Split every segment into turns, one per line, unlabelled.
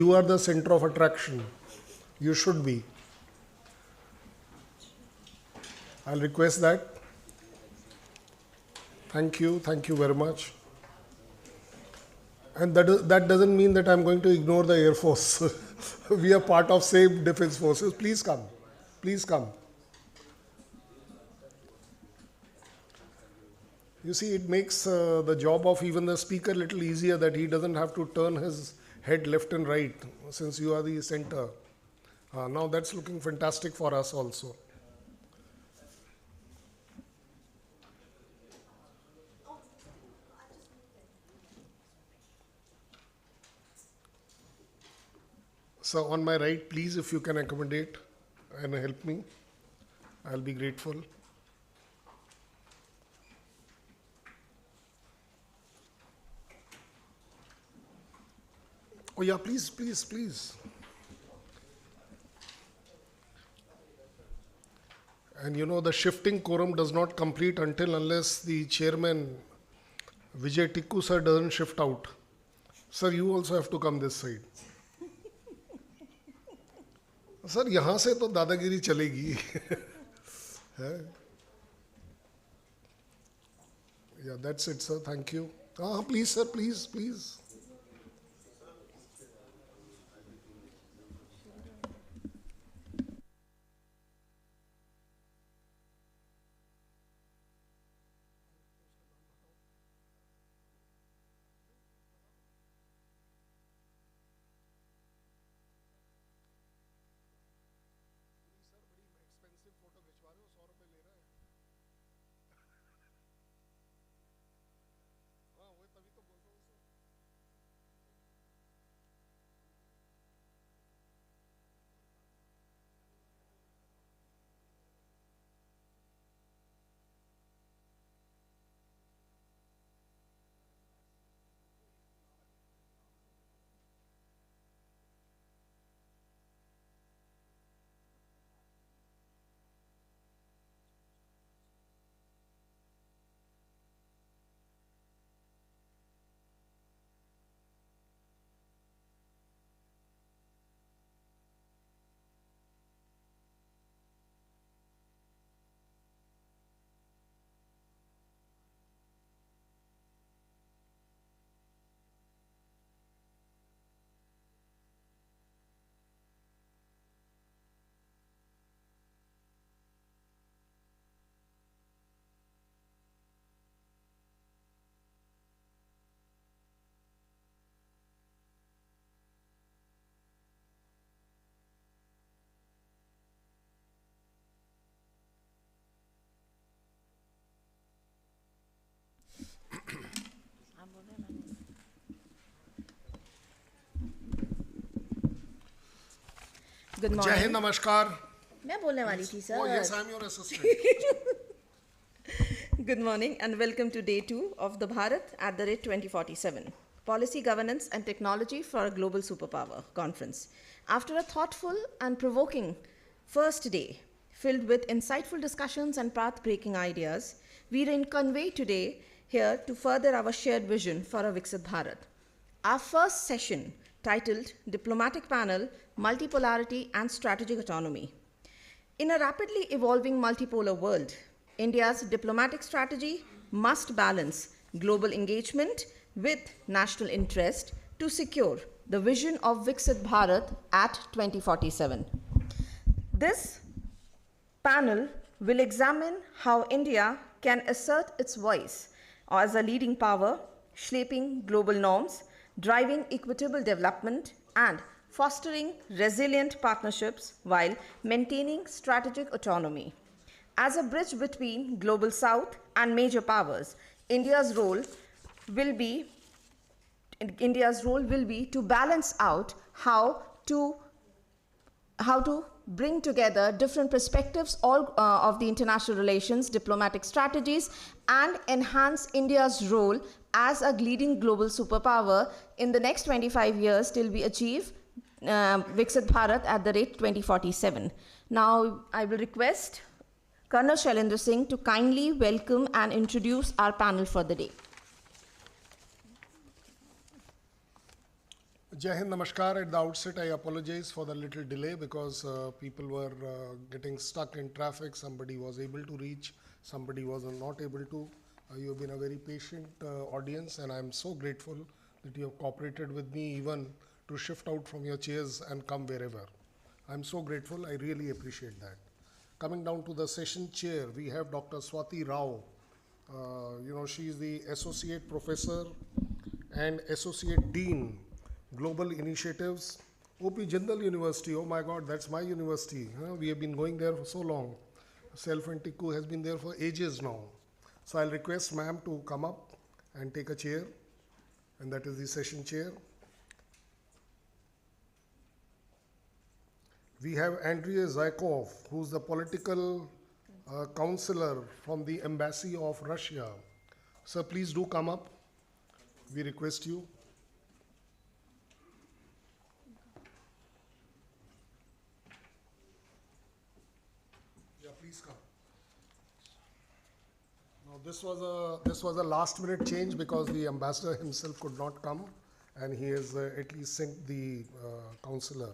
You are the center of attraction. You should be. I'll request that. Thank you. Thank you very much. And that doesn't mean that I'm going to ignore the Air Force. We are part of same defense forces. Please come. Please come. You see, it makes the job of even the speaker a little easier, that he doesn't have to turn his head left and right since you are the center. Now that's looking fantastic for us also. So on my right, please, if you can accommodate and help me, I'll be grateful. Oh yeah, please, please, please. And you know, the shifting quorum does not complete unless the chairman, Vijay Tikku sir, doesn't shift out. Sir, you also have to come this side. Sir, यहाँ से तो दादागिरी चलेगी. Yeah, that's it, sir. Thank you. Please, sir, please, please.
Good morning.
जय हिंद, नमस्कार.
मैं बोलने वाली थी sir.
Oh yes, I'm your assistant.
Good morning and welcome to day 2 of the Bharat at the rate 2047 Policy Governance and Technology for a Global Superpower Conference. After a thoughtful and provoking first day filled with insightful discussions and path-breaking ideas, we convey today here to further our shared vision for a Viksit Bharat. Our first session, titled Diplomatic Panel, Multipolarity and Strategic Autonomy. In a rapidly evolving multipolar world, India's diplomatic strategy must balance global engagement with national interest to secure the vision of Viksit Bharat at 2047. This panel will examine how India can assert its voice as a leading power, shaping global norms, driving equitable development, and fostering resilient partnerships while maintaining strategic autonomy. As a bridge between global south and major powers, India's role will be to balance out how to bring together different perspectives of the international relations, diplomatic strategies, and enhance India's role as a leading global superpower in the next 25 years till we achieve Viksit Bharat at the rate 2047. Now, I will request Colonel Shailendra Singh to kindly welcome and introduce our panel for the day.
Jai Hind, Namaskar. At the outset, I apologize for the little delay because people were getting stuck in traffic. Somebody was able to reach, somebody was not able to. You have been a very patient audience, and I'm so grateful that you have cooperated with me even to shift out from your chairs and come wherever. I'm so grateful. I really appreciate that. Coming down to the session chair, we have Dr. Swati Rao. She is the Associate Professor and Associate Dean, Global Initiatives, OP Jindal University. Oh my God, that's my university. We have been going there for so long. Self and Tikku has been there for ages now. So I'll request ma'am to come up and take a chair, and that is the session chair. We have Andrei Zykov, who's the political counselor from the Embassy of Russia. Sir, please do come up. We request you. Yeah, please come. Now this was a last minute change because the ambassador himself could not come, and he has at least sent the counselor.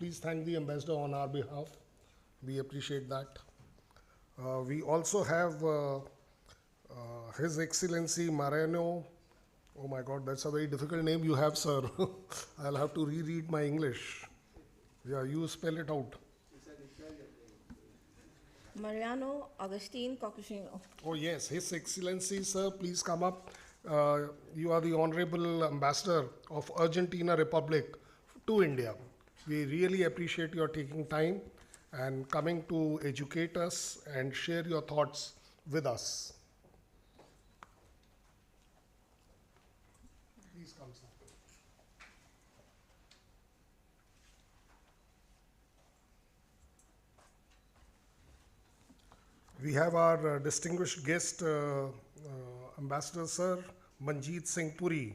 Please thank the ambassador on our behalf. We appreciate that. We also have His Excellency Mariano. Oh my God, that's a very difficult name you have, sir. I'll have to reread my English. Yeah, you spell it out.
Mariano Agustin Cocusino.
Oh yes, His Excellency, sir, please come up. You are the Honorable Ambassador of Argentina Republic to India. We really appreciate your taking time and coming to educate us and share your thoughts with us. Please come, sir. We have our distinguished guest, Ambassador Sir Manjeet Singh Puri.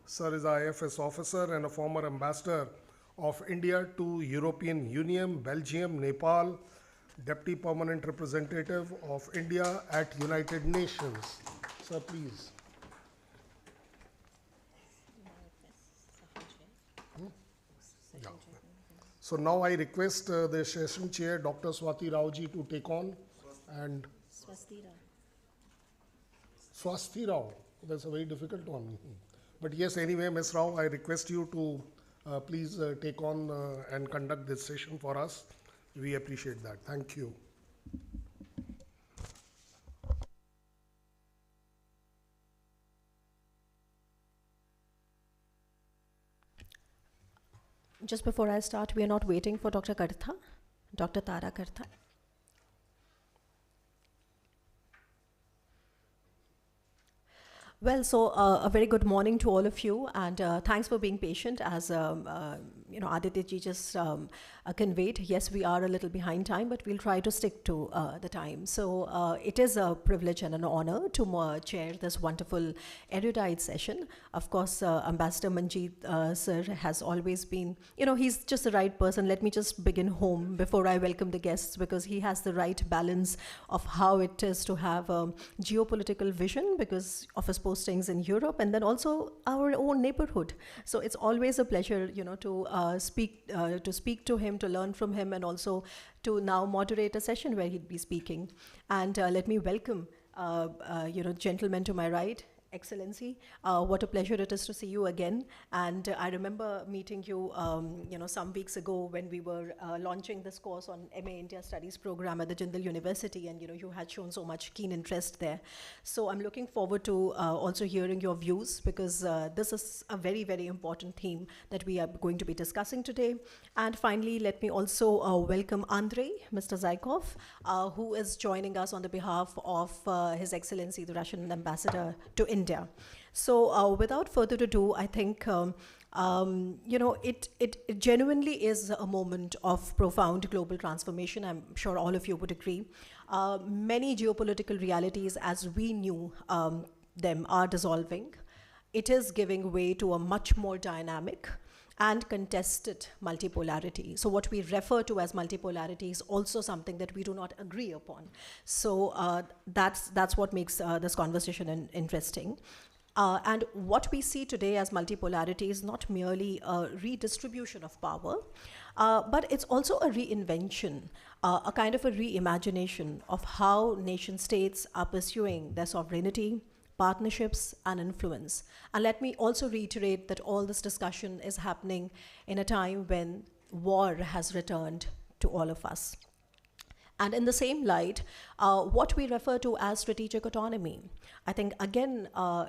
Sir is IFS officer and a former ambassador of India to European Union, Belgium, Nepal, Deputy Permanent Representative of India at United Nations. Sir, please. Yeah. So now I request the session chair, Dr. Swati Rao ji, to take on. And Swasti Rao. That's a very difficult one. But yes, anyway, Ms. Rao, I request you to please take on and conduct this session for us. We appreciate that. Thank you.
Just before I start, we are not waiting for Dr. Kartha, Dr. Tara Kartha. Well, so a very good morning to all of you, and thanks for being patient. As Aditya ji just conveyed, yes, we are a little behind time, but we'll try to stick to the time. So it is a privilege and an honor to chair this wonderful erudite session. Of course, Ambassador Manjeet sir has always been, he's just the right person. Let me just begin home before I welcome the guests, because he has the right balance of how it is to have a geopolitical vision because of his postings in Europe, and then also our own neighborhood. So it's always a pleasure, to speak to him, to learn from him, and also to now moderate a session where he'd be speaking. And let me welcome, gentlemen to my right. Excellency, what a pleasure it is to see you again. And I remember meeting you, some weeks ago when we were launching this course on MA India Studies program at the Jindal University, and you had shown so much keen interest there. So I'm looking forward to also hearing your views, because this is a very, very important theme that we are going to be discussing today. And finally, let me also welcome Andrei, Mr. Zykov, who is joining us on the behalf of His Excellency, the Russian Ambassador to India. So without further ado, I think, it genuinely is a moment of profound global transformation. I'm sure all of you would agree. Many geopolitical realities as we knew them are dissolving. It is giving way to a much more dynamic and contested multipolarity. So what we refer to as multipolarity is also something that we do not agree upon. So that's what makes this conversation interesting. And what we see today as multipolarity is not merely a redistribution of power, but it's also a reinvention, a kind of a reimagination of how nation states are pursuing their sovereignty, partnerships, and influence. And let me also reiterate that all this discussion is happening in a time when war has returned to all of us. And in the same light, what we refer to as strategic autonomy, I think, again,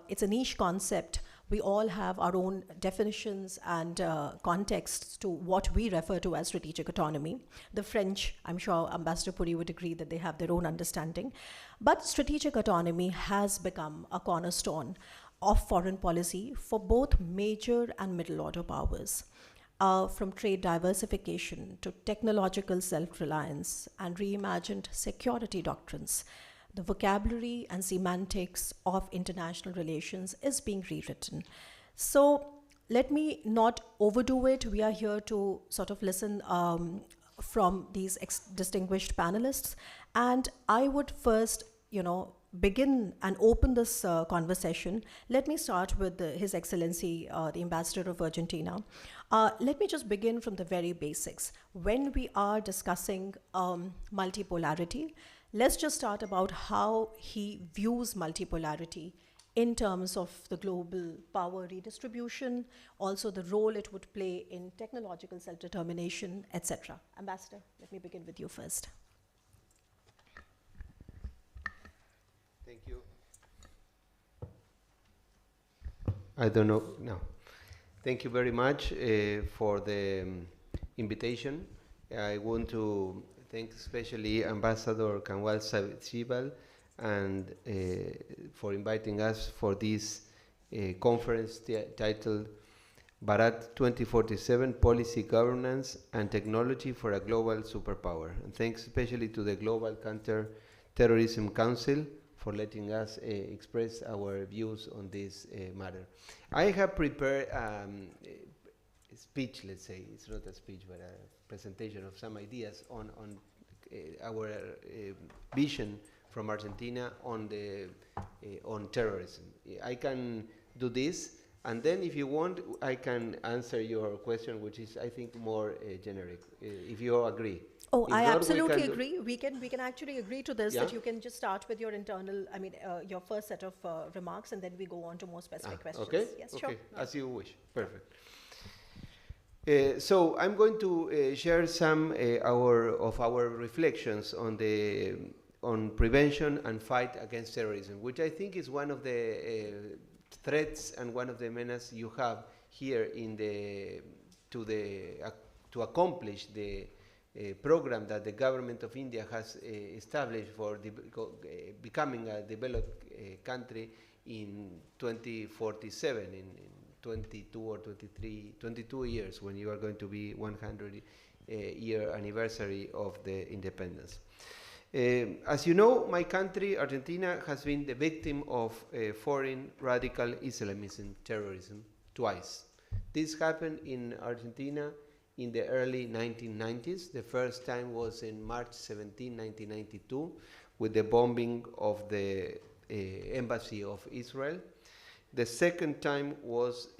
it's a niche concept. We all have our own definitions and contexts to what we refer to as strategic autonomy. The French, I'm sure Ambassador Puri would agree that they have their own understanding. But strategic autonomy has become a cornerstone of foreign policy for both major and middle order powers. From trade diversification to technological self-reliance and reimagined security doctrines, the vocabulary and semantics of international relations is being rewritten. So let me not overdo it. We are here to sort of listen from these distinguished panelists. And I would first, begin and open this conversation. Let me start with His Excellency, the Ambassador of Argentina. Let me just begin from the very basics. When we are discussing multipolarity, let's just start about how he views multipolarity in terms of the global power redistribution, also the role it would play in technological self-determination, etc. Ambassador, let me begin with you first.
Thank you. I don't know. No. Thank you very much for the invitation. I want to thank especially Ambassador Kanwal Sibal and for inviting us for this conference titled Bharat 2047 Policy Governance and Technology for a Global Superpower. And thanks especially to the Global Counterterrorism Council for letting us express our views on this matter. I have prepared a speech, let's say. It's not a speech, but a presentation of some ideas on our vision from Argentina on terrorism. I can do this, and then if you want, I can answer your question, which is, I think, more generic, if you all agree.
Oh, I absolutely agree. We can actually agree to this, that you can just start with your internal, your first set of remarks, and then we go on to more specific questions.
Okay?
Yes,
okay.
sure.
As you wish. Perfect. So I'm going to share some of our reflections on prevention and fight against terrorism, which I think is one of the threats and one of the menaces you have here to accomplish the program that the government of India has established for becoming a developed country in 2047, in 22 or 22 years, when you are going to be 100-year anniversary of the independence. As you know, my country, Argentina, has been the victim of foreign radical Islamism terrorism twice. This happened in Argentina in the early 1990s. The first time was in March 17, 1992, with the bombing of the embassy of Israel. The second time was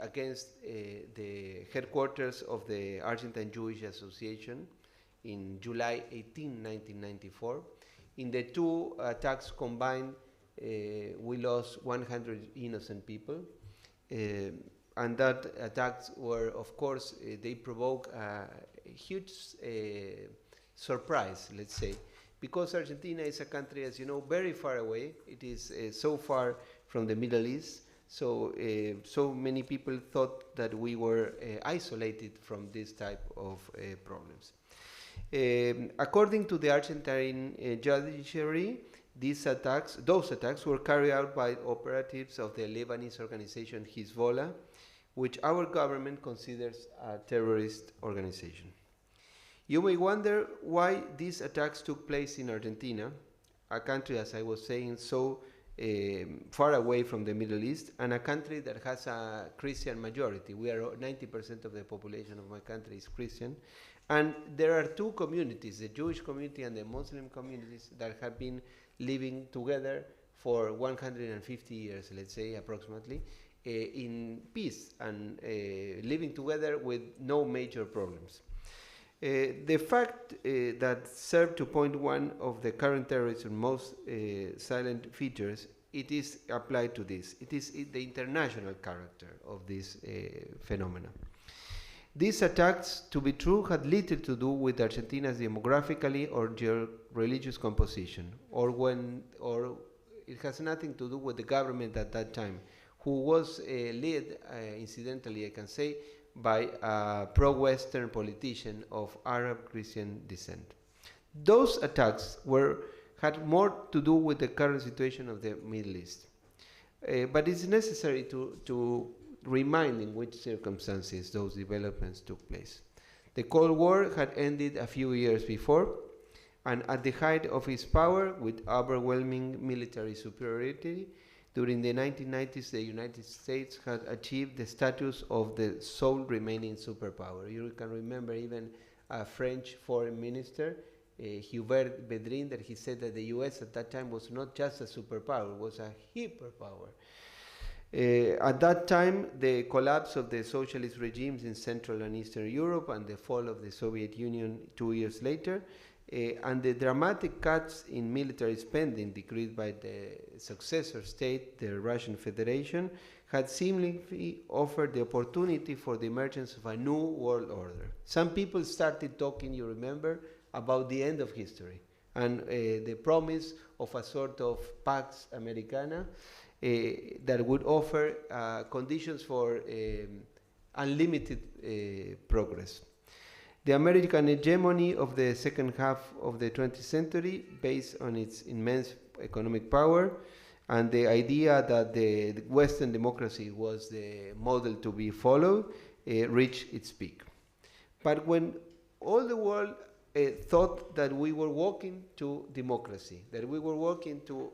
against the headquarters of the Argentine Jewish Association in July 18, 1994. In the two attacks combined, we lost 100 innocent people. And that attacks were, of course, they provoke a huge surprise, let's say, because Argentina is a country, as you know, very far away. It is so far from the Middle East, so many people thought that we were isolated from this type of problems. According to the Argentine judiciary, those attacks were carried out by operatives of the Lebanese organization Hezbollah, which our government considers a terrorist organization. You may wonder why these attacks took place in Argentina, a country, as I was saying, so far away from the Middle East, and a country that has a Christian majority. 90% of the population of my country is Christian. And there are two communities, the Jewish community and the Muslim communities, that have been living together for 150 years, let's say, approximately, in peace and living together with no major problems. The fact that served to point one of the current terrorism's most silent features, it is applied to this. It is the international character of this phenomena. These attacks, to be true, had little to do with Argentina's demographically or religious composition, or it has nothing to do with the government at that time, who was led, incidentally I can say, by a pro-Western politician of Arab Christian descent. Those attacks had more to do with the current situation of the Middle East. But it's necessary to remind in which circumstances those developments took place. The Cold War had ended a few years before, and at the height of its power, with overwhelming military superiority, during the 1990s, the United States had achieved the status of the sole remaining superpower. You can remember even a French foreign minister, Hubert Védrine, that he said that the US at that time was not just a superpower, it was a hyperpower. At that time, the collapse of the socialist regimes in Central and Eastern Europe and the fall of the Soviet Union 2 years later, and the dramatic cuts in military spending decreed by the successor state, the Russian Federation, had seemingly offered the opportunity for the emergence of a new world order. Some people started talking, you remember, about the end of history and the promise of a sort of Pax Americana that would offer conditions for unlimited progress. The American hegemony of the second half of the 20th century, based on its immense economic power, and the idea that the Western democracy was the model to be followed, reached its peak. But when all the world thought that we were walking to democracy, that we were walking to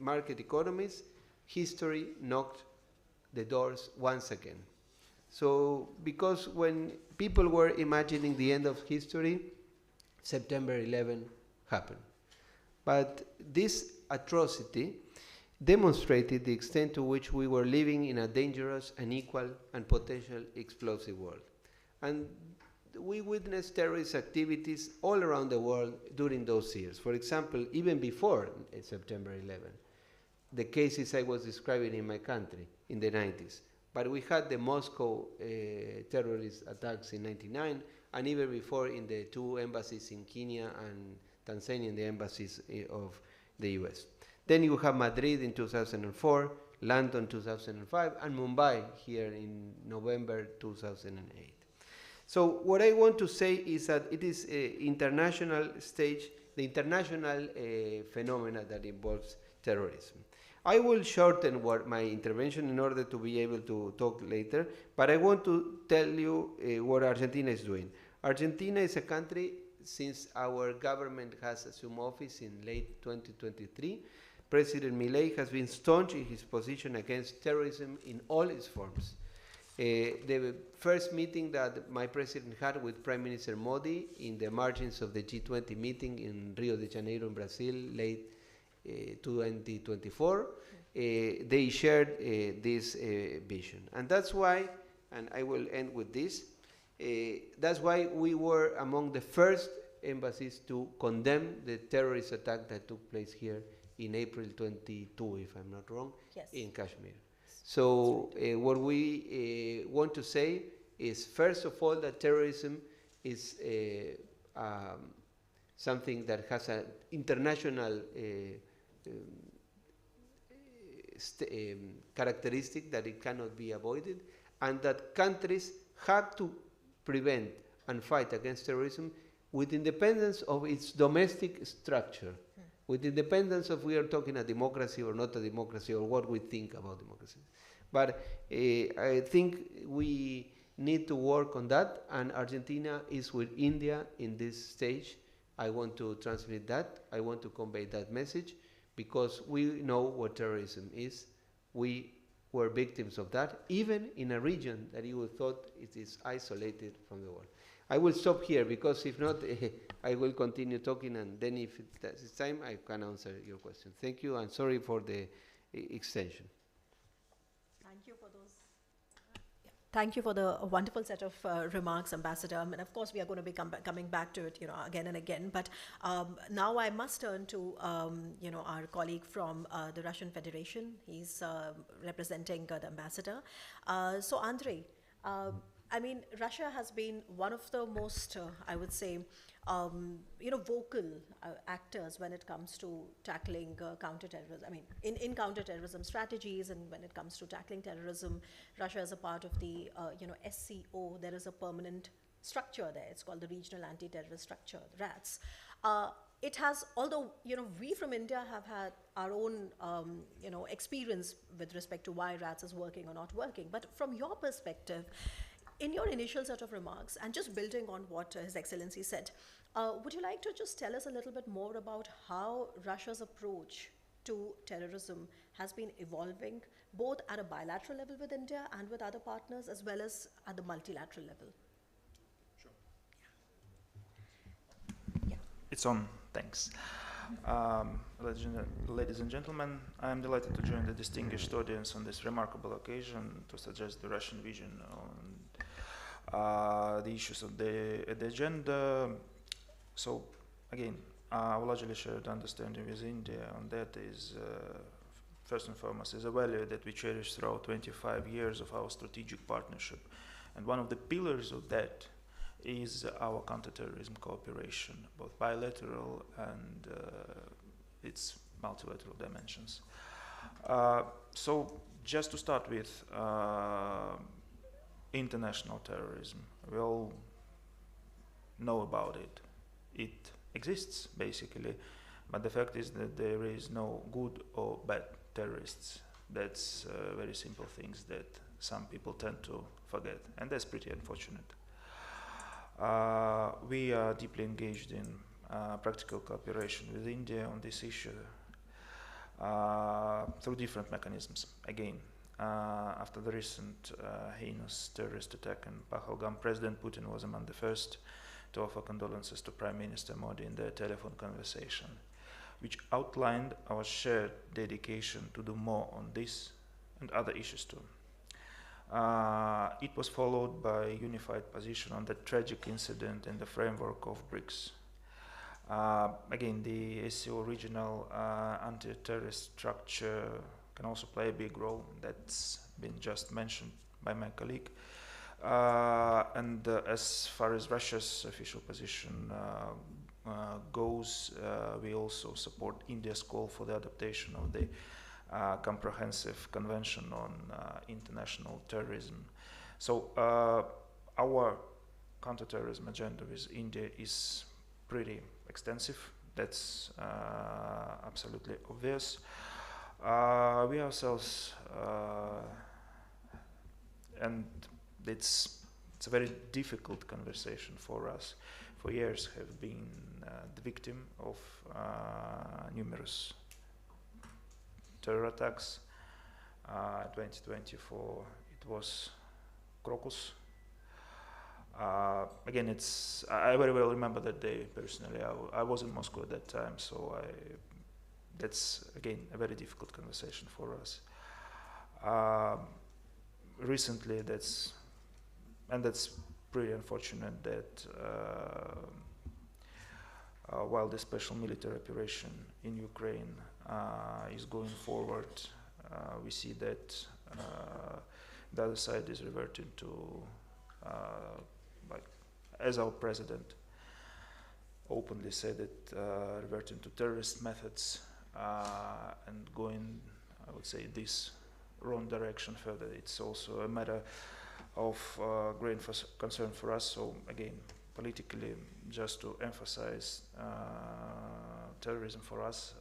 market economies, history knocked the doors once again. So, because when people were imagining the end of history, September 11 happened. But this atrocity demonstrated the extent to which we were living in a dangerous, unequal, and potential explosive world. And we witnessed terrorist activities all around the world during those years. For example, even before September 11, the cases I was describing in my country in the 90s. But we had the Moscow terrorist attacks in 1999, and even before in the two embassies in Kenya and Tanzania, in the embassies of the US. Then you have Madrid in 2004, London 2005, and Mumbai here in November 2008. So what I want to say is that it is international stage, the international phenomena that involves terrorism. I will shorten my intervention in order to be able to talk later, but I want to tell you what Argentina is doing. Argentina is a country, since our government has assumed office in late 2023, President Milei has been staunch in his position against terrorism in all its forms. The first meeting that my president had with Prime Minister Modi in the margins of the G20 meeting in Rio de Janeiro in Brazil, late 2024, they shared this vision. And that's why, and I will end with this, that's why we were among the first embassies to condemn the terrorist attack that took place here in April 22, if I'm not wrong, yes, in Kashmir. So what we want to say is, first of all, that terrorism is something that has an international characteristic that it cannot be avoided, and that countries have to prevent and fight against terrorism with independence of its domestic structure, with independence of we are talking a democracy or not a democracy, or what we think about democracy. But I think we need to work on that, and Argentina is with India in this stage. I want to transmit that. I want to convey that message, because we know what terrorism is. We were victims of that, even in a region that you would thought it is isolated from the world. I will stop here because if not, I will continue talking, and then if it's time, I can answer your question. Thank you, and sorry for the extension.
Thank you for those. Thank you for the wonderful set of remarks, Ambassador. And of course, we are going to be coming back to it, again and again. But now I must turn to, our colleague from the Russian Federation. He's representing the ambassador. So, Andrei, Russia has been one of the most, I would say, vocal actors when it comes to tackling counterterrorism. In counterterrorism strategies, and when it comes to tackling terrorism, Russia is a part of the, SCO. There is a permanent structure there. It's called the Regional Anti-Terrorist Structure, RATS. It has, although, we from India have had our own, experience with respect to why RATS is working or not working. But from your perspective, in your initial set of remarks, and just building on what His Excellency said, would you like to just tell us a little bit more about how Russia's approach to terrorism has been evolving, both at a bilateral level with India and with other partners, as well as at the multilateral level?
Sure.
Yeah.
It's on. Thanks. Ladies and gentlemen, I am delighted to join the distinguished audience on this remarkable occasion to suggest the Russian vision on the issues of the agenda. So, again, our largely shared understanding with India on that is, first and foremost, is a value that we cherish throughout 25 years of our strategic partnership. And one of the pillars of that is our counterterrorism cooperation, both bilateral and its multilateral dimensions. So just to start with, international terrorism. We all know about it. It exists, basically, but the fact is that there is no good or bad terrorists. That's very simple things that some people tend to forget, and that's pretty unfortunate. We are deeply engaged in practical cooperation with India on this issue through different mechanisms. Again, after the recent heinous terrorist attack in Pahalgam, President Putin was among the first to offer condolences to Prime Minister Modi in their telephone conversation, which outlined our shared dedication to do more on this and other issues too. It was followed by a unified position on the tragic incident in the framework of BRICS. Again, the SCO regional anti-terrorist structure can also play a big role. That's been just mentioned by my colleague. And as far as Russia's official position goes, we also support India's call for the adaptation of the comprehensive convention on international terrorism. So our counterterrorism agenda with India is pretty extensive. That's absolutely obvious. We ourselves, and it's a very difficult conversation for us, for years have been the victim of numerous terror attacks. 2024, it was Crocus. Again, I very well remember that day personally. I was in Moscow at that time, so that's again a very difficult conversation for us. Recently, that's pretty unfortunate that while the special military operation in Ukraine is going forward, we see that the other side is reverting to, as our president openly said it, reverting to terrorist methods and going, I would say, this wrong direction further. It's also a matter of great concern for us. So again, politically, just to emphasize, terrorism for us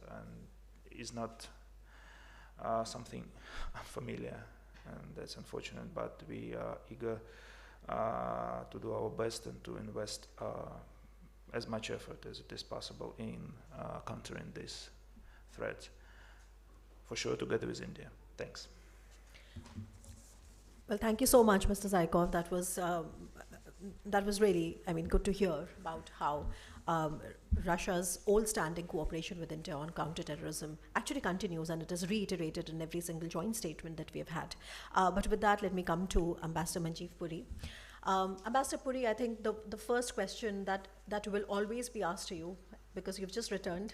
is not something familiar, and that's unfortunate, but we are eager to do our best and to invest as much effort as it is possible in countering this threat, for sure, together with India. Thanks.
Well, thank you so much, Mr. Zaikov. That was really, I mean, good to hear about how Russia's old-standing cooperation with India on counterterrorism actually continues, and it is reiterated in every single joint statement that we have had. But with that, let me come to Ambassador Manjeev Puri. Ambassador Puri, I think the first question that will always be asked to you, because you've just returned,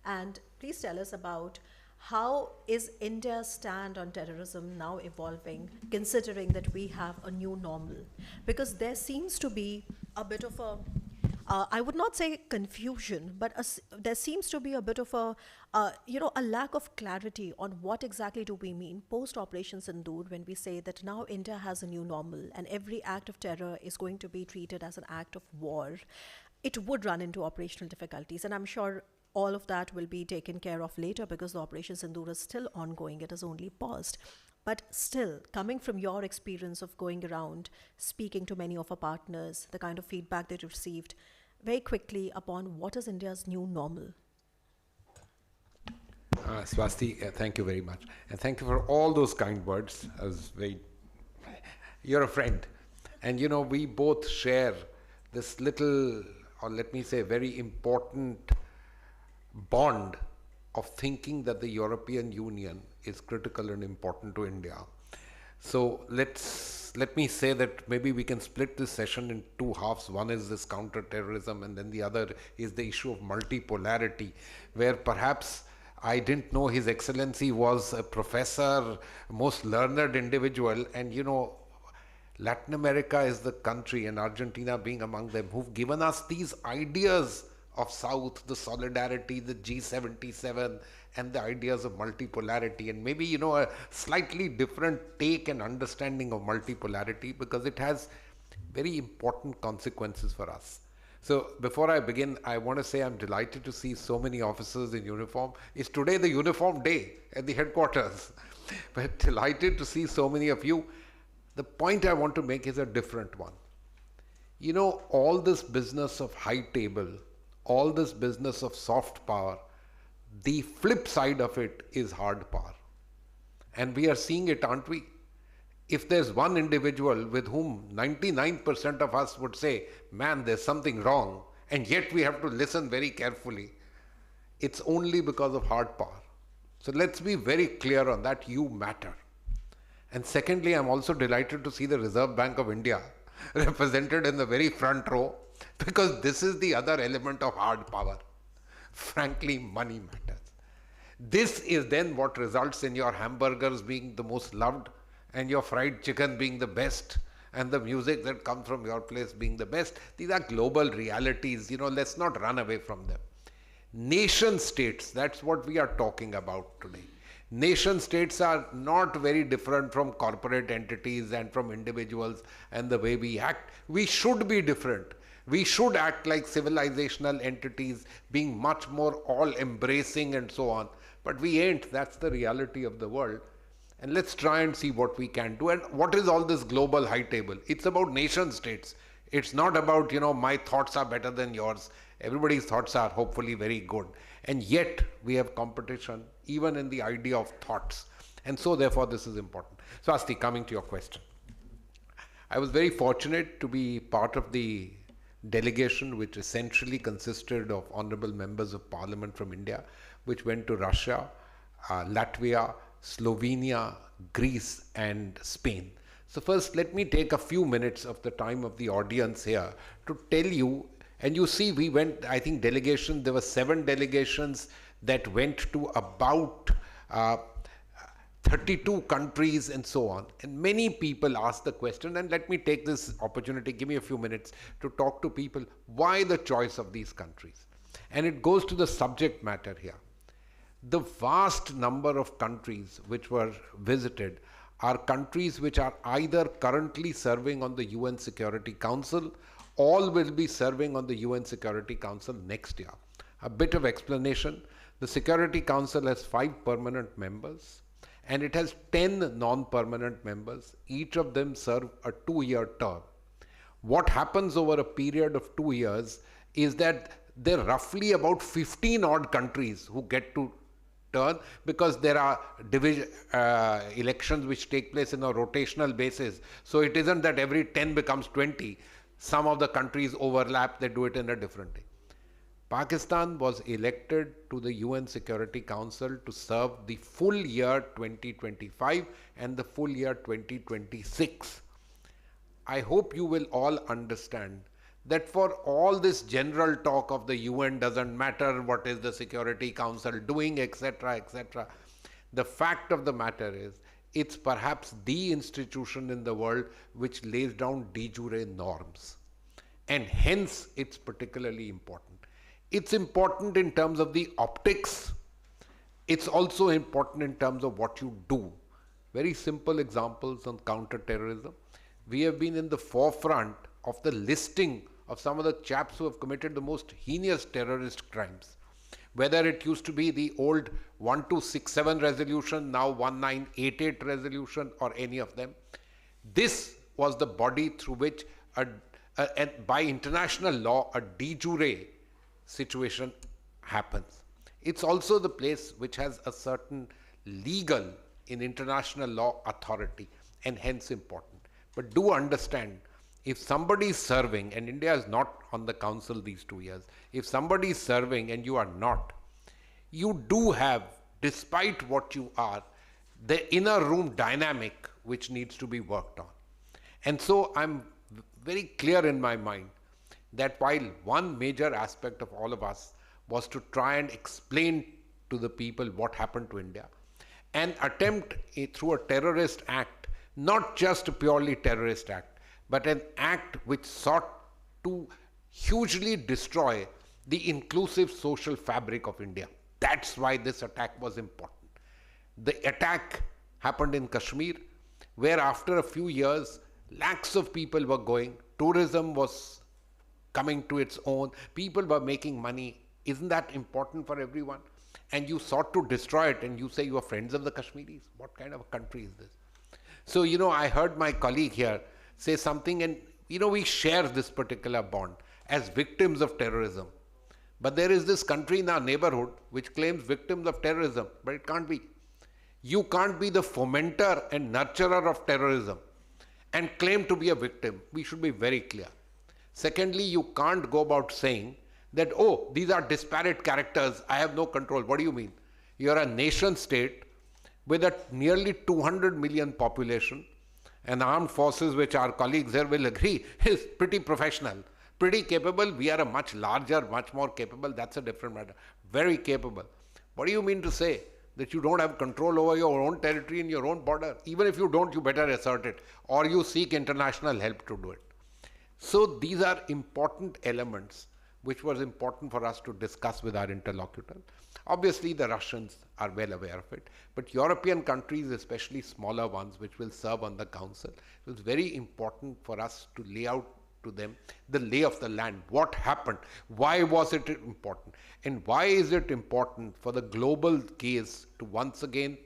and please tell us about how is India's stand on terrorism now evolving, considering that we have a new normal? Because there seems to be a bit of a, I would not say confusion, but there seems to be a bit of a lack of clarity on what exactly do we mean post Operation Sindoor when we say that now India has a new normal and every act of terror is going to be treated as an act of war. It would run into operational difficulties, and I'm sure all of that will be taken care of later because the Operation Sindoor is still ongoing. It has only paused. But still, coming from your experience of going around, speaking to many of our partners, the kind of feedback that you've received, very quickly upon what is India's new normal?
Swasti, thank you very much. And thank you for all those kind words. You're a friend. And we both share this little, or let me say, very important bond of thinking that the European Union is critical and important to India. So let me say that maybe we can split this session in two halves. One is this counter-terrorism, and then the other is the issue of multipolarity, where perhaps I didn't know His Excellency was a professor, most learned individual, and Latin America is the country, and Argentina being among them, who've given us these ideas of South, the solidarity, the G77, and the ideas of multipolarity, and maybe a slightly different take and understanding of multipolarity, because it has very important consequences for us. So before I begin, I want to say I'm delighted to see so many officers in uniform. It's today the uniform day at the headquarters, but delighted to see so many of you. The point I want to make is a different one. All this business of high table, all this business of soft power, the flip side of it is hard power. And we are seeing it, aren't we? If there's one individual with whom 99% of us would say, man, there's something wrong, and yet we have to listen very carefully, it's only because of hard power. So let's be very clear on that. You matter. And secondly, I'm also delighted to see the Reserve Bank of India represented in the very front row, because this is the other element of hard power. Frankly, money matters. This is then what results in your hamburgers being the most loved, and your fried chicken being the best, and the music that comes from your place being the best. These are global realities. Let's not run away from them. Nation states, that's what we are talking about today. Nation states are not very different from corporate entities and from individuals and the way we act. We should be different. We should act like civilizational entities, being much more all-embracing and so on. But we ain't. That's the reality of the world. And let's try and see what we can do. And what is all this global high table? It's about nation states. It's not about, my thoughts are better than yours. Everybody's thoughts are hopefully very good. And yet we have competition even in the idea of thoughts. And so therefore this is important. So Asti, coming to your question. I was very fortunate to be part of the delegation which essentially consisted of honorable members of parliament from India, which went to Russia, Latvia, Slovenia, Greece and Spain. So first let me take a few minutes of the time of the audience here to tell you, and you see we went, I think delegation, there were 7 delegations that went to about 32 countries and so on. And many people asked the question, and let me take this opportunity, give me a few minutes to talk to people, why the choice of these countries? And it goes to the subject matter here. The vast number of countries which were visited are countries which are either currently serving on the UN Security Council or will be serving on the UN Security Council next year. A bit of explanation. The Security Council has 5 permanent members and it has 10 non-permanent members. Each of them serve a 2-year term. What happens over a period of 2 years is that there are roughly about 15 odd countries who get to turn, because there are elections which take place in a rotational basis. So it isn't that every 10 becomes 20. Some of the countries overlap, they do it in a different way. Pakistan was elected to the UN Security Council to serve the full year 2025 and the full year 2026. I hope you will all understand that for all this general talk of the UN doesn't matter, what is the Security Council doing, etc., etc., the fact of the matter is it's perhaps the institution in the world which lays down de jure norms, and hence it's particularly important. It's important in terms of the optics. It's also important in terms of what you do. Very simple examples on counterterrorism. We have been in the forefront of the listing of some of the chaps who have committed the most heinous terrorist crimes. Whether it used to be the old 1267 resolution, now 1988 resolution, or any of them. This was the body through which, by international law, a de jure situation happens. It's also the place which has a certain legal, in international law, authority, and hence important. But do understand, if somebody is serving, and India is not on the council these 2 years, if somebody is serving and you are not, you do have, despite what you are, the inner room dynamic which needs to be worked on. And so I'm very clear in my mind that while one major aspect of all of us was to try and explain to the people what happened to India, and attempt through a terrorist act, not just a purely terrorist act, but an act which sought to hugely destroy the inclusive social fabric of India. That's why this attack was important. The attack happened in Kashmir, where after a few years, lakhs of people were going, tourism was coming to its own, people were making money. Isn't that important for everyone? And you sought to destroy it, and you say you are friends of the Kashmiris. What kind of a country is this? So, I heard my colleague here say something, and, we share this particular bond as victims of terrorism. But there is this country in our neighborhood which claims victims of terrorism, but it can't be. You can't be the fomenter and nurturer of terrorism and claim to be a victim. We should be very clear. Secondly, you can't go about saying that, oh, these are disparate characters, I have no control. What do you mean? You are a nation state with a nearly 200 million population, and armed forces, which our colleagues here will agree, is pretty professional, pretty capable. We are a much larger, much more capable. That's a different matter. Very capable. What do you mean to say? That you don't have control over your own territory and your own border? Even if you don't, you better assert it, or you seek international help to do it. So these are important elements which was important for us to discuss with our interlocutor. Obviously, the Russians are well aware of it, but European countries, especially smaller ones, which will serve on the council, it was very important for us to lay out to them the lay of the land. What happened? Why was it important? And why is it important for the global gaze to once again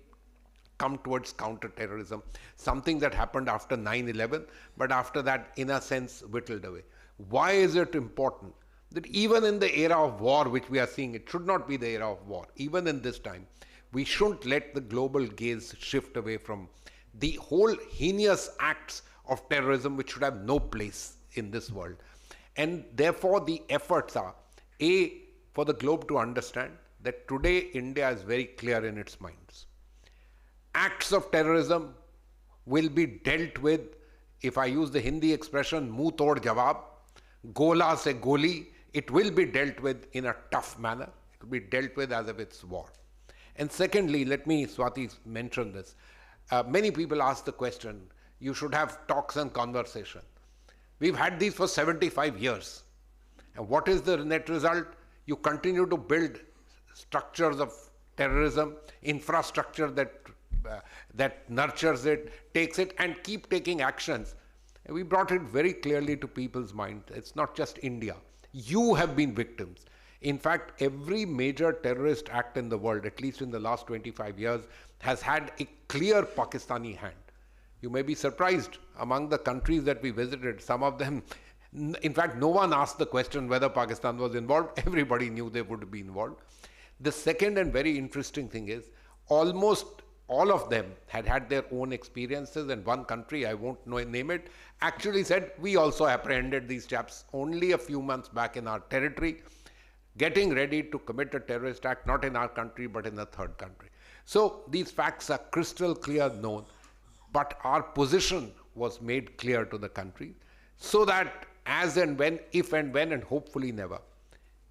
come towards counterterrorism, something that happened after 9/11, but after that, in a sense, whittled away? Why is it important that even in the era of war, which we are seeing, it should not be the era of war, even in this time, we shouldn't let the global gaze shift away from the whole heinous acts of terrorism, which should have no place in this world. And therefore, the efforts are, A, for the globe to understand that today India is very clear in its minds. Acts of terrorism will be dealt with, if I use the Hindi expression, muh tod jawab, gola se goli, it will be dealt with in a tough manner. It will be dealt with as if it's war. And secondly, let me, Swati, mention this. Many people ask the question, you should have talks and conversation. We've had these for 75 years. And what is the net result? You continue to build structures of terrorism, infrastructure that nurtures it, takes it, and keep taking actions. And we brought it very clearly to people's minds. It's not just India. You have been victims. In fact, every major terrorist act in the world, at least in the last 25 years, has had a clear Pakistani hand. You may be surprised, among the countries that we visited, some of them, in fact, no one asked the question whether Pakistan was involved. Everybody knew they would be involved. The second and very interesting thing is almost all of them had their own experiences, and one country, I won't name it, actually said, we also apprehended these chaps only a few months back in our territory, getting ready to commit a terrorist act, not in our country, but in a third country. So these facts are crystal clear known, but our position was made clear to the country so that as and when, if and when, and hopefully never,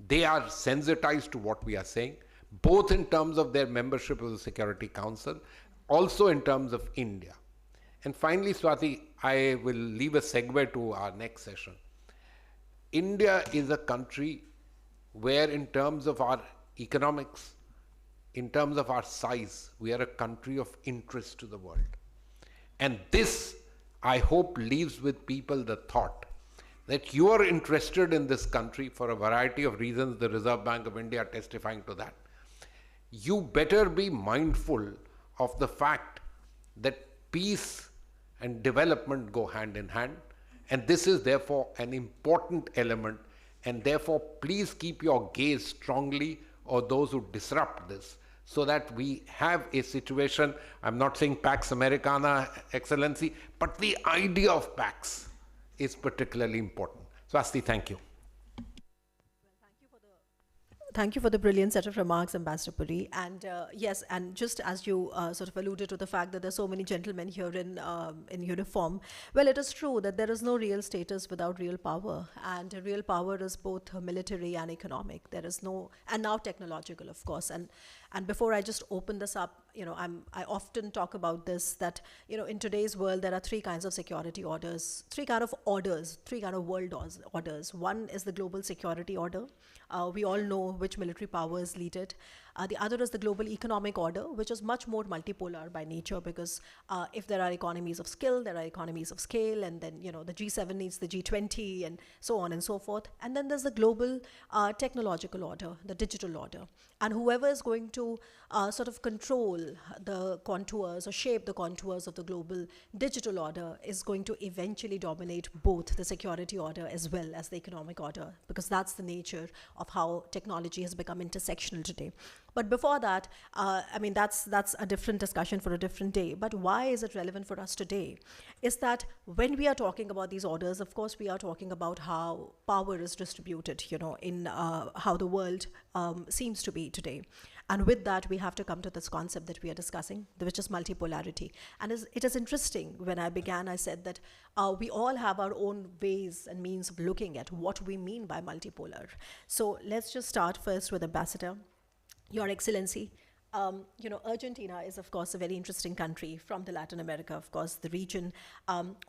they are sensitized to what we are saying, both in terms of their membership of the Security Council, also in terms of India. And finally, Swati, I will leave a segue to our next session. India is a country where in terms of our economics, in terms of our size, we are a country of interest to the world. And this, I hope, leaves with people the thought that you are interested in this country for a variety of reasons, the Reserve Bank of India testifying to that. You better be mindful of the fact that peace and development go hand in hand, and this is therefore an important element, and therefore please keep your gaze strongly on those who disrupt this, so that we have a situation, I'm not saying Pax Americana, Excellency, but the idea of Pax is particularly important. Swasti, thank you.
Thank you for the brilliant set of remarks, Ambassador Puri. And yes, and just as you sort of alluded to the fact that there's so many gentlemen here in uniform, well, it is true that there is no real status without real power, and real power is both military and economic. There is no, and now technological, of course. And before I just open this up, I often talk about this, that, in today's world, there are three kinds of security orders, three kind of world orders. One is the global security order. We all know which military powers lead it. The other is the global economic order, which is much more multipolar by nature, because if there are economies of skill, there are economies of scale, and then, the G7 needs the G20, and so on and so forth. And then there's the global technological order, the digital order. And whoever is going to sort of control the contours or shape the contours of the global digital order is going to eventually dominate both the security order as well as the economic order, because that's the nature of how technology has become intersectional today. But before that, that's a different discussion for a different day. But why is it relevant for us today? Is that when we are talking about these orders, of course, we are talking about how power is distributed, in how the world seems to be today. And with that, we have to come to this concept that we are discussing, which is multipolarity. And it is interesting, when I began, I said that we all have our own ways and means of looking at what we mean by multipolar. So let's just start first with Ambassador. Your Excellency, Argentina is, of course, a very interesting country from the Latin America, of course, the region.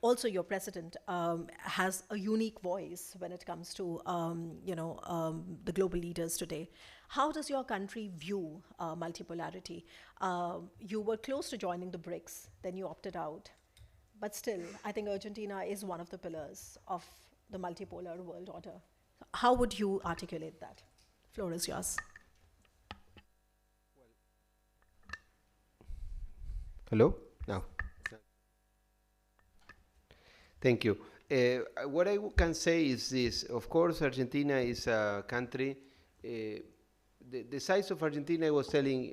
Also, your president has a unique voice when it comes to, the global leaders today. How does your country view multipolarity? You were close to joining the BRICS, then you opted out. But still, I think Argentina is one of the pillars of the multipolar world order. How would you articulate that? Floor is yours.
Hello? No. Thank you. What I can say is this. Of course, Argentina is a country. The size of Argentina, I was telling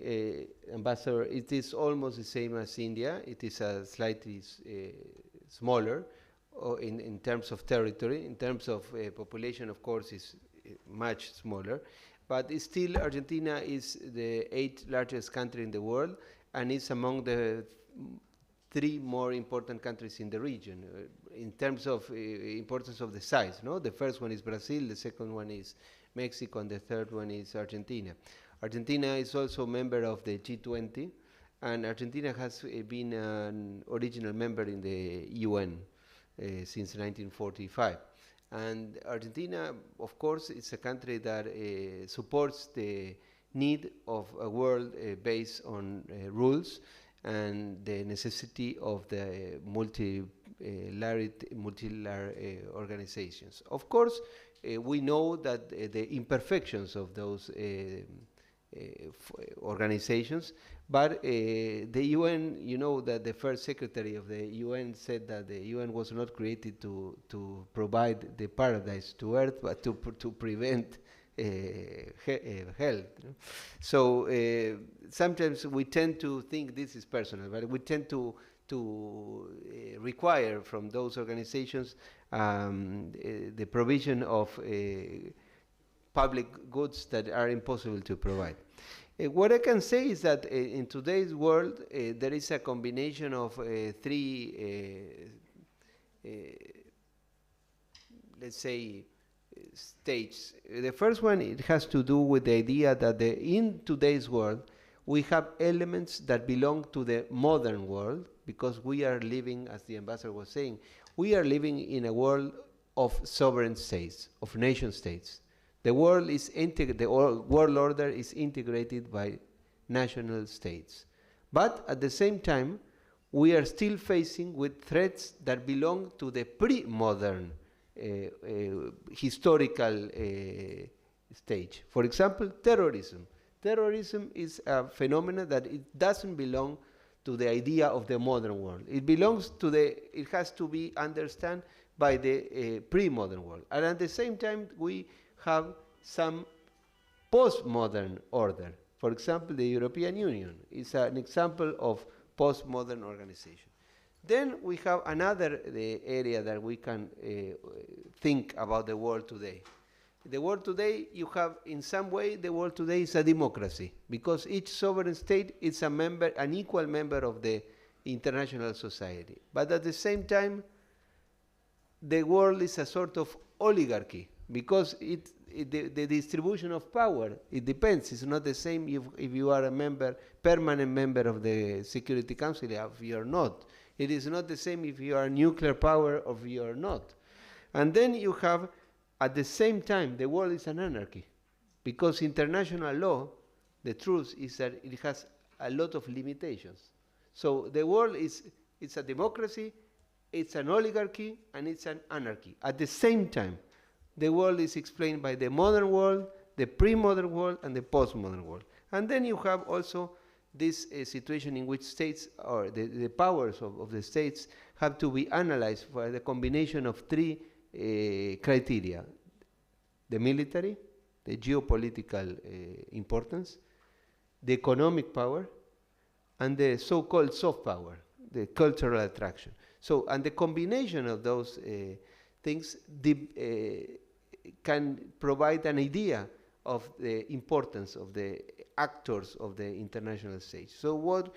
Ambassador, it is almost the same as India. It is slightly smaller in terms of territory. In terms of population, of course, is much smaller. But still, Argentina is the 8th largest country in the world, and it's among the 3 more important countries in the region in terms of importance of the size. No, the first one is Brazil, the second one is Mexico, and the third one is Argentina. Argentina is also a member of the G20, and Argentina has been an original member in the UN since 1945. And Argentina, of course, is a country that supports the need of a world based on rules and the necessity of the multilateral organizations. Of course, we know that the imperfections of those organizations, but the UN, you know that the first secretary of the UN said that the UN was not created to provide the paradise to Earth, but to prevent held. So sometimes we tend to think this is personal, but we tend to require from those organizations the provision of public goods that are impossible to provide. What I can say is that in today's world, there is a combination of three, let's say, stages. The first one, it has to do with the idea that in today's world, we have elements that belong to the modern world, because we are living, as the ambassador was saying, we are living in a world of sovereign states, of nation states. The world world order is integrated by national states. But at the same time, we are still facing with threats that belong to the pre-modern historical stage. For example, terrorism. Terrorism is a phenomenon that it doesn't belong to the idea of the modern world. It belongs to it has to be understood by the pre-modern world. And at the same time, we have some postmodern order. For example, the European Union is an example of postmodern organization. Then we have another area that we can think about the world today. The world today, you have, in some way, the world today is a democracy, because each sovereign state is an equal member of the international society. But at the same time, the world is a sort of oligarchy, because the distribution of power, it depends. It's not the same if you are a permanent member of the Security Council, if you are not. It is not the same if you are a nuclear power or if you are not. And then you have, at the same time, the world is an anarchy, because international law, the truth is that it has a lot of limitations. So the world it's a democracy, it's an oligarchy, and it's an anarchy. At the same time, the world is explained by the modern world, the pre-modern world, and the postmodern world. And then you have also this situation in which states, or the powers of the states, have to be analyzed by the combination of three criteria: the military, the geopolitical importance, the economic power, and the so-called soft power, the cultural attraction. So, and the combination of those things can provide an idea of the importance of the actors of the international stage. So what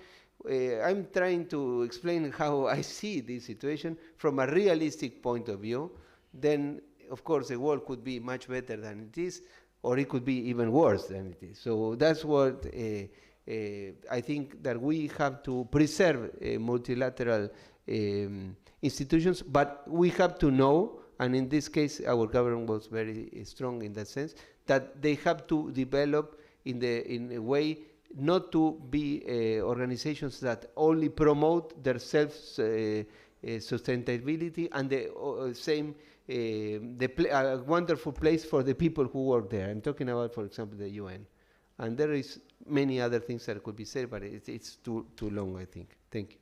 I'm trying to explain how I see this situation from a realistic point of view. Then, of course, the world could be much better than it is, or it could be even worse than it is. So that's what I think, that we have to preserve multilateral institutions, but we have to know, and in this case our government was very strong in that sense, that they have to develop in a way not to be organizations that only promote their self-sustainability and the same a wonderful place for the people who work there. I'm talking about, for example, the UN. And there is many other things that could be said, but it's too long, I think. Thank you.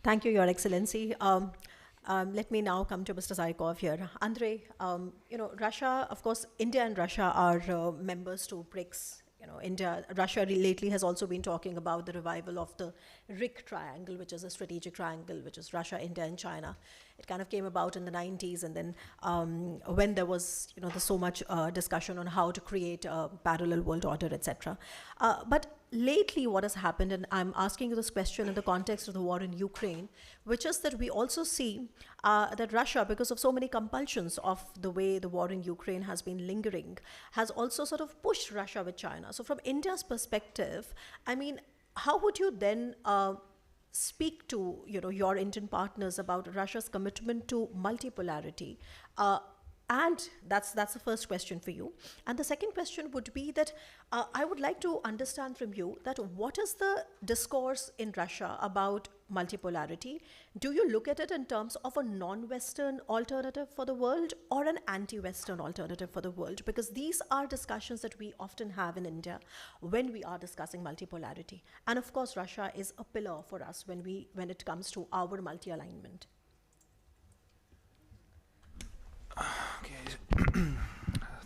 Thank you, Your Excellency. Let me now come to Mr. Zaikov here. Andrei, Russia, of course, India and Russia are members to BRICS. Russia lately has also been talking about the revival of the RIC triangle, which is a strategic triangle, which is Russia, India, and China. It kind of came about in the 90s, and then when there was, there's so much discussion on how to create a parallel world order, etc. But lately, what has happened, and I'm asking you this question in the context of the war in Ukraine, which is that we also see that Russia, because of so many compulsions of the way the war in Ukraine has been lingering, has also sort of pushed Russia with China. So from India's perspective, I mean, how would you then speak to your Indian partners about Russia's commitment to multipolarity? And that's the first question for you. And the second question would be that I would like to understand from you that what is the discourse in Russia about multipolarity? Do you look at it in terms of a non-Western alternative for the world or an anti-Western alternative for the world? Because these are discussions that we often have in India when we are discussing multipolarity. And of course, Russia is a pillar for us when it comes to our multi-alignment.
Okay.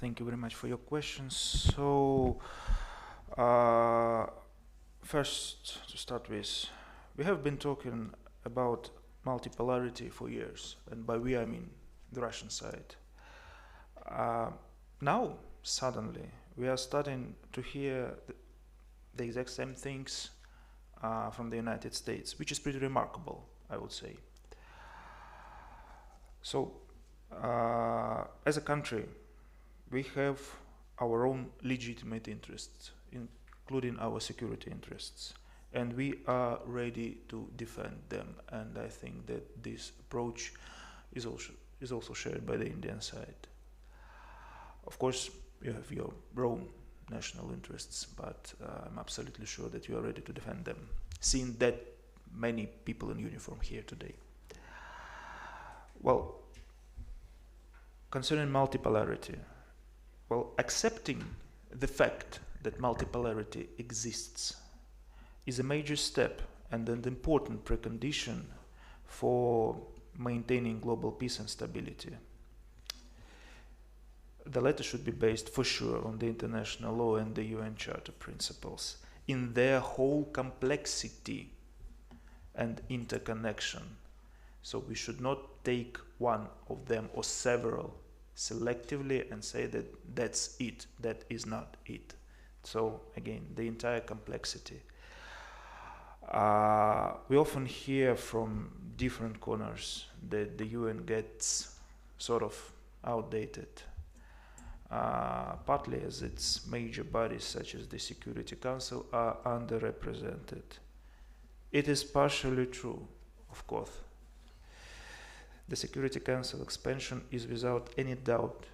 thank you very much for your questions. So, first, to start with, we have been talking about multipolarity for years, and by we I mean the Russian side. Now, suddenly, we are starting to hear the exact same things from the United States, which is pretty remarkable, I would say. So, as a country, we have our own legitimate interests, including our security interests, and we are ready to defend them. And I think that this approach is also shared by the Indian side. Of course, you have your own national interests, but I'm absolutely sure that you are ready to defend them, seeing that many people in uniform here today. Well, concerning multipolarity, well, accepting the fact that multipolarity exists is a major step and an important precondition for maintaining global peace and stability. The latter should be based for sure on the international law and the UN Charter principles in their whole complexity and interconnection. So we should not take one of them or several selectively and say that that's it, that is not it. So again, the entire complexity. We often hear from different corners that the UN gets sort of outdated, partly as its major bodies such as the Security Council are underrepresented. It is partially true, of course. The Security Council expansion is without any doubt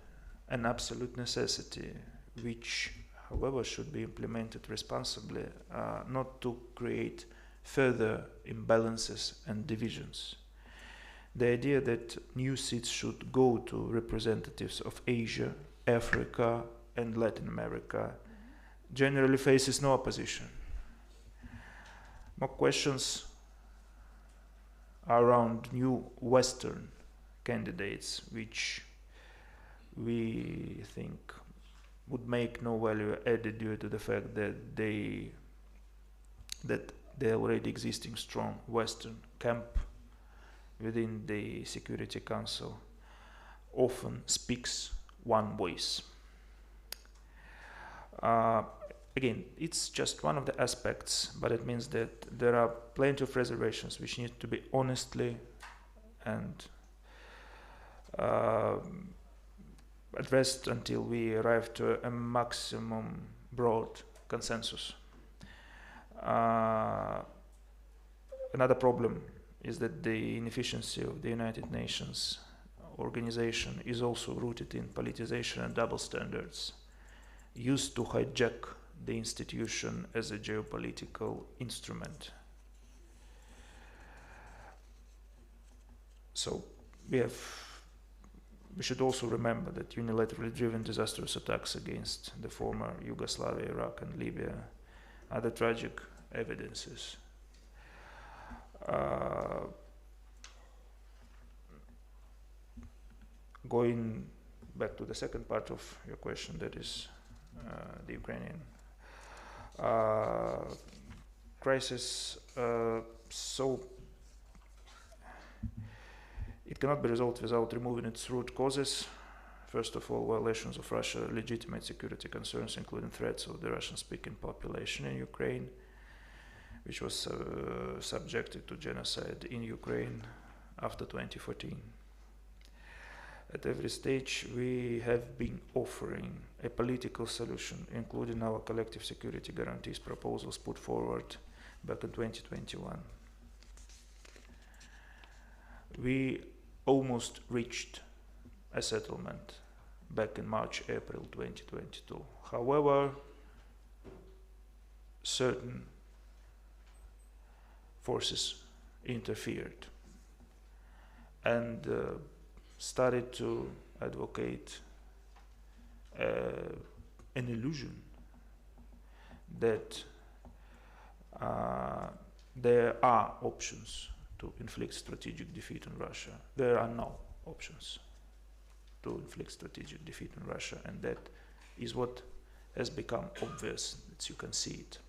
an absolute necessity, which, however, should be implemented responsibly, not to create further imbalances and divisions. The idea that new seats should go to representatives of Asia, Africa, and Latin America generally faces no opposition. More questions around new Western candidates, which we think would make no value added due to the fact that the already existing strong Western camp within the Security Council often speaks one voice. Again, it's just one of the aspects, but it means that there are plenty of reservations which need to be honestly and addressed until we arrive to a maximum broad consensus. Another problem is that the inefficiency of the United Nations organization is also rooted in politicization and double standards, used to hijack the institution as a geopolitical instrument. So we should also remember that unilaterally driven disastrous attacks against the former Yugoslavia, Iraq, and Libya are the tragic evidences. Going back to the second part of your question, that is the Ukrainian crisis. So it cannot be resolved without removing its root causes. First of all, violations of Russia's legitimate security concerns, including threats of the Russian-speaking population in Ukraine, which was subjected to genocide in Ukraine after 2014. At every stage, we have been offering a political solution, including our collective security guarantees proposals put forward back in 2021. We almost reached a settlement back in March, April 2022. However, certain forces interfered and started to advocate an illusion that there are options to inflict strategic defeat on Russia. There are no options. to inflict strategic defeat on Russia, and that is what has become obvious, as you can see it.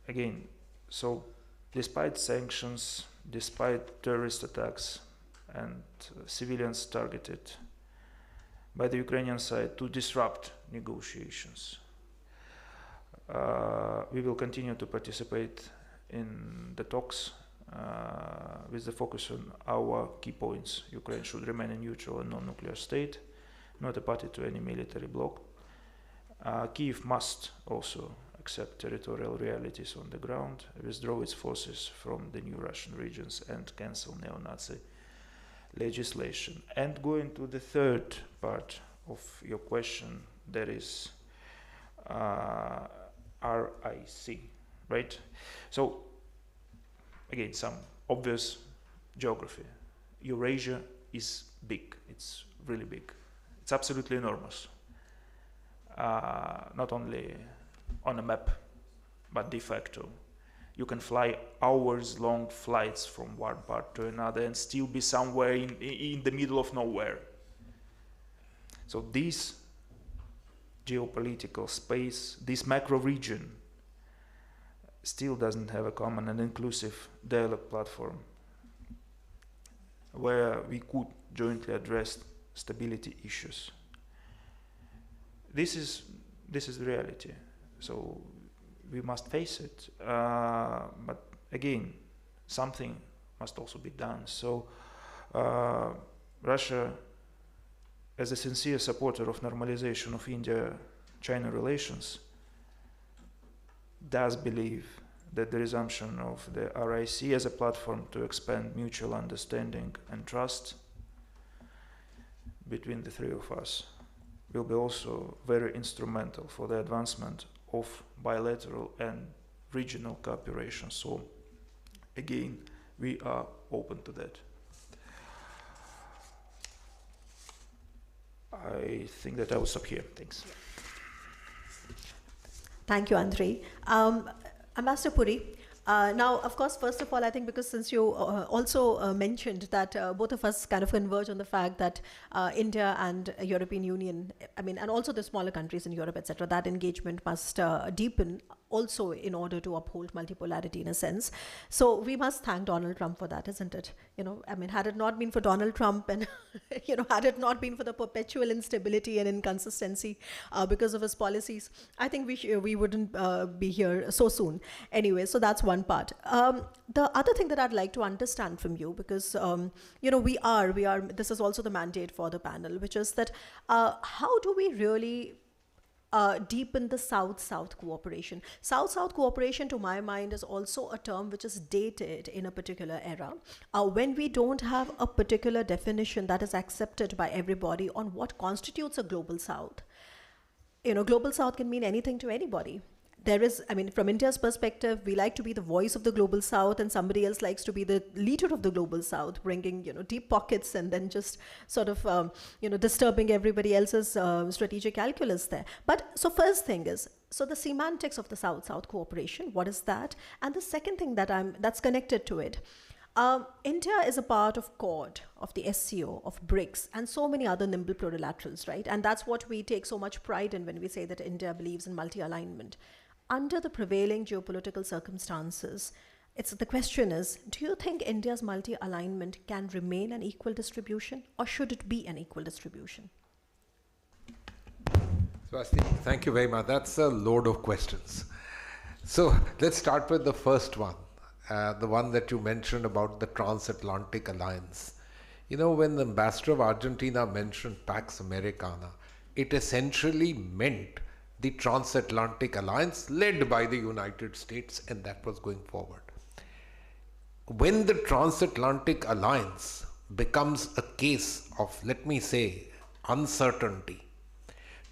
Again, so despite sanctions, despite terrorist attacks and civilians targeted by the Ukrainian side to disrupt negotiations, we will continue to participate in the talks with the focus on our key points. Ukraine should remain a neutral and non-nuclear state, not a party to any military bloc. Kyiv must also accept territorial realities on the ground, withdraw its forces from the new Russian regions, and cancel neo-Nazi legislation. And going to the third part of your question, that is RIC, right? So again, some obvious geography. Eurasia is big, it's really big. It's absolutely enormous. Not only on a map, but de facto. You can fly hours-long flights from one part to another and still be somewhere in the middle of nowhere. So this geopolitical space, this macro region, still doesn't have a common and inclusive dialogue platform where we could jointly address stability issues. This is the reality. So we must face it. But again, something must also be done. So Russia, as a sincere supporter of normalization of India-China relations, does believe that the resumption of the RIC as a platform to expand mutual understanding and trust between the three of us will be also very instrumental for the advancement of bilateral and regional cooperation. So again, we are open to that. I think that I will stop here. Thanks.
Thank you, Andrei. Ambassador Puri, now, of course, first of all, I think because since you also mentioned that both of us kind of converge on the fact that India and European Union, I mean, and also the smaller countries in Europe, etc., that engagement must deepen also in order to uphold multipolarity in a sense. So we must thank Donald Trump for that, isn't it? You know, I mean, had it not been for Donald Trump and, you know, had it not been for the perpetual instability and inconsistency because of his policies, I think we wouldn't be here so soon. Anyway, so that's one part. The other thing that I'd like to understand from you, because, you know, we are, this is also the mandate for the panel, which is that how do we really deepen the South-South cooperation? South-South cooperation, to my mind, is also a term which is dated in a particular era, when we don't have a particular definition that is accepted by everybody on what constitutes a global South. You know, global South can mean anything to anybody. There is, I mean, from India's perspective, we like to be the voice of the global South, and somebody else likes to be the leader of the global South, bringing, you know, deep pockets and then just sort of, you know, disturbing everybody else's strategic calculus there. But so first thing is, so the semantics of the South-South cooperation, what is that? And the second thing that's connected to it, India is a part of Quad, of the SCO, of BRICS, and so many other nimble plurilaterals, right? And that's what we take so much pride in when we say that India believes in multi-alignment. Under the prevailing geopolitical circumstances, the question is, do you think India's multi-alignment can remain an equal distribution, or should it be an equal distribution?
Swasti, thank you very much. That's a load of questions. So let's start with the first one, the one that you mentioned about the transatlantic alliance. You know, when the ambassador of Argentina mentioned Pax Americana, it essentially meant the transatlantic alliance led by the United States, and that was going forward. When the transatlantic alliance becomes a case of, let me say, uncertainty,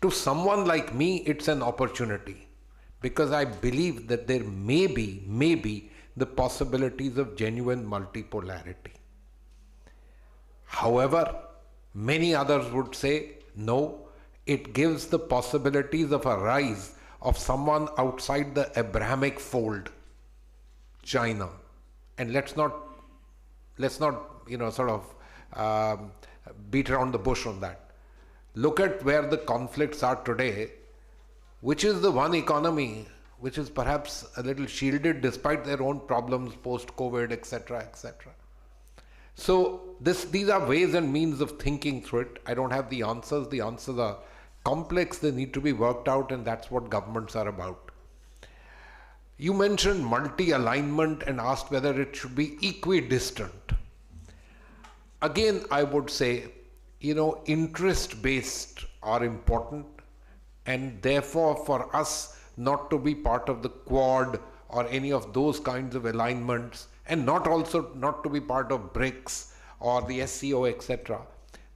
to someone like me, it's an opportunity, because I believe that there may be the possibilities of genuine multipolarity. However, many others would say, no, it gives the possibilities of a rise of someone outside the Abrahamic fold, China. And let's not, you know, sort of beat around the bush on that. Look at where the conflicts are today, which is the one economy which is perhaps a little shielded despite their own problems post-COVID, etc., etc. So these are ways and means of thinking through it. I don't have the answers. The answers are complex. They need to be worked out, and that's what governments are about. You mentioned multi-alignment and asked whether it should be equidistant. Again, I would say, interest-based are important, and therefore for us not to be part of the Quad or any of those kinds of alignments, and not to be part of BRICS or the SCO, etc.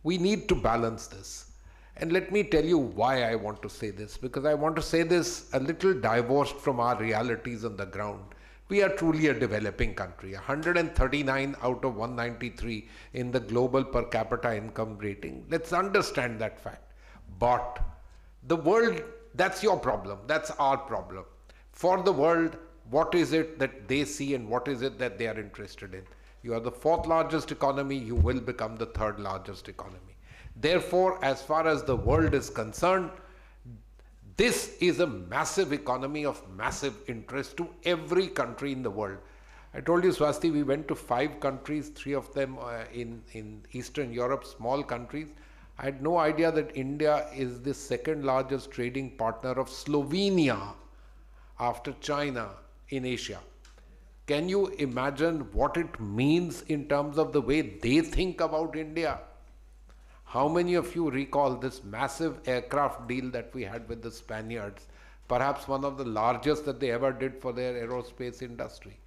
We need to balance this. And let me tell you why I want to say this, because I want to say this a little divorced from our realities on the ground. We are truly a developing country, 139 out of 193 in the global per capita income rating. Let's understand that fact. But the world, that's your problem, that's our problem. For the world, what is it that they see and what is it that they are interested in? You are the fourth largest economy, you will become the third largest economy. Therefore, as far as the world is concerned, this is a massive economy of massive interest to every country in the world. I told you, Swasti, we went to 5 countries, 3 of them in Eastern Europe, small countries. I had no idea that India is the second largest trading partner of Slovenia after China in Asia. Can you imagine what it means in terms of the way they think about India? How many of you recall this massive aircraft deal that we had with the Spaniards? Perhaps one of the largest that they ever did for their aerospace industry.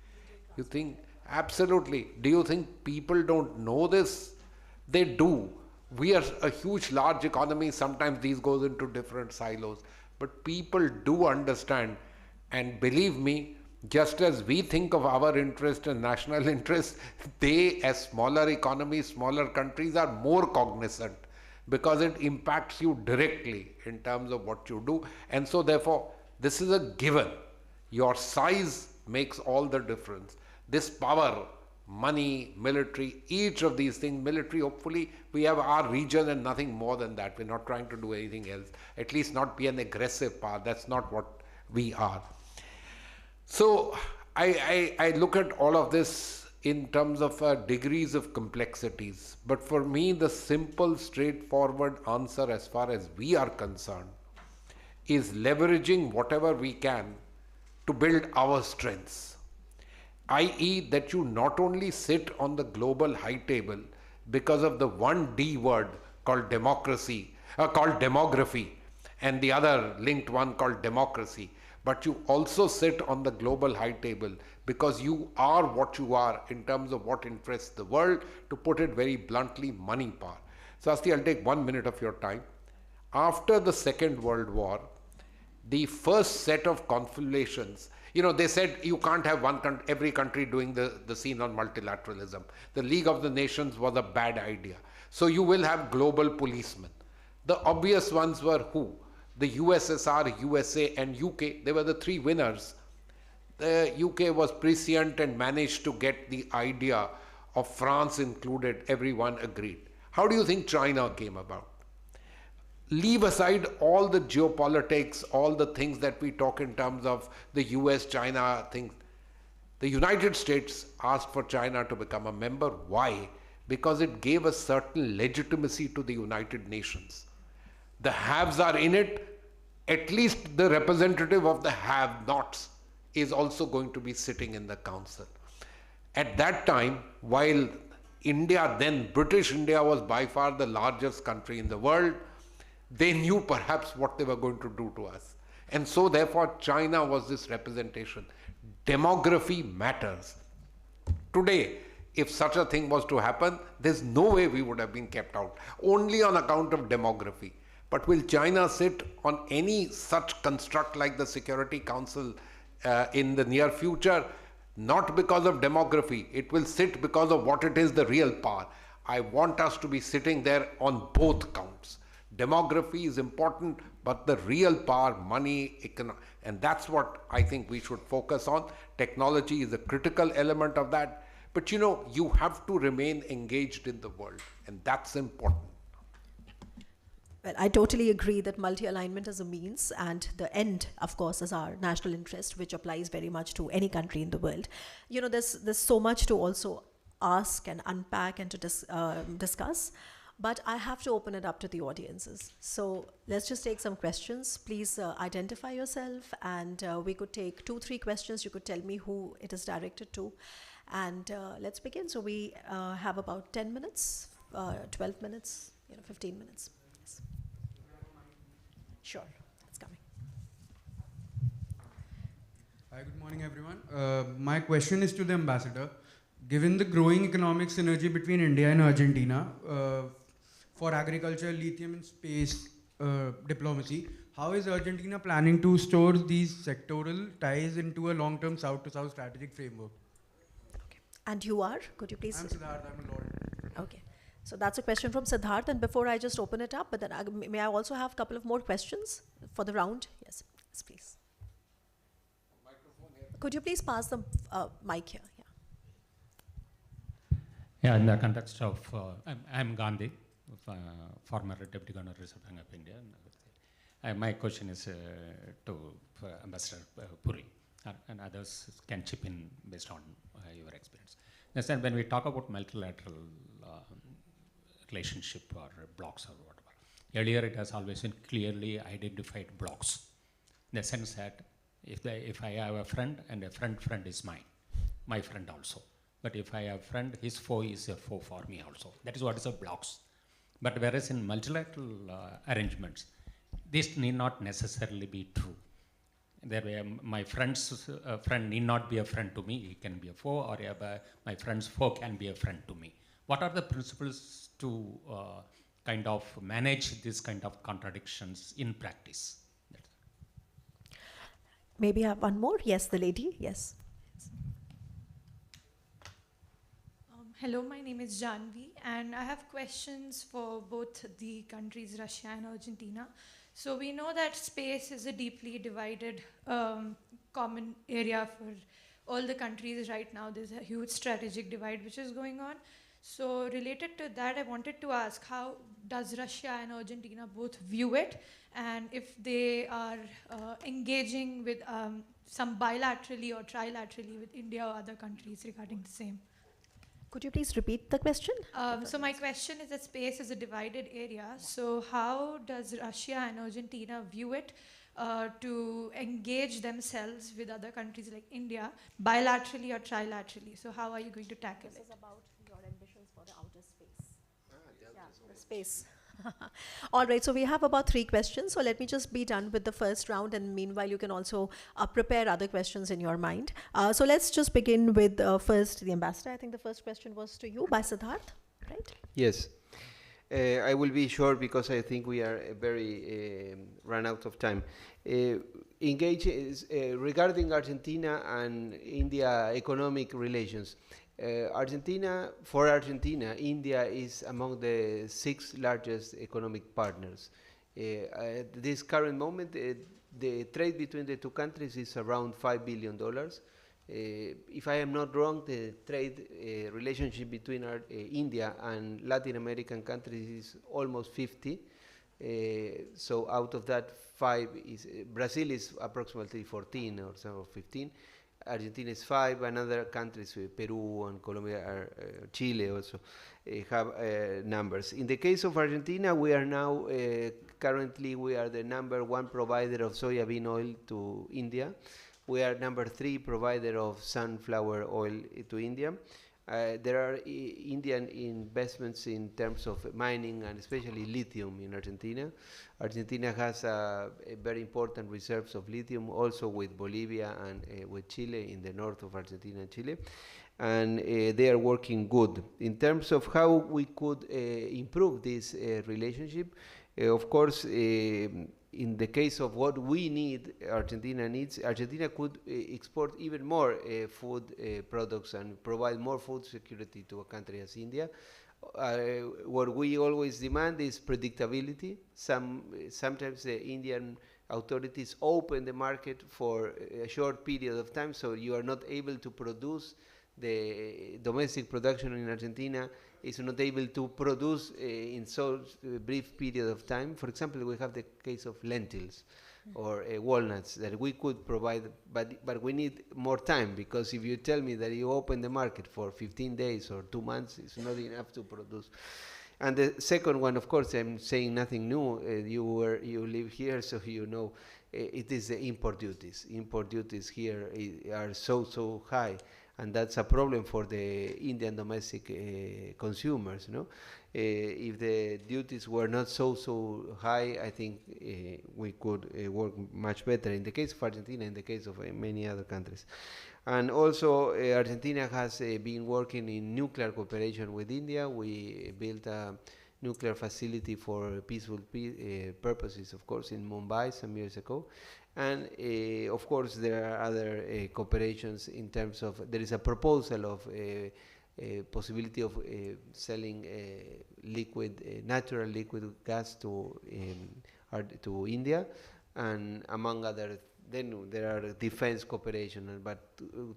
You think? Absolutely. Do you think people don't know this? They do. We are a huge, large economy. Sometimes these goes into different silos. But people do understand, and believe me, just as we think of our interest and national interest, they, as smaller economies, smaller countries, are more cognizant because it impacts you directly in terms of what you do. And so therefore, this is a given. Your size makes all the difference. This power, money, military, each of these things, military, hopefully we have our region and nothing more than that. We're not trying to do anything else, at least not be an aggressive power. That's not what we are. So I look at all of this in terms of degrees of complexities. But for me, the simple, straightforward answer as far as we are concerned is leveraging whatever we can to build our strengths. I.e. that you not only sit on the global high table because of the one D word called democracy, called demography, and the other linked one called democracy, but you also sit on the global high table because you are what you are in terms of what interests the world, to put it very bluntly, money power. So Asti, I'll take 1 minute of your time. After the Second World War, the first set of confabulations, they said you can't have every country doing the scene on multilateralism. The League of the Nations was a bad idea. So you will have global policemen. The obvious ones were who? The USSR, USA and UK. They were the 3 winners. The UK was prescient and managed to get the idea of France included. Everyone agreed. How do you think China came about? Leave aside all the geopolitics, all the things that we talk in terms of the US, China things. The United States asked for China to become a member. Why? Because it gave a certain legitimacy to the United Nations. The haves are in it. At least the representative of the have-nots is also going to be sitting in the council. At that time, while India, then British India, was by far the largest country in the world, they knew perhaps what they were going to do to us. And so therefore China was this representation. Demography matters. Today, if such a thing was to happen, there's no way we would have been kept out, only on account of demography. But will China sit on any such construct like the Security Council in the near future? Not because of demography. It will sit because of what it is, the real power. I want us to be sitting there on both counts. Demography is important, but the real power, money, and that's what I think we should focus on. Technology is a critical element of that. But you know, you have to remain engaged in the world, and that's important.
Well, I totally agree that multi-alignment is a means, and the end, of course, is our national interest, which applies very much to any country in the world. You know, there's so much to also ask and unpack and to discuss, but I have to open it up to the audiences. So let's just take some questions. Please identify yourself, and we could take 2-3 questions. You could tell me who it is directed to, and let's begin. So we have about 10 minutes, 12 minutes, 15 minutes. Yes. Sure, it's coming.
Hi, good morning, everyone. My question is to the ambassador. Given the growing economic synergy between India and Argentina for agriculture, lithium, and space diplomacy, how is Argentina planning to store these sectoral ties into a long-term South-to-South strategic framework?
Okay. And you are? Could you please?
I'm Siddharth, I'm a lawyer.
Okay. So that's a question from Siddharth, and before I just open it up, but then may I also have a couple of more questions for the round? Yes, yes, please. Could you please pass the mic here?
Yeah, in the context of, I'm Gandhi, former Deputy Governor Reserve Bank of India. My question is to Ambassador Puri, and others can chip in based on your experience. Understand, when we talk about multilateral relationship or blocks or whatever, earlier it has always been clearly identified blocks, in the sense that if I have a friend and a friend is mine, my friend also. But if I have a friend, his foe is a foe for me also. That is what is a blocks. But whereas in multilateral arrangements, this need not necessarily be true. My friend's friend need not be a friend to me. He can be a foe, or my friend's foe can be a friend to me. What are the principles to kind of manage this kind of contradictions in practice?
Maybe I have one more. Yes, the lady. Yes.
Hello, my name is Janvi, and I have questions for both the countries, Russia and Argentina. So we know that space is a deeply divided common area for all the countries right now. There's a huge strategic divide which is going on. So related to that, I wanted to ask, how does Russia and Argentina both view it, and if they are engaging with some bilaterally or trilaterally with India or other countries regarding the same?
Could you please repeat the question?
So my question is that space is a divided area. So how does Russia and Argentina view it to engage themselves with other countries like India, bilaterally or trilaterally? So how are you going to tackle it?
This is about your ambitions for the outer space. The space. All right, so we have about 3 questions. So let me just be done with the first round, and meanwhile you can also prepare other questions in your mind. So let's just begin with first the ambassador. I think the first question was to you by Siddharth, right?
Yes. I will be short because I think we are very run out of time. Regarding Argentina and India economic relations. For Argentina, India is among the 6 largest economic partners. At this current moment, the trade between the 2 countries is around $5 billion. If I am not wrong, the trade relationship between India and Latin American countries is almost 50. So out of that, 5 is Brazil is approximately 14 or so, or 15. Argentina is 5, and other countries, Peru and Colombia, Chile also have numbers. In the case of Argentina, we are now, currently we are the #1 provider of soybean oil to India. We are #3 provider of sunflower oil to India. There are Indian investments in terms of mining and especially lithium in Argentina. Argentina has very important reserves of lithium, also with Bolivia and with Chile in the north of Argentina and Chile. And they are working good. In terms of how we could improve this relationship, of course, in the case of what we need, Argentina needs, Argentina could export even more food products and provide more food security to a country as India. What we always demand is predictability. Sometimes the Indian authorities open the market for a short period of time, so you are not able to produce the domestic production in Argentina is not able to produce in so brief period of time. For example, we have the case of lentils or walnuts that we could provide, but we need more time, because if you tell me that you open the market for 15 days or 2 months, it's not enough to produce. And the second one, of course, I'm saying nothing new. You live here, so you know. It is the import duties. Import duties here are so high, and that's a problem for the Indian domestic consumers. If the duties were not so high, I think we could work much better in the case of Argentina, in the case of many other countries. And also, Argentina has been working in nuclear cooperation with India. We built a nuclear facility for peaceful purposes, of course, in Mumbai some years ago. And of course, there are other cooperations in terms of, there is a proposal of a possibility of selling natural liquid gas to India, and among other. Then there are defense cooperation, but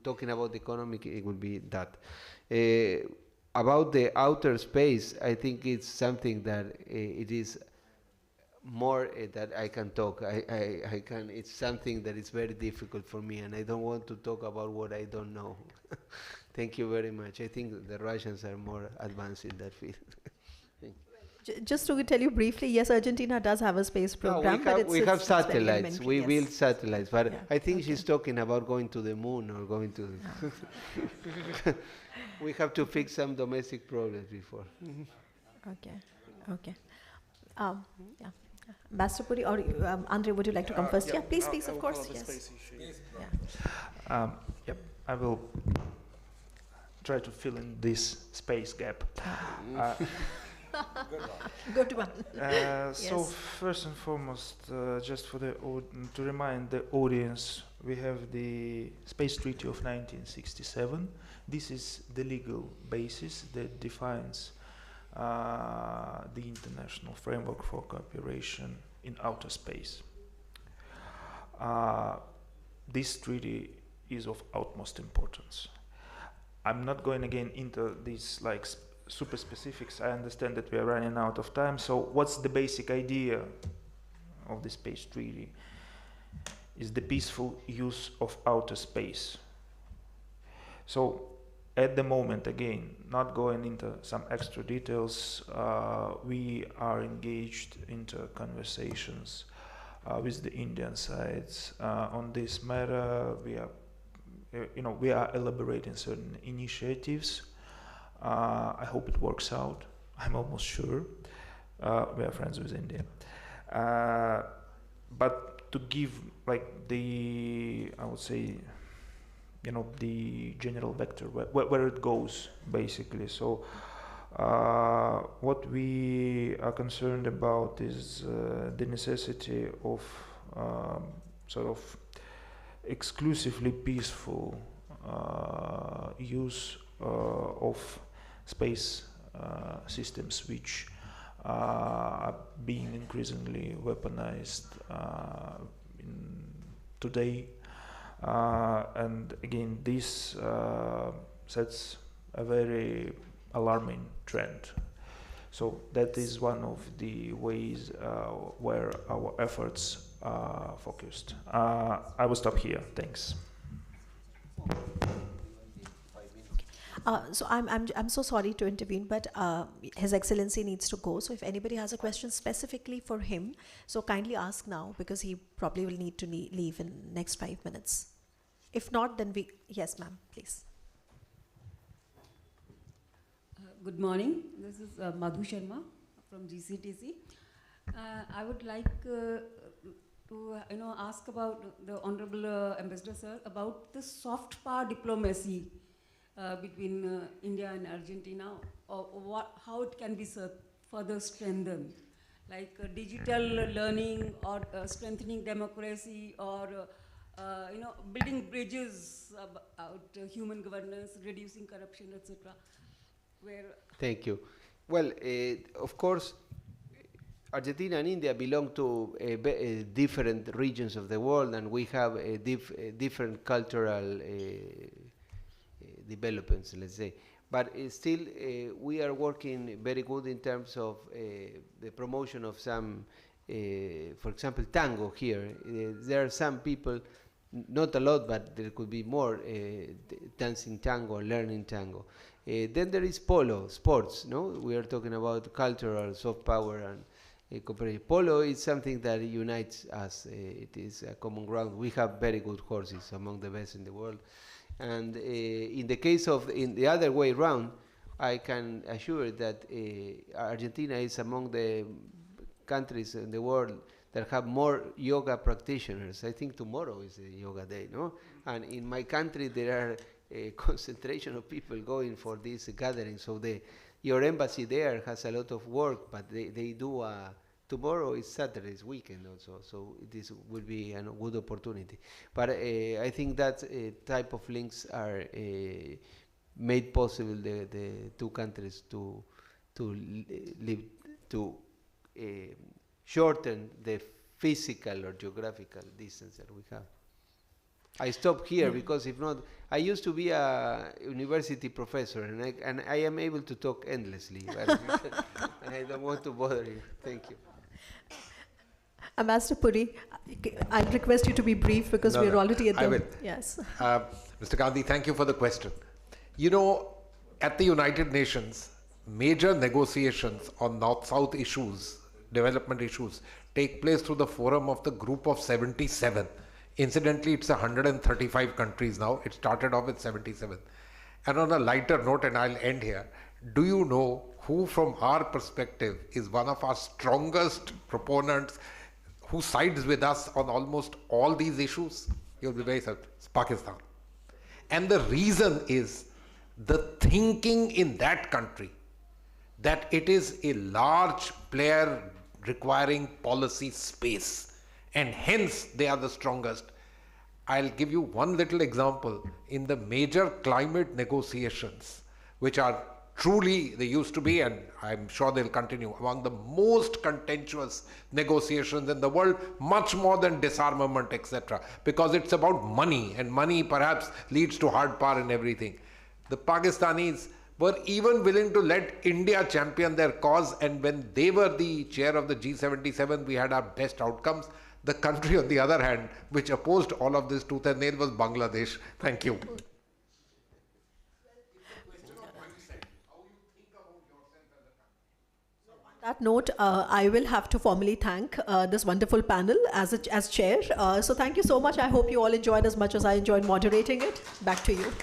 talking about the economic, it would be that. About the outer space, I think it's something that it is more that I can talk. I can. It's something that is very difficult for me, and I don't want to talk about what I don't know. Thank you very much. I think the Russians are more advanced in that field.
Just to tell you briefly, yes, Argentina does have a space program.
We have satellites. We build satellites, but
yeah.
I think she's talking about going to the moon or going to. We have to fix some domestic problems before.
Okay. Yeah. Ambassador Puri, or Andre, would you like to come first? Yeah, please, of course. Yes.
Yep, I will try to fill in this space gap.
Good one.
So first and foremost, just for to remind the audience, we have the Space Treaty of 1967. This is the legal basis that defines the international framework for cooperation in outer space. This treaty is of utmost importance. I'm not going again into these super specifics. I understand that we are running out of time. So what's the basic idea of the space treaty? Is the peaceful use of outer space. So at the moment, again, not going into some extra details, we are engaged into conversations with the Indian sides on this matter. We are elaborating certain initiatives. I hope it works out. I'm almost sure. We are friends with India. But to give I would say, the general vector, where it goes, basically. So what we are concerned about is the necessity of sort of exclusively peaceful use of space systems, which are being increasingly weaponized today. And again, this sets a very alarming trend. So that is one of the ways where our efforts are focused. I will stop here. Thanks.
So I'm so sorry to intervene, but His Excellency needs to go. So if anybody has a question specifically for him, so kindly ask now, because he probably will need to leave in next 5 minutes. If not, then yes, ma'am, please.
Good morning. This is Madhu Sharma from GCTC. I would like to ask about the Honorable Ambassador Sir about the soft power diplomacy between India and Argentina, or how it can be further strengthened, like digital learning, or strengthening democracy, or building bridges about human governance, reducing corruption, etc.
Thank you. Well, of course, Argentina and India belong to different regions of the world, and we have different cultural developments, let's say. But still, we are working very good in terms of the promotion of some, for example, tango here. There are some people, not a lot, but there could be more dancing tango, learning tango. Then there is polo, sports, no? We are talking about cultural, soft power, and cooperation. Polo is something that unites us. It is a common ground. We have very good horses, among the best in the world. And in the case of, in the other way around, I can assure that Argentina is among the countries in the world that have more yoga practitioners. I think tomorrow is a yoga day, no? And in my country, there are a concentration of people going for these gatherings. So your embassy there has a lot of work, but they do tomorrow is Saturday's weekend also, so this will be a good opportunity. But I think that type of links are made possible the two countries to live to shorten the physical or geographical distance that we have. I stop here because if not, I used to be a university professor, and I am able to talk endlessly, but and I don't want to bother you. Thank you.
Ambassador Puri, I'll request you to be brief because we're already at the...
I will.
Yes.
Mr. Gandhi, thank you for the question. You know, at the United Nations, major negotiations on North-South issues, development issues, take place through the forum of the Group of 77. Incidentally, it's 135 countries now. It started off with 77. And on a lighter note, and I'll end here, do you know who from our perspective is one of our strongest proponents, who sides with us on almost all these issues? You'll be very certain. It's Pakistan. And the reason is the thinking in that country that it is a large player requiring policy space, and hence they are the strongest. I'll give you one little example. In the major climate negotiations, which are truly, they used to be, and I'm sure they'll continue, among the most contentious negotiations in the world, much more than disarmament, etc. Because it's about money, and money perhaps leads to hard power and everything. The Pakistanis were even willing to let India champion their cause, and when they were the chair of the G77, we had our best outcomes. The country, on the other hand, which opposed all of this tooth and nail, was Bangladesh. Thank you.
On that note, I will have to formally thank this wonderful panel as chair. So thank you so much. I hope you all enjoyed as much as I enjoyed moderating it. Back to you.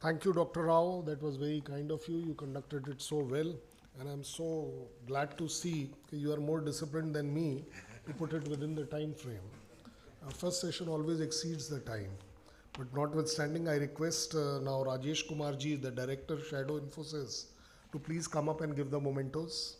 Thank you, Dr. Rao. That was very kind of you. You conducted it so well. And I'm so glad to see you are more disciplined than me to put it within the time frame. Our first session always exceeds the time. But notwithstanding, I request now Rajesh Kumarji, the Director, Shadow Infosys, to please come up and give the mementos.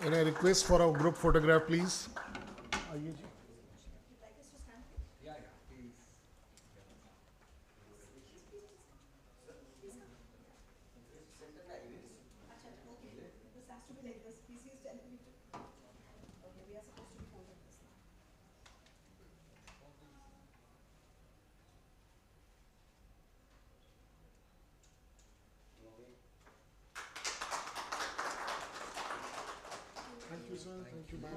And I request for our group photograph, please. you, sir. Thank you, ma'am.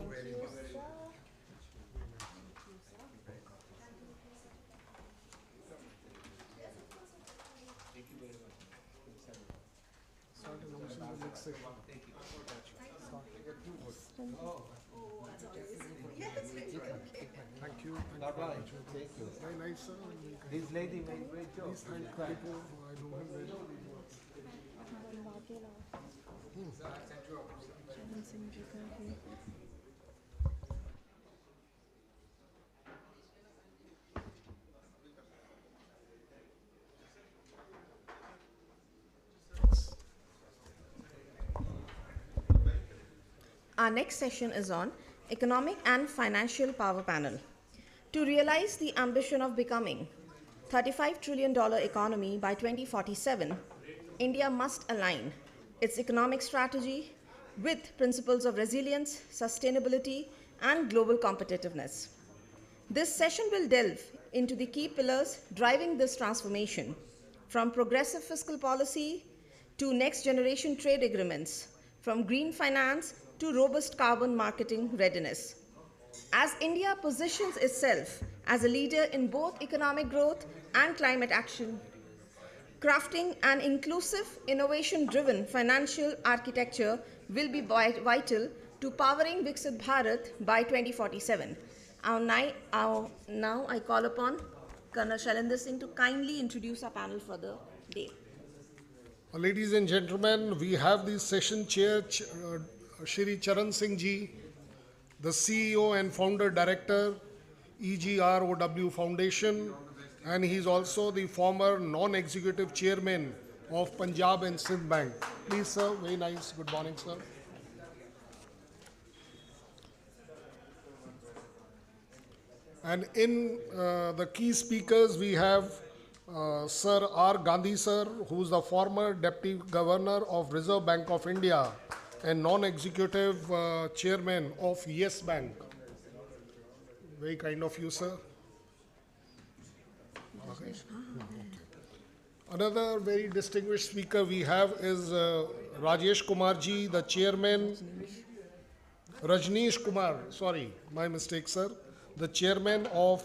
Start announcing the next session. Thank you.
Thank you.
Very nice, sir.
This lady made great job.
Please thank people. I know him very well.
Our next session is on Economic and Financial Power Panel. To realize the ambition of becoming $35 trillion economy by 2047, India must align its economic strategy with principles of resilience, sustainability, and global competitiveness. This session will delve into the key pillars driving this transformation, from progressive fiscal policy to next generation trade agreements, from green finance to robust carbon marketing readiness. As India positions itself as a leader in both economic growth and climate action, crafting an inclusive, innovation-driven financial architecture will be vital to powering Viksit Bharat by 2047. Now I call upon Colonel Shailendra Singh to kindly introduce our panel for the day.
Ladies and gentlemen, we have the session chair, Shri Charan Singh Ji, the CEO and founder director, EGROW Foundation, and he is also the former non-executive chairman of Punjab and Sindh Bank. Please, sir. Very nice. Good morning, sir. And in the key speakers, we have Sir R. Gandhi, sir, who is the former Deputy Governor of Reserve Bank of India and non-executive chairman of Yes Bank. Very kind of you, sir. Okay. Another very distinguished speaker we have is Rajesh Kumar ji, the chairman, Rajneesh Kumar, sorry, my mistake, sir, the chairman of,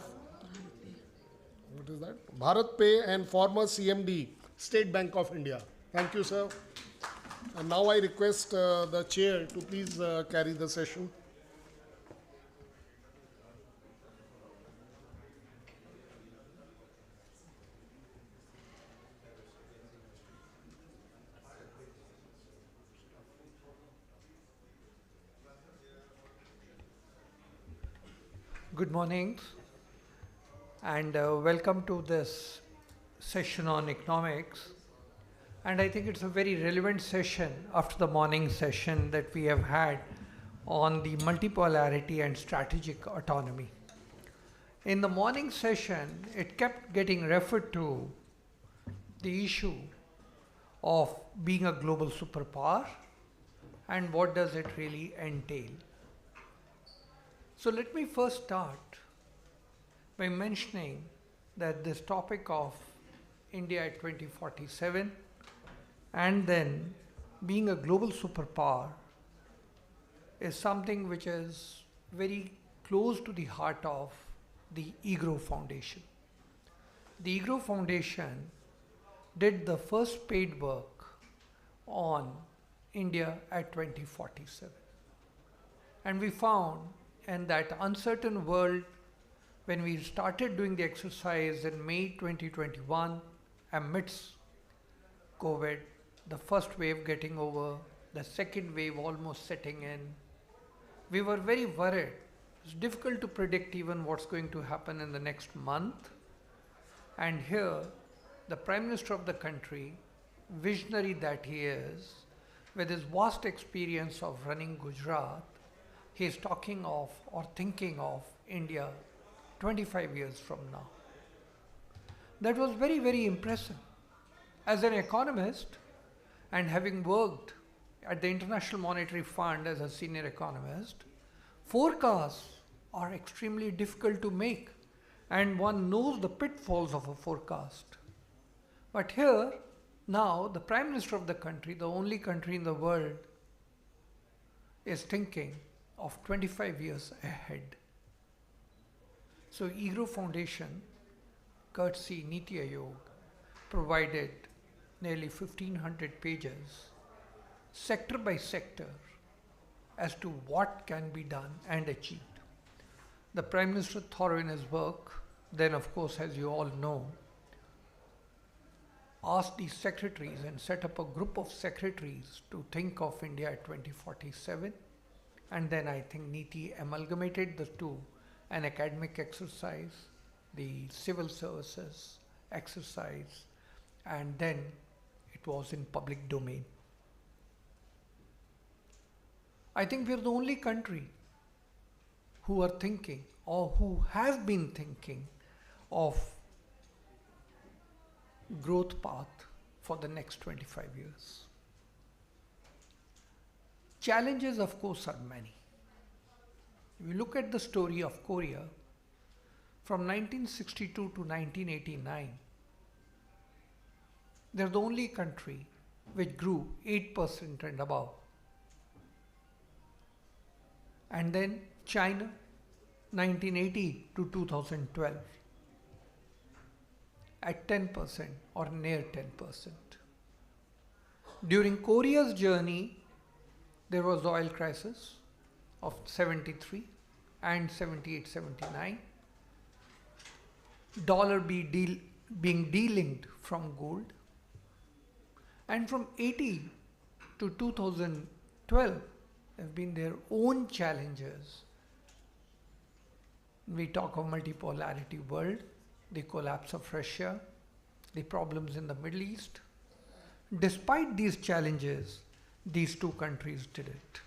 what is that? Bharat Pay and former CMD, State Bank of India. Thank you, sir. And now I request the chair to please carry the session.
Good morning and welcome to this session on economics. And I think it's a very relevant session after the morning session that we have had on the multipolarity and strategic autonomy. In the morning session, it kept getting referred to the issue of being a global superpower and what does it really entail. So let me first start by mentioning that this topic of India at 2047 and then being a global superpower is something which is very close to the heart of the EGROW Foundation. The EGROW Foundation did the first paid work on India at 2047. And we found in that uncertain world, when we started doing the exercise in May 2021, amidst COVID, the first wave getting over, the second wave almost setting in, we were very worried. It's difficult to predict even what's going to happen in the next month. And here, the Prime Minister of the country, visionary that he is, with his vast experience of running Gujarat, he is talking of or thinking of India 25 years from now. That was very, very impressive. As an economist and having worked at the International Monetary Fund as a senior economist, forecasts are extremely difficult to make and one knows the pitfalls of a forecast. But here, now the Prime Minister of the country, the only country in the world, is thinking of 25 years ahead. So IGRO Foundation, courtesy Niti Aayog, provided nearly 1500 pages, sector by sector, as to what can be done and achieved. The Prime Minister, thorough in his work, then of course, as you all know, asked these secretaries and set up a group of secretaries to think of India at 2047. And then I think Niti amalgamated the two, an academic exercise, the civil services exercise, and then it was in public domain. I think we're the only country who are thinking or who have been thinking of growth path for the next 25 years. Challenges, of course, are many. If you look at the story of Korea, from 1962 to 1989, they're the only country which grew 8% and above. And then China, 1980 to 2012, at 10% or near 10%. During Korea's journey, there was the oil crisis of 73 and 78, 79. Dollar being delinked from gold. And from 80 to 2012 have been their own challenges. We talk of multipolarity world, the collapse of Russia, the problems in the Middle East. Despite these challenges, these two countries did it.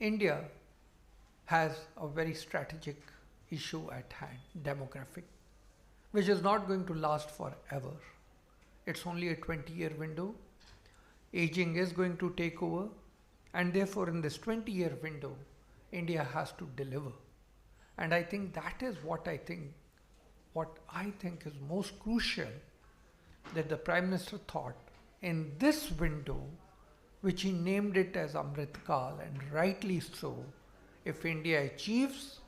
India has a very strategic issue at hand, demographic, which is not going to last forever. It's only a 20-year window. Aging is going to take over, and therefore in this 20-year window, India has to deliver. And I think that is what I think is most crucial, that the Prime Minister thought in this window, which he named it as Amrit Kal, and rightly so. If India achieves,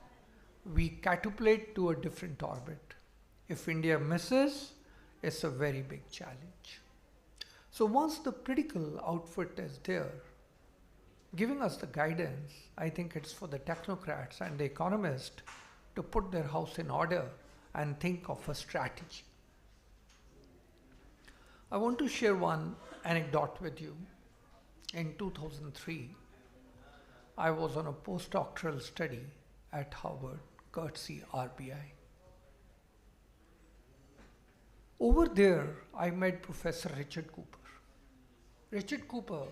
we catapult to a different orbit. If India misses, it's a very big challenge. So once the political outfit is there, giving us the guidance, I think it's for the technocrats and the economists to put their house in order and think of a strategy. I want to share one anecdote with you. In 2003, I was on a postdoctoral study at Harvard, courtesy RBI. Over there, I met Professor Richard Cooper. Richard Cooper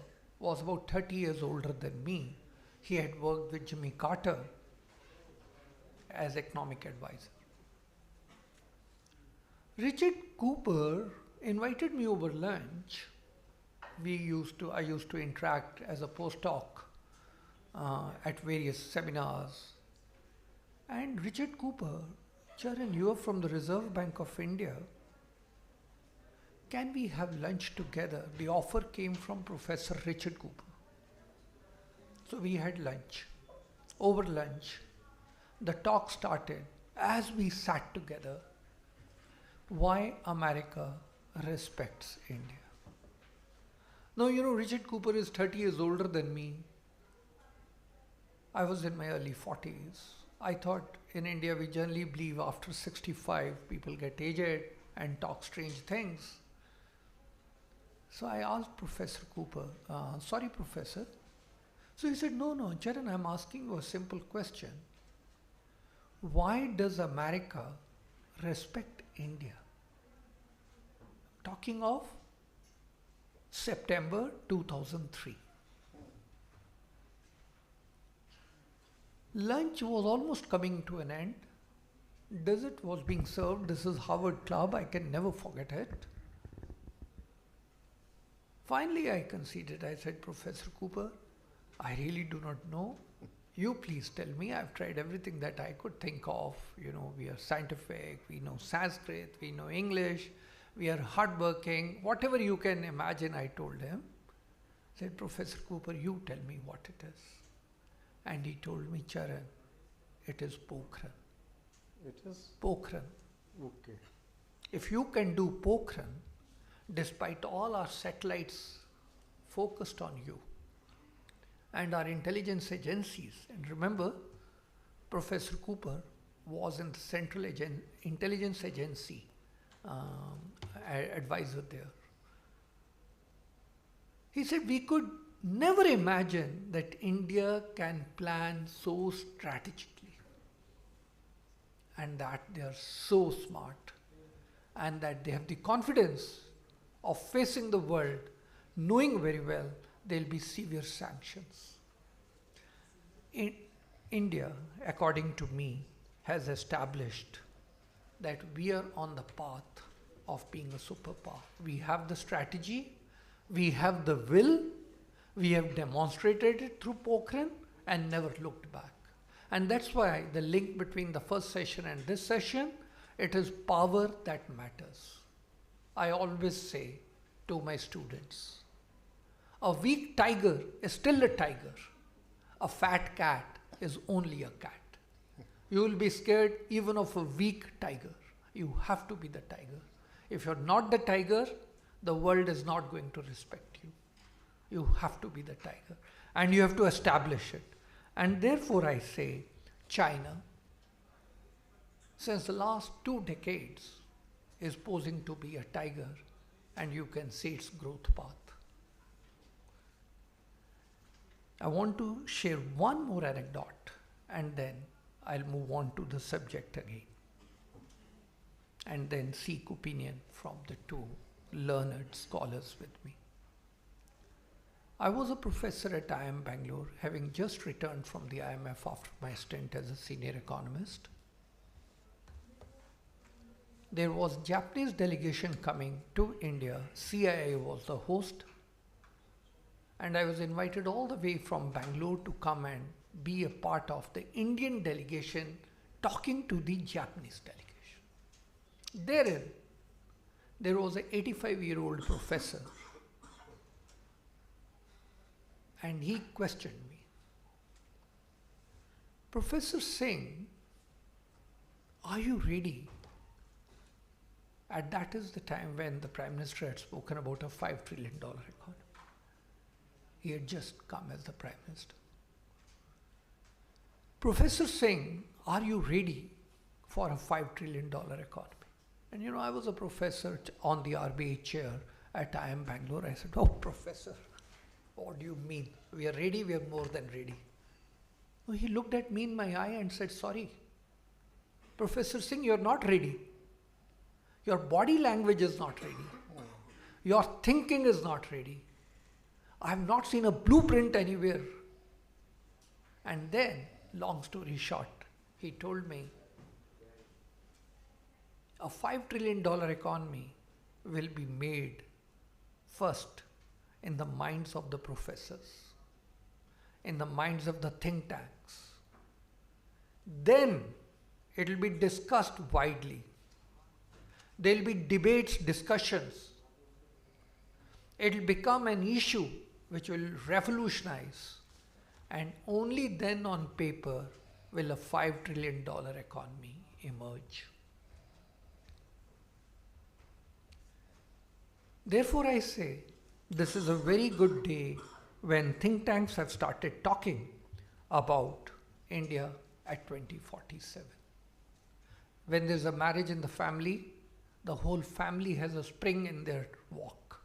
was about 30 years older than me. He had worked with Jimmy Carter as economic advisor. Richard Cooper invited me over lunch. I used to interact as a postdoc at various seminars. And Richard Cooper, Charan, you are from the Reserve Bank of India. Can we have lunch together? The offer came from Professor Richard Cooper. So we had lunch. Over lunch, the talk started as we sat together. Why America respects India. Now, you know, Richard Cooper is 30 years older than me. I was in my early 40s. I thought in India we generally believe after 65 people get aged and talk strange things. So I asked Professor Cooper, sorry Professor. So he said, no, Charan, I'm asking you a simple question. Why does America respect India? Talking of September 2003. Lunch was almost coming to an end. Dessert was being served. This is Harvard Club. I can never forget it. Finally, I conceded. I said, Professor Cooper, I really do not know. You please tell me. I've tried everything that I could think of. You know, we are scientific. We know Sanskrit. We know English. We are hardworking. Whatever you can imagine, I told him. I said, Professor Cooper, you tell me what it is. And he told me, Charan, it is Pokhran.
It is
Pokhran.
okay.
If you can do Pokhran, despite all our satellites focused on you and our intelligence agencies, and remember, Professor Cooper was in the Central Intelligence Agency advisor there. He said, we could never imagine that India can plan so strategically and that they are so smart and that they have the confidence of facing the world, knowing very well there will be severe sanctions. India, according to me, has established that we are on the path of being a superpower. We have the strategy, we have the will, we have demonstrated it through Pokhran and never looked back. And that's why the link between the first session and this session, it is power that matters. I always say to my students, a weak tiger is still a tiger. A fat cat is only a cat. You will be scared even of a weak tiger. You have to be the tiger. If you're not the tiger, the world is not going to respect you. You have to be the tiger. And you have to establish it. And therefore I say, China, since the last 2 decades, is posing to be a tiger, and you can see its growth path. I want to share one more anecdote, and then I'll move on to the subject again, and then seek opinion from the 2 learned scholars with me. I was a professor at IIM Bangalore, having just returned from the IMF after my stint as a senior economist. There was Japanese delegation coming to India. CIA was the host. And I was invited all the way from Bangalore to come and be a part of the Indian delegation talking to the Japanese delegation. Therein, there was an 85-year-old professor, and he questioned me. Professor Singh, are you ready? And that is the time when the Prime Minister had spoken about a $5 trillion economy. He had just come as the Prime Minister. Professor Singh, are you ready for a $5 trillion economy? And you know, I was a professor on the RBI chair at IIM Bangalore. I said, oh, professor, what do you mean? We are ready, we are more than ready. Well, he looked at me in my eye and said, sorry, Professor Singh, you are not ready. Your body language is not ready. Your thinking is not ready. I have not seen a blueprint anywhere. And then, long story short, he told me, a $5 trillion economy will be made first in the minds of the professors, in the minds of the think tanks. Then it will be discussed widely. There will be debates, discussions. It will become an issue which will revolutionize, and only then on paper will a $5 trillion economy emerge. Therefore I say, this is a very good day when think tanks have started talking about India at 2047. When there's a marriage in the family, the whole family has a spring in their walk.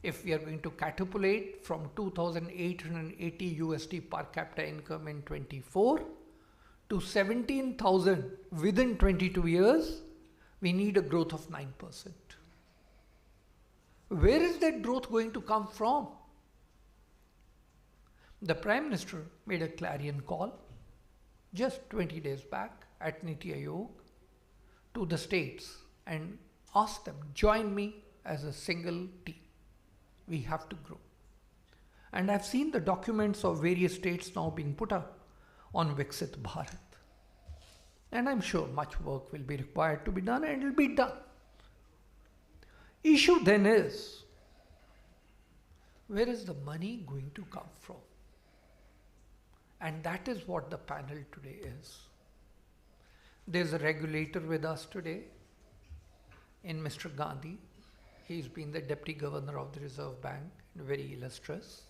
If we are going to catapult from 2,880 USD per capita income in 24 to 17,000 within 22 years, we need a growth of 9%. Where is that growth going to come from? The Prime Minister made a clarion call just 20 days back at Niti Aayog to the states and asked them, join me as a single team. We have to grow. And I've seen the documents of various states now being put up on Viksit Bharat. And I'm sure much work will be required to be done, and it will be done. Issue then is, where is the money going to come from? And that is what the panel today is. There's a regulator with us today in Mr. Gandhi. He's been the Deputy Governor of the Reserve Bank, very illustrious.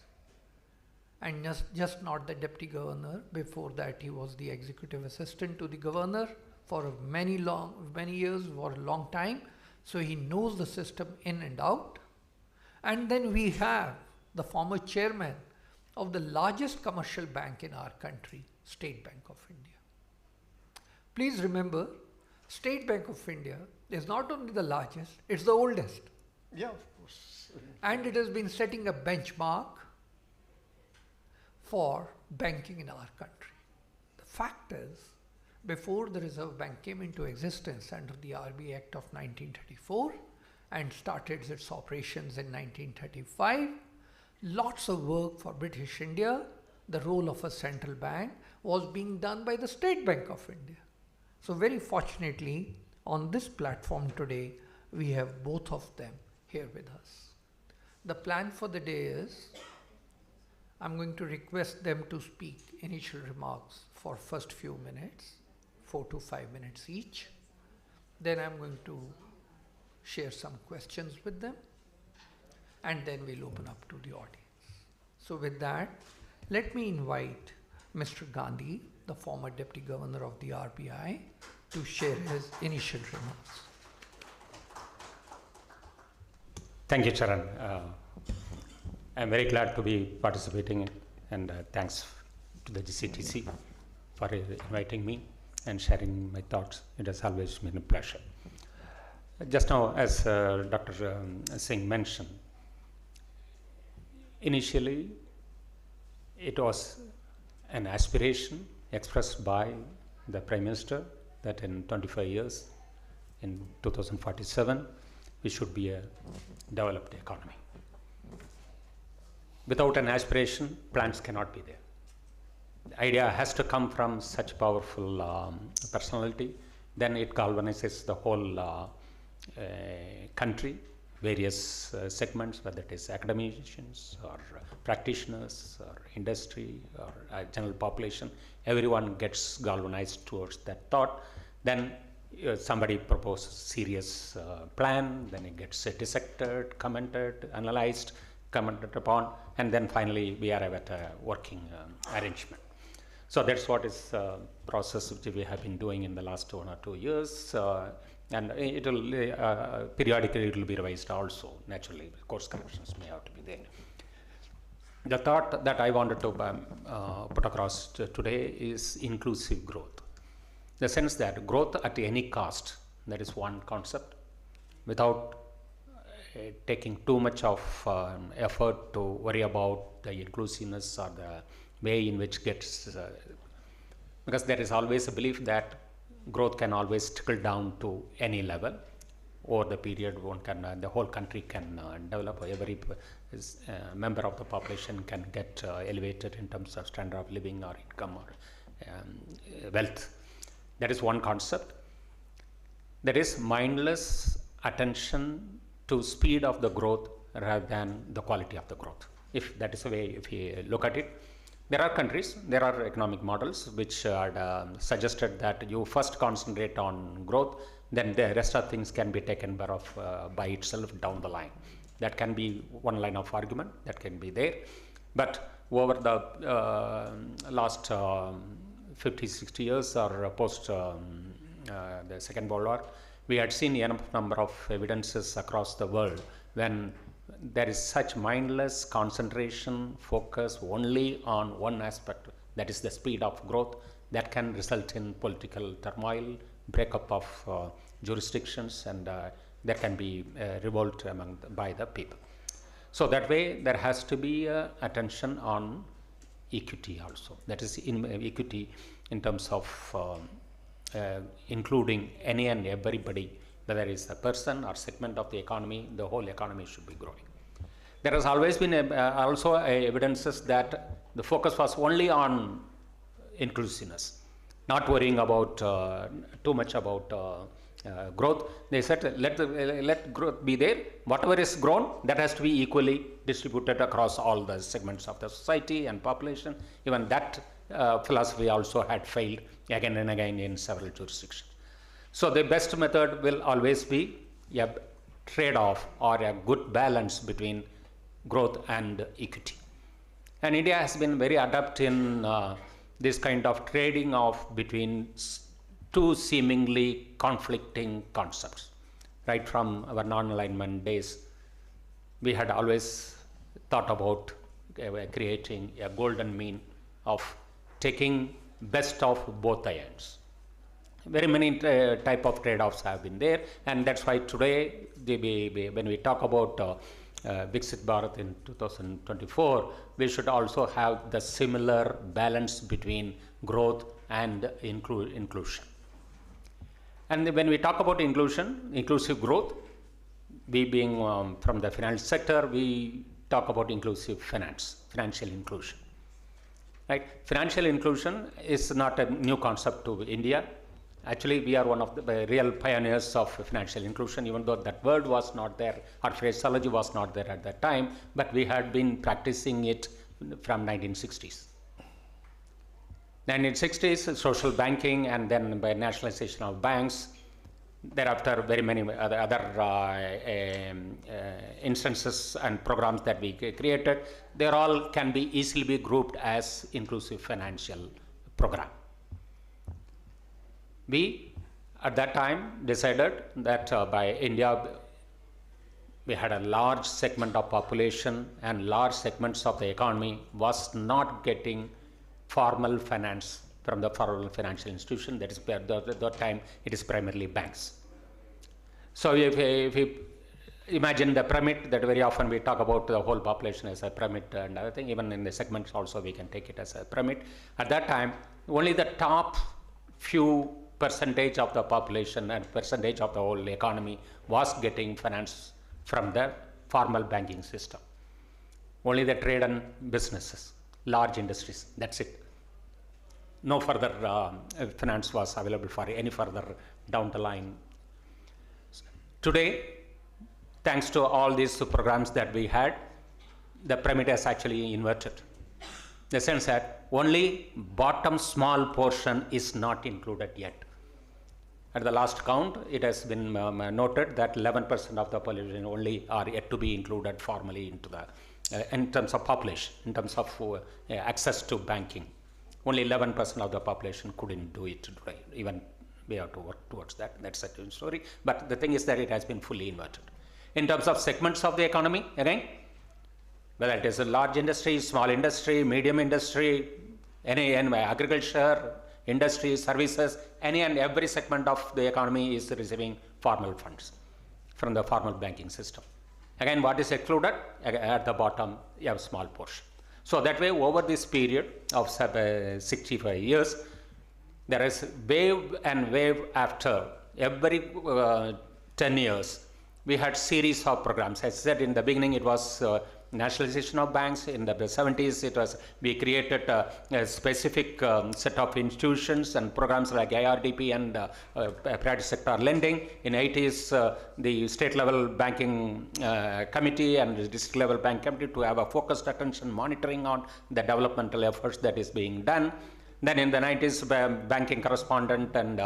And just not the Deputy Governor, before that he was the Executive Assistant to the Governor for many years, for a long time. So he knows the system in and out. And then we have the former chairman of the largest commercial bank in our country, State Bank of India. Please remember, State Bank of India is not only the largest, it's the oldest.
Yeah, of course.
And it has been setting a benchmark for banking in our country. The fact is, before the Reserve Bank came into existence under the RBI Act of 1934 and started its operations in 1935, lots of work for British India, the role of a central bank, was being done by the State Bank of India. So very fortunately, on this platform today, we have both of them here with us. The plan for the day is, I'm going to request them to speak initial remarks for first few minutes, 4 to 5 minutes each. Then I'm going to share some questions with them, and then we'll open up to the audience. So with that, let me invite Mr. Gandhi, the former Deputy Governor of the RBI, to share his initial remarks.
Thank you, Charan. I'm very glad to be participating, and thanks to the GCTC for inviting me and sharing my thoughts. It has always been a pleasure. Just now, as Dr. Singh mentioned, initially it was an aspiration expressed by the Prime Minister that in 25 years, in 2047, we should be a developed economy. Without an aspiration, plans cannot be there. The idea has to come from such powerful personality, then it galvanizes the whole country, various segments, whether it is academicians or practitioners or industry or general population, everyone gets galvanized towards that thought. Then somebody proposes serious plan, then it gets dissected, commented, analyzed, commented upon, and then finally we arrive at a working arrangement. So that's what is process which we have been doing in the last 1 or 2 years, and it will periodically it will be revised also. Naturally, course corrections may have to be there. The thought that I wanted to put across today is inclusive growth. The sense that growth at any cost, that is one concept, without taking too much of effort to worry about the inclusiveness or the way in which gets, because there is always a belief that growth can always trickle down to any level. Over the period, one can, the whole country can develop, every member of the population can get elevated in terms of standard of living or income or wealth. That is one concept. There is mindless attention to speed of the growth rather than the quality of the growth. If that is the way, if you look at it, there are countries, there are economic models which are suggested that you first concentrate on growth, then the rest of things can be taken care of by itself down the line. That can be one line of argument that can be there. But over the last 50, 60 years or post the Second World War, we had seen enough number of evidences across the world when there is such mindless concentration, focus only on one aspect, that is the speed of growth, that can result in political turmoil, breakup of jurisdictions, and there can be revolt by the people. So that way there has to be attention on equity also. That is equity in terms of including any and everybody, whether it's a person or segment of the economy, the whole economy should be growing. There has always been also evidences that the focus was only on inclusiveness, not worrying about too much about growth. They said let growth be there. Whatever is grown, that has to be equally distributed across all the segments of the society and population. Even that philosophy also had failed again and again in several jurisdictions. So the best method will always be a trade-off or a good balance between growth and equity. And India has been very adept in this kind of trading off between two seemingly conflicting concepts. Right from our non-alignment days, we had always thought about creating a golden mean of taking best of both the ends. Very many type of trade-offs have been there, and that's why today, when we talk about Viksit Bharat in 2024, we should also have the similar balance between growth and inclusion. And when we talk about inclusive growth, we being from the financial sector, we talk about inclusive finance, financial inclusion. Right? Financial inclusion is not a new concept to India. Actually, we are one of the real pioneers of financial inclusion, even though that word was not there, or phraseology was not there at that time, but we had been practicing it from 1960s. 1960s, social banking, and then by nationalization of banks. Thereafter, very many other instances and programs that we created, they all can be easily be grouped as inclusive financial program. We, at that time, decided that by India, we had a large segment of population and large segments of the economy was not getting formal finance from the formal financial institution. That is, at that time, it is primarily banks. So if we imagine the pyramid, that very often we talk about the whole population as a pyramid and other thing, even in the segments also we can take it as a pyramid. At that time, only the top few percentage of the population and percentage of the whole economy was getting finance from the formal banking system. Only the trade and businesses, large industries, that's it. No further finance was available for any further down the line. Today, thanks to all these programs that we had, the pyramid has actually inverted. In the sense that only bottom small portion is not included yet. At the last count, it has been noted that 11% of the population only are yet to be included formally into the, in terms of population, in terms of access to banking. Only 11% of the population couldn't do it today. Even we have to work towards that. That's a different story. But the thing is that it has been fully inverted. In terms of segments of the economy, again, whether it is a large industry, small industry, medium industry, any agriculture, industry, services, any and every segment of the economy is receiving formal funds from the formal banking system. Again, what is excluded? At the bottom, you have a small portion. So that way, over this period of 65 years, there is wave and wave after every 10 years. We had series of programs. As I said in the beginning, it was nationalization of banks. In the 70s, it was, we created a specific set of institutions and programs like IRDP and private sector lending. In 80s, the state level banking committee and the district level bank committee to have a focused attention monitoring on the developmental efforts that is being done. Then in the 90s, banking correspondent and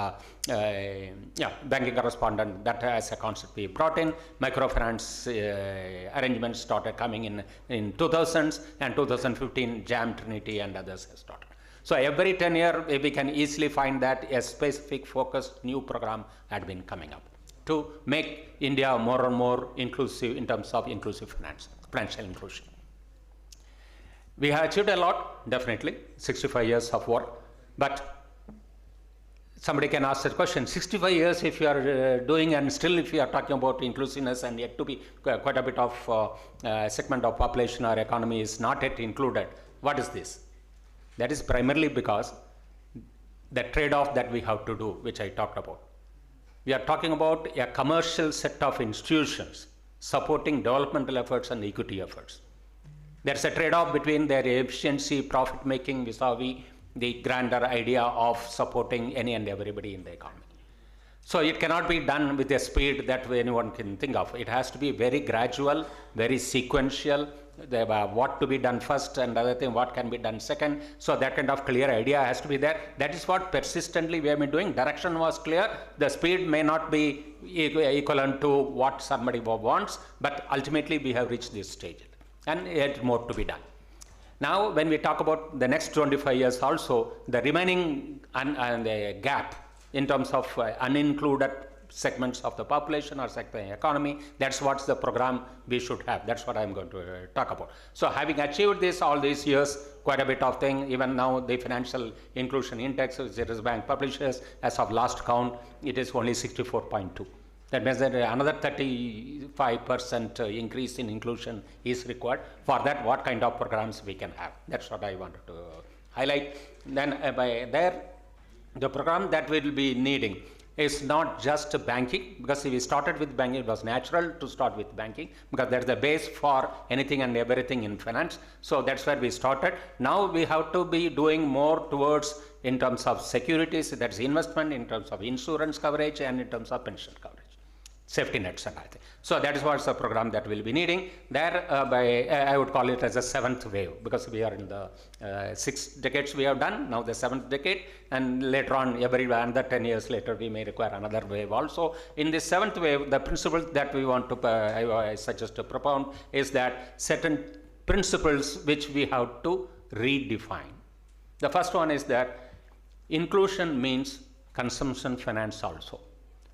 banking correspondent, that as a concept we brought in. Microfinance arrangements started coming in 2000s, and 2015 JAM Trinity and others have started. So every 10 years, we can easily find that a specific focused new program had been coming up to make India more and more inclusive in terms of inclusive finance, financial inclusion. We have achieved a lot, definitely, 65 years of work, but somebody can ask the question, 65 years if you are doing, and still if you are talking about inclusiveness and yet to be quite a bit of segment of population or economy is not yet included, what is this? That is primarily because the trade-off that we have to do, which I talked about. We are talking about a commercial set of institutions supporting developmental efforts and equity efforts. There's a trade-off between their efficiency, profit-making vis-a-vis the grander idea of supporting any and everybody in the economy. So it cannot be done with a speed that anyone can think of. It has to be very gradual, very sequential, what to be done first and other thing, what can be done second. So that kind of clear idea has to be there. That is what persistently we have been doing. Direction was clear. The speed may not be equivalent to what somebody wants, but ultimately we have reached this stage. And yet more to be done. Now, when we talk about the next 25 years also, the remaining gap in terms of unincluded segments of the population or sector economy, that's what's the program we should have. That's what I'm going to talk about. So having achieved this all these years, quite a bit of thing, even now the financial inclusion index, which the Reserve Bank publishes, as of last count, it is only 64.2. That means that another 35% increase in inclusion is required. For that, what kind of programs we can have? That's what I wanted to highlight. Then by there, the program that we will be needing is not just banking, because if we started with banking, it was natural to start with banking, because that's the base for anything and everything in finance. So that's where we started. Now we have to be doing more towards in terms of securities, that's investment, in terms of insurance coverage, and in terms of pension coverage, safety nets and everything. So that is what's the program that we'll be needing. There, I would call it as a seventh wave, because we are in the 6 decades we have done, now the 7th decade, and later on, another 10 years later, we may require another wave also. In this 7th wave, the principle that we want to, I suggest to propound, is that certain principles which we have to redefine. The first one is that inclusion means consumption finance also.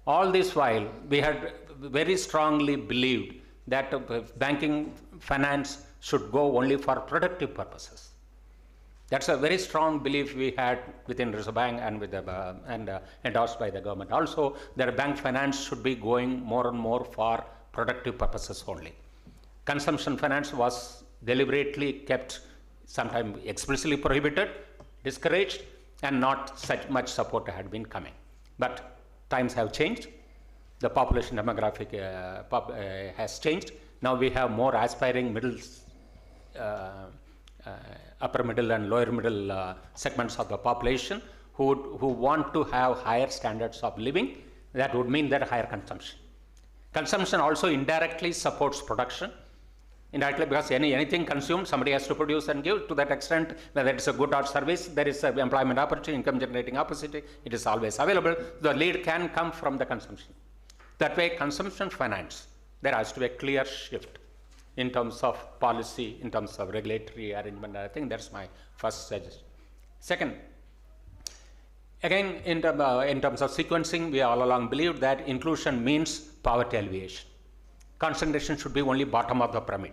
All this while, we had very strongly believed that banking finance should go only for productive purposes. That's a very strong belief we had within Reserve Bank and with the, endorsed by the government also, that bank finance should be going more and more for productive purposes only. Consumption finance was deliberately kept, sometimes explicitly prohibited, discouraged, and not such much support had been coming. But times have changed. The population demographic has changed. Now we have more aspiring upper middle and lower middle segments of the population who want to have higher standards of living. That would mean that higher consumption. Consumption also indirectly supports production. Indirectly, because anything consumed, somebody has to produce and give. To that extent, whether it's a good or service, there is an employment opportunity, income generating opportunity, it is always available. The lead can come from the consumption. That way, consumption finance, there has to be a clear shift in terms of policy, in terms of regulatory arrangement. I think that's my first suggestion. Second, again, in terms of sequencing, we all along believed that inclusion means poverty alleviation. Concentration should be only bottom of the pyramid.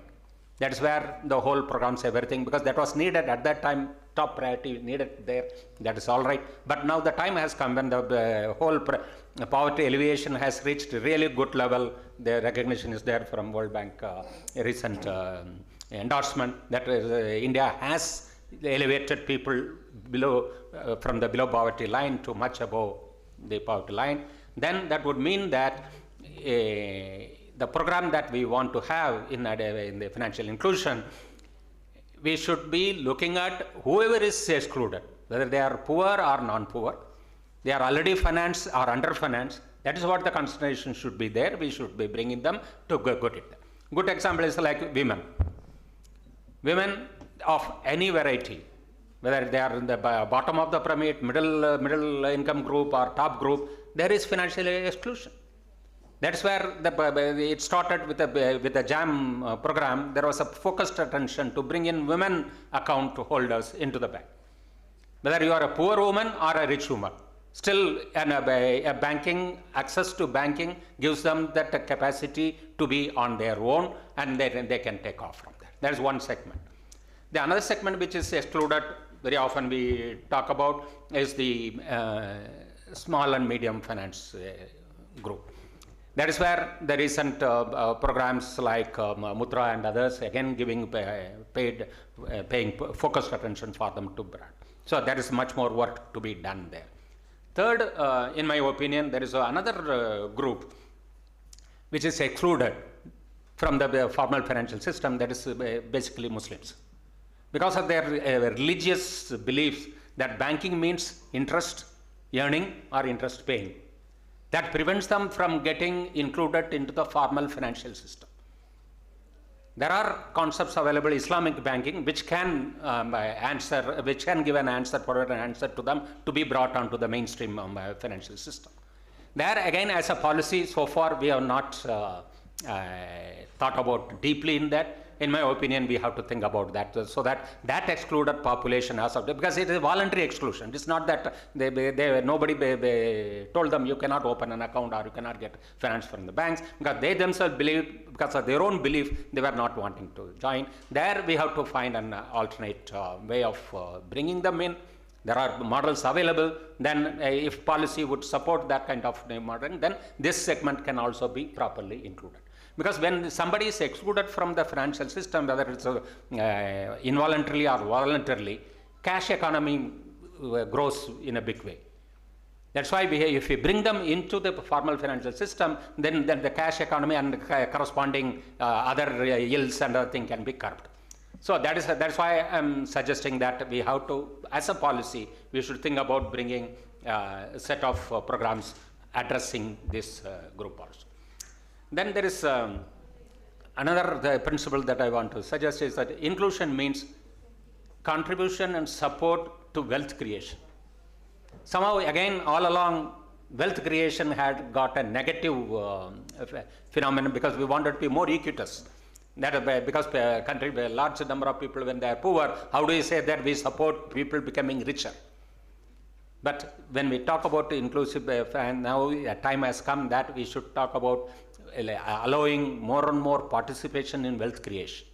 That is where the whole programs, everything, because that was needed at that time, top priority needed there, that is all right. But now the time has come when the whole poverty alleviation has reached a really good level. The recognition is there from World Bank recent endorsement that India has elevated people below, from the below poverty line to much above the poverty line. Then that would mean that the program that we want to have in the financial inclusion, we should be looking at whoever is excluded, whether they are poor or non-poor, they are already financed or under-financed. That is what the concentration should be there. We should be bringing them to get it. Good example is like women. Women of any variety, whether they are in the bottom of the pyramid, middle income group or top group, there is financial exclusion. That's where it started with the JAM program. There was a focused attention to bring in women account holders into the bank. Whether you are a poor woman or a rich woman, still a banking, access to banking gives them that capacity to be on their own, and they can take off from there. That is one segment. The another segment which is excluded, very often we talk about, is the small and medium finance group. That is where the recent programs like Mudra and others, again giving paying focused attention for them to brand. So there is much more work to be done there. Third, in my opinion, there is another group which is excluded from the formal financial system, that is basically Muslims. Because of their religious beliefs that banking means interest earning or interest paying. that prevents them from getting included into the formal financial system. There are concepts available, Islamic banking, which can give an answer, provide an answer to them to be brought onto the mainstream financial system. There again, as a policy, so far we have not thought about deeply in that. In my opinion, we have to think about that, so that excluded population as of, because it is voluntary exclusion. It's not that nobody told them you cannot open an account or you cannot get finance from the banks, because they themselves believe, because of their own belief, they were not wanting to join. There we have to find an alternate way of bringing them in. There are models available. Then if policy would support that kind of modeling, then this segment can also be properly included. Because when somebody is excluded from the financial system, whether it's involuntarily or voluntarily, cash economy grows in a big way. That's why if we bring them into the formal financial system, then the cash economy and corresponding other yields and other things can be curbed. So that's why I'm suggesting that we have to, as a policy, we should think about bringing a set of programs addressing this group also. Then there is another principle that I want to suggest is that inclusion means contribution and support to wealth creation. Somehow again, all along, wealth creation had got a negative phenomenon because we wanted to be more equitous. That because country where a large number of people, when they are poor, how do you say that we support people becoming richer? But when we talk about inclusive, and now a time has come that we should talk about allowing more and more participation in wealth creation.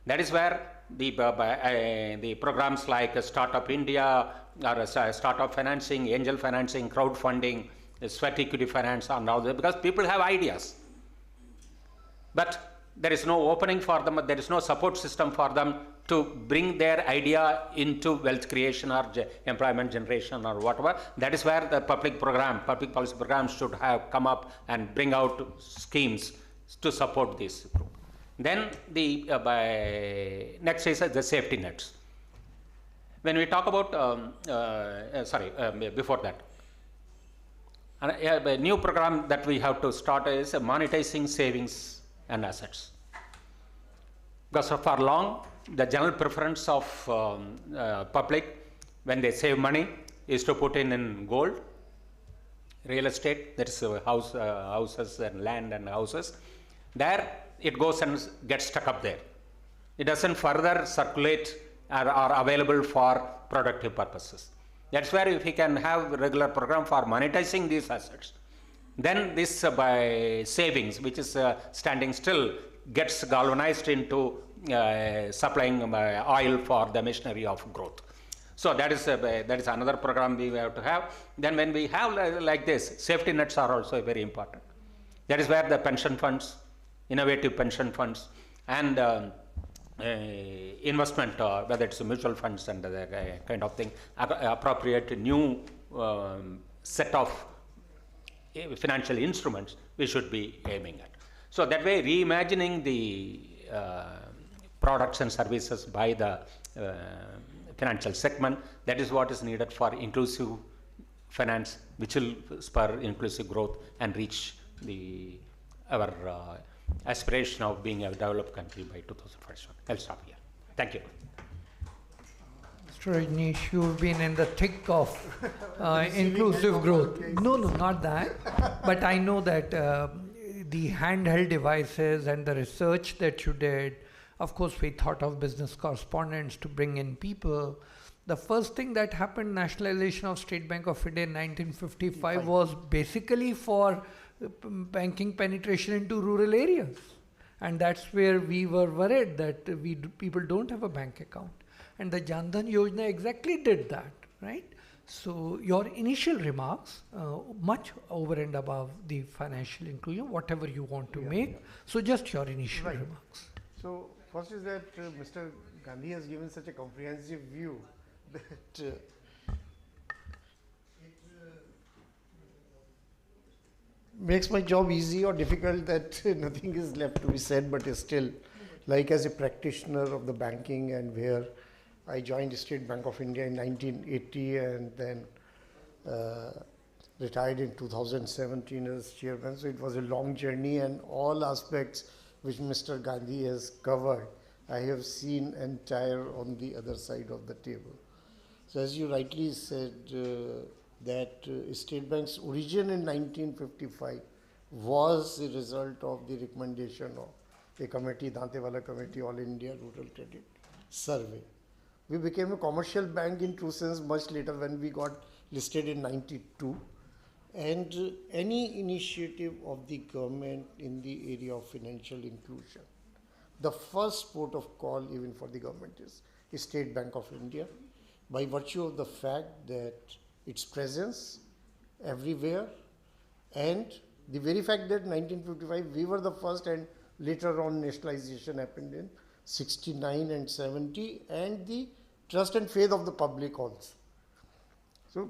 That is where the programs like Startup India or startup financing, angel financing, crowdfunding, sweat equity finance, and all that, because people have ideas. But there is no opening for them, there is no support system for them to bring their idea into wealth creation or employment generation or whatever. That is where the public policy programs should have come up and bring out schemes to support this group. Then the next is the safety nets. When we talk about, before that, a new program that we have to start is monetizing savings and assets. Because for long, the general preference of public when they save money is to put in gold, real estate, that is houses and land and houses. There it goes and gets stuck up there. It doesn't further circulate or available for productive purposes. That's where if we can have a regular program for monetizing these assets, then this by savings, which is standing still, gets galvanized into supplying oil for the machinery of growth. So that is another program we have to have. Then when we have like this, safety nets are also very important. That is where the pension funds, innovative pension funds, and investment, whether it's mutual funds and the kind of thing, appropriate new set of financial instruments we should be aiming at. So that way, reimagining the products and services by the financial segment, that is what is needed for inclusive finance, which will spur inclusive growth and reach our aspiration of being a developed country by 2041. I'll stop here. Thank you.
Mr. Rajneesh, you've been in the thick of inclusive growth. No, not that. But I know that the handheld devices and the research that you did, of course, we thought of business correspondents to bring in people. The first thing that happened, nationalization of State Bank of India in 1955, was basically for banking penetration into rural areas. And that's where we were worried that people don't have a bank account. And the Jan Dhan Yojana exactly did that, right? So your initial remarks, much over and above the financial inclusion, whatever you want to make. So just your initial remarks.
So first is that Mr. Gandhi has given such a comprehensive view that it makes my job easy or difficult that nothing is left to be said, but is still, like as a practitioner of the banking, and where I joined State Bank of India in 1980, and then retired in 2017 as chairman. So it was a long journey, and all aspects which Mr. Gandhi has covered, I have seen entire on the other side of the table. So as you rightly said, that State Bank's origin in 1955 was the result of the recommendation of a committee, Dantewala Committee, All India Rural Credit Survey. We became a commercial bank in true sense much later when we got listed in 92. And any initiative of the government in the area of financial inclusion, the first port of call even for the government is State Bank of India, by virtue of the fact that its presence everywhere, and the very fact that 1955 we were the first, and later on nationalization happened in 69 and 70, and the trust and faith of the public also. So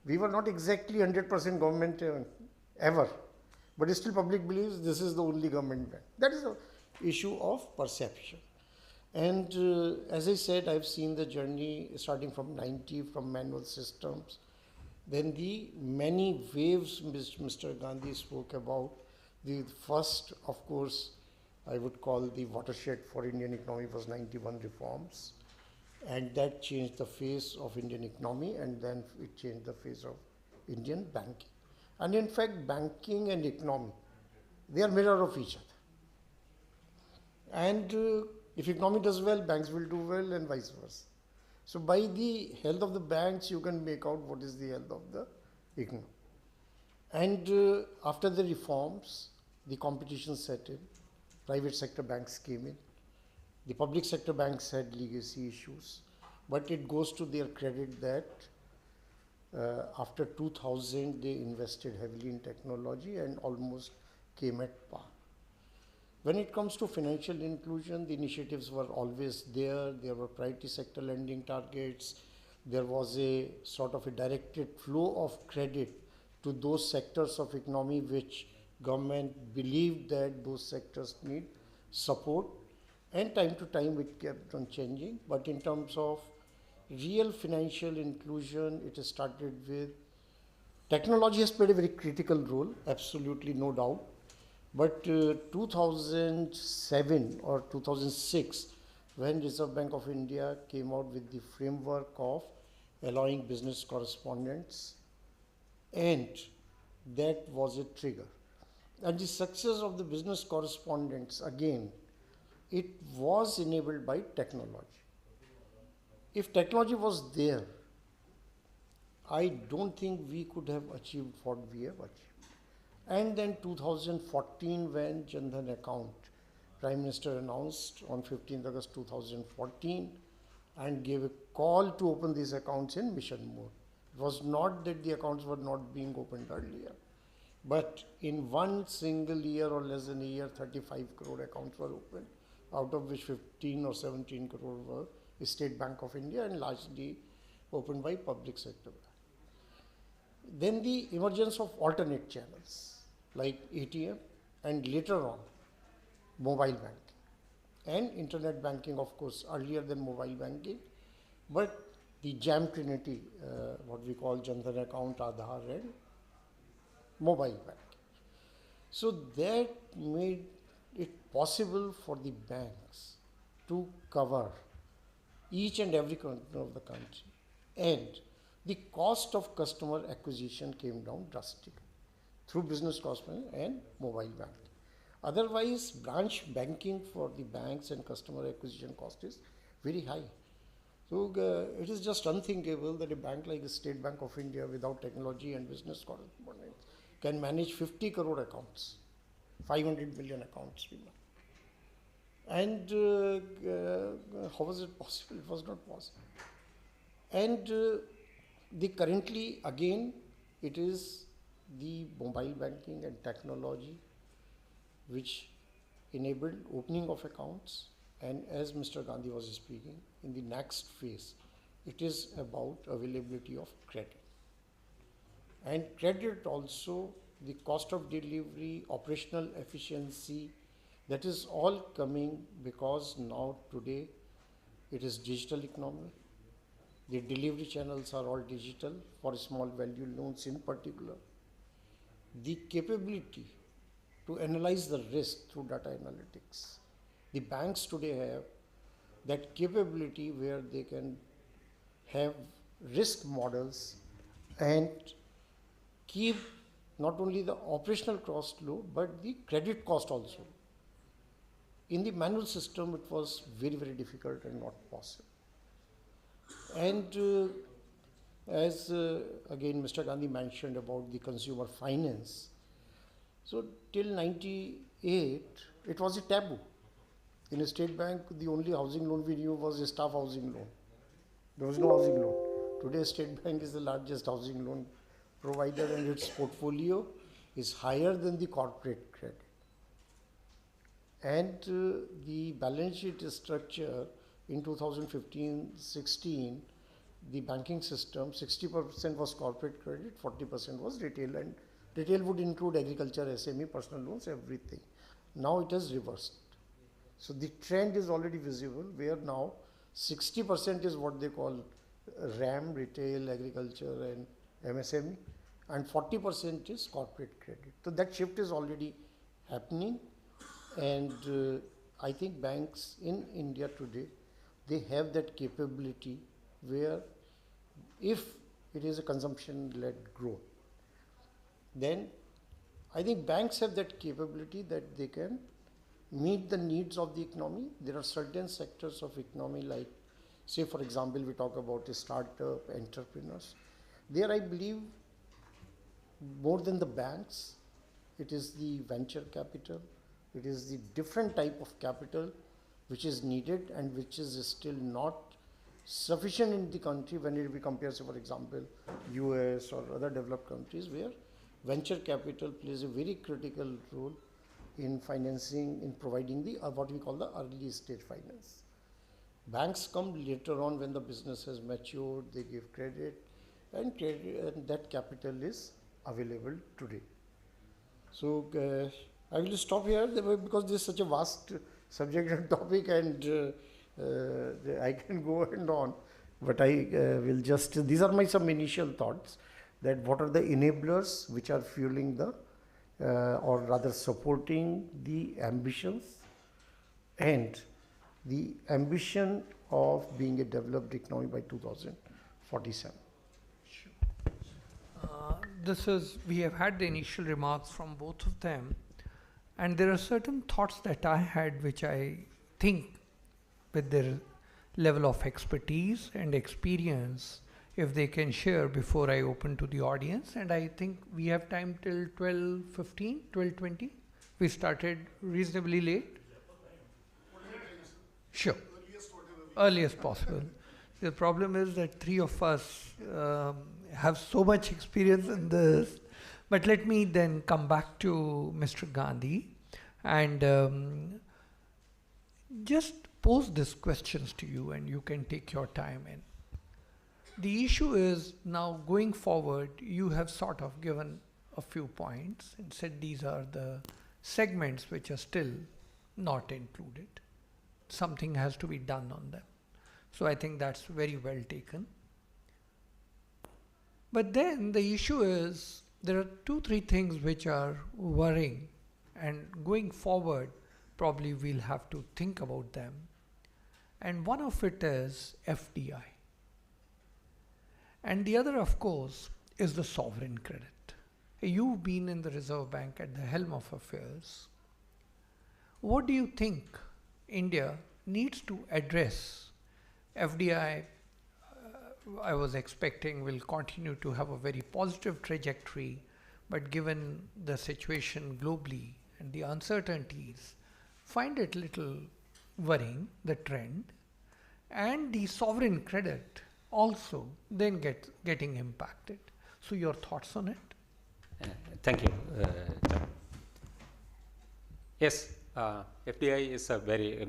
we were not exactly 100% government ever, but still public believes this is the only government bank. That is an issue of perception. And as I said, I've seen the journey starting from 90, from manual systems, then the many waves which Mr. Gandhi spoke about. The first, of course, I would call the watershed for Indian economy was 91 reforms, and that changed the face of Indian economy, and then it changed the face of Indian banking. And in fact, banking and economy, they are mirror of each other. And if economy does well, banks will do well, and vice versa. So by the health of the banks, you can make out what is the health of the economy. And after the reforms, the competition set in, private sector banks came in, the public sector banks had legacy issues, but it goes to their credit that after 2000, they invested heavily in technology and almost came at par. When it comes to financial inclusion, the initiatives were always there. There were priority sector lending targets. There was a sort of a directed flow of credit to those sectors of economy which government believed that those sectors need support. And time to time it kept on changing. But in terms of real financial inclusion, it started with technology has played a very critical role, absolutely no doubt. But 2007 or 2006, when Reserve Bank of India came out with the framework of allowing business correspondents, and that was a trigger. And the success of the business correspondents, again, it was enabled by technology. If technology was there, I don't think we could have achieved what we have achieved. And then 2014, when Jan Dhan account, Prime Minister announced on 15th August 2014 and gave a call to open these accounts in mission mode. It was not that the accounts were not being opened earlier, but in one single year or less than a year, 35 crore accounts were opened, out of which 15 or 17 crore were State Bank of India and largely opened by public sector. Then the emergence of alternate channels like ATM, and later on mobile banking and internet banking, of course, earlier than mobile banking, but the jam trinity, what we call Jan Dhan account, Aadhaar and mobile banking. So that made it possible for the banks to cover each and every corner of the country, and the cost of customer acquisition came down drastically through business correspondence and mobile banking. Otherwise, branch banking for the banks and customer acquisition cost is very high. So it is just unthinkable that a bank like the State Bank of India without technology and business correspondence can manage 50 crore accounts, 500 million accounts. And how was it possible? It was not possible. And the currently, again, it is the mobile banking and technology which enabled opening of accounts. And as Mr. Gandhi was speaking, in the next phase, it is about availability of credit. And credit also, the cost of delivery, operational efficiency, that is all coming because now today it is digital economy. The delivery channels are all digital for small value loans in particular. The capability to analyze the risk through data analytics. The banks today have that capability where they can have risk models and keep not only the operational cost low, but the credit cost also. In the manual system, it was very, very difficult and not possible. And as again Mr. Gandhi mentioned about the consumer finance, so till 98, it was a taboo. In a state bank, the only housing loan we knew was a staff housing loan. There was no housing loan. Today, State Bank is the largest housing loan provider and its portfolio is higher than the corporate credit. And the balance sheet structure in 2015-16, the banking system, 60% was corporate credit, 40% was retail, and retail would include agriculture, SME, personal loans, everything. Now it has reversed. So the trend is already visible where now 60% is what they call RAM, retail, agriculture and MSME, and 40% is corporate credit. So that shift is already happening, and I think banks in India today, they have that capability where if it is a consumption-led growth, then I think banks have that capability that they can meet the needs of the economy. There are certain sectors of economy like, say for example, we talk about a startup, entrepreneurs. There I believe more than the banks, it is the venture capital, it is the different type of capital which is needed and which is still not sufficient in the country when we compare, say for example, US or other developed countries where venture capital plays a very critical role in financing, in providing the what we call the early stage finance. Banks come later on when the business has matured, they give credit, and that capital is available today. So I will stop here because this is such a vast subject and topic, and I can go and on, but I will just, these are my some initial thoughts, that what are the enablers which are fueling the or rather supporting the ambitions and the ambition of being a developed economy by 2047.
We have had the initial remarks from both of them, and there are certain thoughts that I had which I think with their level of expertise and experience, if they can share before I open to the audience. And I think we have time till 12:15, 12:20. We started reasonably late. Sure. Earliest possible. The problem is that three of us have so much experience in this. But let me then come back to Mr. Gandhi and just pose these questions to you, and you can take your time in. The issue is now going forward, you have sort of given a few points and said these are the segments which are still not included. Something has to be done on them. So I think that's very well taken. But then the issue is there are 2-3 things which are worrying, and going forward probably we'll have to think about them. And one of it is FDI. And the other, of course, is the sovereign credit. You've been in the Reserve Bank at the helm of affairs. What do you think India needs to address? FDI, I was expecting will continue to have a very positive trajectory, but given the situation globally and the uncertainties, find it little worrying, the trend, and the sovereign credit also then getting impacted. So your thoughts on it?
Thank you, John. Yes, FDI is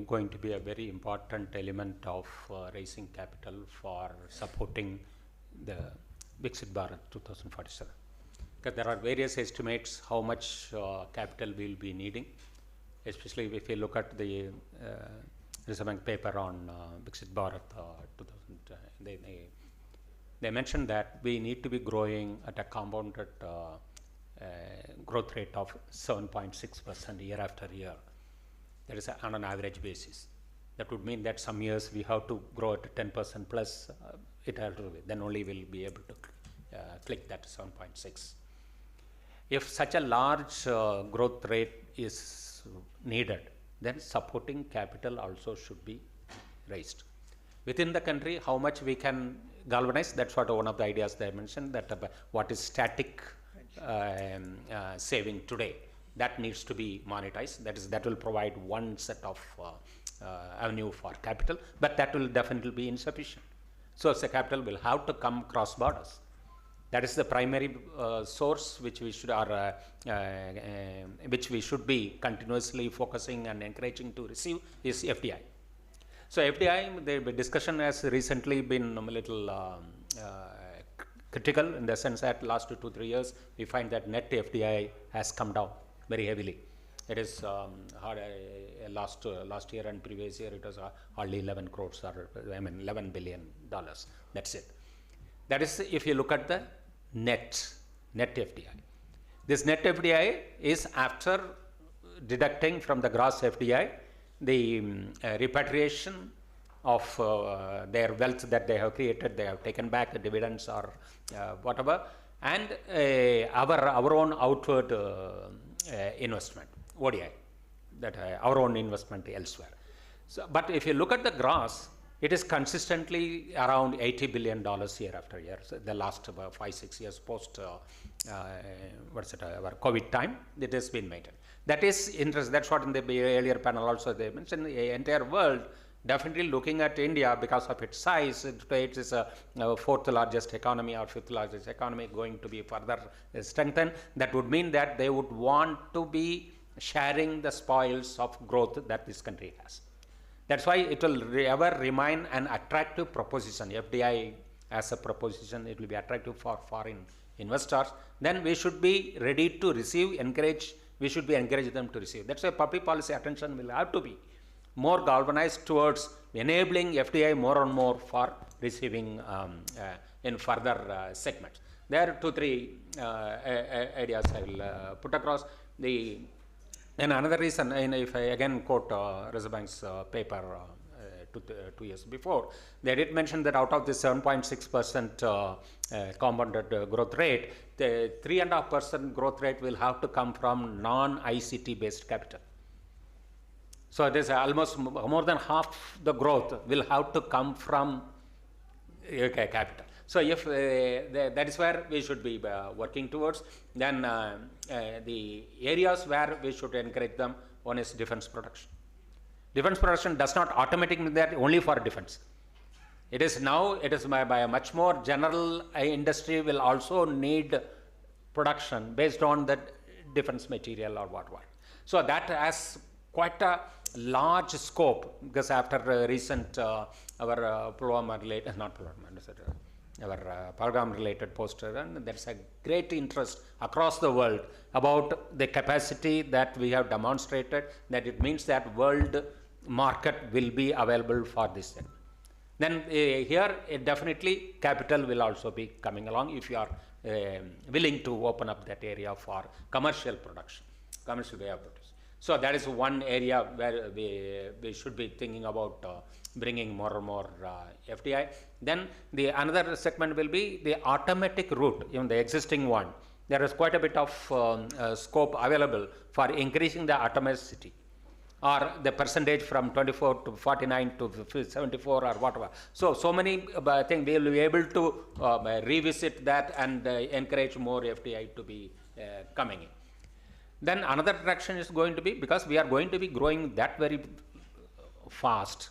going to be a very important element of raising capital for supporting the Viksit Bharat 2047. Because there are various estimates how much capital we will be needing, especially if you look at the Reserve Bank paper on Viksit Bharat 2000, they mentioned that we need to be growing at a compounded growth rate of 7.6% year after year. That is on an average basis. That would mean that some years we have to grow at 10% plus, it has to be, then only we'll be able to click that 7.6. If such a large growth rate is needed, then supporting capital also should be raised. Within the country, how much we can galvanize, that's what one of the ideas they mentioned, that what is static saving today, that needs to be monetized. That will provide one set of avenue for capital, but that will definitely be insufficient. So the capital will have to come cross borders. That is the primary source which we should be continuously focusing and encouraging to receive is FDI. So FDI, the discussion has recently been a little critical in the sense that last 2-3 years we find that net FDI has come down very heavily. It is last year and previous year it was hardly 11 crores or $11 billion. That's it. That is if you look at the net FDI. This net FDI is after deducting from the gross FDI the repatriation of their wealth that they have created, they have taken back the dividends or whatever, and our own outward investment, ODI, that our own investment elsewhere. So, but if you look at the gross, it is consistently around $80 billion year after year. So the last 5-6 years post our COVID time, it has been maintained. That is interesting. That's what in the earlier panel also they mentioned. The entire world definitely looking at India because of its size. Today it is a fourth largest economy or fifth largest economy, going to be further strengthened. That would mean that they would want to be sharing the spoils of growth that this country has. That's why it will ever remain an attractive proposition. FDI as a proposition, it will be attractive for foreign investors. Then we should be ready to receive, we should be encourage them to receive. That's why public policy attention will have to be more galvanized towards enabling FDI more and more for receiving in further segments. There are 2-3 ideas I will put across. And another reason, and if I again quote Reserve Bank's paper 2 years before, they did mention that out of the 7.6% compounded growth rate, the 3.5% growth rate will have to come from non-ICT based capital. So there's almost more than half the growth will have to come from capital. So if that is where we should be working towards, then the areas where we should encourage them, one is defense production. Defense production does not automatically mean that only for defense. It is now, it is by a much more general industry will also need production based on the defense material or whatever. So that has quite a large scope, because after recent our Pulwama related, not Pulwama, our program related poster, and there is a great interest across the world about the capacity that we have demonstrated, that it means that world market will be available for this thing. Then here definitely capital will also be coming along if you are willing to open up that area for commercial production, commercial way of production. So that is one area where we should be thinking about bringing more and more FDI. Then the another segment will be the automatic route, even the existing one. There is quite a bit of scope available for increasing the atomicity or the percentage from 24 to 49 to 74 or whatever. So many I think we will be able to revisit that and encourage more FDI to be coming in. Then another direction is going to be, because we are going to be growing that very fast,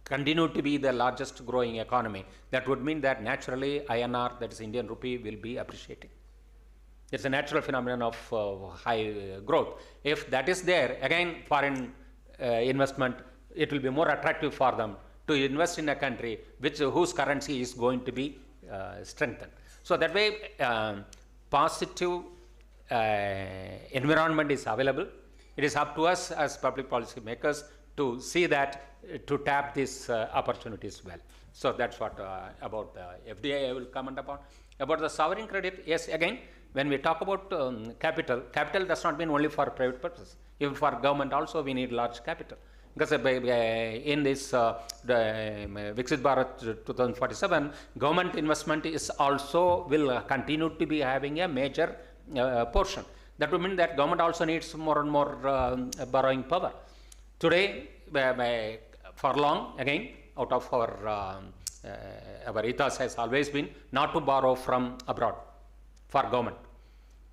continue to be the largest growing economy, that would mean that naturally INR, that is Indian rupee, will be appreciating. It's a natural phenomenon of high growth. If that is there, again foreign investment, it will be more attractive for them to invest in a country whose currency is going to be strengthened. So that way positive environment is available. It is up to us as public policy makers to see that, to tap these opportunities well. So that's what about the FDI I will comment upon. About the sovereign credit, yes, again, when we talk about capital, capital does not mean only for private purposes. Even for government also we need large capital. Because in this Viksit Bharat 2047, government investment is also will continue to be having a major portion. That would mean that government also needs more and more borrowing power. Today, for long, again, out of our ethos has always been not to borrow from abroad for government.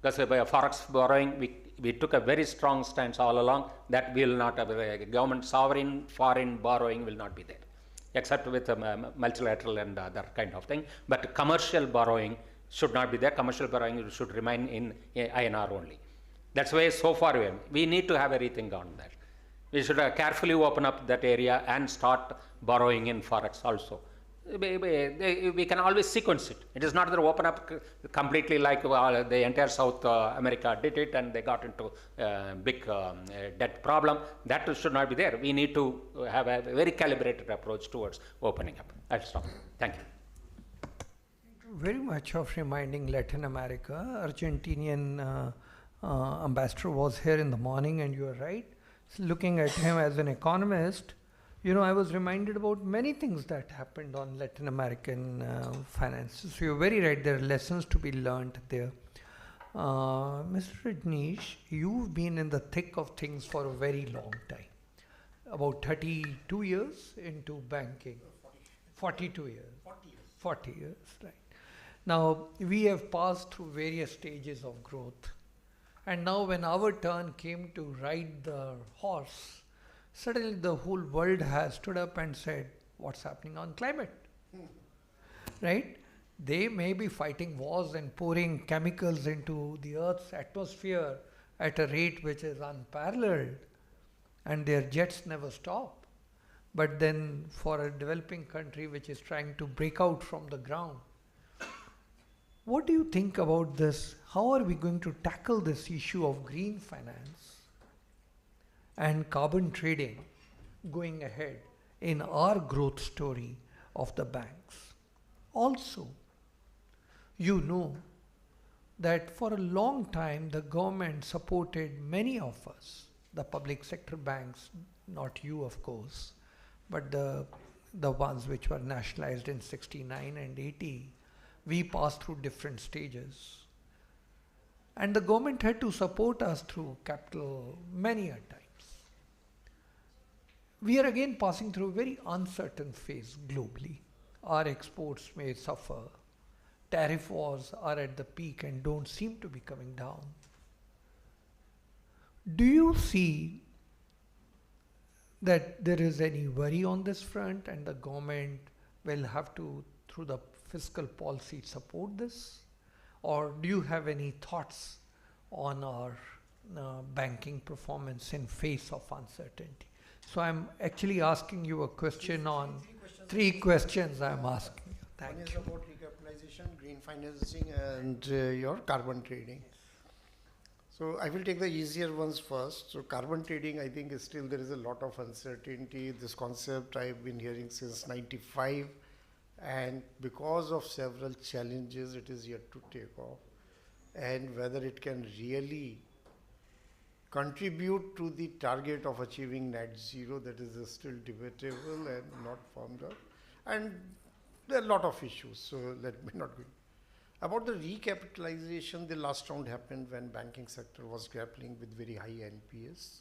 Because by forex borrowing, we took a very strong stance all along that we will not have government sovereign foreign borrowing will not be there, except with multilateral and other kind of thing. But commercial borrowing should not be there. Commercial borrowing should remain in INR only. That's why so far we need to have a rethink on that. We should carefully open up that area and start borrowing in forex also. We can always sequence it. It is not that open up completely like the entire South America did it and they got into big debt problem. That should not be there. We need to have a very calibrated approach towards opening up. I'll stop. Thank you.
Very much of reminding Latin America. Argentinian ambassador was here in the morning, and you are right. So looking at him as an economist, you know, I was reminded about many things that happened on Latin American finances. So you're very right, there are lessons to be learned there. Mr. Rajneesh, you've been in the thick of things for a very long time. About 32 years into banking. 42 years. 40 years, right. Now, we have passed through various stages of growth. And now when our turn came to ride the horse, suddenly the whole world has stood up and said, what's happening on climate? Right? They may be fighting wars and pouring chemicals into the Earth's atmosphere at a rate which is unparalleled, and their jets never stop. But then for a developing country which is trying to break out from the ground, what do you think about this? How are we going to tackle this issue of green finance and carbon trading going ahead in our growth story of the banks? Also, you know that for a long time the government supported many of us, the public sector banks, not you of course, but the ones which were nationalized in 69 and 80. We passed through different stages. And the government had to support us through capital many a times. We are again passing through a very uncertain phase globally. Our exports may suffer. Tariff wars are at the peak and don't seem to be coming down. Do you see that there is any worry on this front and the government will have to, through the fiscal policy, support this? Or do you have any thoughts on our banking performance in face of uncertainty? So I'm actually asking you a question on three questions I'm asking you. Thank you.
One is about recapitalization, green financing, and your carbon trading. So I will take the easier ones first. So carbon trading, I think is still there is a lot of uncertainty. This concept I've been hearing since 95. And because of several challenges, it is yet to take off. And whether it can really contribute to the target of achieving net zero, that is still debatable and not formed up. And there are a lot of issues, so let me not go. About the recapitalization, the last round happened when banking sector was grappling with very high NPS.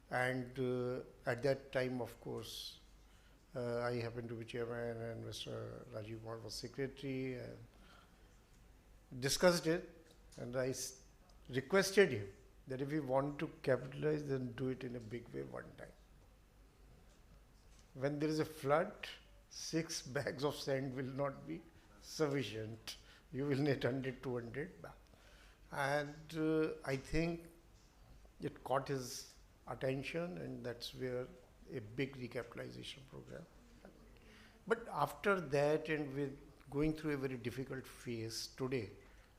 And at that time, of course, I happened to be chairman and Mr. Rajiv Kumar was secretary, and discussed it, and I requested him that if we want to capitalize, then do it in a big way one time. When there is a flood, 6 bags of sand will not be sufficient. You will need 100, 200 bags. And I think it caught his attention, and that's where a big recapitalization program. But after that, and with going through a very difficult phase today,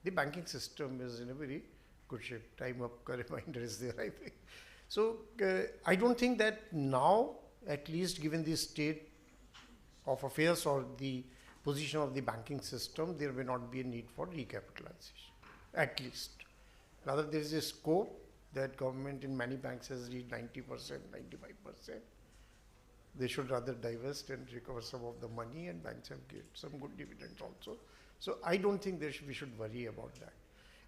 the banking system is in a very good shape. Time up reminder is there, I think. So I don't think that now, at least given the state of affairs or the position of the banking system, there may not be a need for recapitalization, at least. Rather, there is a scope that government in many banks has reached 90%, 95%. They should rather divest and recover some of the money, and banks have given some good dividends also. So I don't think we should worry about that.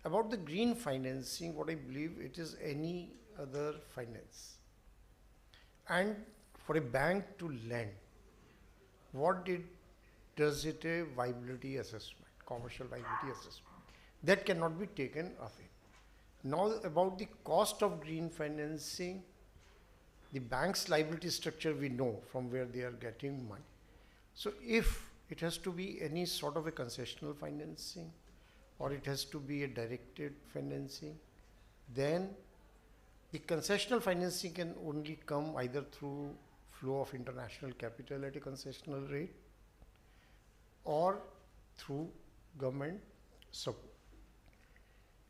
About the green financing, what I believe, it is any other finance. And for a bank to lend, does it a viability assessment, commercial viability assessment. That cannot be taken away. Now about the cost of green financing, the bank's liability structure we know from where they are getting money. So if it has to be any sort of a concessional financing, or it has to be a directed financing, then the concessional financing can only come either through flow of international capital at a concessional rate or through government support.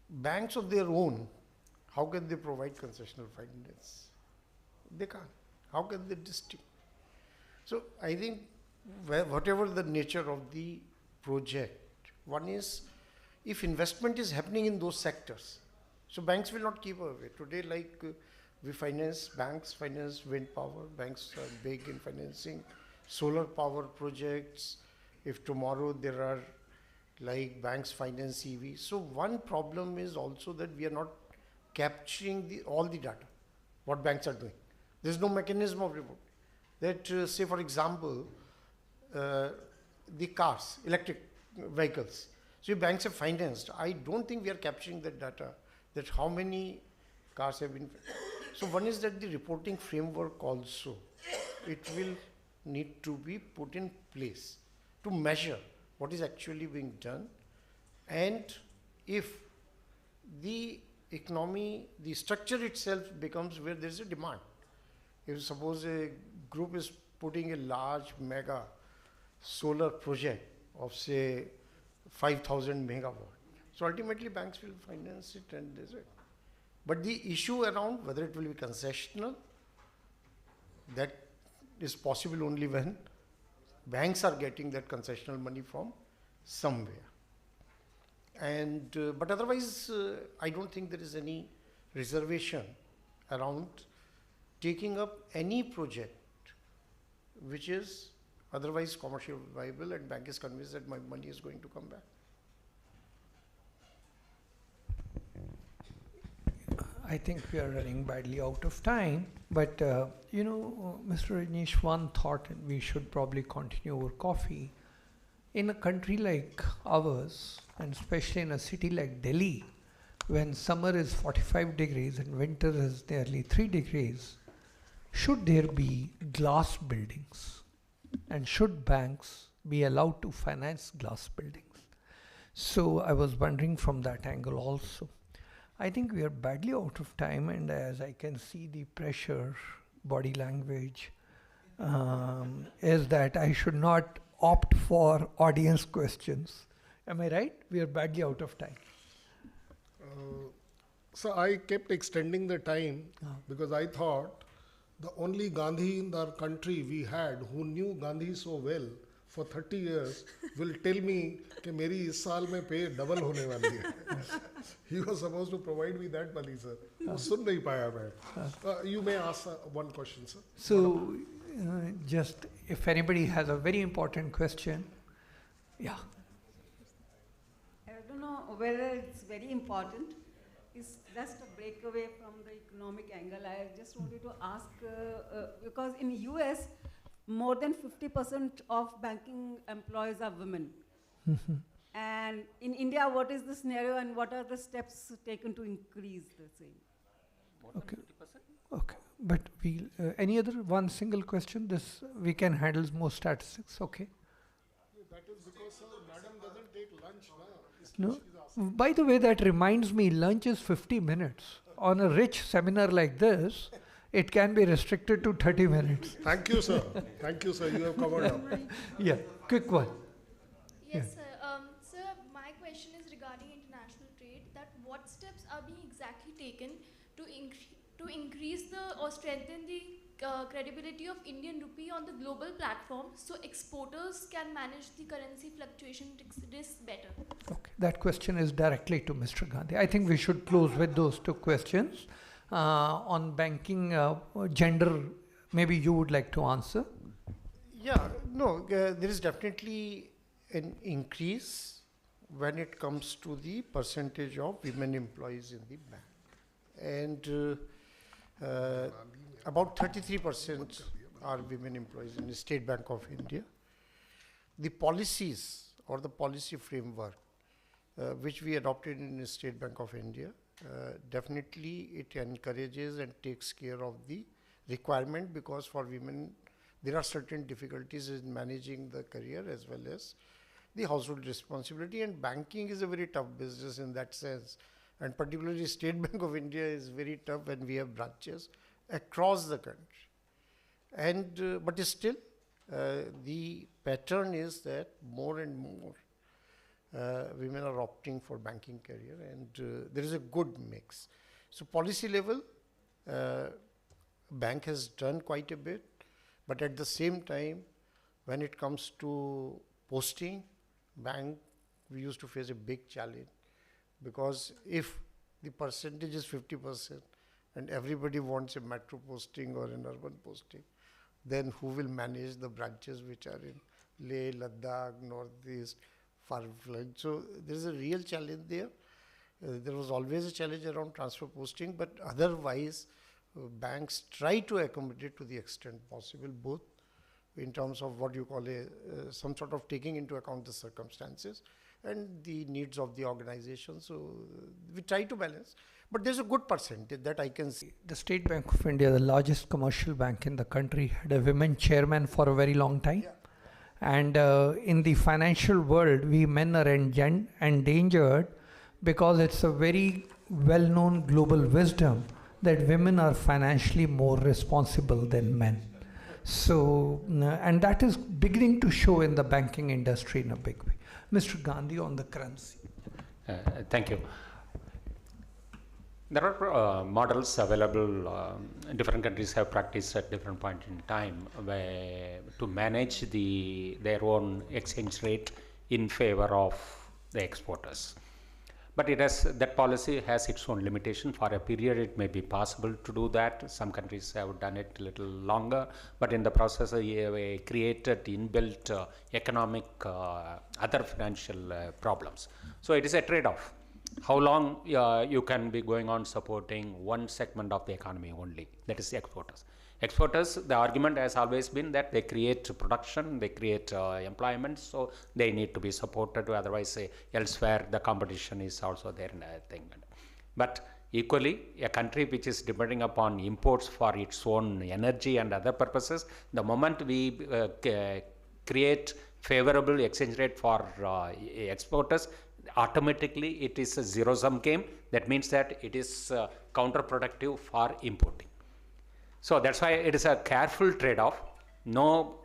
Banks of their own, how can they provide concessional finance? They can't. How can they distribute? So I think whatever the nature of the project, one is if investment is happening in those sectors, so banks will not keep away. Today, like banks finance wind power, banks are big in financing solar power projects. If tomorrow there are like banks finance EV. So one problem is also that we are not capturing all the data, what banks are doing. There is no mechanism of report. That say for example, the cars, electric vehicles. So if banks have financed, I don't think we are capturing that data, that how many cars have been. So one is that the reporting framework also, it will need to be put in place to measure what is actually being done. And if the economy, the structure itself becomes where there is a demand. If suppose a group is putting a large mega solar project of say 5,000 megawatt, so ultimately banks will finance it and there's it. But the issue around whether it will be concessional, that is possible only when banks are getting that concessional money from somewhere. And but otherwise, I don't think there is any reservation around taking up any project which is otherwise commercially viable and bank is convinced that my money is going to come back.
I think we are running badly out of time, but Mr. Rajneesh, one thought, and we should probably continue over coffee. In a country like ours, and especially in a city like Delhi, when summer is 45 degrees and winter is nearly 3 degrees, should there be glass buildings? And should banks be allowed to finance glass buildings? So I was wondering from that angle also. I think we are badly out of time, and as I can see the pressure, body language, is that I should not opt for audience questions. Am I right? We are badly out of time.
So I kept extending the time because I thought the only Gandhi in our country we had who knew Gandhi so well for 30 years will tell me कि मेरी इस साल में पे double होने वाली है. He was supposed to provide me that money, sir. वो सुन नहीं पाया मैं. You may ask one question, sir.
So, just if anybody has a very important question, yeah.
I don't know whether it's very important. It's just a breakaway from the economic angle. I just wanted to ask, because in US, more than 50% of banking employees are women. And in India, what is the scenario and what are the steps taken to increase the same?
Okay. Okay. But we any other one single question? This we can handle more statistics. Okay.
That is because madam doesn't take lunch
No. By the way, that reminds me, lunch is 50 minutes. On a rich seminar like this, it can be restricted to 30 minutes.
Thank you, sir. Thank you, sir. You have covered up.
Yeah, quick one.
Yes, sir. Sir, my question is regarding international trade. That what steps are being exactly taken to increase or strengthen the credibility of Indian rupee on the global platform so exporters can manage the currency fluctuation risks better?
Okay, that question is directly to Mr. Gandhi. I think we should close with those two questions. On banking, gender, maybe you would like to answer.
Yeah, no, there is definitely an increase when it comes to the percentage of women employees in the bank. And about 33% are women employees in the State Bank of India. The policies or the policy framework which we adopted in the State Bank of India, definitely it encourages and takes care of the requirement, because for women there are certain difficulties in managing the career as well as the household responsibility, and banking is a very tough business in that sense, and particularly State Bank of India is very tough when we have branches across the country. And but still the pattern is that more and more women are opting for banking career, and there is a good mix. So policy level, bank has done quite a bit, but at the same time, when it comes to posting, bank, we used to face a big challenge, because if the percentage is 50% and everybody wants a metro posting or an urban posting, then who will manage the branches which are in Leh, Ladakh, Northeast, far-flung? So there is a real challenge there. There was always a challenge around transfer posting, but otherwise banks try to accommodate to the extent possible, both in terms of what you call some sort of taking into account the circumstances and the needs of the organization. So we try to balance, but there's a good percentage that I can see.
The State Bank of India, the largest commercial bank in the country, had a women chairman for a very long time. Yeah. And in the financial world, we men are endangered because it's a very well-known global wisdom that women are financially more responsible than men. So, and that is beginning to show in the banking industry in a big way. Mr. Gandhi, on the currency.
Thank you. There are models available. Different countries have practiced at different points in time where to manage their own exchange rate in favor of the exporters. But that policy has its own limitation. For a period, it may be possible to do that. Some countries have done it a little longer, but in the process, they created inbuilt economic, other financial problems. So it is a trade-off. How long you can be going on supporting one segment of the economy only, that is the exporters. Exporters, the argument has always been that they create production, they create employment, so they need to be supported, otherwise elsewhere the competition is also there in a thing. But equally, a country which is depending upon imports for its own energy and other purposes, the moment we create favorable exchange rate for exporters, automatically it is a zero-sum game. That means that it is counterproductive for importing. So that's why it is a careful trade-off. No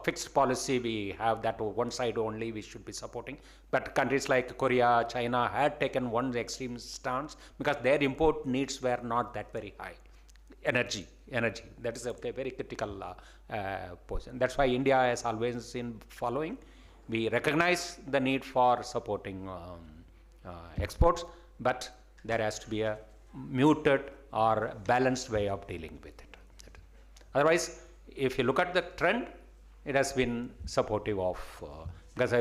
fixed policy we have that one side only we should be supporting. But countries like Korea, China had taken one extreme stance because their import needs were not that very high. Energy, that is a very critical position. That's why India has always been following. We recognize the need for supporting exports, but there has to be a muted or balanced way of dealing with it. Otherwise, if you look at the trend, it has been supportive of, because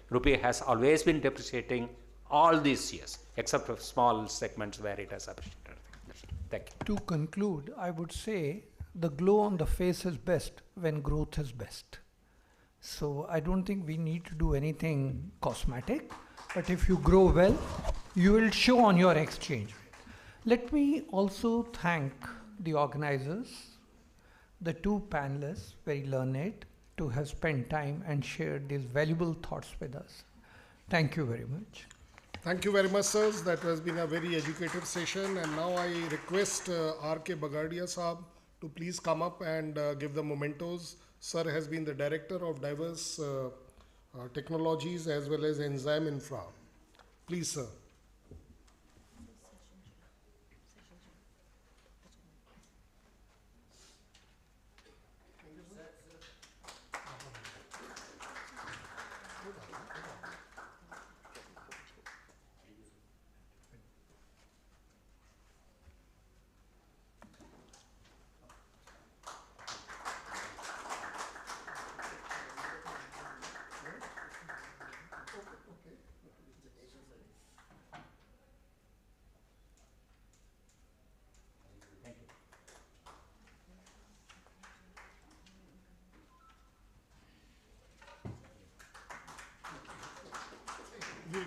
rupee has always been depreciating all these years, except for small segments where it has appreciated. Thank you.
To conclude, I would say the glow on the face is best when growth is best. So I don't think we need to do anything cosmetic, but if you grow well, you will show on your exchange rate. Let me also thank the organizers, the two panelists, very learned, to have spent time and shared these valuable thoughts with us. Thank you very much.
Thank you very much, sirs. That has been a very educative session. And now I request R.K. Bagadia Saab to please come up and give the mementos. Sir has been the director of diverse technologies as well as enzyme infra. Please, sir.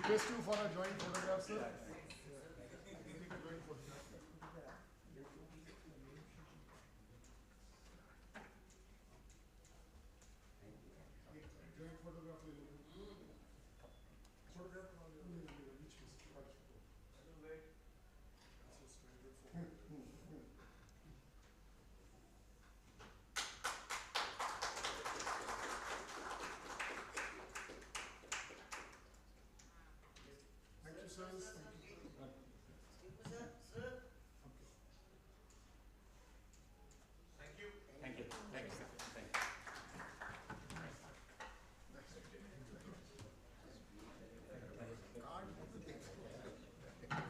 request you for a joint photograph, sir. Take a joint photograph. Thank you, sirs.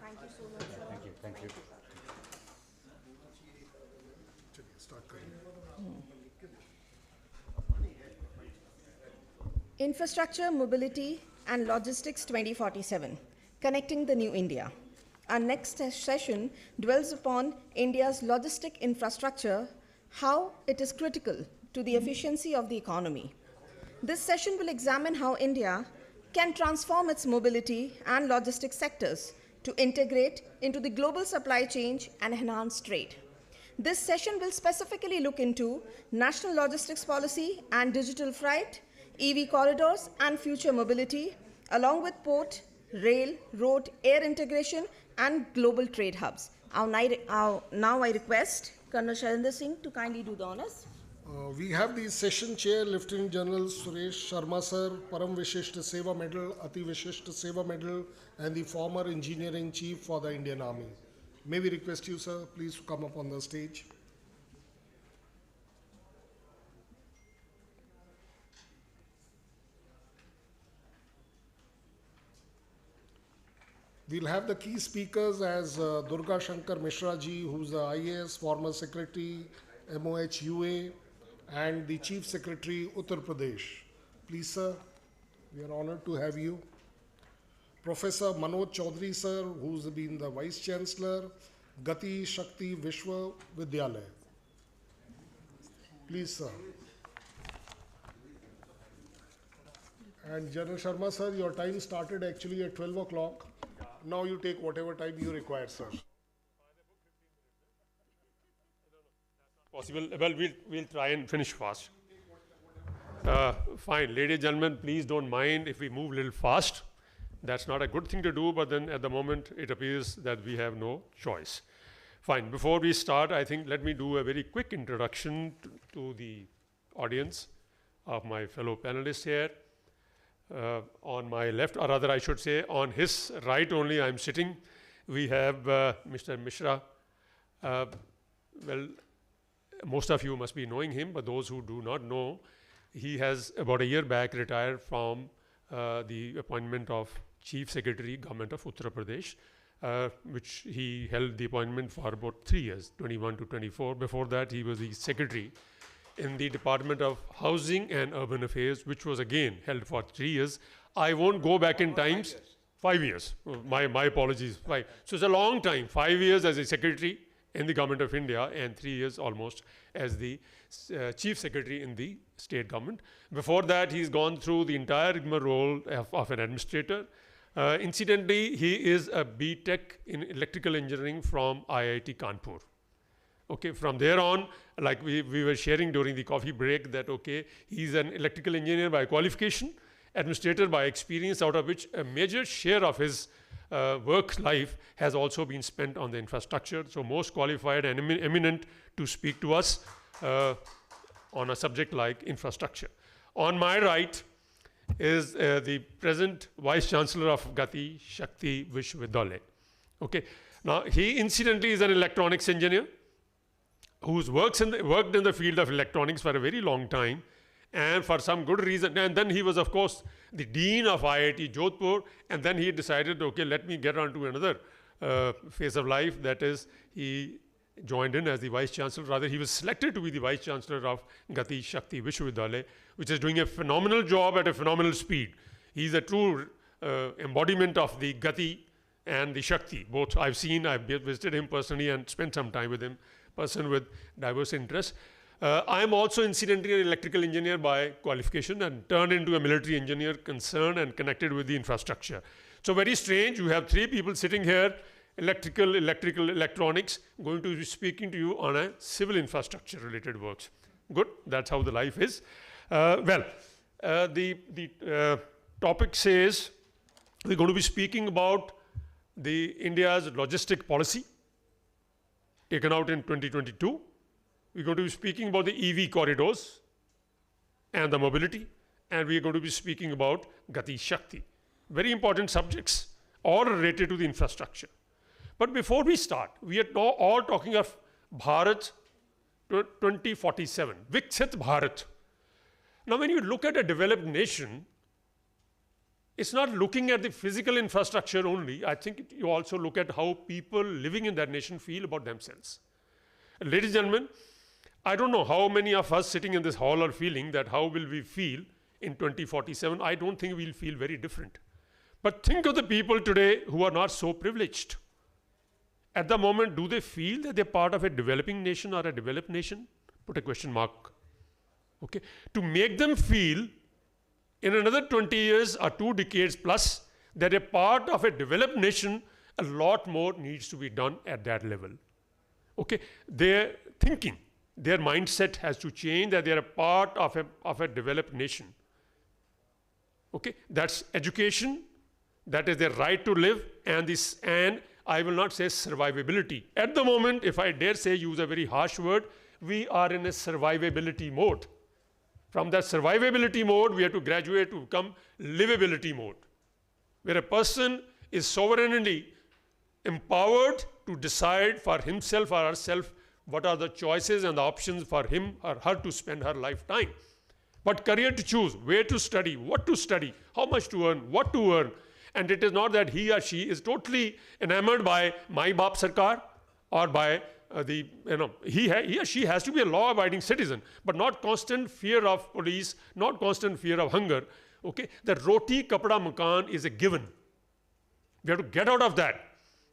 Thank you so much, sir.
Thank you.
चलिए, start करें.
Infrastructure, Mobility and Logistics 2047, Connecting the New India. Our next session dwells upon India's logistic infrastructure, how it is critical to the efficiency of the economy. This session will examine how India can transform its mobility and logistics sectors to integrate into the global supply chain and enhance trade. This session will specifically look into national logistics policy and digital freight, EV corridors and future mobility, along with port, rail, road, air integration, and global trade hubs. Now I request Colonel Narendra Singh to kindly do the honors.
We have the session chair, Lieutenant General Suresh Sharma sir, Param Vishishta Seva Medal, Ati Vishishta Seva Medal, and the former engineering chief for the Indian Army. May we request you, sir, please to come up on the stage. We'll have the key speakers as Durga Shankar Mishra ji, who's the IAS, former secretary, MOHUA, and the Chief Secretary, Uttar Pradesh. Please, sir, we are honored to have you. Professor Manoj Chaudhary, sir, who's been the Vice Chancellor, Gati Shakti Vishwa Vidyalaya. Please, sir. And General Sharma, sir, your time started actually at 12 o'clock. Now you take whatever time you require, sir.
Possible. Well, we'll try and finish fast. Fine. Ladies and gentlemen, please don't mind if we move a little fast. That's not a good thing to do, but then at the moment it appears that we have no choice. Fine. Before we start, I think let me do a very quick introduction to the audience of my fellow panelists here. On my left, or rather I should say on his right only I'm sitting, we have Mr. Mishra. Well, most of you must be knowing him, but those who do not know, he has about a year back retired from the appointment of Chief Secretary, Government of Uttar Pradesh, which he held the appointment for about 3 years, 21 to 24. Before that, he was the Secretary in the Department of Housing and Urban Affairs, which was again held for 3 years. I won't go back in times. 5 years. My apologies. 5. So it's a long time. 5 years as a Secretary in the Government of India and 3 years almost as the Chief Secretary in the state government. Before that, he's gone through the entire rigmarole role of an administrator. Incidentally, he is a BTech in electrical engineering from IIT Kanpur. Okay, from there on, like we were sharing during the coffee break that, okay, he's an electrical engineer by qualification, administrator by experience, out of which a major share of his work life has also been spent on the infrastructure. So most qualified and eminent to speak to us on a subject like infrastructure. On my right is the present Vice Chancellor of Gati Shakti Vishwavidyalaya. Okay, now he incidentally is an electronics engineer who's worked in the field of electronics for a very long time, and for some good reason. And then he was, of course, the Dean of IIT Jodhpur, and then he decided, okay, let me get on to another phase of life. That is, he joined in as the Vice Chancellor. Rather, he was selected to be the Vice Chancellor of Gati Shakti Vishwavidyalaya, which is doing a phenomenal job at a phenomenal speed. He's a true embodiment of the Gati and the Shakti. Both I've visited him personally and spent some time with him, person with diverse interests. I am also incidentally an electrical engineer by qualification and turned into a military engineer concerned and connected with the infrastructure. So very strange, you have three people sitting here, electrical, electronics, going to be speaking to you on a civil infrastructure related works. Good, that's how the life is. The topic says we're going to be speaking about the India's logistic policy taken out in 2022. We're going to be speaking about the EV corridors and the mobility, and we're going to be speaking about Gati Shakti. Very important subjects, all related to the infrastructure. But before we start, we are all talking of Bharat 2047, Viksit Bharat. Now, when you look at a developed nation, it's not looking at the physical infrastructure only. I think you also look at how people living in that nation feel about themselves. Ladies and gentlemen, I don't know how many of us sitting in this hall are feeling that how will we feel in 2047. I don't think we'll feel very different. But think of the people today who are not so privileged. At the moment, do they feel that they're part of a developing nation or a developed nation? Put a question mark. Okay. To make them feel in another 20 years or 2 decades plus that a part of a developed nation, a lot more needs to be done at that level. Okay. Their thinking, their mindset has to change, that they're a part of a developed nation. Okay. That's education, that is their right to live, and I will not say survivability. At the moment, if I dare say, use a very harsh word, we are in a survivability mode. From that survivability mode, we have to graduate to become livability mode, where a person is sovereignly empowered to decide for himself or herself what are the choices and the options for him or her to spend her lifetime. What career to choose, where to study, what to study, how much to earn, what to earn. And it is not that he or she is totally enamored by Mai Baap Sarkar or by he or she has to be a law-abiding citizen, but not constant fear of police, not constant fear of hunger. Okay, the roti, kapda, makan is a given. We have to get out of that.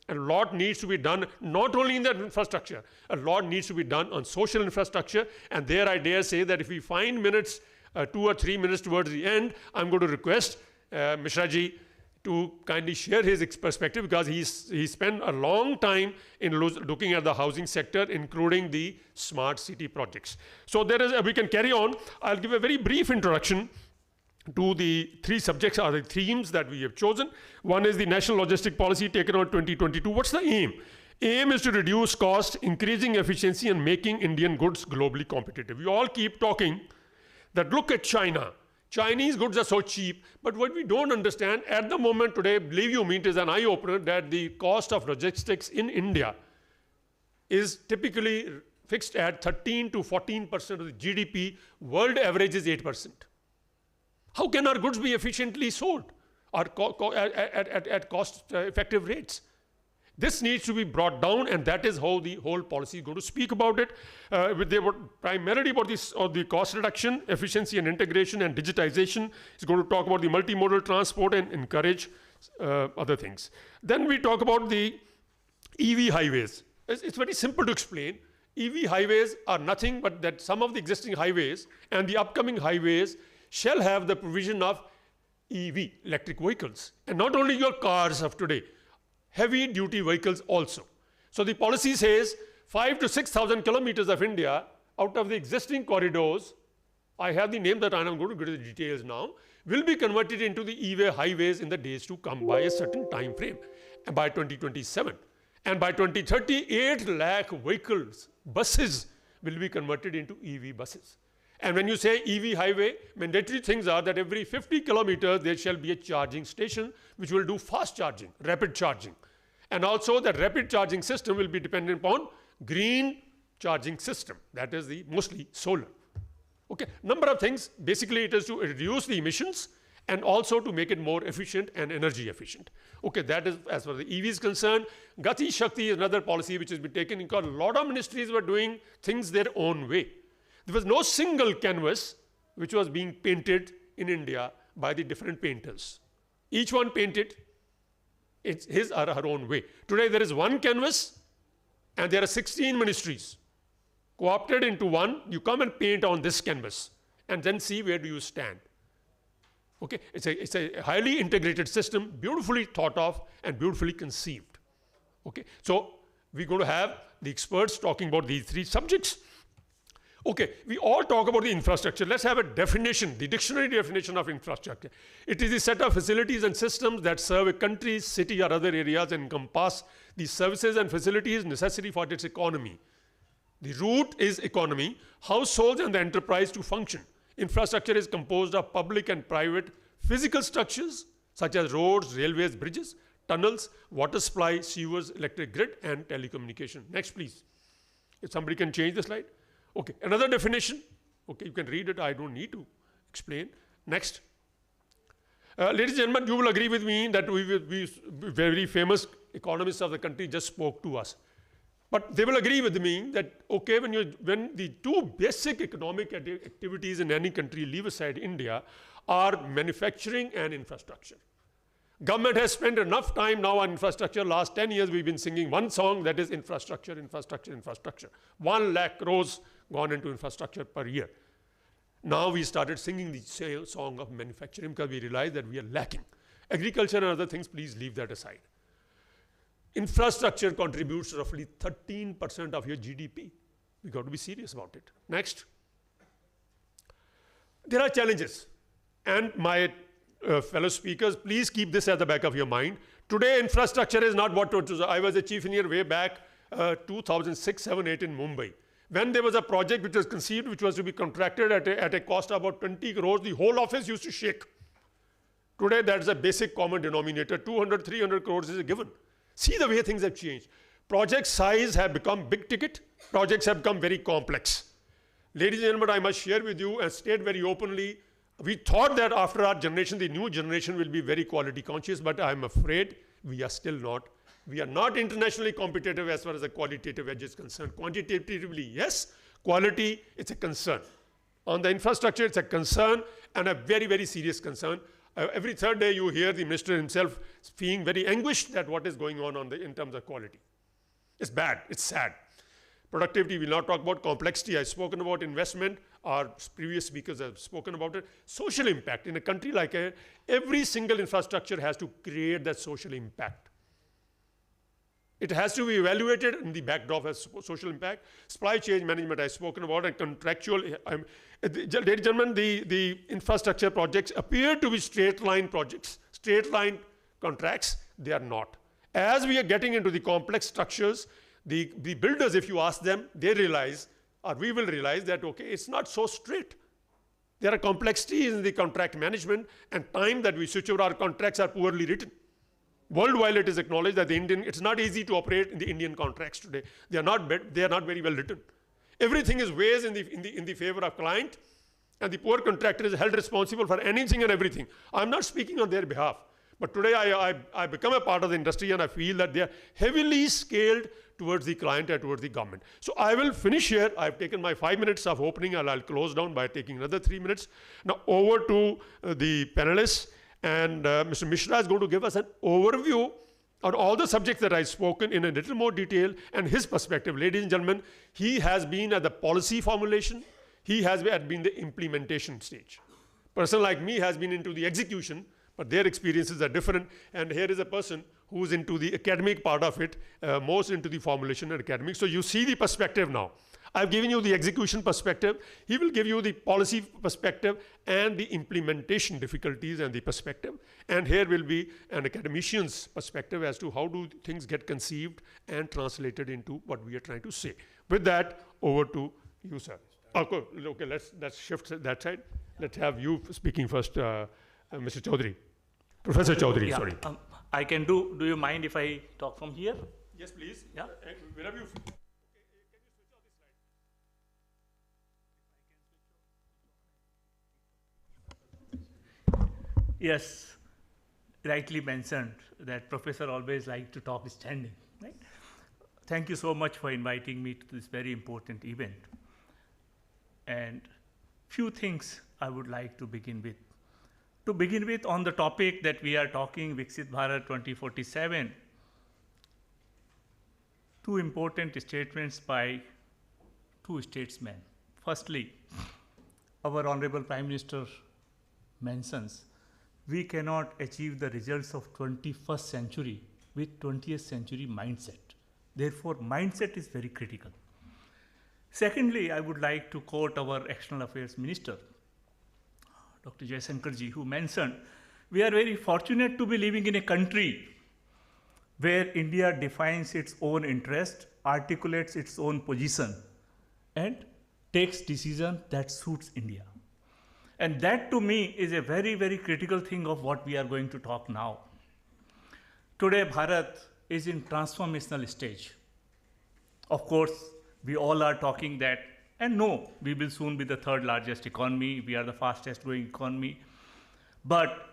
And a lot needs to be done, not only in the infrastructure, a lot needs to be done on social infrastructure. And there I dare say that if we find minutes, 2 or 3 minutes towards the end, I'm going to request Mishra ji to kindly share his perspective, because he spent a long time in looking at the housing sector, including the smart city projects. So we can carry on. I'll give a very brief introduction to the 3 subjects or the themes that we have chosen. One is the national logistic policy taken on 2022. What's the aim? Aim is to reduce cost, increasing efficiency, and making Indian goods globally competitive. We all keep talking that look at China. Chinese goods are so cheap, but what we don't understand at the moment today, believe you me, it is an eye-opener that the cost of logistics in India is typically fixed at 13 to 14% of the GDP. World average is 8%. How can our goods be efficiently sold or at cost-effective rates? This needs to be brought down, and that is how the whole policy is going to speak about it. They were primarily about the cost reduction, efficiency and integration, and digitization. It's going to talk about the multimodal transport and encourage other things. Then we talk about the EV highways. It's very simple to explain. EV highways are nothing but that some of the existing highways and the upcoming highways shall have the provision of EV, electric vehicles. And not only your cars of today, heavy duty vehicles also. So the policy says 5,000 to 6,000 kilometers of India out of the existing corridors, I have the name that I am going to get the details now, will be converted into the EV highways in the days to come by a certain time frame, by 2027. And by 2030, 8 lakh vehicles, buses will be converted into EV buses. And when you say EV highway, mandatory things are that every 50 kilometers there shall be a charging station which will do fast charging, rapid charging. And also that rapid charging system will be dependent upon green charging system. That is the mostly solar. Okay, number of things. Basically it is to reduce the emissions and also to make it more efficient and energy efficient. Okay, that is as far as the EV is concerned. Gati Shakti is another policy which has been taken because a lot of ministries were doing things their own way. There was no single canvas which was being painted in India by the different painters. Each one painted it's his or her own way. Today there is one canvas and there are 16 ministries co-opted into one. You come and paint on this canvas and then see where do you stand. Okay, it's a highly integrated system, beautifully thought of and beautifully conceived. Okay, so we're going to have the experts talking about these three subjects. Okay, we all talk about the infrastructure. Let's have a definition, the dictionary definition of infrastructure. It is a set of facilities and systems that serve a country, city, or other areas and encompass the services and facilities necessary for its economy. The root is economy, households and the enterprise to function. Infrastructure is composed of public and private physical structures such as roads, railways, bridges, tunnels, water supply, sewers, electric grid, and telecommunication. Next, please. If somebody can change the slide. Okay, another definition. Okay, you can read it. I don't need to explain. Next. Ladies and gentlemen, you will agree with me that we very famous economists of the country just spoke to us. But they will agree with me that, okay, when the two basic economic activities in any country, leave aside India, are manufacturing and infrastructure. Government has spent enough time now on infrastructure. Last 10 years, we've been singing one song, that is infrastructure, infrastructure, infrastructure. 1 lakh crores gone into infrastructure per year. Now we started singing the same song of manufacturing because we realized that we are lacking. Agriculture and other things, please leave that aside. Infrastructure contributes roughly 13% of your GDP. We got to be serious about it. Next. There are challenges. And my fellow speakers, please keep this at the back of your mind. Today, infrastructure is not what it was. I was a chief engineer way back 2006, 7, 8 in Mumbai. When there was a project which was conceived, which was to be contracted at a cost of about 20 crores, the whole office used to shake. Today, that's a basic common denominator. 200, 300 crores is a given. See the way things have changed. Project size have become big ticket. Projects have become very complex. Ladies and gentlemen, I must share with you and state very openly, we thought that after our generation, the new generation will be very quality conscious, but I'm afraid we are still not. We are not internationally competitive as far as the qualitative edge is concerned. Quantitatively, yes. Quality, it's a concern. On the infrastructure, it's a concern and a very, very serious concern. Every third day you hear the minister himself being very anguished at what is going on in terms of quality. It's bad, it's sad. Productivity, we'll not talk about. Complexity, I've spoken about. Investment, our previous speakers have spoken about it. Social impact. In a country like every single infrastructure has to create that social impact. It has to be evaluated in the backdrop as social impact. Supply chain management I've spoken about, and contractual. Ladies and gentlemen, the infrastructure projects appear to be straight line projects, straight line contracts. They are not. As we are getting into the complex structures, the builders, if you ask them, they realize, or we will realize that, okay, it's not so straight. There are complexities in the contract management, and time that we switch over our contracts are poorly written. Worldwide, it is acknowledged that it's not easy to operate in the Indian contracts today. They are not very well written. Everything is weighs in the favor of client, and the poor contractor is held responsible for anything and everything. I'm not speaking on their behalf, but today I become a part of the industry, and I feel that they are heavily scaled towards the client and towards the government. So I will finish here. I've taken my 5 minutes of opening, and I'll close down by taking another 3 minutes. Now over to the panelists. And Mr. Mishra is going to give us an overview on all the subjects that I've spoken in a little more detail, and his perspective. Ladies and gentlemen, he has been at the policy formulation. He has been the implementation stage. Person like me has been into the execution, but their experiences are different. And here is a person who's into the academic part of it, most into the formulation and academic. So you see the perspective now. I've given you the execution perspective. He will give you the policy perspective and the implementation difficulties and the perspective. And here will be an academician's perspective as to how do things get conceived and translated into what we are trying to say. With that, over to you, sir. Okay, let's shift that side. Let's have you speaking first, Mr. Chaudhary. Professor Chaudhary,
yeah,
sorry.
I can do you mind if I talk from here?
Yes, please.
Yeah.
Wherever you
Yes, rightly mentioned that professor always likes to talk standing, right? Thank you so much for inviting me to this very important event. And few things I would like to begin with. To begin with, on the topic that we are talking, Viksit Bharat 2047, two important statements by two statesmen. Firstly, our Honorable Prime Minister mentions we cannot achieve the results of 21st century with 20th century mindset. Therefore, mindset is very critical. Secondly, I would like to quote our External Affairs Minister, Dr. Jaisankarji, who mentioned, we are very fortunate to be living in a country where India defines its own interest, articulates its own position, and takes decision that suits India. And that to me is a very, very critical thing of what we are going to talk now. Today, Bharat is in transformational stage. Of course, we all are talking that, and no, we will soon be the third largest economy, we are the fastest growing economy, but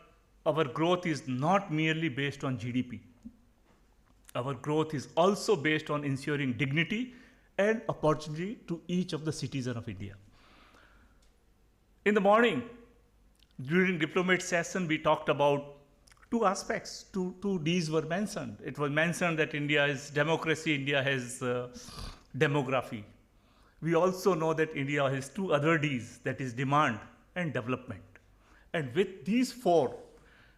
our growth is not merely based on GDP. Our growth is also based on ensuring dignity and opportunity to each of the citizens of India. In the morning, during diplomat session, we talked about two aspects, two Ds were mentioned. It was mentioned that India is democracy, India has demography. We also know that India has two other Ds, that is demand and development. And with these four,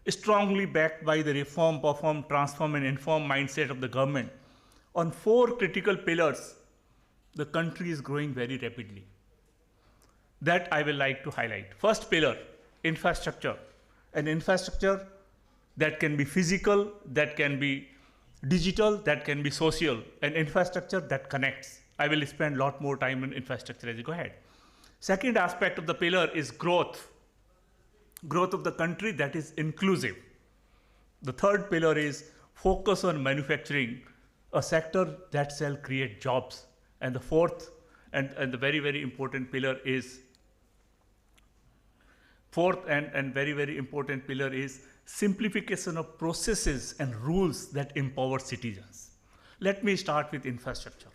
strongly backed by the reform, perform, transform and inform mindset of the government, on four critical pillars, the country is growing very rapidly. That I will like to highlight. First pillar, infrastructure. An infrastructure that can be physical, that can be digital, that can be social, an infrastructure that connects. I will spend a lot more time on infrastructure as you go ahead. Second aspect of the pillar is growth. Growth of the country that is inclusive. The third pillar is focus on manufacturing, a sector that shall create jobs. And the fourth and the very, very important pillar is simplification of processes and rules that empower citizens. Let me start with infrastructure.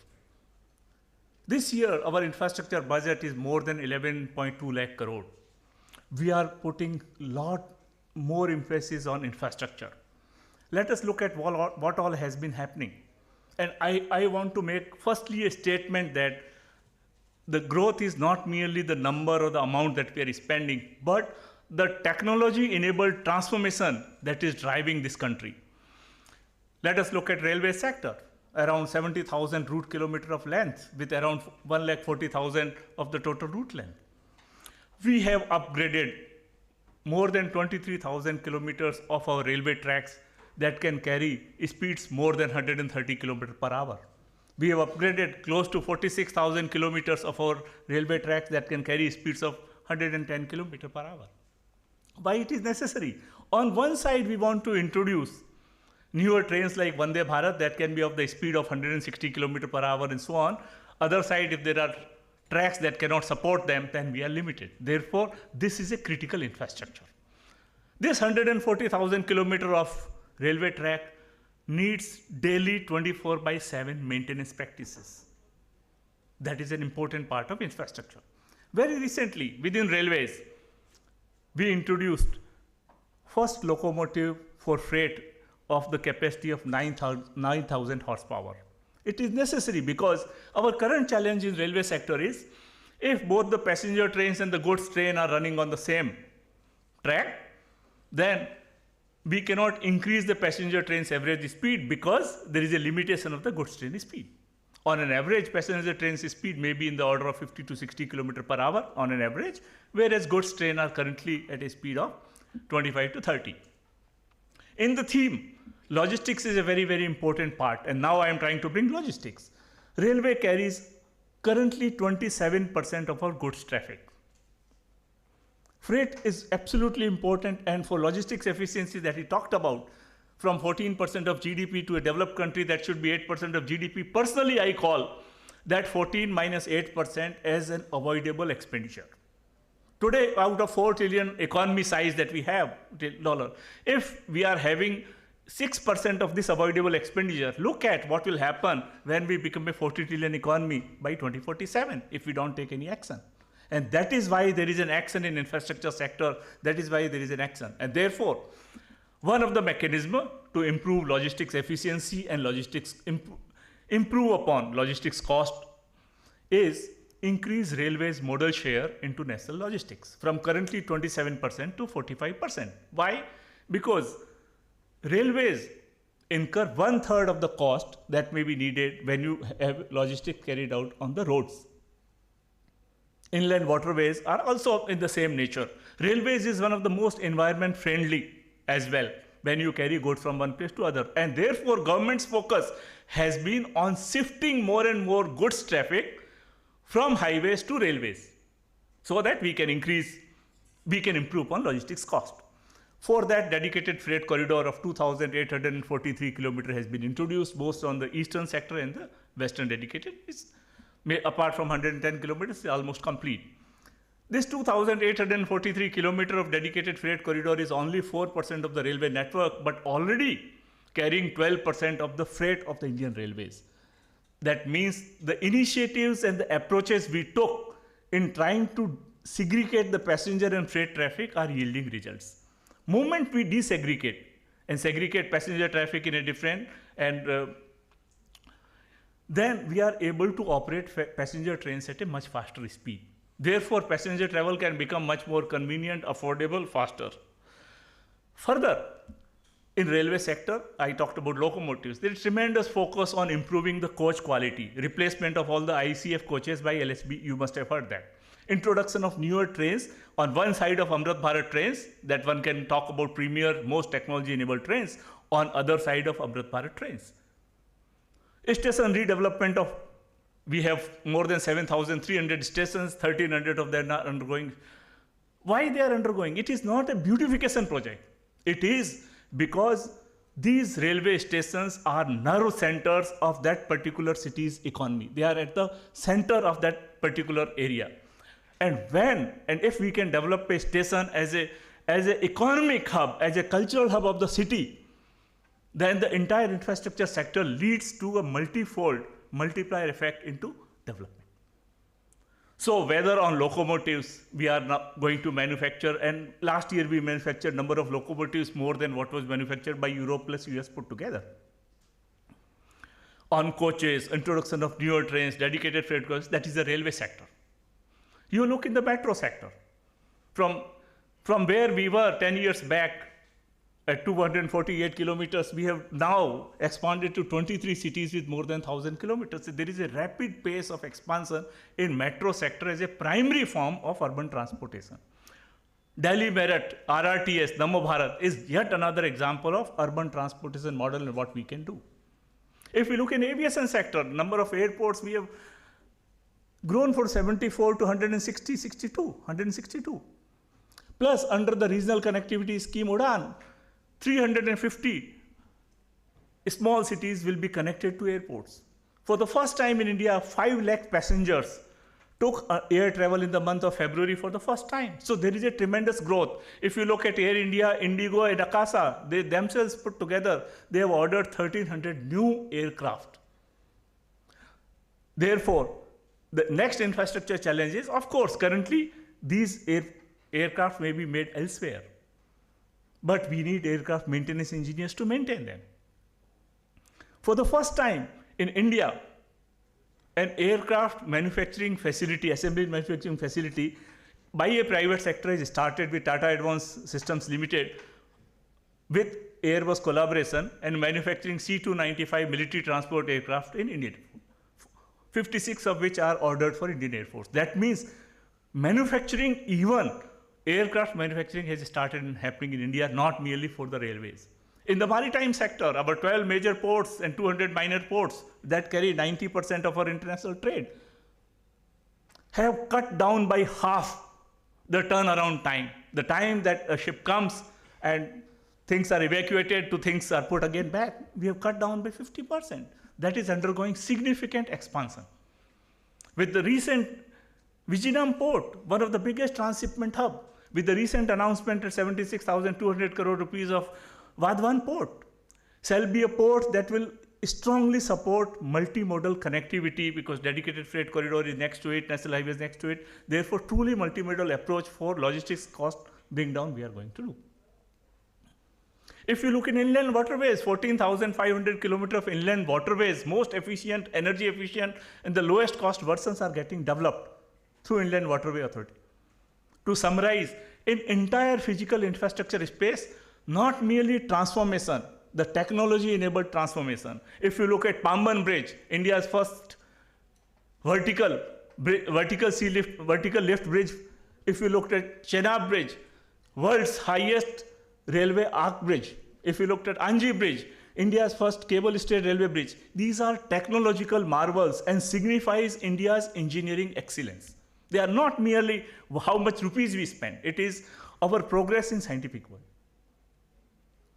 This year, our infrastructure budget is more than 11.2 lakh crore. We are putting a lot more emphasis on infrastructure. Let us look at what all has been happening. And I want to make firstly a statement that the growth is not merely the number or the amount that we are spending, but the technology-enabled transformation that is driving this country. Let us look at railway sector. Around 70,000 route kilometer of length with around 1,40,000 of the total route length. We have upgraded more than 23,000 kilometers of our railway tracks that can carry speeds more than 130 kilometers per hour. We have upgraded close to 46,000 kilometers of our railway tracks that can carry speeds of 110 kilometers per hour. Why it is necessary? On one side, we want to introduce newer trains like Vande Bharat that can be of the speed of 160 kilometers per hour and so on. Other side, if there are tracks that cannot support them, then we are limited. Therefore, this is a critical infrastructure. This 140,000 kilometers of railway track needs daily 24/7 maintenance practices. That is an important part of infrastructure. Very recently, within railways, we introduced first locomotive for freight of the capacity of 9,000 horsepower. It is necessary because our current challenge in railway sector is if both the passenger trains and the goods train are running on the same track, then we cannot increase the passenger train's average speed because there is a limitation of the goods train speed. On an average, passenger train's speed may be in the order of 50 to 60 kilometers per hour on an average, whereas goods train are currently at a speed of 25 to 30. In the theme, logistics is a very, very important part, and now I am trying to bring logistics. Railway carries currently 27% of our goods traffic. Freight is absolutely important, and for logistics efficiency that he talked about, from 14% of GDP to a developed country that should be 8% of GDP, personally I call that 14 minus 8% as an avoidable expenditure. Today, out of 4 trillion economy size that we have, dollar, if we are having 6% of this avoidable expenditure, look at what will happen when we become a 40 trillion economy by 2047 if we don't take any action. And that is why there is an action in infrastructure sector. That is why there is an action. And therefore, one of the mechanisms to improve logistics efficiency and logistics improve upon logistics cost is increase railways modal share into national logistics from currently 27% to 45%. Why? Because railways incur 1/3 of the cost that may be needed when you have logistics carried out on the roads. Inland waterways are also in the same nature. Railways is one of the most environment friendly as well when you carry goods from one place to other. And therefore, government's focus has been on shifting more and more goods traffic from highways to railways so that we can improve on logistics cost. For that, dedicated freight corridor of 2,843 kilometers has been introduced both on the eastern sector and the western dedicated. Apart from 110 kilometers, it's almost complete. This 2,843 kilometers of dedicated freight corridor is only 4% of the railway network, but already carrying 12% of the freight of the Indian railways. That means the initiatives and the approaches we took in trying to segregate the passenger and freight traffic are yielding results. Moment we desegregate and segregate passenger traffic in a different then we are able to operate passenger trains at a much faster speed. Therefore, passenger travel can become much more convenient, affordable, faster. Further, in railway sector, I talked about locomotives. There is tremendous focus on improving the coach quality, replacement of all the ICF coaches by LSB, you must have heard that. Introduction of newer trains on one side of Amrit Bharat trains, that one can talk about premier, most technology-enabled trains, on other side of Amrit Bharat trains. Station redevelopment of, we have more than 7,300 stations, 1,300 of them are undergoing. Why they are undergoing? It is not a beautification project. It is because these railway stations are nerve centers of that particular city's economy. They are at the center of that particular area. And if we can develop a station as an economic hub, as a cultural hub of the city, then the entire infrastructure sector leads to a multifold multiplier effect into development. So whether on locomotives, we are now going to manufacture, and last year we manufactured number of locomotives more than what was manufactured by Europe plus US put together. On coaches, introduction of newer trains, dedicated freight coaches, that is the railway sector. You look in the metro sector. From where we were 10 years back, at 248 kilometers, we have now expanded to 23 cities with more than 1,000 kilometers. So there is a rapid pace of expansion in metro sector as a primary form of urban transportation. Delhi Merit, RRTS, Namo Bharat is yet another example of urban transportation model and what we can do. If we look in aviation sector, number of airports, we have grown from 74 to 162. Plus under the regional connectivity scheme UDAN, 350 small cities will be connected to airports. For the first time in India, 5 lakh passengers took air travel in the month of February for the first time. So there is a tremendous growth. If you look at Air India, Indigo and Akasa, they themselves put together, they have ordered 1,300 new aircraft. Therefore, the next infrastructure challenge is, of course, currently these aircraft may be made elsewhere. But we need aircraft maintenance engineers to maintain them. For the first time in India, an aircraft manufacturing facility, assembly manufacturing facility by a private sector is started with Tata Advanced Systems Limited with Airbus collaboration and manufacturing C-295 military transport aircraft in India, 56 of which are ordered for Indian Air Force. That means manufacturing, even aircraft manufacturing, has started happening in India, not merely for the railways. In the maritime sector, our 12 major ports and 200 minor ports that carry 90% of our international trade have cut down by half the turnaround time. The time that a ship comes and things are evacuated to things are put again back, we have cut down by 50%. That is undergoing significant expansion. With the recent Vigyan port, one of the biggest transshipment hub, with the recent announcement at 76,200 crore rupees of Vadhavan port, shall be a port that will strongly support multimodal connectivity because dedicated freight corridor is next to it, national highway is next to it. Therefore, truly multimodal approach for logistics cost bring down we are going to do. If you look in inland waterways, 14,500 kilometers of inland waterways, most efficient, energy efficient, and the lowest cost versions are getting developed through Inland Waterway Authority. To summarize, in entire physical infrastructure space, not merely transformation, the technology-enabled transformation. If you look at Pamban Bridge, India's first vertical lift bridge. If you looked at Chenab Bridge, world's highest railway arc bridge. If you looked at Anji Bridge, India's first cable-stayed railway bridge. These are technological marvels and signifies India's engineering excellence. They are not merely how much rupees we spend. It is our progress in scientific world.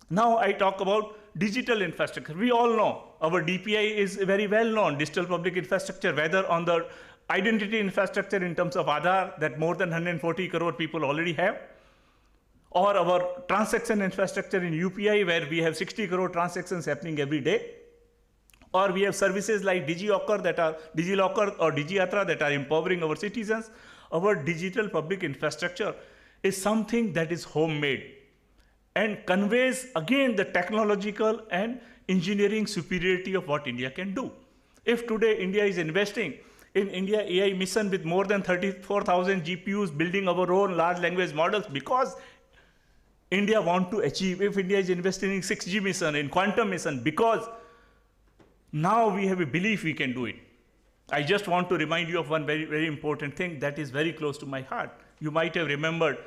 Now I talk about digital infrastructure. We all know our DPI is very well known, digital public infrastructure, whether on the identity infrastructure in terms of Aadhaar that more than 140 crore people already have, or our transaction infrastructure in UPI where we have 60 crore transactions happening every day, or we have services like DigiLocker or DigiYatra that are empowering our citizens. Our digital public infrastructure is something that is homemade and conveys again the technological and engineering superiority of what India can do. If today India is investing in India AI mission with more than 34,000 GPUs building our own large language models because India want to achieve, if India is investing in 6G mission, in quantum mission, because now we have a belief we can do it. I just want to remind you of one very, very important thing that is very close to my heart. You might have remembered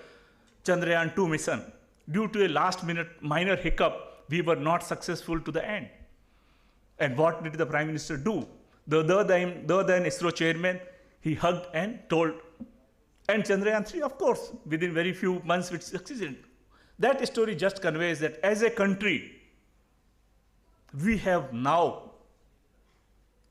Chandrayaan 2 mission. Due to a last-minute minor hiccup, we were not successful to the end. And what did the Prime Minister do? The other than ISRO chairman, he hugged and told. And Chandrayaan 3, of course, within very few months, it succeeded. That story just conveys that as a country, we have now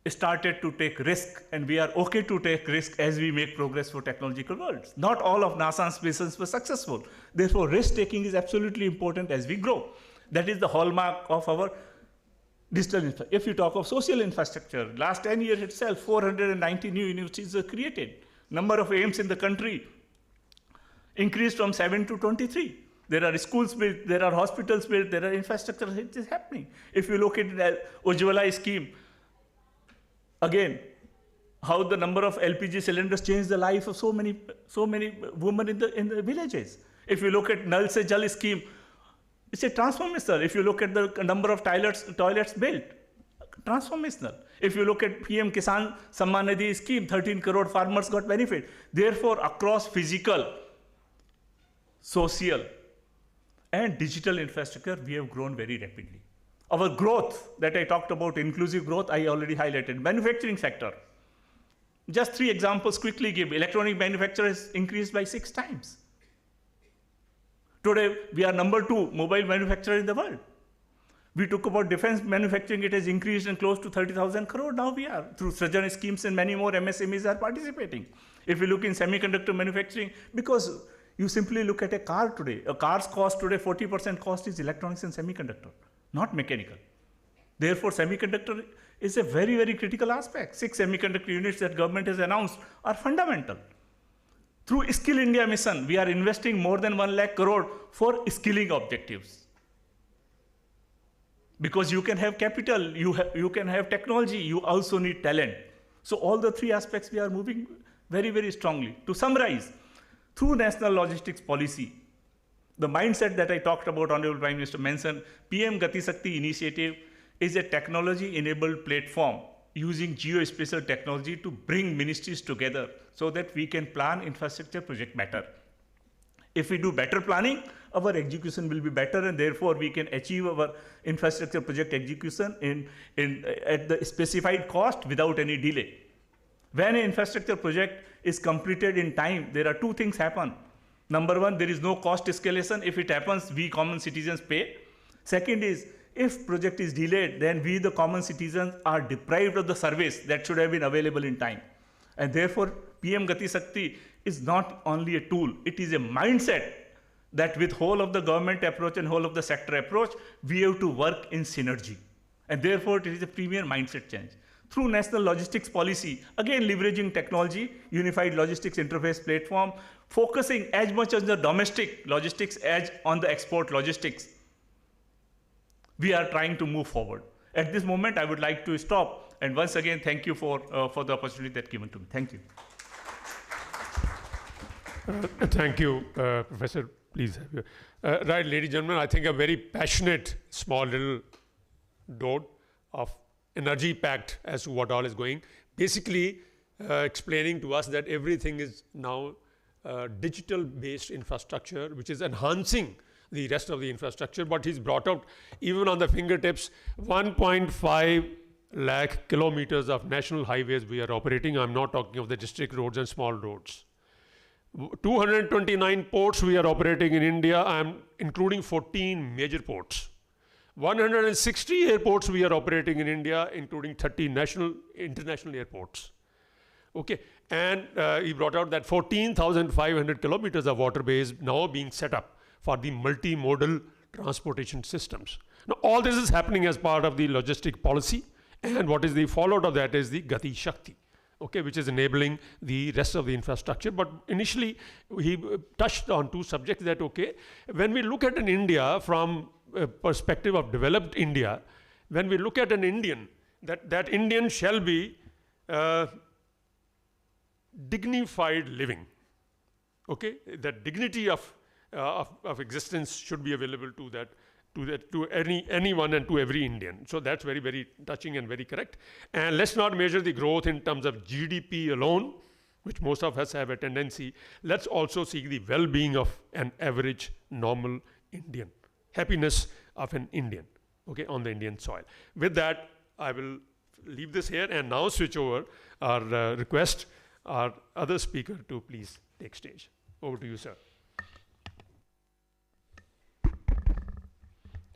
started to take risk, and we are okay to take risk as we make progress for technological worlds. Not all of NASA's missions were successful. Therefore, risk-taking is absolutely important as we grow. That is the hallmark of our digital infrastructure. If you talk of social infrastructure, last 10 years itself, 490 new universities were created. Number of AIMS in the country increased from 7 to 23. There are schools built, there are hospitals built, there are infrastructure that is happening. If you look at the Ujjwala scheme, again, how the number of LPG cylinders changed the life of so many women in the villages. If you look at Nal Se Jal scheme, it's a transformational. If you look at the number of toilets built, transformational. If you look at PM Kisan Samman Nidhi scheme, 13 crore farmers got benefit. Therefore, across physical, social, and digital infrastructure, we have grown very rapidly. Our growth that I talked about, inclusive growth, I already highlighted. Manufacturing sector. Just 3 examples quickly give. Electronic manufacture has increased by 6 times. Today, we are number 2 mobile manufacturer in the world. We talk about defense manufacturing, it has increased and close to 30,000 crore. Now we are. Through Srajan schemes and many more MSMEs are participating. If you look in semiconductor manufacturing, because you simply look at a car today. A car's cost today, 40% cost is electronics and semiconductor, not mechanical. Therefore, semiconductor is a very, very critical aspect. 6 semiconductor units that government has announced are fundamental. Through Skill India mission, we are investing more than 1 lakh crore for skilling objectives. Because you can have capital, you can have technology, you also need talent. So all the 3 aspects we are moving very, very strongly. To summarize, through national logistics policy, the mindset that I talked about, Honorable Prime Minister mentioned, PM Gati Shakti initiative is a technology-enabled platform using geospatial technology to bring ministries together so that we can plan infrastructure project better. If we do better planning, our execution will be better, and therefore we can achieve our infrastructure project execution at the specified cost without any delay. When an infrastructure project is completed in time, there are 2 things happen. Number 1, there is no cost escalation. If it happens, we common citizens pay. Second is, if project is delayed, then we the common citizens are deprived of the service that should have been available in time. And therefore, PM Gati Shakti is not only a tool, it is a mindset that with whole of the government approach and whole of the sector approach, we have to work in synergy. And therefore, it is a premier mindset change. Through national logistics policy, again leveraging technology, unified logistics interface platform, focusing as much on the domestic logistics as on the export logistics. we are trying to move forward. At this moment, I would like to stop, and once again, thank you for the opportunity that given to me. Thank you.
Thank you, Professor. Please have you. Right, ladies and gentlemen, I think a very passionate, small little dot of energy packed as to what all is going. Basically, explaining to us that everything is now digital-based infrastructure, which is enhancing the rest of the infrastructure. But he's brought out, even on the fingertips, 1.5 lakh kilometers of national highways we are operating. I'm not talking of the district roads and small roads. 229 ports we are operating in India. I'm including 14 major ports. 160 airports we are operating in India, including 30 international airports. Okay, and he brought out that 14,500 kilometers of waterways now being set up for the multimodal transportation systems. Now, all this is happening as part of the logistic policy, and what is the fallout of that is the Gati Shakti, okay, which is enabling the rest of the infrastructure. But initially, he touched on two subjects that, okay, when we look at an India from a perspective of developed India, when we look at an Indian, that Indian shall be dignified living, okay, that dignity of existence should be available to anyone and to every Indian. So that's very, very touching and very correct. And let's not measure the growth in terms of GDP alone, which most of us have a tendency. Let's also seek the well-being of an average normal Indian, happiness of an Indian, okay, on the Indian soil. With that, I will leave this here and now switch over our request our other speaker to please take stage. Over to you, sir.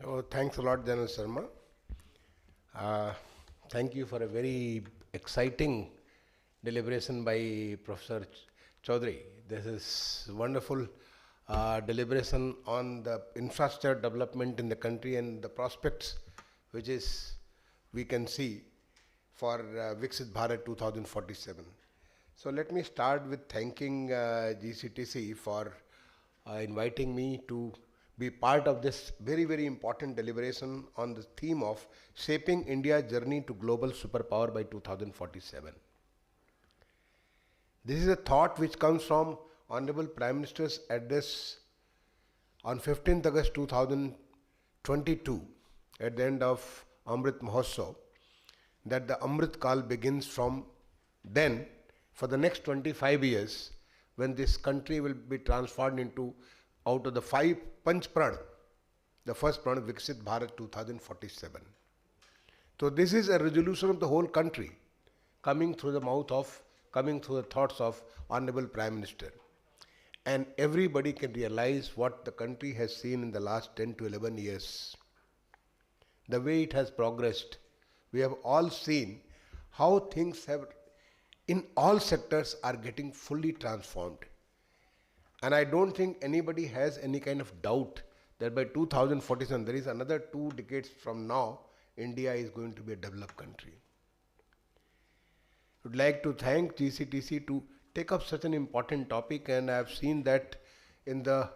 Oh, thanks a lot, General Sharma. Thank you for a very exciting deliberation by Professor Chaudhary. This is wonderful deliberation on the infrastructure development in the country and the prospects which is we can see for Viksit Bharat 2047. So let me start with thanking GCTC for inviting me to be part of this very, very important deliberation on the theme of shaping India's journey to global superpower by 2047. This is a thought which comes from Honorable Prime Minister's address on 15th August 2022 at the end of Amrit Mahotsav, that the Amrit Kal begins from then for the next 25 years, when this country will be transformed into, out of the 5 Panch Pran, the first Pran, Viksit Bharat 2047. So this is a resolution of the whole country coming through the thoughts of Honorable Prime Minister. And everybody can realize what the country has seen in the last 10 to 11 years. The way it has progressed. We have all seen how things have in all sectors are getting fully transformed. And I don't think anybody has any kind of doubt that by 2047, there is another 2 decades from now, India is going to be a developed country. I would like to thank GCTC to take up such an important topic, and I have seen that in there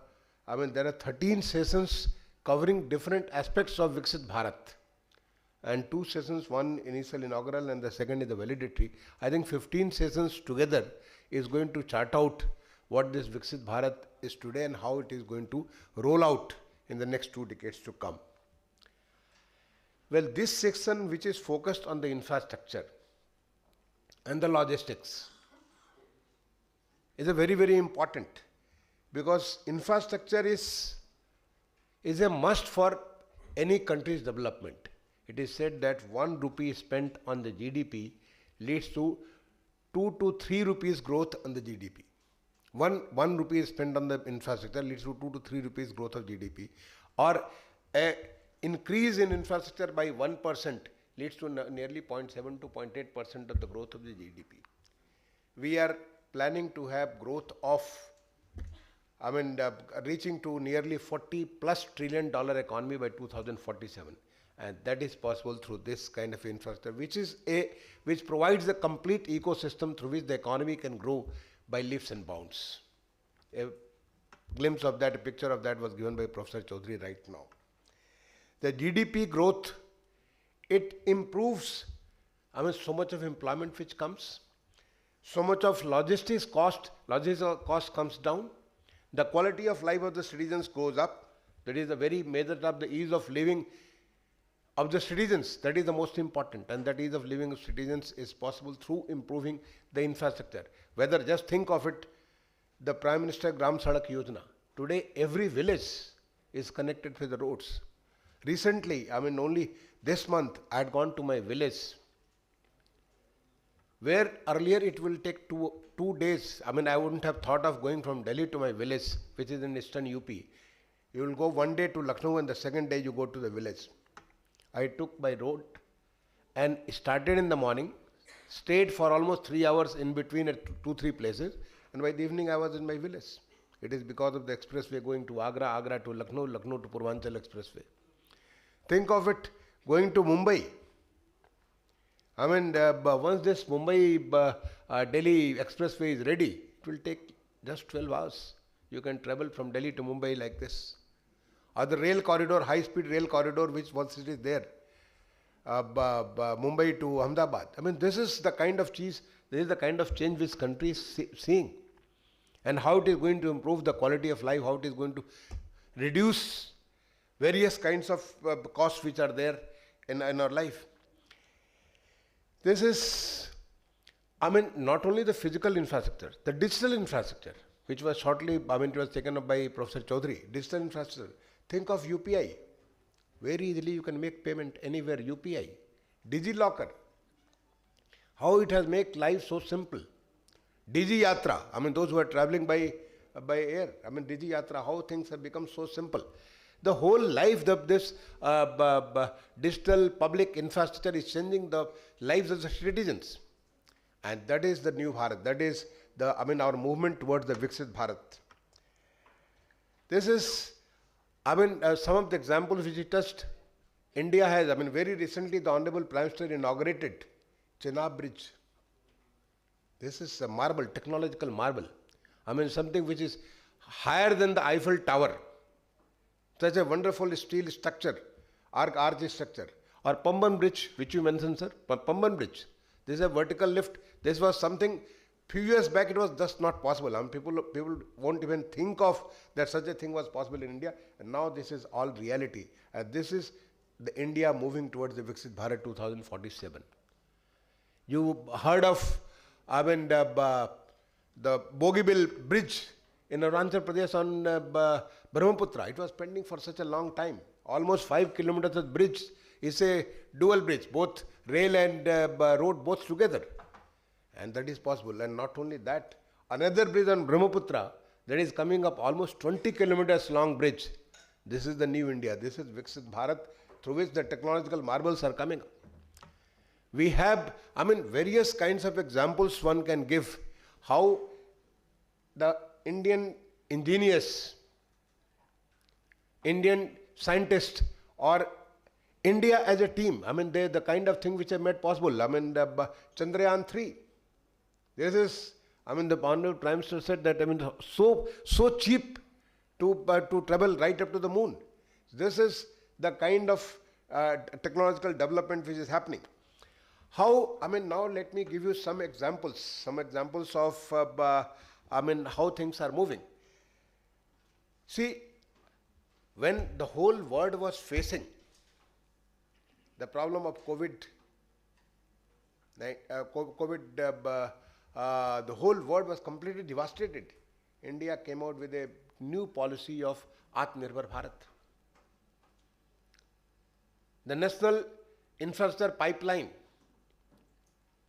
are 13 sessions covering different aspects of Viksit Bharat. And 2 sessions, one initial inaugural and the second is the valedictory. I think 15 sessions together is going to chart out what this Viksit Bharat is today and how it is going to roll out in the next 2 decades to come. Well, this section which is focused on the infrastructure and the logistics is a very, very important, because infrastructure is a must for any country's development. It is said that 1 rupee spent on the GDP leads to 2 to 3 rupees growth on the GDP. 1 rupee spent on the infrastructure leads to 2 to 3 rupees growth of GDP. Or an increase in infrastructure by 1% leads to nearly 0.7 to 0.8% of the growth of the GDP. We are planning to have growth of, reaching to nearly $40+ trillion economy by 2047. And that is possible through this kind of infrastructure, which provides a complete ecosystem through which the economy can grow by leaps and bounds. A glimpse of that, a picture of that was given by Professor Chaudhary right now. the GDP growth, it improves, so much of employment which comes, so much of logistics cost comes down, the quality of life of the citizens goes up. That is a very major of the ease of living of the citizens. That is the most important, and that ease of living of citizens is possible through improving the infrastructure. Whether just think of it, the Prime Minister Gram Sadak Yojana. Today every village is connected with the roads. Recently, only this month, I had gone to my village, where earlier it will take two days. I wouldn't have thought of going from Delhi to my village, which is in eastern UP. You will go one day to Lucknow and the second day you go to the village. I took my road and started in the morning, stayed for almost 3 hours in between at 2-3 places, and by the evening I was in my village. It is because of the expressway going to Agra, Agra to Lucknow, Lucknow to Purvanchal expressway. Think of it going to Mumbai. Once this Mumbai-Delhi expressway is ready, it will take just 12 hours. You can travel from Delhi to Mumbai like this. Or the rail corridor, high-speed rail corridor, which once it is there, Mumbai to Ahmedabad. This is the kind of change which country is seeing, and how it is going to improve the quality of life, how it is going to reduce various kinds of costs which are there in our life. This is, not only the physical infrastructure, the digital infrastructure, which was shortly, it was taken up by Professor Chaudhary. Digital infrastructure. Think of UPI. Very easily you can make payment anywhere, UPI. DigiLocker. How it has made life so simple. Digi Yatra. Those who are traveling by air. Digi Yatra, how things have become so simple. The whole life of this digital public infrastructure is changing the lives of the citizens. And that is the new Bharat. That is our movement towards the Viksit Bharat. This is, some of the examples which he touched. India has, very recently the Honorable Prime Minister inaugurated Chenab Bridge. This is a marvel, technological marvel. Something which is higher than the Eiffel Tower. Such a wonderful steel structure, arch structure. Or Pamban Bridge, which you mentioned, sir. Pamban Bridge. This is a vertical lift. This was something, few years back it was just not possible. People won't even think of that such a thing was possible in India. And now this is all reality. And this is the India moving towards the Viksit Bharat 2047. You heard of the Bogeybill Bridge in Arunachal Pradesh on Brahmaputra. It was pending for such a long time. Almost 5 kilometers of bridge is a dual bridge, both rail and road both together. And that is possible. And not only that, another bridge on Brahmaputra that is coming up, almost 20 kilometers long bridge. This is the new India. This is Viksit Bharat, through which the technological marvels are coming up. We have, various kinds of examples one can give how the Indian engineers, Indian scientists, or India as a team, they the kind of thing which have made possible. The Chandrayaan 3. This is, the Honorable Prime Minister said that, so cheap to travel right up to the moon. This is the kind of technological development which is happening. How, now let me give you some examples of, how things are moving. See, when the whole world was facing the problem of COVID, the whole world was completely devastated. India came out with a new policy of Atmanirbhar Bharat. The National Infrastructure Pipeline,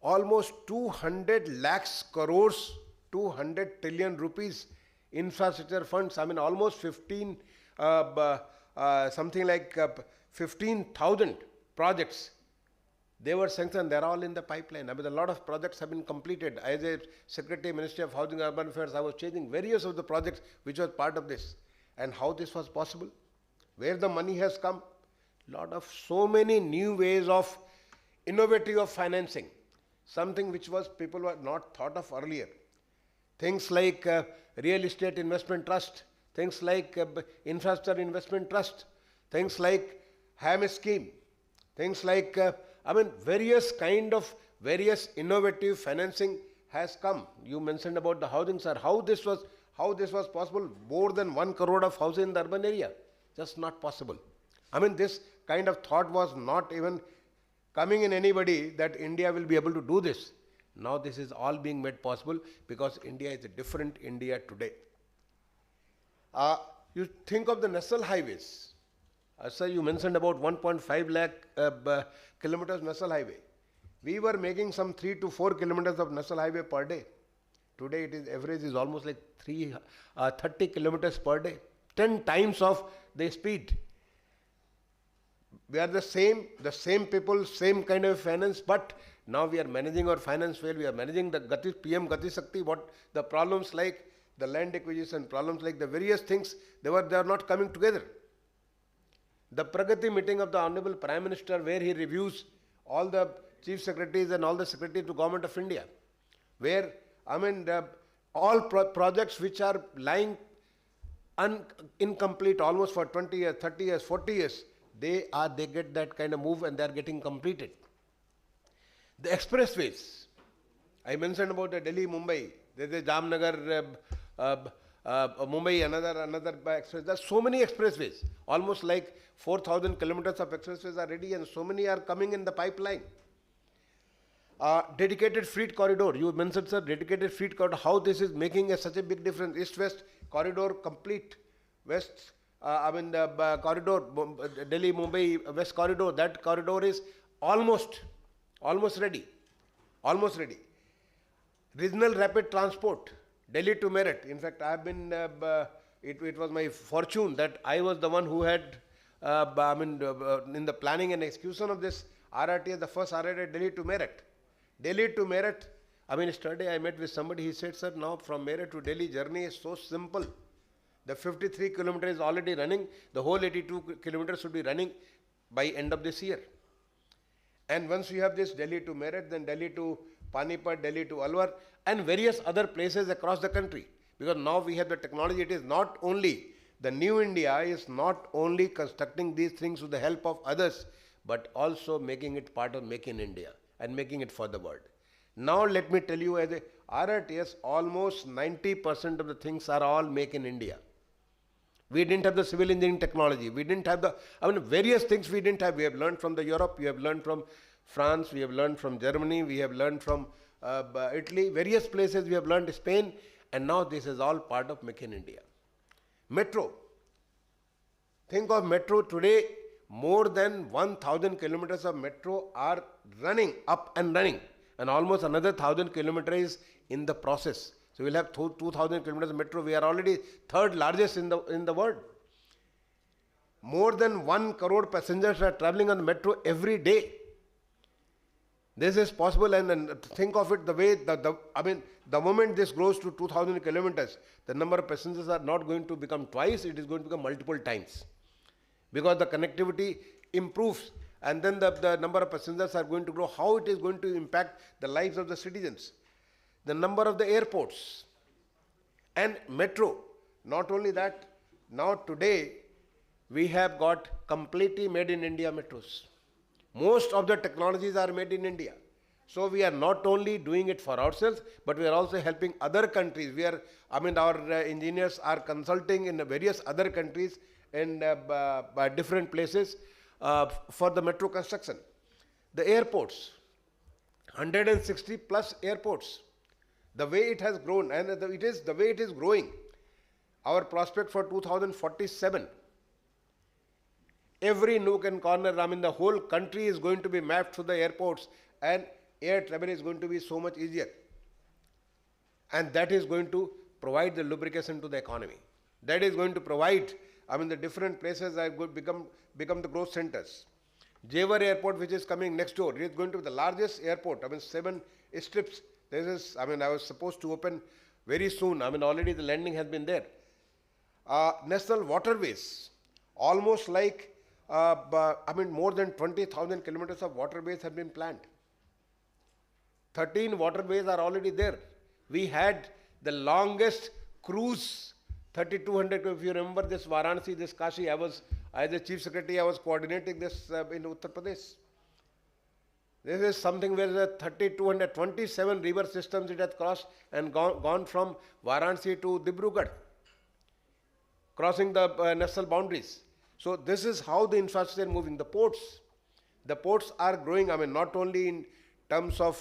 almost 200 lakhs crores, 200 trillion rupees infrastructure funds, almost 15, something like 15,000 projects. They were sanctioned, they're all in the pipeline. A lot of projects have been completed. As a Secretary, Ministry of Housing and Urban Affairs, I was chasing various of the projects which was part of this. And how this was possible? Where the money has come? So many new ways of innovative of financing. Something which was people were not thought of earlier. Things like real estate investment trust, things like infrastructure investment trust, things like HAM scheme, things like, various innovative financing has come. You mentioned about the housing, sir. How this was possible? More than 1 crore of houses in the urban area. Just not possible. This kind of thought was not even coming in anybody that India will be able to do this. Now this is all being made possible because India is a different India today. You think of the national highways. Sir, you mentioned about 1.5 lakh kilometers national highway. We were making some 3 to 4 kilometers of national highway per day. Today it is average is almost like 30 kilometers per day. 10 times of the speed. We are the same people, same kind of finance, but now we are managing our finance well. We are managing the PM Gati Shakti. What the problems like the land acquisition, problems like the various things, they are not coming together. The Pragati meeting of the Honorable Prime Minister, where he reviews all the chief secretaries and all the secretaries to Government of India, where all projects which are lying incomplete almost for 20 years, 30 years, 40 years, they get that kind of move and they are getting completed. The expressways, I mentioned about the Delhi-Mumbai, there is a Jamnagar, Mumbai, another express. There are so many expressways, almost like 4,000 kilometers of expressways are ready and so many are coming in the pipeline. Dedicated freight corridor, you mentioned, sir, dedicated freight corridor, how this is making such a big difference. East-West corridor complete, West, corridor, Delhi-Mumbai West corridor, that corridor is almost ready, Regional rapid transport, Delhi to Meerut. In fact, I have been, it was my fortune that I was the one who had, in the planning and execution of this RRT, the first RRT Delhi to Meerut. Delhi to Meerut, yesterday I met with somebody, he said, sir, now from Meerut to Delhi journey is so simple. The 53 kilometers is already running, the whole 82 kilometers should be running by end of this year. And once you have this Delhi to Meerut, then Delhi to Panipat, Delhi to Alwar, and various other places across the country. Because now we have the technology, it is not only, the new India is not only constructing these things with the help of others, but also making it part of Make in India and making it for the world. Now let me tell you, as a RRTS, almost 90% of the things are all Make in India. We didn't have the civil engineering technology. We didn't have the, various things we didn't have. We have learned from the Europe, we have learned from France, we have learned from Germany, we have learned from Italy, various places we have learned, Spain, and now this is all part of Make in India. Metro. Think of metro today, more than 1,000 kilometers of metro are running, up and running, and almost another 1,000 kilometers in the process. So we'll have 2,000 kilometers of metro. We are already third largest in the world. More than 1 crore passengers are traveling on the metro every day. This is possible, and think of it the way, the moment this grows to 2,000 kilometers, the number of passengers are not going to become twice, it is going to become multiple times. Because the connectivity improves, and then the number of passengers are going to grow. How it is going to impact the lives of the citizens? The number of the airports and metro. Not only that, now today we have got completely made in India metros. Most of the technologies are made in India. So we are not only doing it for ourselves, but we are also helping other countries. We are, our engineers are consulting in various other countries in different places for the metro construction. The airports, 160 plus airports. The way it has grown, and it is the way it is growing. Our prospect for 2047, every nook and corner, the whole country is going to be mapped through the airports, and air travel is going to be so much easier. And that is going to provide the lubrication to the economy. That is going to provide, the different places are going to become the growth centers. Jewar Airport, which is coming next door, it is going to be the largest airport. 7 strips. This is, I was supposed to open very soon. Already the landing has been there. National waterways, almost like, more than 20,000 kilometers of waterways have been planned. 13 waterways are already there. We had the longest cruise, 3,200, if you remember this Varanasi, this Kashi, As the Chief Secretary, I was coordinating this in Uttar Pradesh. This is something where the 227 river systems it has crossed and gone from Varanasi to Dibrugarh, crossing the national boundaries. So this is how the infrastructure is moving. The ports are growing, I mean, not only in terms of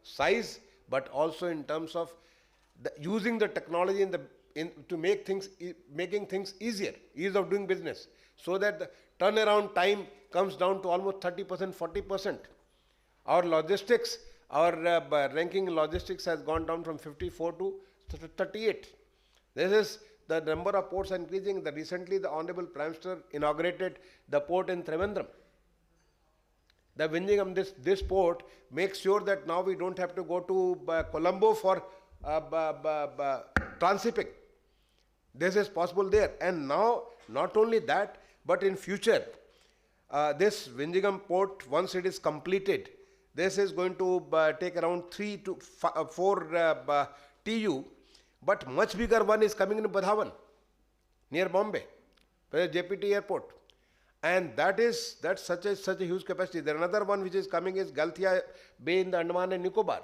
size, but also in terms of using the technology to make making things easier, ease of doing business, so that the turnaround time comes down to almost 30%, 40%. Our logistics, our ranking in logistics has gone down from 54 to 38. This is the number of ports increasing. Recently, the Honorable Prime Minister inaugurated the port in Trivandrum. The Vizhinjam, this port makes sure that now we don't have to go to Colombo for transshipping. This is possible there. And now, not only that, but in future, this Vizhinjam port, once it is completed, this is going to take around 3 to 4 TU, but much bigger one is coming in Bhawan, near Bombay, JPT airport. And that's such a huge capacity. There another one which is coming is Galthia Bay in the Andaman and Nicobar.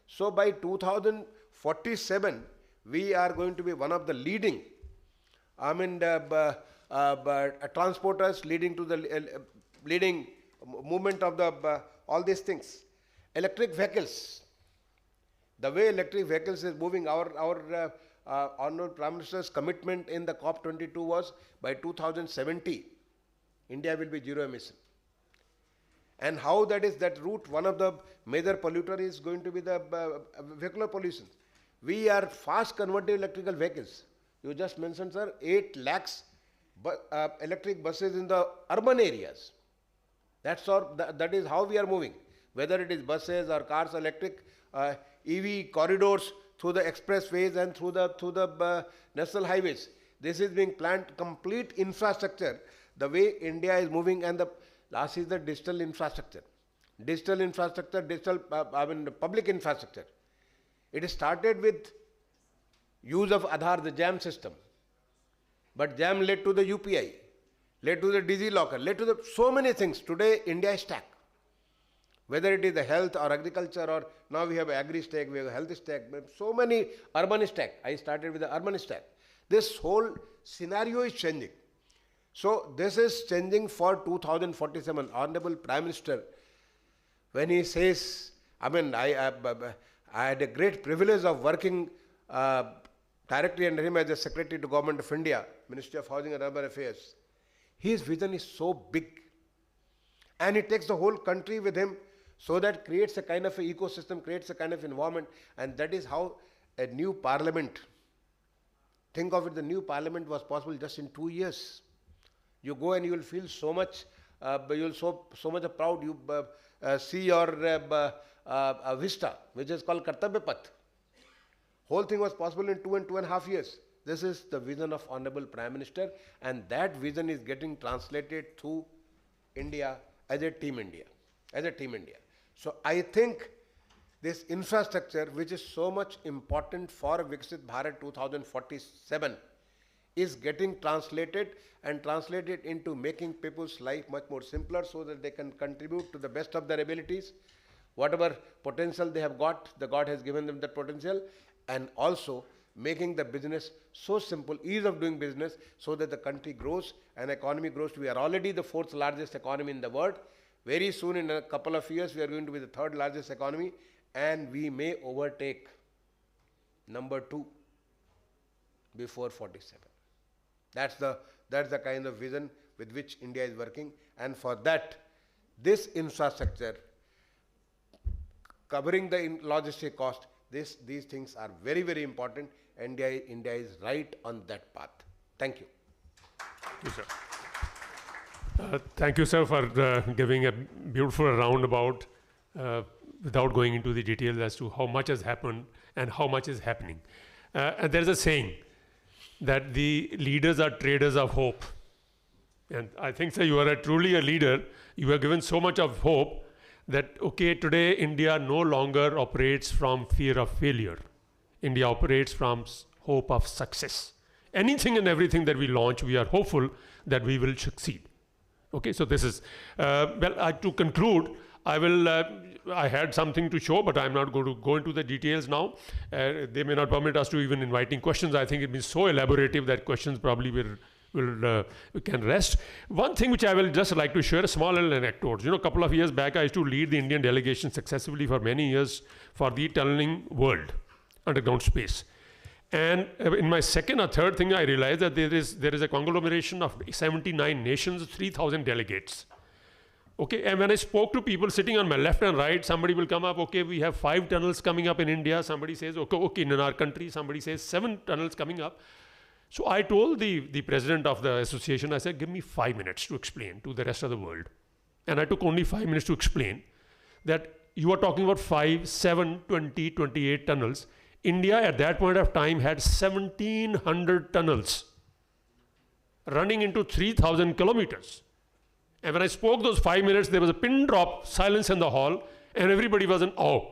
So by 2047, we are going to be one of the leading, transporters leading to the leading movement of the all these things. Electric vehicles. The way electric vehicles is moving, our Honorable Prime Minister's commitment in the COP22 was by 2070, India will be zero emission. And how that route, one of the major polluter is going to be the vehicular pollution. We are fast converting electrical vehicles. You just mentioned, sir, 8 lakhs electric buses in the urban areas. That's all. That is how we are moving. Whether it is buses or cars, electric, EV corridors through the expressways and through the national highways. This is being planned, complete infrastructure. The way India is moving, and the last is the digital infrastructure. Public infrastructure. It started with use of Aadhaar, the JAM system. But JAM led to the UPI, led to the DigiLocker, led to so many things. Today, India is stack. Whether it is the health or agriculture, or now we have agri-stack, we have health stack, so many urban stack. I started with the urban stack. This whole scenario is changing. So this is changing for 2047. Honorable Prime Minister, when he says, I had a great privilege of working directly under him as the Secretary to Government of India, Ministry of Housing and Urban Affairs. His vision is so big, and he takes the whole country with him, so that creates a kind of an ecosystem, creates a kind of environment, and that is how a new parliament, think of it, the new parliament was possible just in 2 years. You go and you will feel so much, you will so much proud. You see your vista, which is called Kartavya Path. Whole thing was possible in 2.5 years. This is the vision of Honorable Prime Minister, and that vision is getting translated through India as a team India. So I think this infrastructure, which is so much important for Viksit Bharat 2047, is getting translated into making people's life much more simpler, so that they can contribute to the best of their abilities. Whatever potential they have got, the God has given them that potential, and also making the business so simple, ease of doing business, so that the country grows and economy grows. We are already the 4th largest economy in the world. Very soon, in a couple of years, we are going to be the 3rd largest economy, and we may overtake number 2 before 47. That's the kind of vision with which India is working, and for that, this infrastructure, covering the logistic cost, these things are very, very important. India is right on that path. Thank you.
Thank you, sir. Thank you, sir, for giving a beautiful roundabout without going into the details as to how much has happened and how much is happening. And there's a saying that the leaders are traders of hope. And I think, sir, you are truly a leader. You have given so much of hope that, okay, today India no longer operates from fear of failure. India operates from hope of success. anything and everything that we launch, we are hopeful that we will succeed. Okay, so this is, to conclude, I had something to show, but I'm not going to go into the details now. They may not permit us to even inviting questions. I think it is so elaborative that questions probably we can rest. One thing which I will just like to share, a small little anecdote. A couple of years back, I used to lead the Indian delegation successfully for many years for the tunneling world, underground space. And in my second or third thing, I realized that there is a conglomeration of 79 nations, 3,000 delegates. Okay, and when I spoke to people sitting on my left and right, somebody will come up, okay, we have 5 tunnels coming up in India. Somebody says, okay, in our country, somebody says 7 tunnels coming up. So I told the president of the association, I said, give me 5 minutes to explain to the rest of the world. And I took only 5 minutes to explain that you are talking about 5, 7, 20, 28 tunnels. India at that point of time had 1,700 tunnels running into 3,000 kilometers. And when I spoke those 5 minutes, there was a pin drop silence in the hall, and everybody was in awe.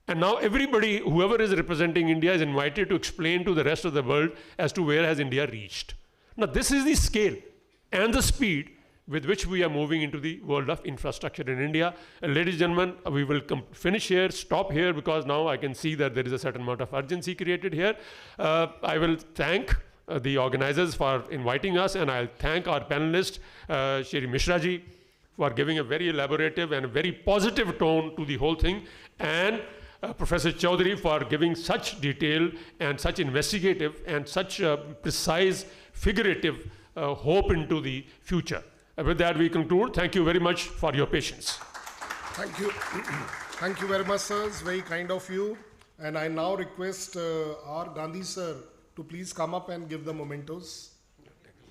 And now everybody, whoever is representing India, is invited to explain to the rest of the world as to where has India reached. Now this is the scale and the speed with which we are moving into the world of infrastructure in India. Ladies and gentlemen, we will finish here, stop here, because now I can see that there is a certain amount of urgency created here. I will thank the organizers for inviting us, and I'll thank our panelist, Shri Mishra ji, for giving a very elaborative and a very positive tone to the whole thing, and Professor Chaudhary for giving such detail and such investigative and such precise figurative hope into the future. With that, we conclude. Thank you very much for your patience.
Thank you. Thank you very much, sir. It's very kind of you. And I now request our Gandhi sir to please come up and give the mementos.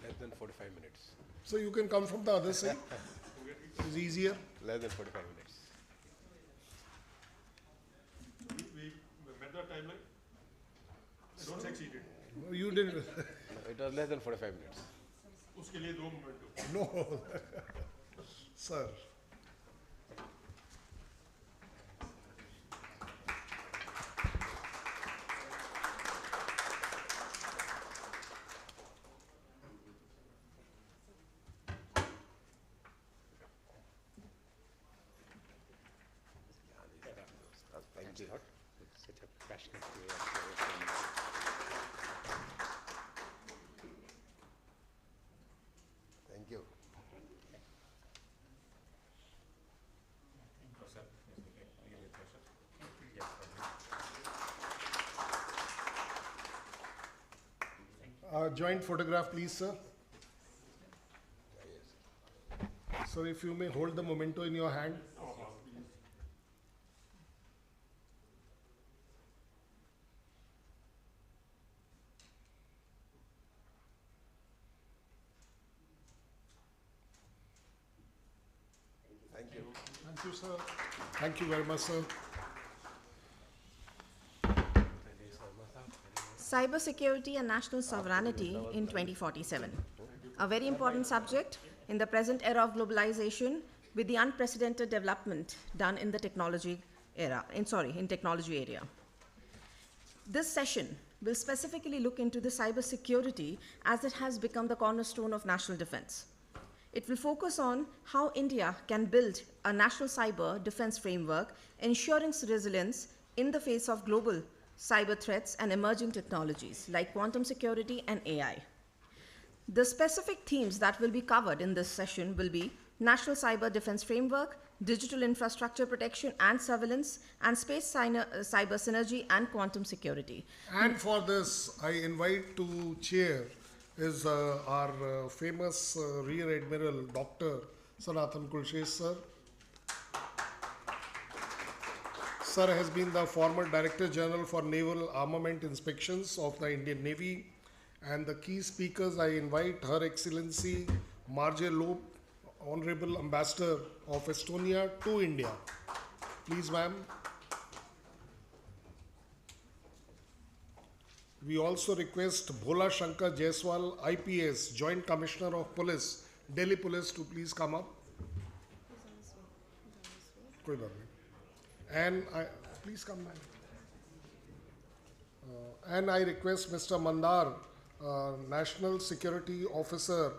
Less than 45 minutes.
So you can come from the other side. It's easier.
Less than 45 minutes.
We met the timeline. I don't succeeded.
No, you didn't.
No, it was less than 45 minutes.
उसके लिए 2 minute
No, sir.
Thank you. Such a passionate way of Thank you.
Joint photograph, please, sir. Sir, if you may hold the memento in your hand.
Thank you.
Thank you, sir. Thank you very much, sir.
Cybersecurity and national sovereignty in 2047. A very important subject in the present era of globalization, with the unprecedented development done in the technology era, in technology area. This session will specifically look into the cybersecurity as it has become the cornerstone of national defense. It will focus on how India can build a national cyber defense framework, ensuring resilience in the face of global cyber threats and emerging technologies like quantum security and AI. The specific themes that will be covered in this session will be national cyber defense framework, digital infrastructure protection and surveillance, and space cyber synergy and quantum security.
And for this, I invite to chair is our famous Rear Admiral Dr. Sanatan Kulshesh, sir. Sir has been the former Director General for Naval Armament Inspections of the Indian Navy. And the key speakers, I invite Her Excellency Marje Loeb, Honorable Ambassador of Estonia to India. Please, ma'am. We also request Bhola Shankar Jaiswal, IPS, Joint Commissioner of Police, Delhi Police, to please come up. And please come, ma'am. And I request Mr. Mandar National Security Officer,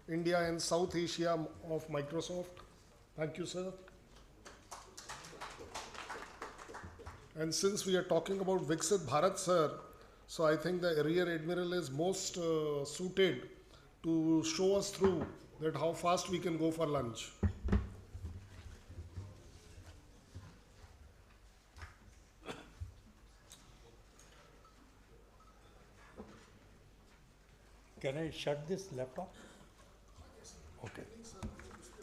India and South Asia of Microsoft. Thank you, sir. And since we are talking about Viksit Bharat, sir, so I think the Rear Admiral is most suited to show us through that how fast we can go for lunch.
Can I shut this laptop? Okay.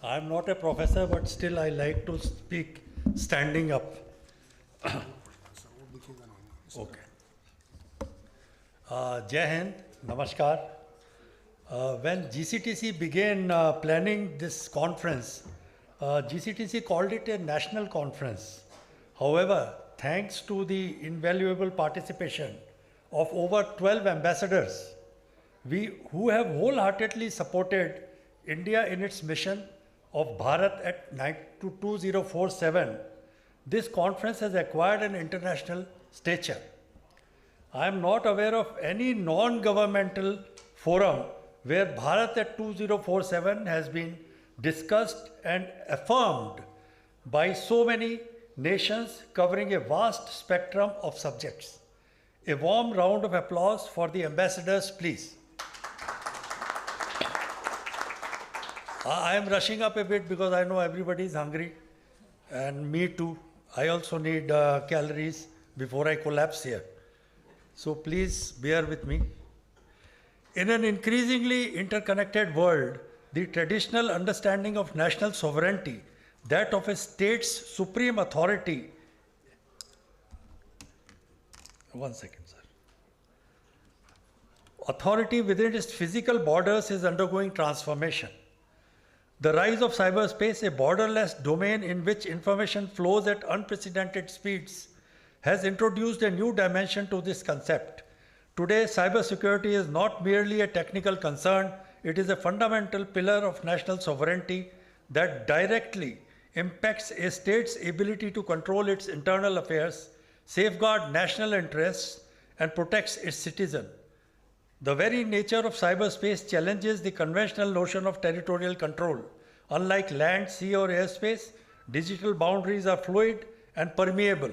I'm not a professor, but still I like to speak standing up. Okay. Jai Hind, Namaskar. When GCTC began planning this conference, GCTC called it a national conference. However, thanks to the invaluable participation of over 12 ambassadors, who have wholeheartedly supported India in its mission of Bharat at 2047, this conference has acquired an international stature. I am not aware of any non-governmental forum where Bharat at 2047 has been discussed and affirmed by so many nations covering a vast spectrum of subjects. A warm round of applause for the ambassadors, please. I am rushing up a bit because I know everybody is hungry, and me too. I also need calories before I collapse here. So please bear with me. In an increasingly interconnected world, the traditional understanding of national sovereignty, that of a state's supreme authority, authority within its physical borders is undergoing transformation. The rise of cyberspace, a borderless domain in which information flows at unprecedented speeds, has introduced a new dimension to this concept. Today, cybersecurity is not merely a technical concern, it is a fundamental pillar of national sovereignty that directly impacts a state's ability to control its internal affairs, safeguard national interests, and protects its citizens. The very nature of cyberspace challenges the conventional notion of territorial control. Unlike land, sea, or airspace, digital boundaries are fluid and permeable.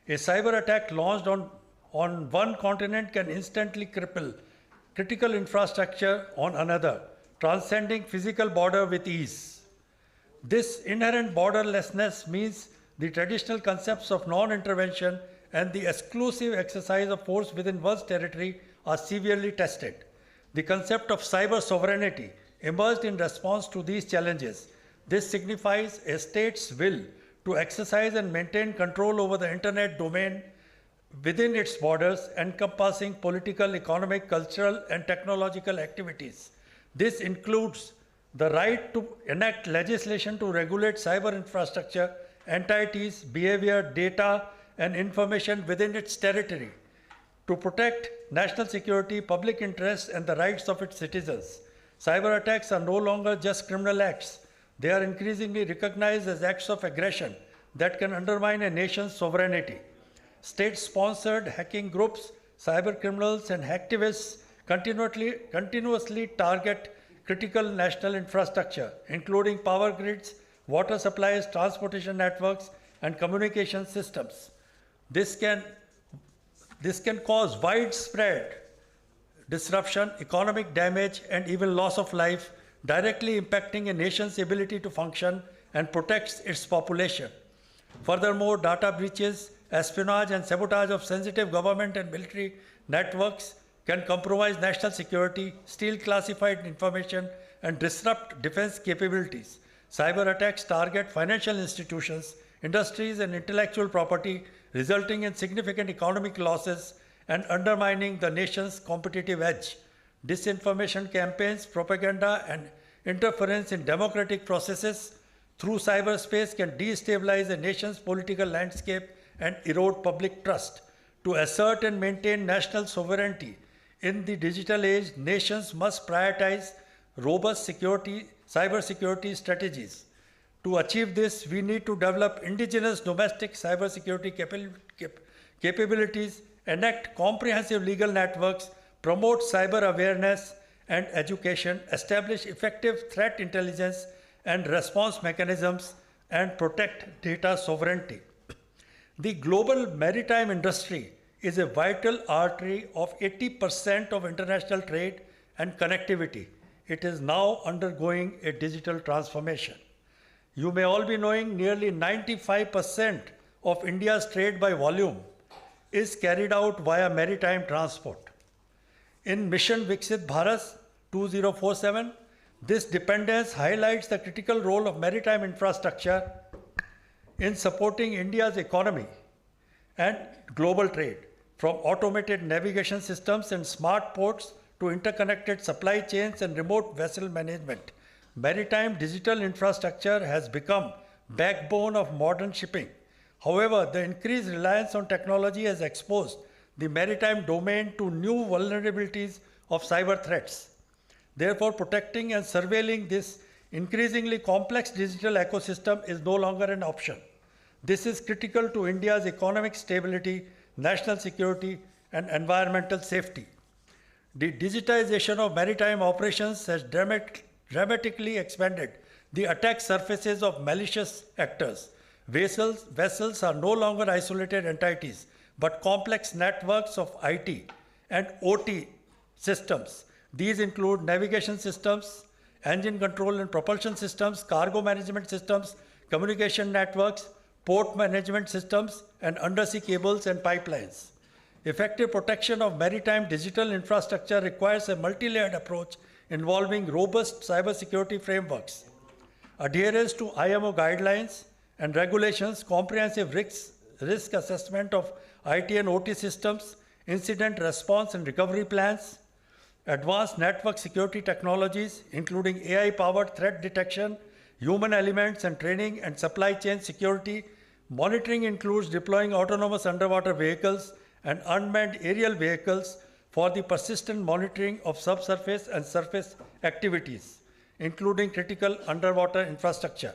A cyber attack launched on one continent can instantly cripple critical infrastructure on another, transcending physical border with ease. This inherent borderlessness means the traditional concepts of non-intervention and the exclusive exercise of force within one's territory are severely tested. The concept of cyber sovereignty emerged in response to these challenges. This signifies a state's will to exercise and maintain control over the internet domain within its borders, encompassing political, economic, cultural, and technological activities. This includes the right to enact legislation to regulate cyber infrastructure, entities, behavior, data, and information within its territory, to protect national security, public interests, and the rights of its citizens. Cyber attacks are no longer just criminal acts. They are increasingly recognized as acts of aggression that can undermine a nation's sovereignty. State-sponsored hacking groups, cyber criminals, and hacktivists continuously target critical national infrastructure, including power grids, water supplies, transportation networks, and communication systems. This can cause widespread disruption, economic damage, and even loss of life, directly impacting a nation's ability to function and protect its population. Furthermore, data breaches, espionage, and sabotage of sensitive government and military networks can compromise national security, steal classified information, and disrupt defense capabilities. Cyber attacks target financial institutions, industries, and intellectual property, resulting in significant economic losses and undermining the nation's competitive edge. Disinformation campaigns, propaganda, and interference in democratic processes through cyberspace can destabilize a nation's political landscape and erode public trust. To assert and maintain national sovereignty in the digital age, nations must prioritize robust cybersecurity strategies. To achieve this, we need to develop indigenous domestic cybersecurity capabilities, enact comprehensive legal networks, promote cyber awareness and education, establish effective threat intelligence and response mechanisms, and protect data sovereignty. The global maritime industry is a vital artery of 80% of international trade and connectivity. It is now undergoing a digital transformation. You may all be knowing nearly 95% of India's trade by volume is carried out via maritime transport. In Mission Viksit Bharat 2047, this dependence highlights the critical role of maritime infrastructure in supporting India's economy and global trade, from automated navigation systems and smart ports to interconnected supply chains and remote vessel management. Maritime digital infrastructure has become backbone of modern shipping. However, the increased reliance on technology has exposed the maritime domain to new vulnerabilities of cyber threats. Therefore, protecting and surveilling this increasingly complex digital ecosystem is no longer an option. This is critical to India's economic stability, national security, and environmental safety. The digitization of maritime operations has dramatically expanded the attack surfaces of malicious actors. Vessels are no longer isolated entities, but complex networks of IT and OT systems. These include navigation systems, engine control and propulsion systems, cargo management systems, communication networks, port management systems, and undersea cables and pipelines. Effective protection of maritime digital infrastructure requires a multi-layered approach involving robust cybersecurity frameworks, adherence to IMO guidelines and regulations, comprehensive risk assessment of IT and OT systems, incident response and recovery plans, advanced network security technologies, including AI-powered threat detection, human elements and training, and supply chain security. Monitoring includes deploying autonomous underwater vehicles and unmanned aerial vehicles for the persistent monitoring of subsurface and surface activities, including critical underwater infrastructure.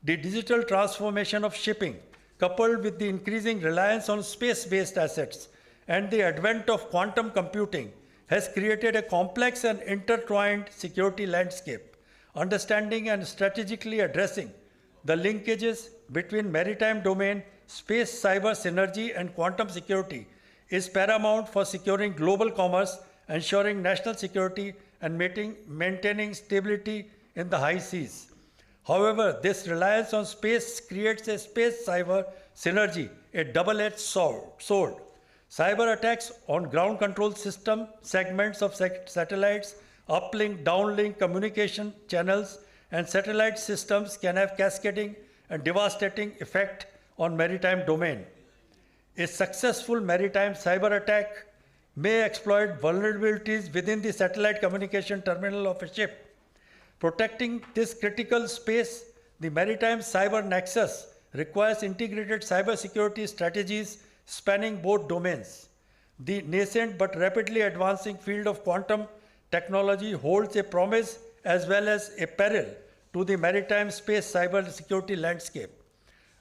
The digital transformation of shipping, coupled with the increasing reliance on space-based assets and the advent of quantum computing, has created a complex and intertwined security landscape. Understanding and strategically addressing the linkages between maritime domain, space cyber synergy, and quantum security is paramount for securing global commerce, ensuring national security, and maintaining stability in the high seas. However, this reliance on space creates a space cyber synergy, a double-edged sword. Cyber attacks on ground control system, segments of satellites, uplink, downlink communication channels, and satellite systems can have cascading and devastating effect on maritime domain. A successful maritime cyber attack may exploit vulnerabilities within the satellite communication terminal of a ship. Protecting this critical space, the maritime cyber nexus requires integrated cybersecurity strategies spanning both domains. The nascent but rapidly advancing field of quantum technology holds a promise as well as a peril to the maritime space cybersecurity landscape.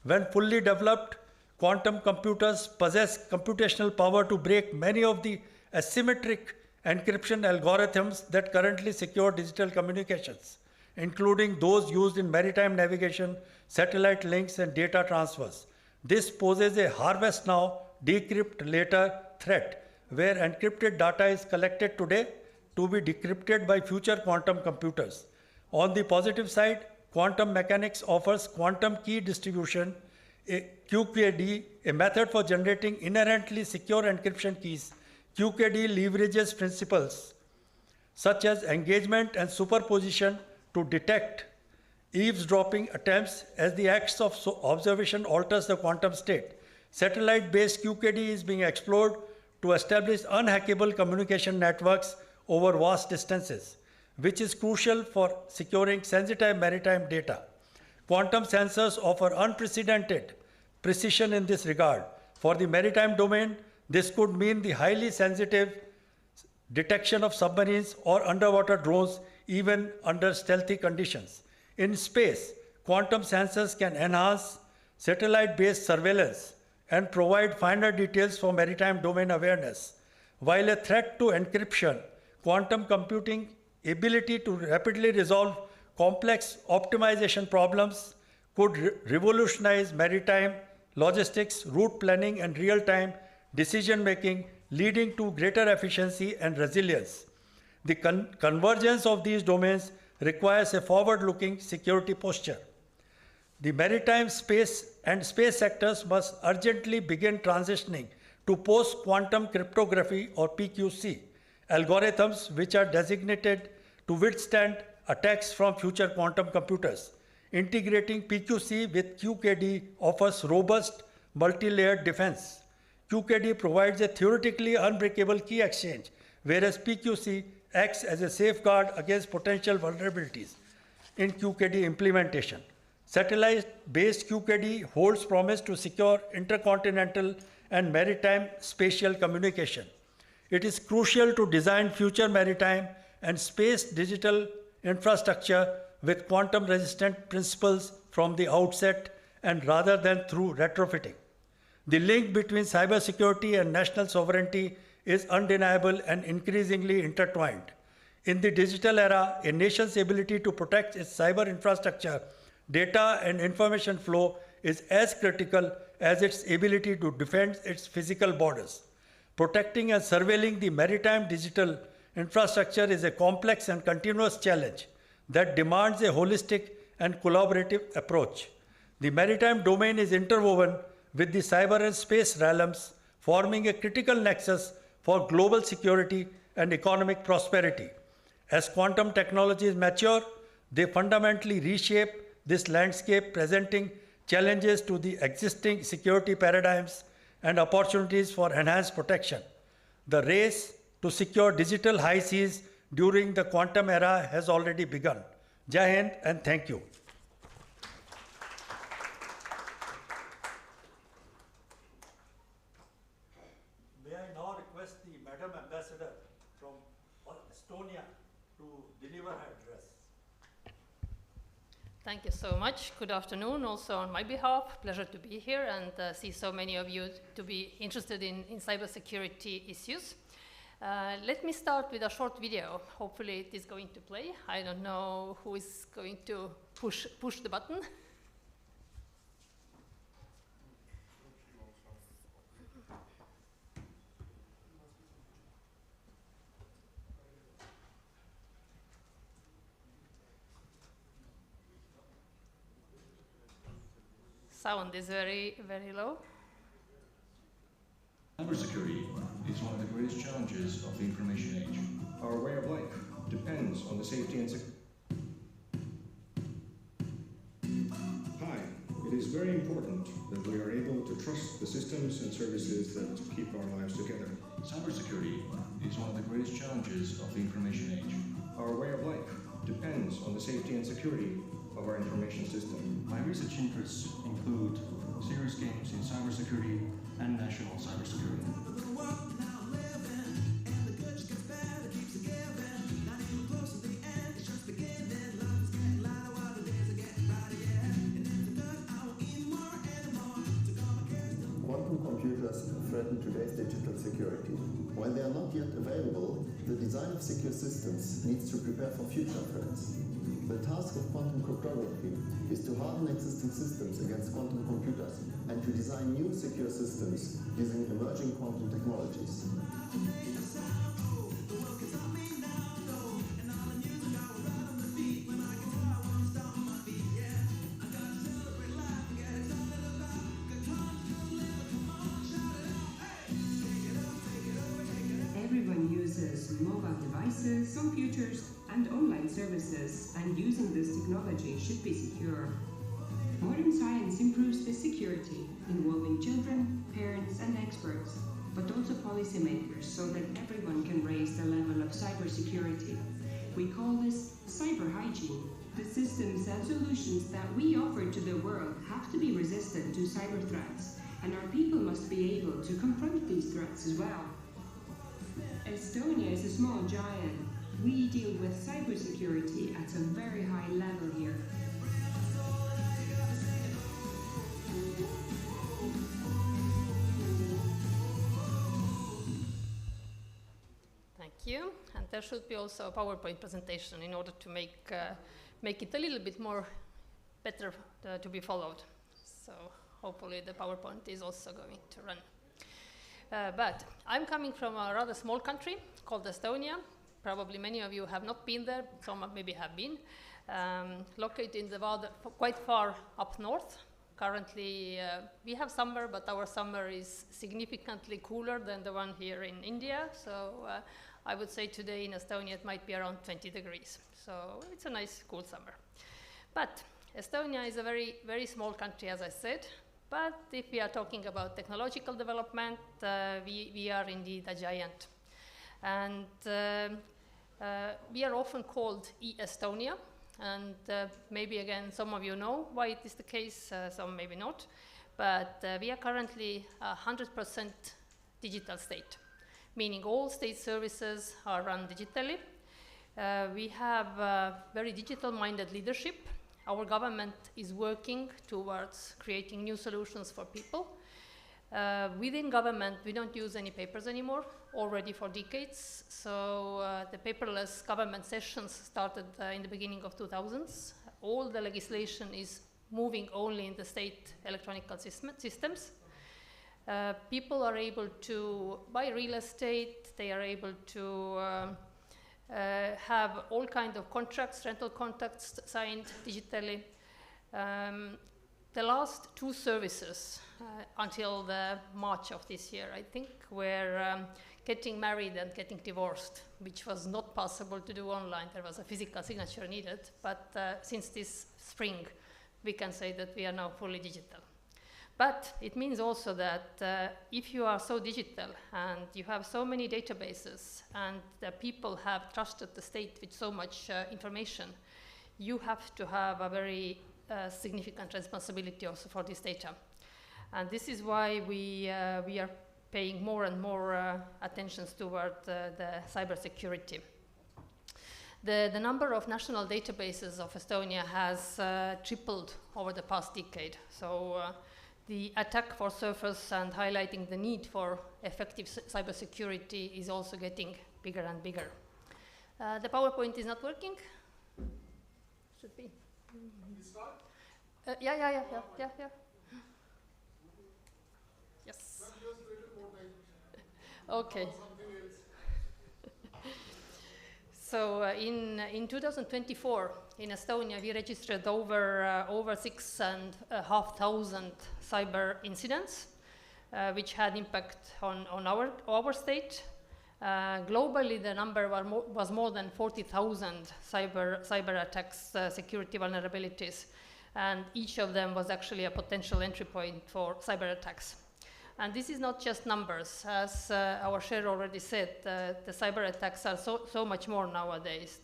When fully developed, quantum computers possess computational power to break many of the asymmetric encryption algorithms that currently secure digital communications, including those used in maritime navigation, satellite links, and data transfers. This poses a harvest now, decrypt later threat, where encrypted data is collected today to be decrypted by future quantum computers. On the positive side, quantum mechanics offers quantum key distribution, a QKD, a method for generating inherently secure encryption keys. QKD leverages principles such as engagement and superposition to detect eavesdropping attempts as the acts of observation alters the quantum state. Satellite-based QKD is being explored to establish unhackable communication networks over vast distances, which is crucial for securing sensitive maritime data. Quantum sensors offer unprecedented precision in this regard. For the maritime domain, this could mean the highly sensitive detection of submarines or underwater drones even under stealthy conditions. In space, quantum sensors can enhance satellite-based surveillance and provide finer details for maritime domain awareness. While a threat to encryption, quantum computing ability to rapidly resolve complex optimization problems could revolutionize maritime logistics, route planning, and real-time decision-making, leading to greater efficiency and resilience. The convergence of these domains requires a forward-looking security posture. The maritime space and space sectors must urgently begin transitioning to post-quantum cryptography or PQC algorithms which are designated to withstand attacks from future quantum computers. Integrating PQC with QKD offers robust multi-layered defense. QKD provides a theoretically unbreakable key exchange, whereas PQC acts as a safeguard against potential vulnerabilities in QKD implementation. Satellite-based QKD holds promise to secure intercontinental and maritime spatial communication. It is crucial to design future maritime and space digital infrastructure with quantum-resistant principles from the outset and rather than through retrofitting. The link between cybersecurity and national sovereignty is undeniable and increasingly intertwined. In the digital era, a nation's ability to protect its cyber infrastructure, data, and information flow is as critical as its ability to defend its physical borders. Protecting and surveilling the maritime digital infrastructure is a complex and continuous challenge that demands a holistic and collaborative approach. The maritime domain is interwoven with the cyber and space realms, forming a critical nexus for global security and economic prosperity. As quantum technologies mature, they fundamentally reshape this landscape, presenting challenges to the existing security paradigms and opportunities for enhanced protection. The race to secure digital high seas during the quantum era has already begun. Jai Hind and thank you. May I now request the Madam Ambassador from Estonia to deliver her address.
Thank you so much. Good afternoon. Also on my behalf, pleasure to be here and see so many of you to be interested in cybersecurity issues. Let me start with a short video. Hopefully it is going to play. I don't know who is going to push the button. Sound is very, very low.
Cybersecurity is one of the greatest challenges of the information age. Our way of life depends on the safety and security. Hi, it is very important that we are able to trust the systems and services that keep our lives together. Cybersecurity is one of the greatest challenges of the information age. Our way of life depends on the safety and security of our information system. My research interests include serious games in cybersecurity and national cybersecurity.
Quantum computers threaten today's digital security. While they are not yet available, the design of secure systems needs to prepare for future threats. The task of quantum cryptography is to harden existing systems against quantum computers and to design new secure systems using emerging quantum technologies.
Everyone uses mobile devices, computers, and online services, and using this technology should be secure. Modern science improves the security, involving children, parents, and experts, but also policymakers, so that everyone can raise the level of cybersecurity. We call this cyber hygiene. The systems and solutions that we offer to the world have to be resistant to cyber threats, and our people must be able to confront these threats as well. Estonia is a small giant. We deal with cybersecurity at a very high level here.
there should be also a PowerPoint presentation in order to make it a little bit more better to be followed. So hopefully the PowerPoint is also going to run. But I'm coming from a rather small country called Estonia. Probably many of you have not been there, some maybe have been. Located in the world quite far up north. Currently, we have summer, but our summer is significantly cooler than the one here in India. So I would say today in Estonia it might be around 20 degrees. So it's a nice, cool summer. But Estonia is a very, very small country, as I said. But if we are talking about technological development, we are indeed a giant. And we are often called e-Estonia. And maybe again, some of you know why it is the case, some maybe not. But we are currently a 100% digital state, meaning all state services are run digitally. We have very digital-minded leadership. Our government is working towards creating new solutions for people. Within government, we don't use any papers anymore, already for decades. So the paperless government sessions started in the beginning of 2000s. All the legislation is moving only in the state electronic systems. People are able to buy real estate. They are able to have all kinds of contracts, rental contracts signed digitally. The last two services until the March of this year, I think, were getting married and getting divorced, which was not possible to do online. There was a physical signature needed, but since this spring, we can say that we are now fully digital. But it means also that if you are so digital and you have so many databases and the people have trusted the state with so much information, you have to have a very significant responsibility also for this data. And this is why we are paying more and more attention toward the cybersecurity. The number of national databases of Estonia has tripled over the past decade. So the attack for surface and highlighting the need for effective cybersecurity is also getting bigger and bigger. The PowerPoint is not working. Should be. Yeah. Yes. Okay. So in 2024, in Estonia, we registered over 6,500 cyber incidents, which had impact on our state. Globally, the number was more than 40,000 cyber attacks, security vulnerabilities, and each of them was actually a potential entry point for cyber attacks. And this is not just numbers. As our chair already said, the cyber attacks are so much more nowadays.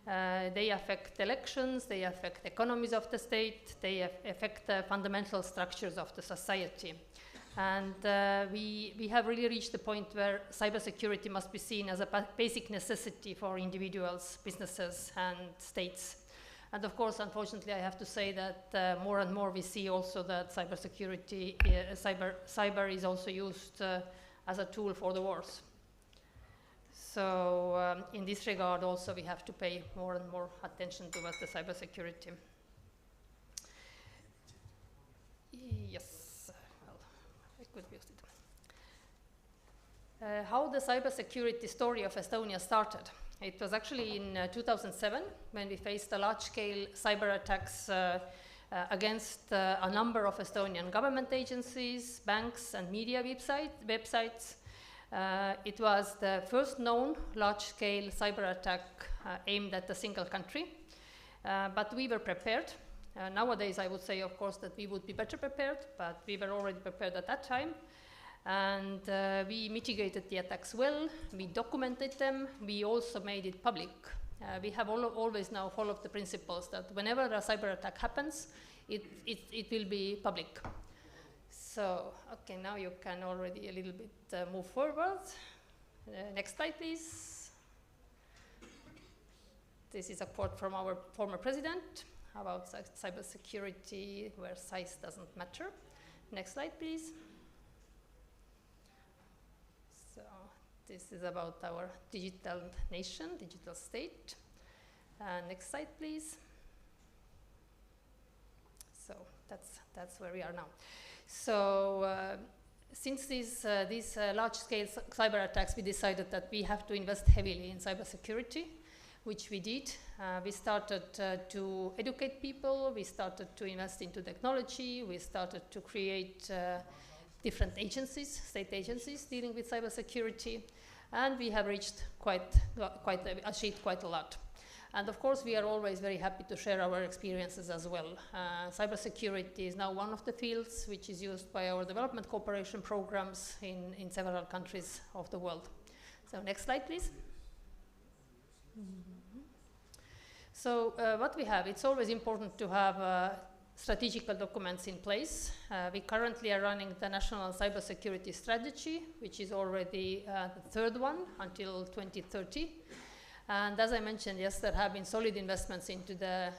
They affect elections, they affect economies of the state, they affect the fundamental structures of the society. And we have really reached the point where cybersecurity must be seen as a basic necessity for individuals, businesses, and states. And of course, unfortunately, I have to say that more and more we see also that cybersecurity, cyber is also used as a tool for the wars. So in this regard also we have to pay more and more attention towards the cybersecurity. Yes, well, I could use it. How the cybersecurity story of Estonia started. It was actually in 2007 when we faced a large-scale cyber attacks against a number of Estonian government agencies, banks, and media websites. It was the first known large-scale cyber attack aimed at a single country, but we were prepared. Nowadays, I would say, of course, that we would be better prepared, but we were already prepared at that time. And we mitigated the attacks well, we documented them, we also made it public. We have always now followed the principles that whenever a cyber attack happens, it will be public. So, okay, now you can already a little bit move forward. Next slide, please. This is a quote from our former president about cybersecurity where size doesn't matter. Next slide, please. So This is about our digital nation, digital state. Next slide, please. So that's where we are now. So since these large-scale cyber attacks, we decided that we have to invest heavily in cybersecurity, which we did. We started to educate people. We started to invest into technology. We started to create different agencies, state agencies dealing with cybersecurity, and we have reached achieved quite a lot. And of course, we are always very happy to share our experiences as well. Cybersecurity is now one of the fields which is used by our development cooperation programs in several countries of the world. So next slide, please. So what we have, it's always important to have strategical documents in place. We currently are running the National Cybersecurity Strategy, which is already the third one until 2030. And as I mentioned, yes, there have been solid investments into the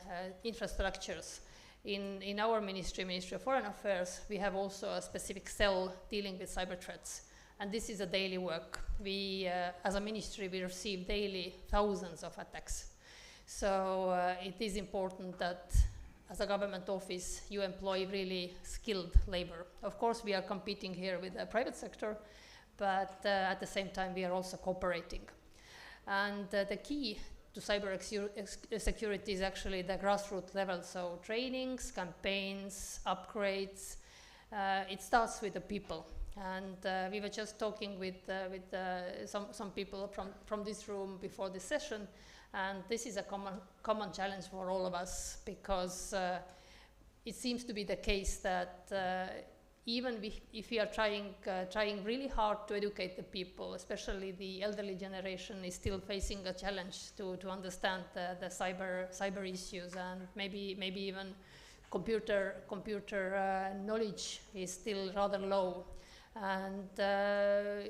infrastructures. In our ministry, Ministry of Foreign Affairs, we have also a specific cell dealing with cyber threats. And this is a daily work. We, as a ministry, we receive daily thousands of attacks. So it is important that as a government office, you employ really skilled labor. Of course, we are competing here with the private sector, but at the same time, we are also cooperating. And the key to cyber security is actually the grassroots level, so trainings, campaigns, upgrades. It starts with the people. And we were just talking with some people from this room before this session, and this is a common challenge for all of us, because it seems to be the case that even if we are trying really hard to educate the people, especially the elderly generation is still facing a challenge to understand the cyber issues, and maybe even computer knowledge is still rather low. And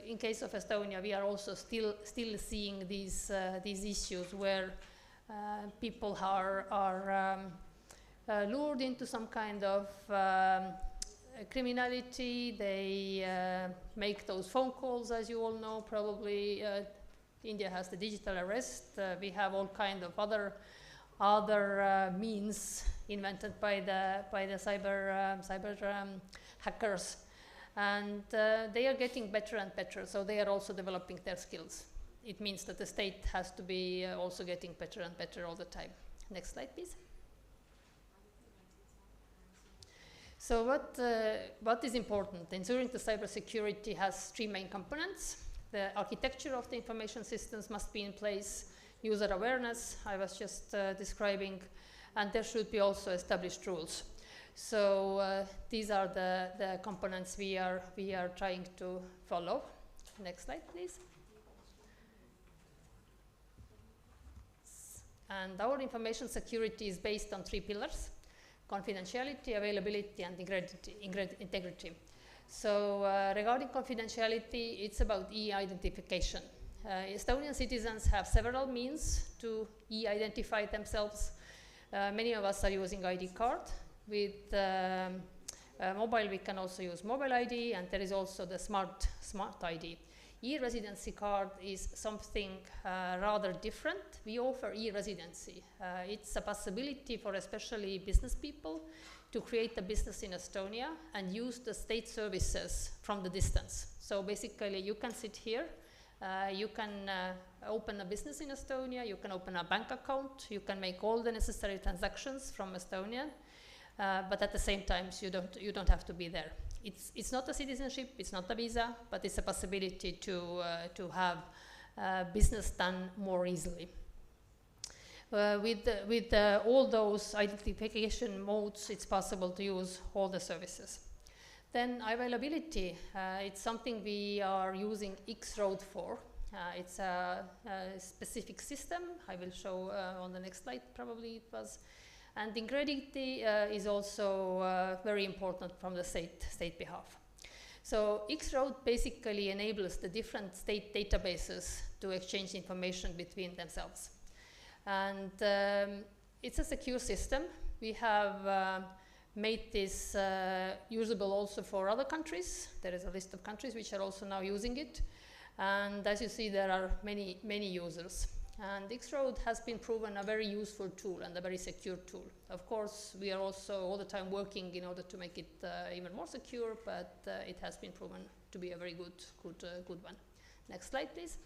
in case of Estonia, we are also still seeing these issues where people are lured into some kind of criminality. They make those phone calls, as you all know. Probably India has the digital arrest. We have all kind of other means invented by the cyber hackers. And they are getting better and better, so they are also developing their skills. It means that the state has to be also getting better and better all the time. Next slide, please. So what is important? Ensuring the cybersecurity has three main components. The architecture of the information systems must be in place, user awareness, I was just describing, and there should be also established rules. So these are the components we are trying to follow. Next slide, please. And our information security is based on three pillars: confidentiality, availability, and integrity. So regarding confidentiality, it's about e-identification. Estonian citizens have several means to e-identify themselves. Many of us are using ID card. With mobile, we can also use mobile ID, and there is also the smart ID. E-residency card is something rather different. We offer e-residency. It's a possibility for especially business people to create a business in Estonia and use the state services from the distance. So basically, you can sit here, you can open a business in Estonia, you can open a bank account, you can make all the necessary transactions from Estonia. But at the same time, you don't have to be there. It's not a citizenship, it's not a visa, but it's a possibility to have business done more easily. With all those identification modes, it's possible to use all the services. Then availability, it's something we are using X-Road for. It's a specific system. I will show on the next slide, probably it was. And integrity is also very important from the state behalf. So X-Road basically enables the different state databases to exchange information between themselves. And it's a secure system. We have made this usable also for other countries. There is a list of countries which are also now using it. And as you see, there are many, many users. And X-Road has been proven a very useful tool and a very secure tool. Of course, we are also all the time working in order to make it even more secure, but it has been proven to be a very good one. Next slide, please.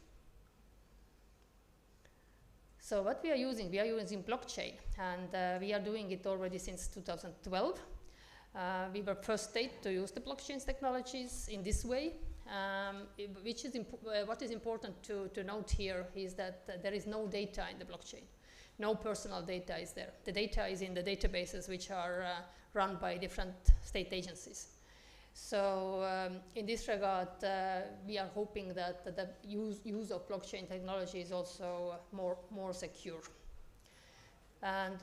So what we are using blockchain, and we are doing it already since 2012. We were first state to use the blockchain technologies in this way. What is important to note here is that there is no data in the blockchain. No personal data is there. The data is in the databases which are run by different state agencies. So in this regard, we are hoping that the use of blockchain technology is also more secure. And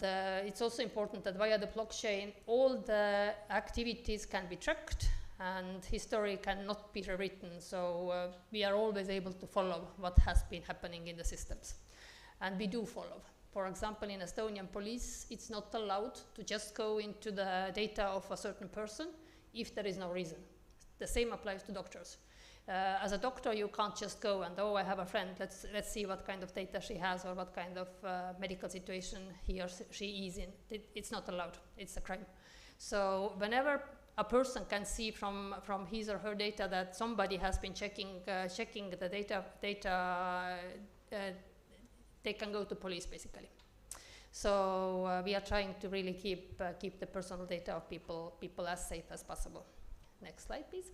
it's also important that via the blockchain, all the activities can be tracked and history cannot be rewritten. So we are always able to follow what has been happening in the systems. And we do follow. For example, in Estonian police, it's not allowed to just go into the data of a certain person if there is no reason. The same applies to doctors. As a doctor, you can't just go and, oh, I have a friend, let's see what kind of data she has or what kind of medical situation he or she is in. It's not allowed. It's a crime. So whenever a person can see from his or her data that somebody has been checking the data, they can go to police, basically. So we are trying to really keep the personal data of people as safe as possible. Next slide, please.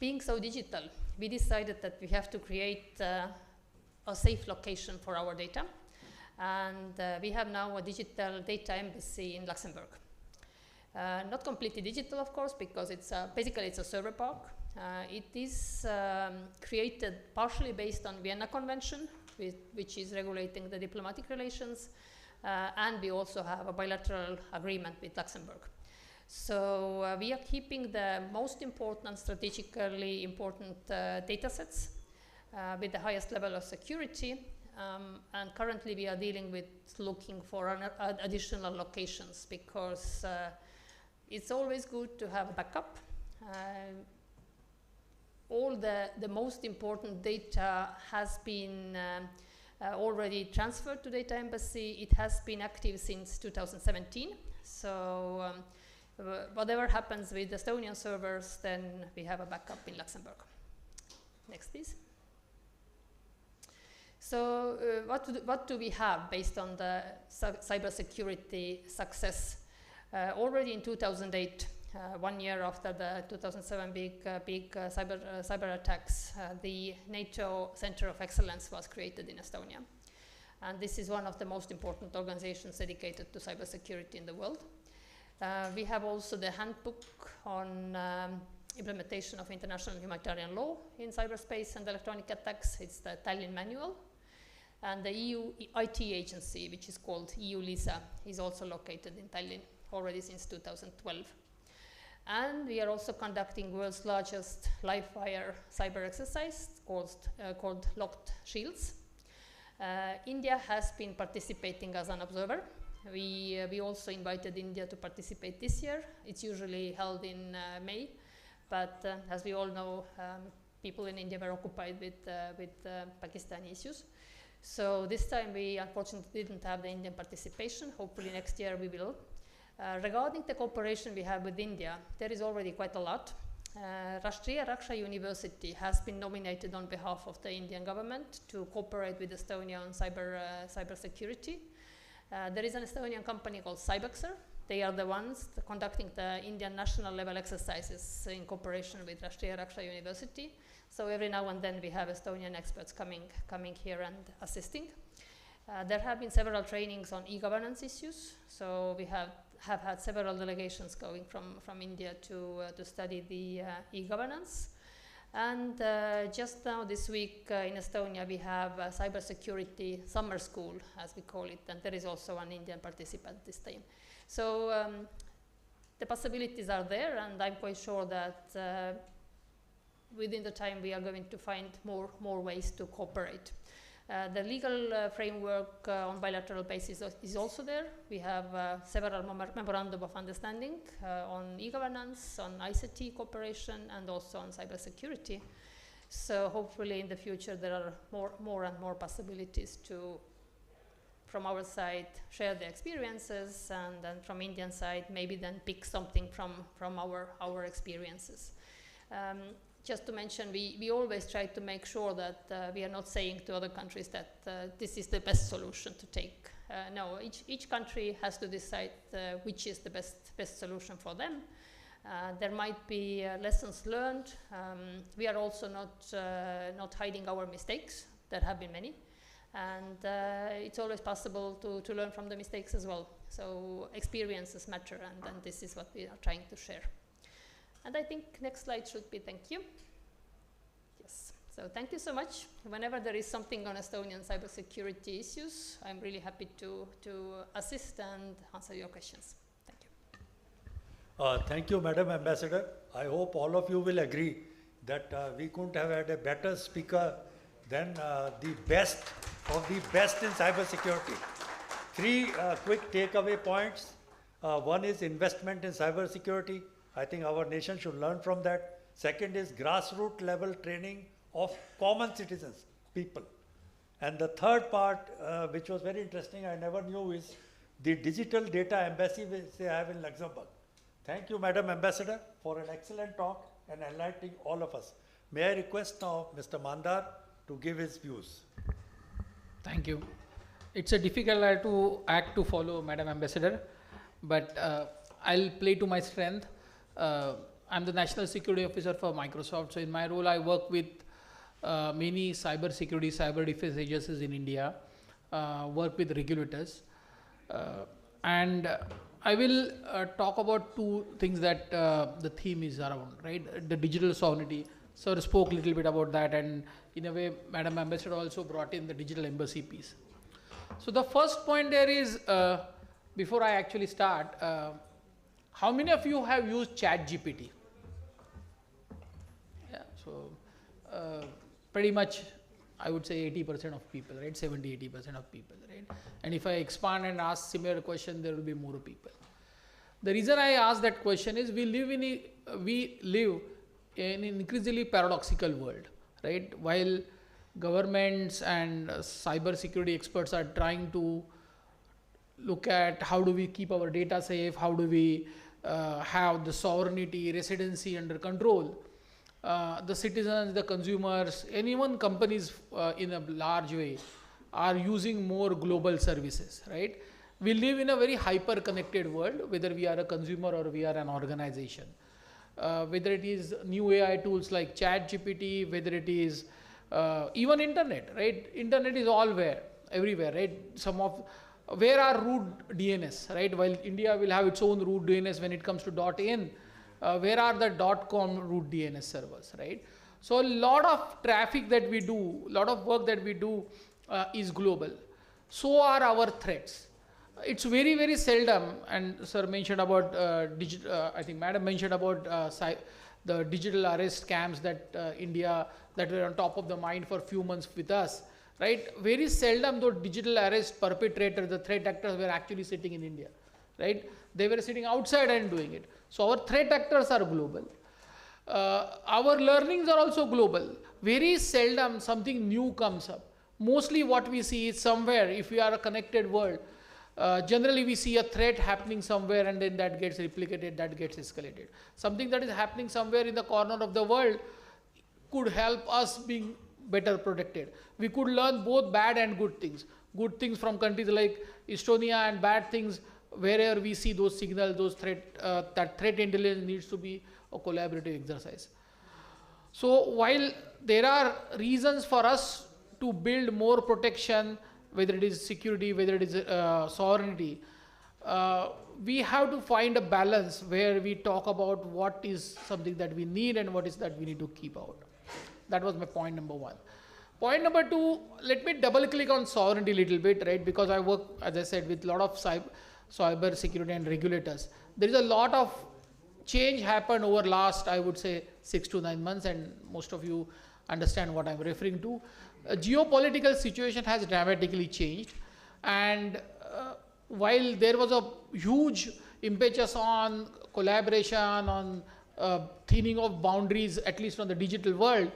Being so digital, we decided that we have to create a safe location for our data. And we have now a digital data embassy in Luxembourg. Not completely digital, of course, because basically it's a server park. It is created partially based on Vienna Convention, which is regulating the diplomatic relations, and we also have a bilateral agreement with Luxembourg. So we are keeping the most important, strategically important data sets with the highest level of security, and currently we are dealing with looking for additional locations because it's always good to have a backup. All the most important data has been already transferred to Data Embassy. It has been active since 2017. So whatever happens with Estonian servers, then we have a backup in Luxembourg. Next, please. So what do we have based on the cybersecurity success? Already in 2008, 1 year after the 2007 big cyber attacks, the NATO Center of Excellence was created in Estonia. And this is one of the most important organizations dedicated to cybersecurity in the world. We have also the handbook on implementation of international humanitarian law in cyberspace and electronic attacks. It's the Tallinn Manual. And the EU IT agency, which is called EU LISA, is also located in Tallinn already since 2012. And we are also conducting world's largest live-fire cyber exercise called Locked Shields. India has been participating as an observer. We also invited India to participate this year. It's usually held in May, but as we all know, people in India were occupied with Pakistani issues. So this time we unfortunately didn't have the Indian participation. Hopefully next year we will. Regarding the cooperation we have with India, there is already quite a lot. Rashtriya Raksha University has been nominated on behalf of the Indian government to cooperate with Estonia on cyber security. There is an Estonian company called Cybeksr. They are the ones conducting the Indian national level exercises in cooperation with Rashtriya Raksha University. So every now and then we have Estonian experts coming here and assisting. There have been several trainings on e-governance issues. So we have had several delegations going from India to study the e-governance. And just now this week in Estonia we have a cybersecurity summer school, as we call it, and there is also an Indian participant this time. So the possibilities are there, and I'm quite sure that within the time we are going to find more ways to cooperate. The legal framework on bilateral basis is also there. We have several memorandum of understanding on e-governance, on ICT cooperation, and also on cybersecurity. So hopefully in the future there are more and more possibilities to, from our side, share the experiences, and then from Indian side maybe then pick something from our experiences. Just to mention, we always try to make sure that we are not saying to other countries that this is the best solution to take. No, each country has to decide which is the best solution for them. There might be lessons learned. We are also not hiding our mistakes. There have been many. And it's always possible to learn from the mistakes as well. So experiences matter, and this is what we are trying to share. And I think next slide should be thank you. Yes, so thank you so much. Whenever there is something on Estonian cybersecurity issues, I'm really happy to assist and answer your questions. Thank you.
Thank you, Madam Ambassador. I hope all of you will agree that we couldn't have had a better speaker than the best of the best in cybersecurity. 3 quick takeaway points. One is investment in cybersecurity. I think our nation should learn from that. Second is grassroots level training of common citizens, people. And the third part, which was very interesting, I never knew, is the digital data embassy which they have in Luxembourg. Thank you, Madam Ambassador, for an excellent talk and enlightening all of us. May I request now Mr. Mandar to give his views.
Thank you. It's a difficult act to follow, Madam Ambassador, but I'll play to my strength. I'm the National Security Officer for Microsoft, so in my role I work with many cyber security, cyber defense agencies in India, work with regulators, and I will talk about 2 things that the theme is around, right? The digital sovereignty. Sir spoke a little bit about that, and in a way Madam Ambassador also brought in the digital embassy piece. So the first point there is, before I actually start, how many of you have used ChatGPT? Yeah, so pretty much I would say 80% of people, right? 70–80% of people, right? And if I expand and ask similar question, there will be more people. The reason I ask that question is we live in an increasingly paradoxical world, right? While governments and cyber security experts are trying to look at how do we keep our data safe, how do we have the sovereignty, residency under control, the citizens, the consumers, anyone, companies in a large way are using more global services, right? We live in a very hyper-connected world, whether we are a consumer or we are an organization. Whether it is new AI tools like ChatGPT, whether it is even internet, right? Internet is everywhere, right? Where are root DNS, right? While India will have its own root DNS when it comes to .in, where are the .com root DNS servers, right? So a lot of traffic that we do, a lot of work that we do is global. So are our threats. It's very, very seldom, and sir mentioned about I think Madam mentioned about the digital arrest scams that India, that were on top of the mind for a few months with us, right? Very seldom those digital arrest perpetrators, the threat actors, were actually sitting in India, right? They were sitting outside and doing it. So our threat actors are global. Our learnings are also global. Very seldom something new comes up. Mostly what we see is somewhere, if we are a connected world, generally we see a threat happening somewhere and then that gets replicated, that gets escalated. Something that is happening somewhere in the corner of the world could help us being better protected. We could learn both bad and good things. Good things from countries like Estonia, and bad things wherever we see those signals, those that threat intelligence needs to be a collaborative exercise. So while there are reasons for us to build more protection, whether it is security, whether it is sovereignty, we have to find a balance where we talk about what is something that we need and what is that we need to keep out. That was my point number 1. Point number 2, let me double click on sovereignty a little bit, right? Because I work, as I said, with a lot of cyber security and regulators. There is a lot of change happened over last, I would say, 6 to 9 months, and most of you understand what I'm referring to. geopolitical situation has dramatically changed, and while there was a huge impetus on collaboration, on thinning of boundaries, at least on the digital world,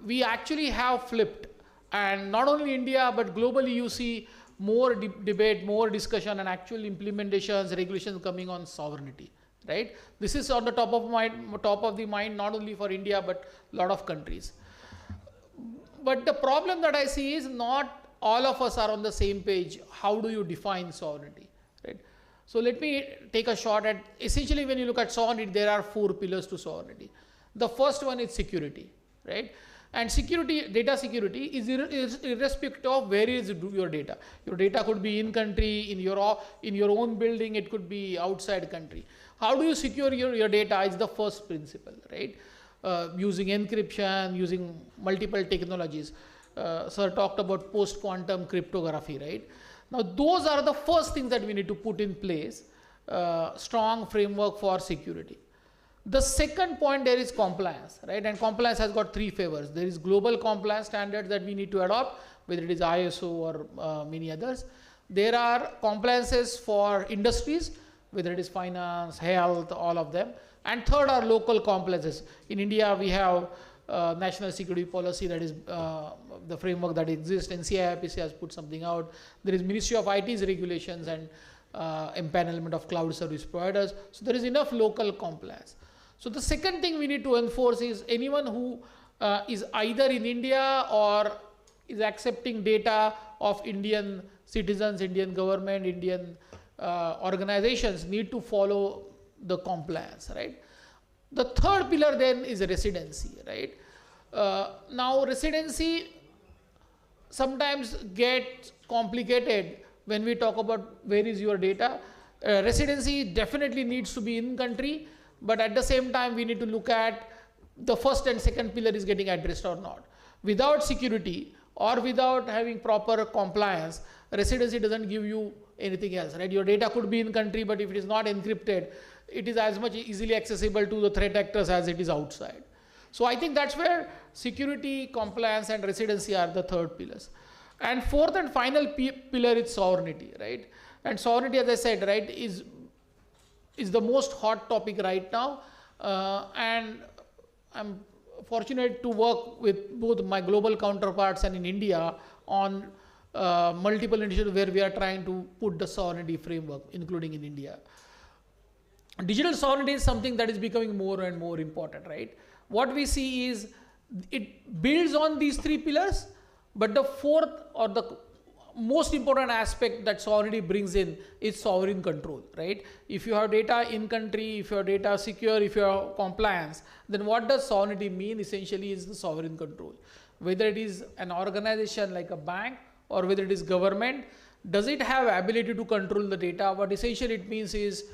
we actually have flipped. And not only India, but globally you see more debate, more discussion, and actual implementations, regulations coming on sovereignty, right? This is on the top of the mind, not only for India, but a lot of countries. But the problem that I see is not all of us are on the same page. How do you define sovereignty, right? So let me take a shot at, essentially when you look at sovereignty, there are 4 pillars to sovereignty. The first one is security, right? And security, data security is irrespective of where is your data. Your data could be in country, in your own building, it could be outside country. How do you secure your data is the first principle, right? Using encryption, using multiple technologies. Sir talked about post-quantum cryptography, right? Now those are the first things that we need to put in place, strong framework for security. The second point there is compliance, right? And compliance has got 3 favors. There is global compliance standards that we need to adopt, whether it is ISO or many others. There are compliances for industries, whether it is finance, health, all of them. And third are local compliances. In India, we have national security policy, that is the framework that exists, and NCIPC has put something out. There is Ministry of IT's regulations and empanelment of cloud service providers. So there is enough local compliance. So the second thing we need to enforce is anyone who is either in India or is accepting data of Indian citizens, Indian government, Indian organizations need to follow the compliance, right? The third pillar then is residency, right? Now residency sometimes gets complicated when we talk about where is your data. Residency definitely needs to be in country, but at the same time we need to look at the first and second pillar is getting addressed or not. Without security or without having proper compliance, residency doesn't give you anything else, right? Your data could be in country, but if it is not encrypted, it is as much easily accessible to the threat actors as it is outside. So I think that's where security, compliance, and residency are the third pillars. And fourth and final pillar is sovereignty, right? And sovereignty, as I said, right, is the most hot topic right now. And I'm fortunate to work with both my global counterparts and in India on multiple initiatives where we are trying to put the sovereignty framework, including in India. Digital sovereignty is something that is becoming more and more important, right? What we see is it builds on these 3 pillars, but the fourth or the most important aspect that sovereignty brings in is sovereign control, right? If you have data in country, if your data secure, if you have compliance, then what does sovereignty mean? Essentially is the sovereign control. Whether it is an organization like a bank or whether it is government, does it have ability to control the data? What essentially it means is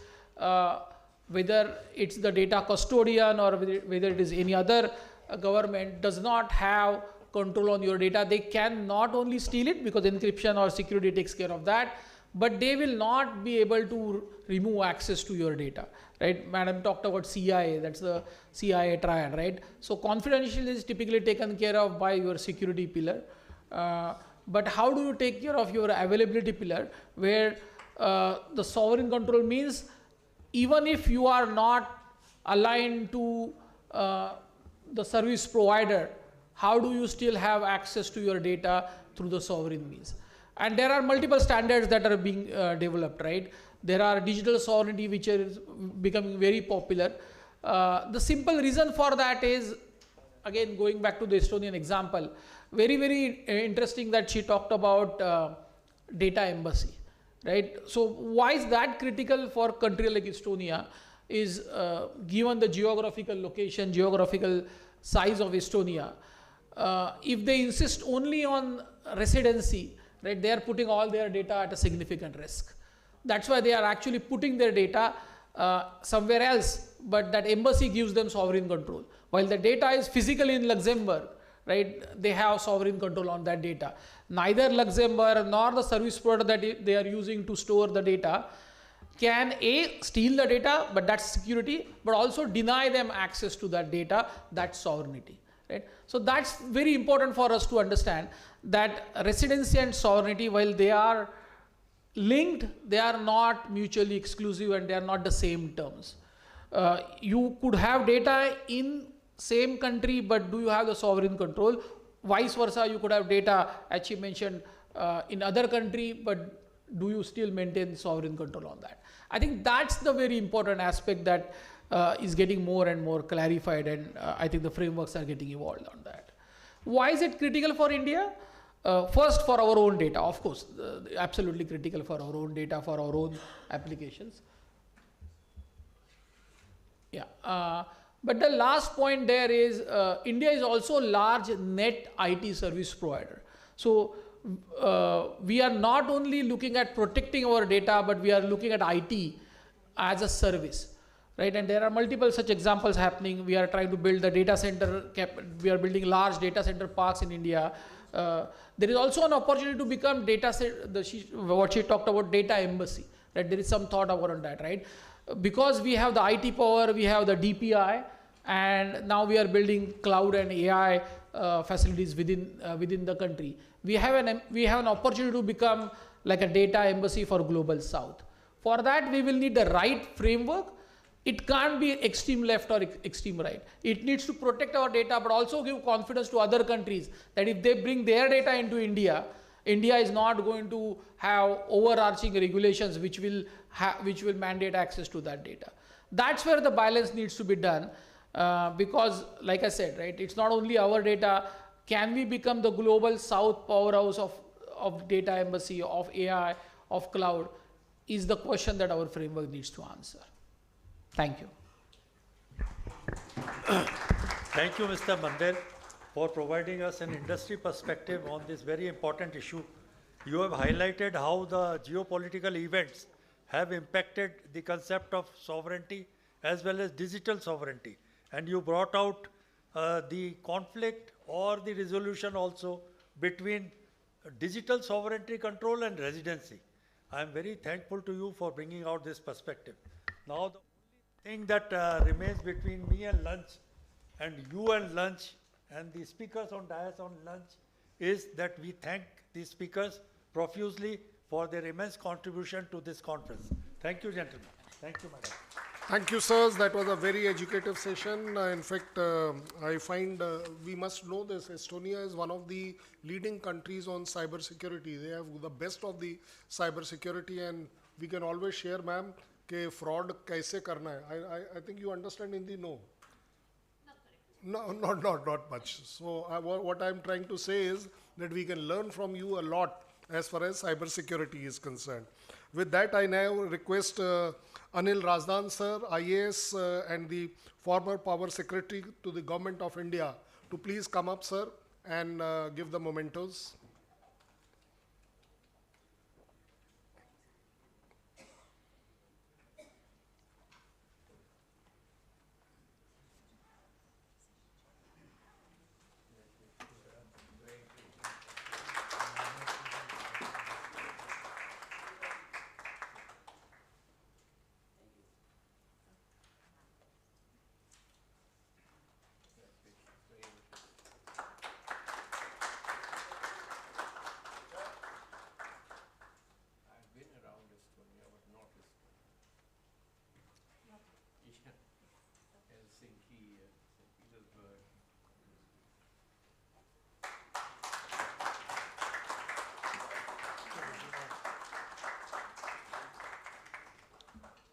whether it's the data custodian or whether it is any other government does not have control on your data. They can not only steal it because encryption or security takes care of that, but they will not be able to remove access to your data, right? Madam talked about CIA, that's the CIA triad, right? So confidentiality is typically taken care of by your security pillar. But how do you take care of your availability pillar where the sovereign control means even if you are not aligned to the service provider, how do you still have access to your data through the sovereign means? And there are multiple standards that are being developed, right? There are digital sovereignty which is becoming very popular. The simple reason for that is, again, going back to the Estonian example, very, very interesting that she talked about data embassy, right? So why is that critical for a country like Estonia is given the geographical location, geographical size of Estonia, if they insist only on residency, right, they are putting all their data at a significant risk. That's why they are actually putting their data somewhere else, but that embassy gives them sovereign control. While the data is physically in Luxembourg, right, they have sovereign control on that data. Neither Luxembourg nor the service provider that they are using to store the data can steal the data, but that's security, but also deny them access to that data, that's sovereignty, right? So that's very important for us to understand that residency and sovereignty, while they are linked, they are not mutually exclusive and they are not the same terms. You could have data in same country, but do you have the sovereign control? Vice versa, you could have data, as she mentioned, in other country, but do you still maintain sovereign control on that? I think that's the very important aspect that is getting more and more clarified, and I think the frameworks are getting evolved on that. Why is it critical for India? First, for our own data, of course, absolutely critical for our own data, for our own applications. Yeah, but the last point there is India is also a large net IT service provider. So we are not only looking at protecting our data, but we are looking at IT as a service, right? And there are multiple such examples happening. We are trying to build the data center, we are building large data center parks in India. There is also an opportunity to become what she talked about, data embassy, right? There is some thought about that, right? Because we have the IT power, we have the DPI, and now we are building cloud and AI facilities within the country. We have an opportunity to become like a data embassy for Global South. For that, we will need the right framework. It can't be extreme left or extreme right. It needs to protect our data, but also give confidence to other countries that if they bring their data into India, India is not going to have overarching regulations which will mandate access to that data. That's where the balance needs to be done, because, like I said, right, it's not only our data. Can we become the Global South powerhouse of data embassy, of AI, of cloud, is the question that our framework needs to answer. Thank you.
Thank you, Mr. Mandir, for providing us an industry perspective on this very important issue. You have highlighted how the geopolitical events have impacted the concept of sovereignty as well as digital sovereignty. And you brought out the conflict or the resolution also between digital sovereignty control and residency. I am very thankful to you for bringing out this perspective. Now, the only thing that remains between me and lunch, and you and lunch, and the speakers on dais on lunch, is that we thank the speakers profusely for their immense contribution to this conference. Thank you, gentlemen. Thank you, madam.
Thank you, sirs. That was a very educative session. In fact, I find we must know this. Estonia is one of the leading countries on cyber security. They have the best of the cyber security, and we can always share, ma'am, कि fraud कैसे करना है. I think you understand Hindi, no? No, not much. So what I'm trying to say is that we can learn from you a lot as far as cyber security is concerned. With that, I now request Anil Razdan sir, IAS and the former Power Secretary to the Government of India, to please come up, sir, and give the mementos.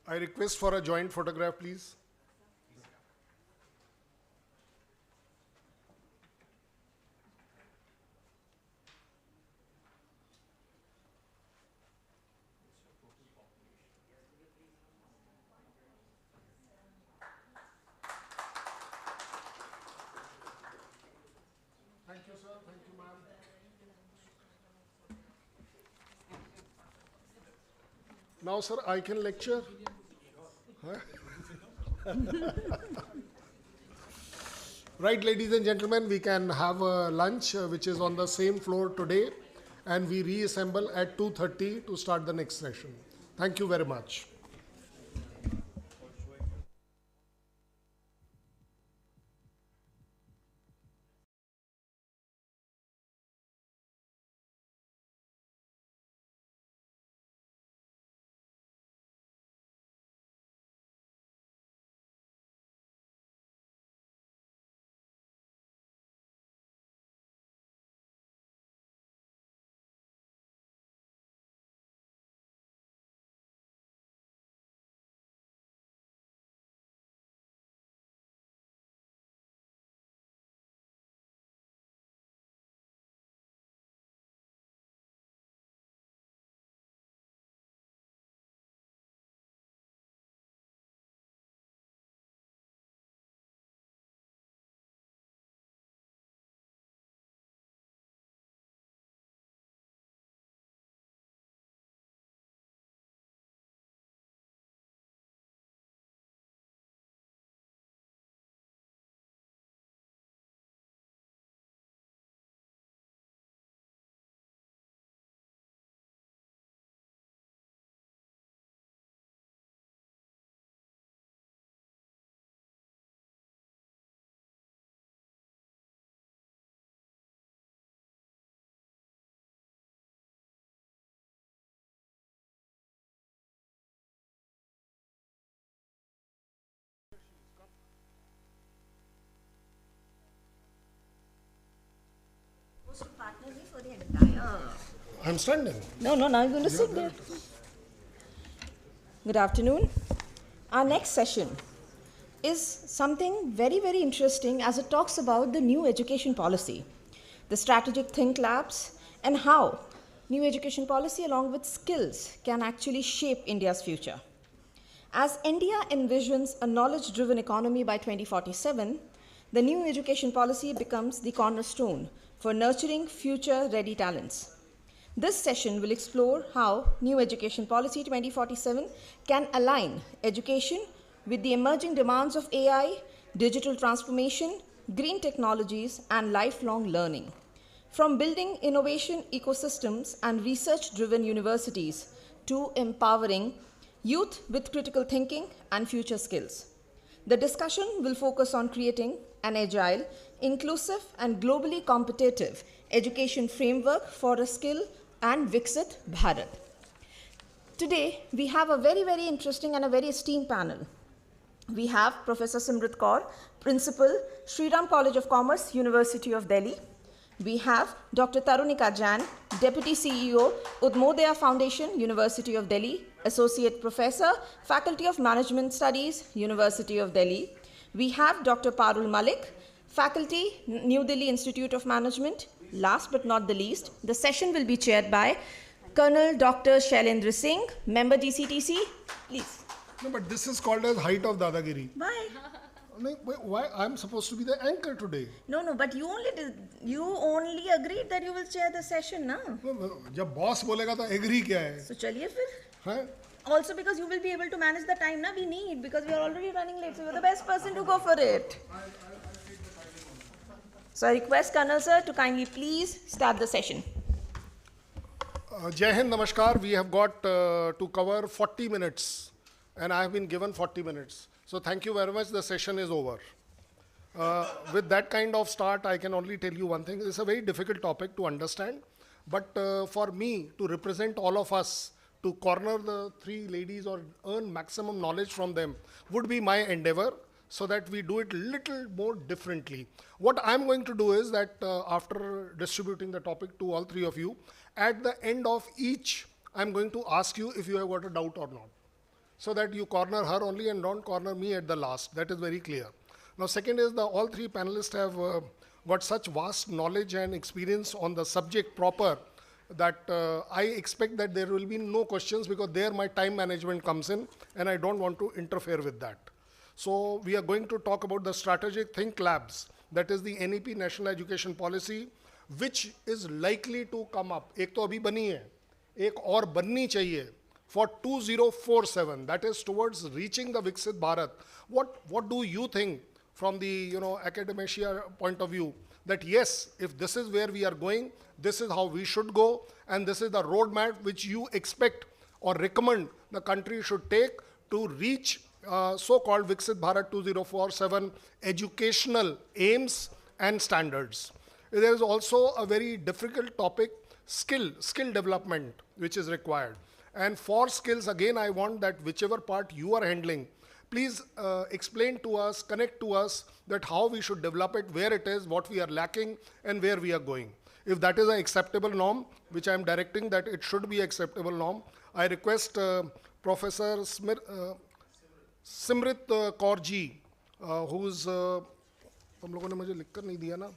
I request for a joint photograph, please. Thank you, sir. Thank you, ma'am. Now, sir, I can lecture. Right, ladies and gentlemen, we can have a lunch which is on the same floor today, and we reassemble at 2:30 to start the next session. Thank you very much. I'm standing.
No, now you're going to sit there. Good afternoon. Our next session is something very, very interesting as it talks about the new education policy, the strategic think labs, and how new education policy along with skills can actually shape India's future. As India envisions a knowledge-driven economy by 2047, the new education policy becomes the cornerstone for nurturing future-ready talents. This session will explore how new education policy 2047 can align education with the emerging demands of AI, digital transformation, green technologies, and lifelong learning. From building innovation ecosystems and research-driven universities to empowering youth with critical thinking and future skills. The discussion will focus on creating an agile, inclusive, and globally competitive education framework for a skill and Viksit Bharat. Today, we have a very, very interesting and a very esteemed panel. We have Professor Simrit Kaur, Principal, Shri College of Commerce, University of Delhi. We have Dr. Tarunika Jain, Deputy CEO, Udmodaya Foundation, University of Delhi, Associate Professor, Faculty of Management Studies, University of Delhi. We have Dr. Parul Malik, Faculty, New Delhi Institute of Management. Last but not the least, the session will be chaired by Colonel Dr. Shailendra Singh, member GCTC. Please.
No, but this is called as height of Dadagiri.
Why?
Why I'm supposed to be the anchor today?
No, but you only agreed that you will chair the session, na?
जब boss बोलेगा तो agree क्या है?
So चलिए फिर.
हाँ?
Also because you will be able to manage the time, na? We need, because we are already running late, so you're the best person to go for it. So I request Colonel Sir to kindly please start the session.
Jai Hind, Namaskar. We have got to cover 40 minutes and I have been given 40 minutes. So thank you very much. The session is over. With that kind of start, I can only tell you one thing. It's a very difficult topic to understand. But for me to represent all of us, to corner the three ladies or earn maximum knowledge from them would be my endeavor, so that we do it little more differently. What I'm going to do is that after distributing the topic to all three of you, at the end of each, I'm going to ask you if you have got a doubt or not, so that you corner her only and don't corner me at the last. That is very clear. Now, second is all three panelists have got such vast knowledge and experience on the subject proper that I expect that there will be no questions, because there my time management comes in and I don't want to interfere with that. So we are going to talk about the strategic think labs, that is the NEP National Education Policy, which is likely to come up. एक तो अभी बनी है, एक और बननी चाहिए for 2047, that is towards reaching the Viksit Bharat. What do you think from the academia point of view, that yes, if this is where we are going, this is how we should go, and this is the roadmap which you expect or recommend the country should take to reach so-called Viksit Bharat 2047 educational aims and standards. There is also a very difficult topic, skill development, which is required. And for skills, again, I want that whichever part you are handling, please explain to us, connect to us that how we should develop it, where it is, what we are lacking, and where we are going. If that is an acceptable norm, which I am directing that it should be acceptable norm, I request Professor Simrit Kaur ji, who's, तुम लोगों ने मुझे लिखकर नहीं दिया ना?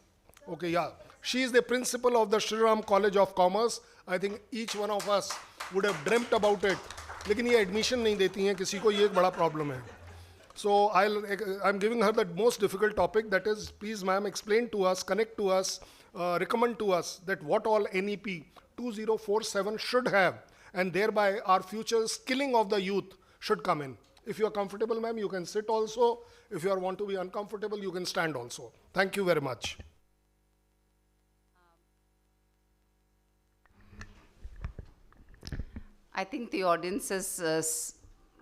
Okay, yeah. She is the principal of the Shri College of Commerce. I think each one of us would have dreamt about it. लेकिन ये admission नहीं देती हैं किसी को, ये एक बड़ा problem है. So I'm giving her the most difficult topic, that is, please ma'am, explain to us, connect to us, recommend to us that what all NEP 2047 should have, and thereby our future skilling of the youth should come in. If you are comfortable, ma'am, you can sit also. If you want to be uncomfortable, you can stand also. Thank you very much.
I think the audience is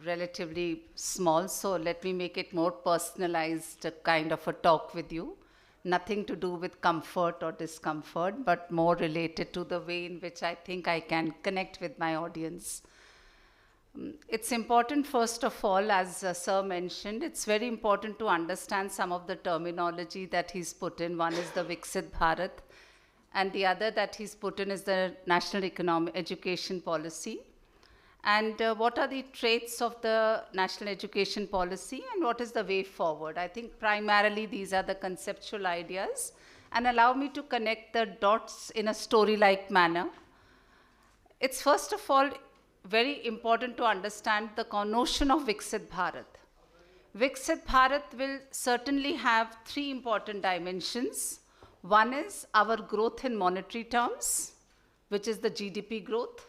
relatively small, so let me make it more personalized kind of a talk with you. Nothing to do with comfort or discomfort, but more related to the way in which I think I can connect with my audience. It's important, first of all, as Sir mentioned, it's very important to understand some of the terminology that he's put in. One is the Viksit Bharat, and the other that he's put in is the national education policy. And what are the traits of the national education policy and what is the way forward? I think primarily these are the conceptual ideas, and allow me to connect the dots in a story-like manner. It's first of all very important to understand the notion of Viksit Bharat. Viksit Bharat will certainly have three important dimensions. One is our growth in monetary terms, which is the GDP growth.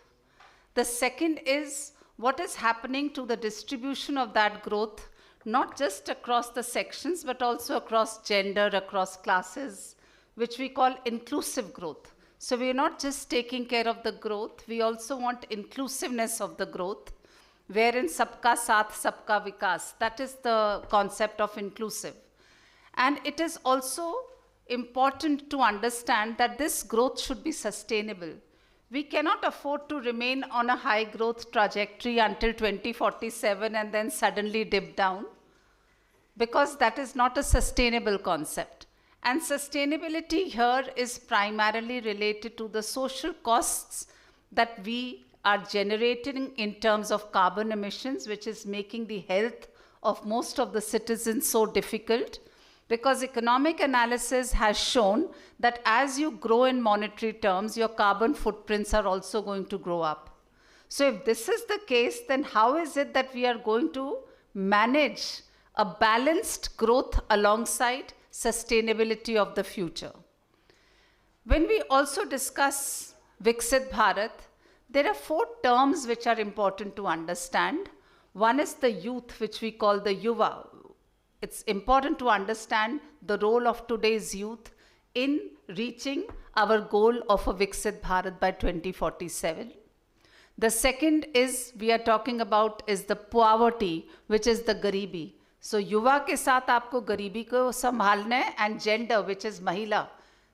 The second is what is happening to the distribution of that growth, not just across the sections, but also across gender, across classes, which we call inclusive growth. So we are not just taking care of the growth, we also want inclusiveness of the growth, wherein sabka saath, sabka vikas. That is the concept of inclusive. And it is also important to understand that this growth should be sustainable. We cannot afford to remain on a high growth trajectory until 2047 and then suddenly dip down, because that is not a sustainable concept. And sustainability here is primarily related to the social costs that we are generating in terms of carbon emissions, which is making the health of most of the citizens so difficult, because economic analysis has shown that as you grow in monetary terms, your carbon footprints are also going to grow up. So if this is the case, then how is it that we are going to manage a balanced growth alongside sustainability of the future? When we also discuss Viksit Bharat, there are 4 terms which are important to understand. One is the youth, which we call the Yuva. It's important to understand the role of today's youth in reaching our goal of a Viksit Bharat by 2047. The second is we are talking about is the poverty, which is the garibi. So युवा के साथ आपको गरीबी को संभालना है, and gender, which is mahila.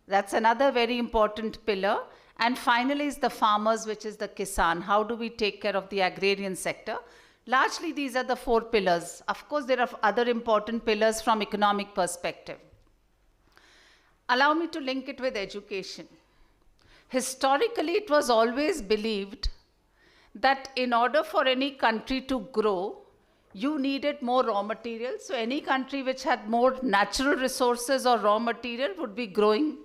That's another very important pillar. And finally is the farmers, which is the kisan. How do we take care of the agrarian sector? Largely, these are the 4 pillars. Of course, there are other important pillars from economic perspective. Allow me to link it with education. Historically, it was always believed that in order for any country to grow, you needed more raw material. So any country which had more natural resources or raw material would be growing.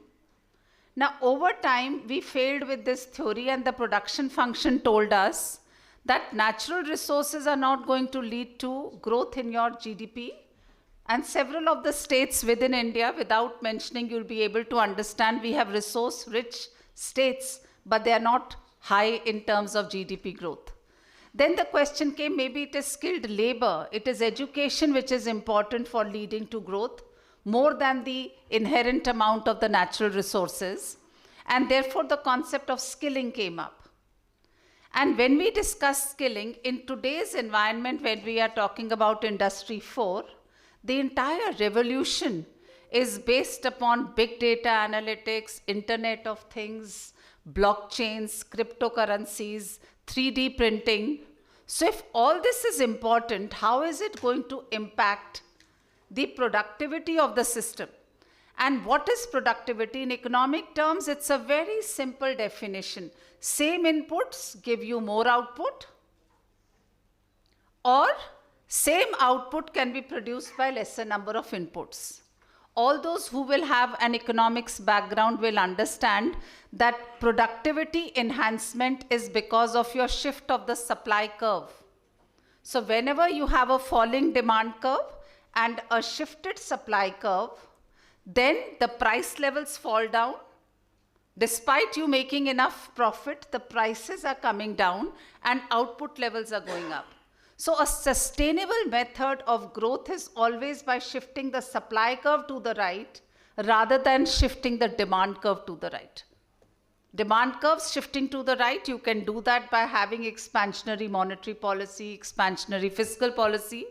Now, over time, we failed with this theory, and the production function told us that natural resources are not going to lead to growth in your GDP. And several of the states within India, without mentioning, you'll be able to understand we have resource-rich states, but they are not high in terms of GDP growth. Then the question came, maybe it is skilled labor, it is education which is important for leading to growth, more than the inherent amount of the natural resources. And therefore, the concept of skilling came up. And when we discuss skilling, in today's environment, when we are talking about Industry 4, the entire revolution is based upon big data analytics, Internet of Things, blockchains, cryptocurrencies, 3D printing. So if all this is important, how is it going to impact the productivity of the system? And what is productivity? In economic terms, it's a very simple definition. Same inputs give you more output, or same output can be produced by lesser number of inputs. All those who will have an economics background will understand that productivity enhancement is because of your shift of the supply curve. So whenever you have a falling demand curve and a shifted supply curve, then the price levels fall down. Despite you making enough profit, the prices are coming down and output levels are going up. So a sustainable method of growth is always by shifting the supply curve to the right rather than shifting the demand curve to the right. Demand curves shifting to the right, you can do that by having expansionary monetary policy, expansionary fiscal policy.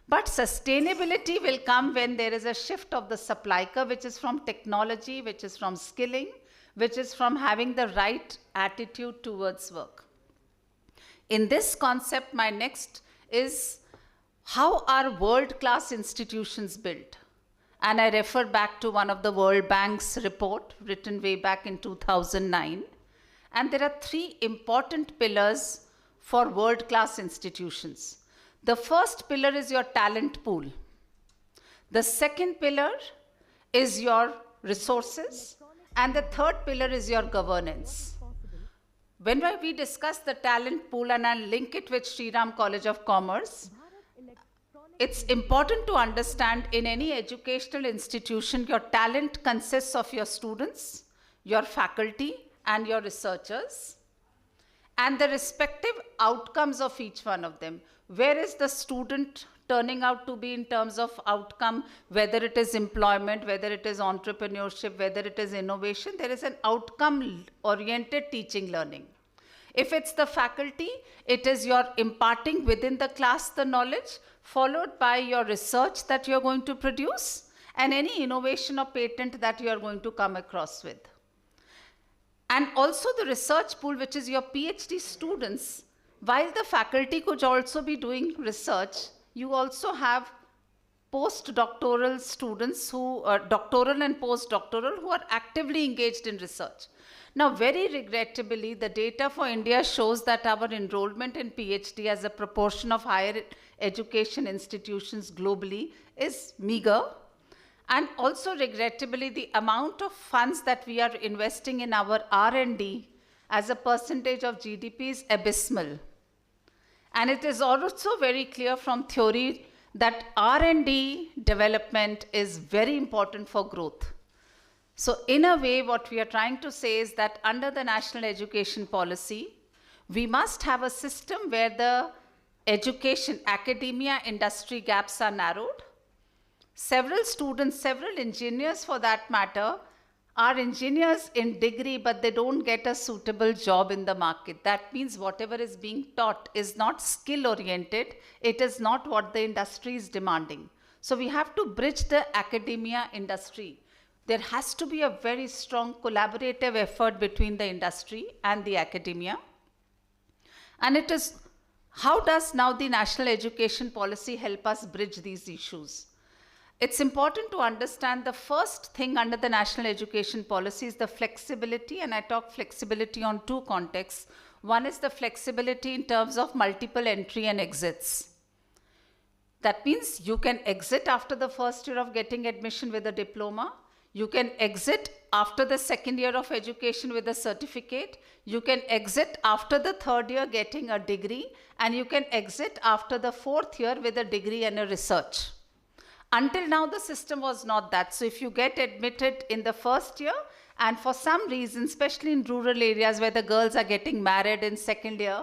But sustainability will come when there is a shift of the supply curve, which is from technology, which is from skilling, which is from having the right attitude towards work. In this concept, my next is how are world-class institutions built? And I refer back to one of the World Bank's report written way back in 2009. And there are three important pillars for world-class institutions. The first pillar is your talent pool. The second pillar is your resources. And the third pillar is your governance. When we discuss the talent pool, and I'll link it with Shri College of Commerce, it's important to understand in any educational institution, your talent consists of your students, your faculty, and your researchers, and the respective outcomes of each one of them. Where is the student turning out to be in terms of outcome, whether it is employment, whether it is entrepreneurship, whether it is innovation? There is an outcome-oriented teaching learning. If it's the faculty, it is your imparting within the class the knowledge, followed by your research that you're going to produce, and any innovation or patent that you're going to come across with. And also the research pool, which is your PhD students. While the faculty could also be doing research, you also have postdoctoral students who are doctoral and postdoctoral who are actively engaged in research. Now, very regrettably, the data for India shows that our enrollment in PhD as a proportion of higher education institutions globally is meager. And also regrettably, the amount of funds that we are investing in our R&D as a percentage of GDP is abysmal. And it is also very clear from theory that R&D development is very important for growth. So in a way, what we are trying to say is that under the national education policy, we must have a system where the education, academia, industry gaps are narrowed. Several students, several engineers for that matter, are engineers in degree, but they don't get a suitable job in the market. That means whatever is being taught is not skill-oriented. It is not what the industry is demanding. So we have to bridge the academia industry. There has to be a very strong collaborative effort between the industry and the academia. And it is, how does now the national education policy help us bridge these issues? It's important to understand the first thing under the national education policy is the flexibility, and I talk flexibility on two contexts. One is the flexibility in terms of multiple entry and exits. That means you can exit after the first year of getting admission with a diploma. You can exit after the second year of education with a certificate. You can exit after the third year getting a degree, and you can exit after the fourth year with a degree and a research. Until now, the system was not that. So if you get admitted in the first year, and for some reason, especially in rural areas where the girls are getting married in second year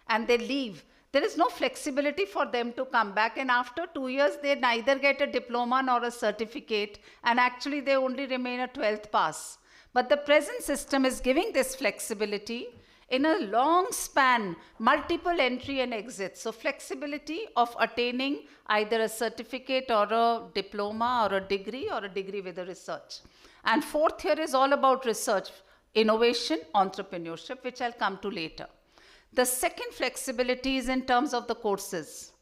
and they leave, there is no flexibility for them to come back. And after 2 years, they neither get a diploma nor a certificate, and actually they only remain a 12th pass. But the present system is giving this flexibility in a long span, multiple entry and exit. So flexibility of attaining either a certificate or a diploma or a degree with a research. And fourth year is all about research, innovation, entrepreneurship, which I'll come to later. The second flexibility is in terms of the courses.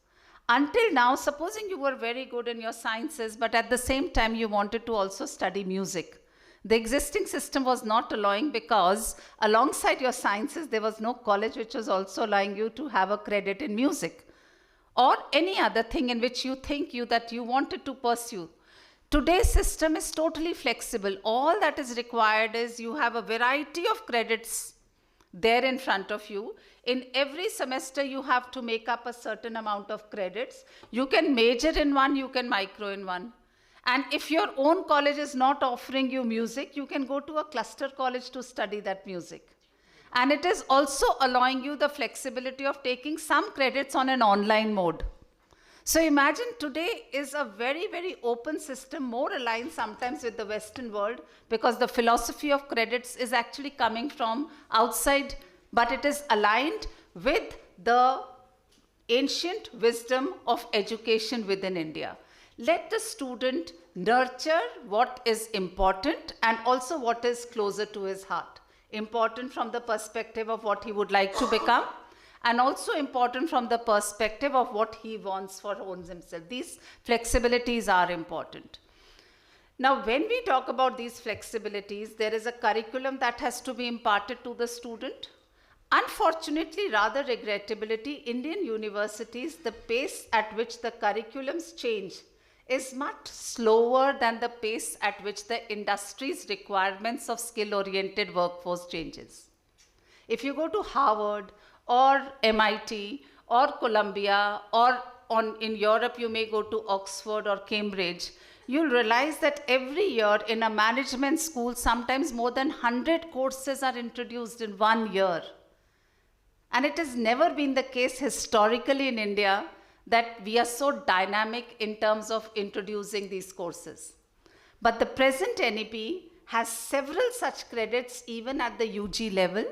Until now, supposing you were very good in your sciences, but at the same time you wanted to also study music. The existing system was not allowing, because alongside your sciences, there was no college which was also allowing you to have a credit in music or any other thing in which you think that you wanted to pursue. Today's system is totally flexible. All that is required is you have a variety of credits there in front of you. In every semester, you have to make up a certain amount of credits. You can major in one, you can micro in one. And if your own college is not offering you music, you can go to a cluster college to study that music. And it is also allowing you the flexibility of taking some credits on an online mode. So imagine today is a very, very open system, more aligned sometimes with the Western world, because the philosophy of credits is actually coming from outside, but it is aligned with the ancient wisdom of education within India. Let the student nurture what is important and also what is closer to his heart. Important from the perspective of what he would like to become, and also important from the perspective of what he wants for himself. These flexibilities are important. Now, when we talk about these flexibilities, there is a curriculum that has to be imparted to the student. Unfortunately, rather regrettably, Indian universities, the pace at which the curriculums change is much slower than the pace at which the industry's requirements of skill-oriented workforce changes. If you go to Harvard or MIT or Columbia, or in Europe you may go to Oxford or Cambridge, you'll realize that every year in a management school, sometimes more than 100 courses are introduced in 1 year. And it has never been the case historically in India that we are so dynamic in terms of introducing these courses. But the present NEP has several such credits even at the UG level,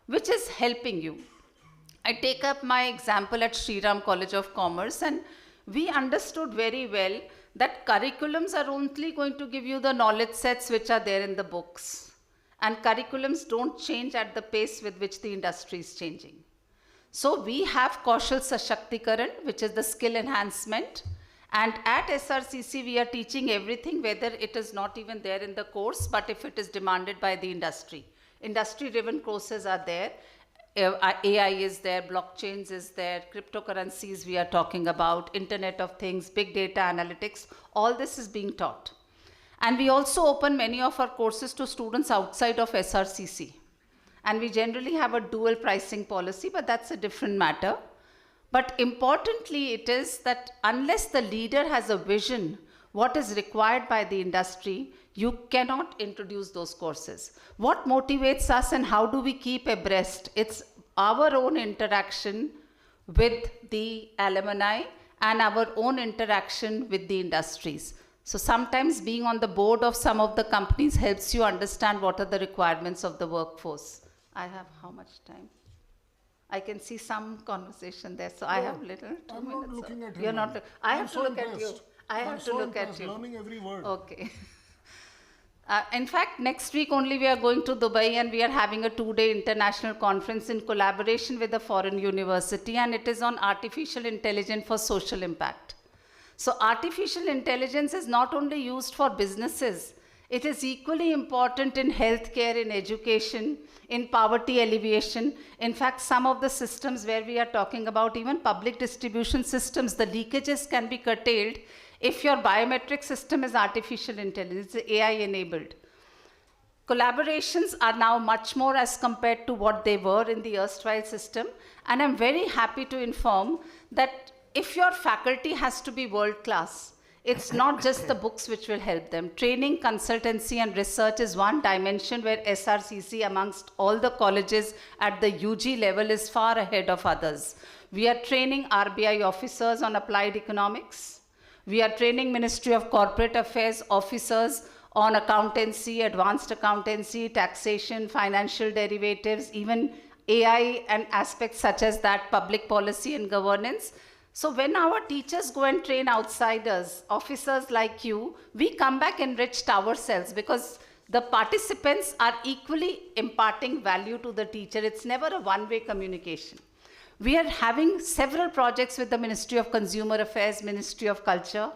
which is helping you. I take up my example at Shri College of Commerce, and we understood very well that curriculums are only going to give you the knowledge sets which are there in the books. And curriculums don't change at the pace with which the industry is changing. So we have Kaushal Sashaktikaran, which is the skill enhancement. And at SRCC, we are teaching everything, whether it is not even there in the course, but if it is demanded by the industry. Industry-driven courses are there. AI is there, blockchains is there, cryptocurrencies we are talking about, Internet of Things, big data analytics, all this is being taught. And we also open many of our courses to students outside of SRCC. And we generally have a dual pricing policy, but that's a different matter. But importantly, it is that unless the leader has a vision, what is required by the industry, you cannot introduce those courses. What motivates us and how do we keep abreast? It's our own interaction with the alumni and our own interaction with the industries. So sometimes being on the board of some of the companies helps you understand what are the requirements of the workforce. I have how much time? I can see some conversation there, so I have little.
I'm not looking at him.
You're not. I have to look at you. I have to look at you.
Learning every word.
Okay. In fact, next week only we are going to Dubai and we are having a 2-day international conference in collaboration with a foreign university, and it is on artificial intelligence for social impact. So artificial intelligence is not only used for businesses, it is equally important in healthcare, in education, in poverty alleviation. In fact, some of the systems where we are talking about, even public distribution systems, the leakages can be curtailed if your biometric system is artificial intelligence, AI enabled. Collaborations are now much more as compared to what they were in the erstwhile system. And I'm very happy to inform that if your faculty has to be world class, it's not just the books which will help them. Training, consultancy, and research is one dimension where SRCC, amongst all the colleges at the UG level, is far ahead of others. We are training RBI officers on applied economics. We are training Ministry of Corporate Affairs officers on accountancy, advanced accountancy, taxation, financial derivatives, even AI and aspects such as that, public policy and governance. So when our teachers go and train outsiders, officers like you, we come back enriched ourselves because the participants are equally imparting value to the teacher. It's never a one-way communication. We are having several projects with the Ministry of Consumer Affairs, Ministry of Culture.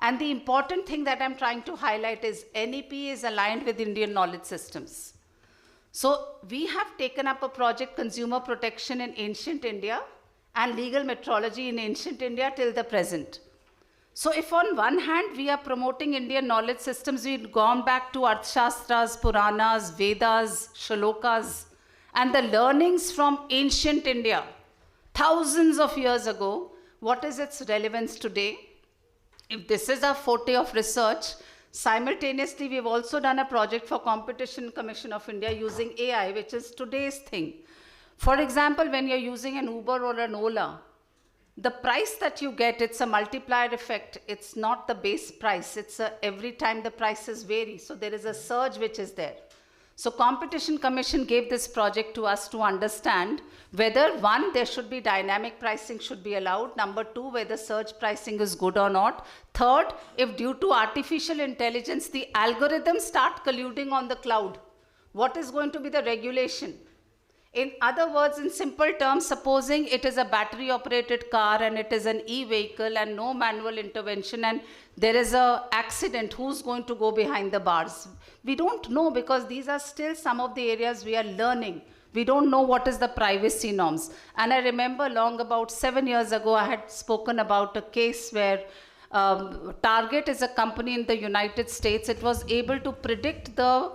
And the important thing that I'm trying to highlight is NEP is aligned with Indian knowledge systems. So we have taken up a project, Consumer Protection in Ancient India and Legal Metrology in Ancient India till the present. So if on one hand we are promoting Indian knowledge systems, we've gone back to Arthashastras, Puranas, Vedas, Shlokas, and the learnings from ancient India, thousands of years ago, what is its relevance today? If this is a forte of research, simultaneously we've also done a project for Competition Commission of India using AI, which is today's thing. For example, when you're using an Uber or an Ola, the price that you get, it's a multiplier effect. It's not the base price. It's every time the prices vary. So there is a surge which is there. So Competition Commission gave this project to us to understand whether, one, there should be dynamic pricing should be allowed. Number two, whether surge pricing is good or not. Third, if due to artificial intelligence, the algorithms start colluding on the cloud, what is going to be the regulation? In other words, in simple terms, supposing it is a battery operated car and it is an e-vehicle and no manual intervention and there is an accident, who's going to go behind the bars? We don't know, because these are still some of the areas we are learning. We don't know what is the privacy norms. And I remember long about 7 years ago, I had spoken about a case where Target is a company in the United States. It was able to predict the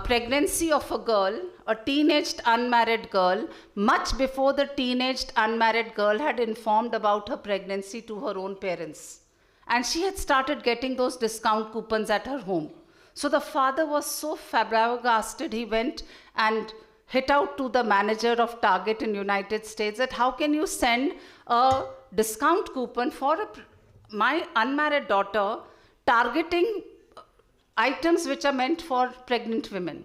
pregnancy of a girl, a teenaged unmarried girl, much before the teenaged unmarried girl had informed about her pregnancy to her own parents. And she had started getting those discount coupons at her home. So the father was so flabbergasted, he went and hit out to the manager of Target in United States that how can you send a discount coupon for my unmarried daughter, targeting items which are meant for pregnant women.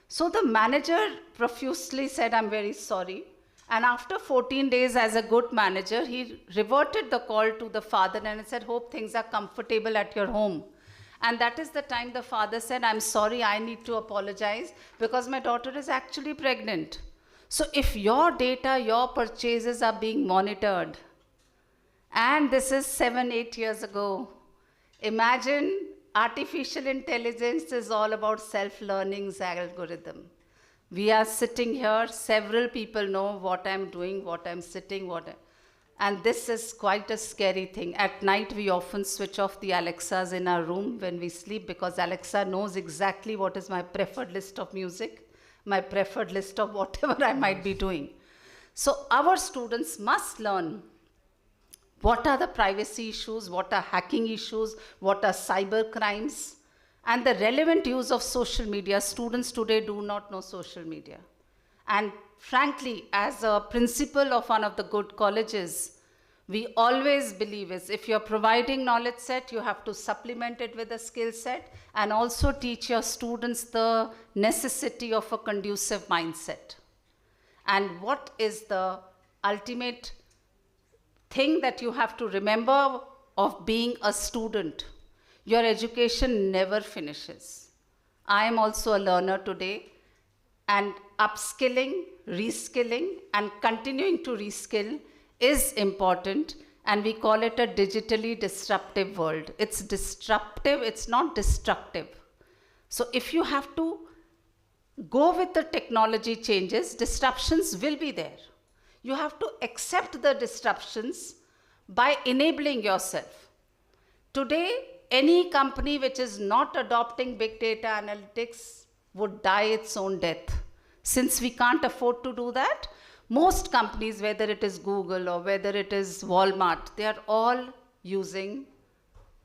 So the manager profusely said, I'm very sorry. And after 14 days as a good manager, he reverted the call to the father and said, hope things are comfortable at your home. And that is the time the father said, I'm sorry, I need to apologize because my daughter is actually pregnant. So if your data, your purchases are being monitored, and this is 7-8 years ago, imagine artificial intelligence is all about self-learning algorithm. We are sitting here, several people know what I'm doing, what I'm sitting, and this is quite a scary thing. At night, we often switch off the Alexas in our room when we sleep because Alexa knows exactly what is my preferred list of music, my preferred list of whatever I might be doing. So our students must learn what are the privacy issues, what are hacking issues, what are cyber crimes, and the relevant use of social media. Students today do not know social media. And frankly, as a principal of one of the good colleges, we always believe is if you're providing knowledge set, you have to supplement it with a skill set and also teach your students the necessity of a conducive mindset. And what is the ultimate thing that you have to remember of being a student? Your education never finishes. I am also a learner today, and upskilling, reskilling, and continuing to reskill is important, and we call it a digitally disruptive world. It's disruptive, it's not destructive. So if you have to go with the technology changes, disruptions will be there. You have to accept the disruptions by enabling yourself. Today, any company which is not adopting big data analytics would die its own death. Since we can't afford to do that, most companies, whether it is Google or whether it is Walmart, they are all using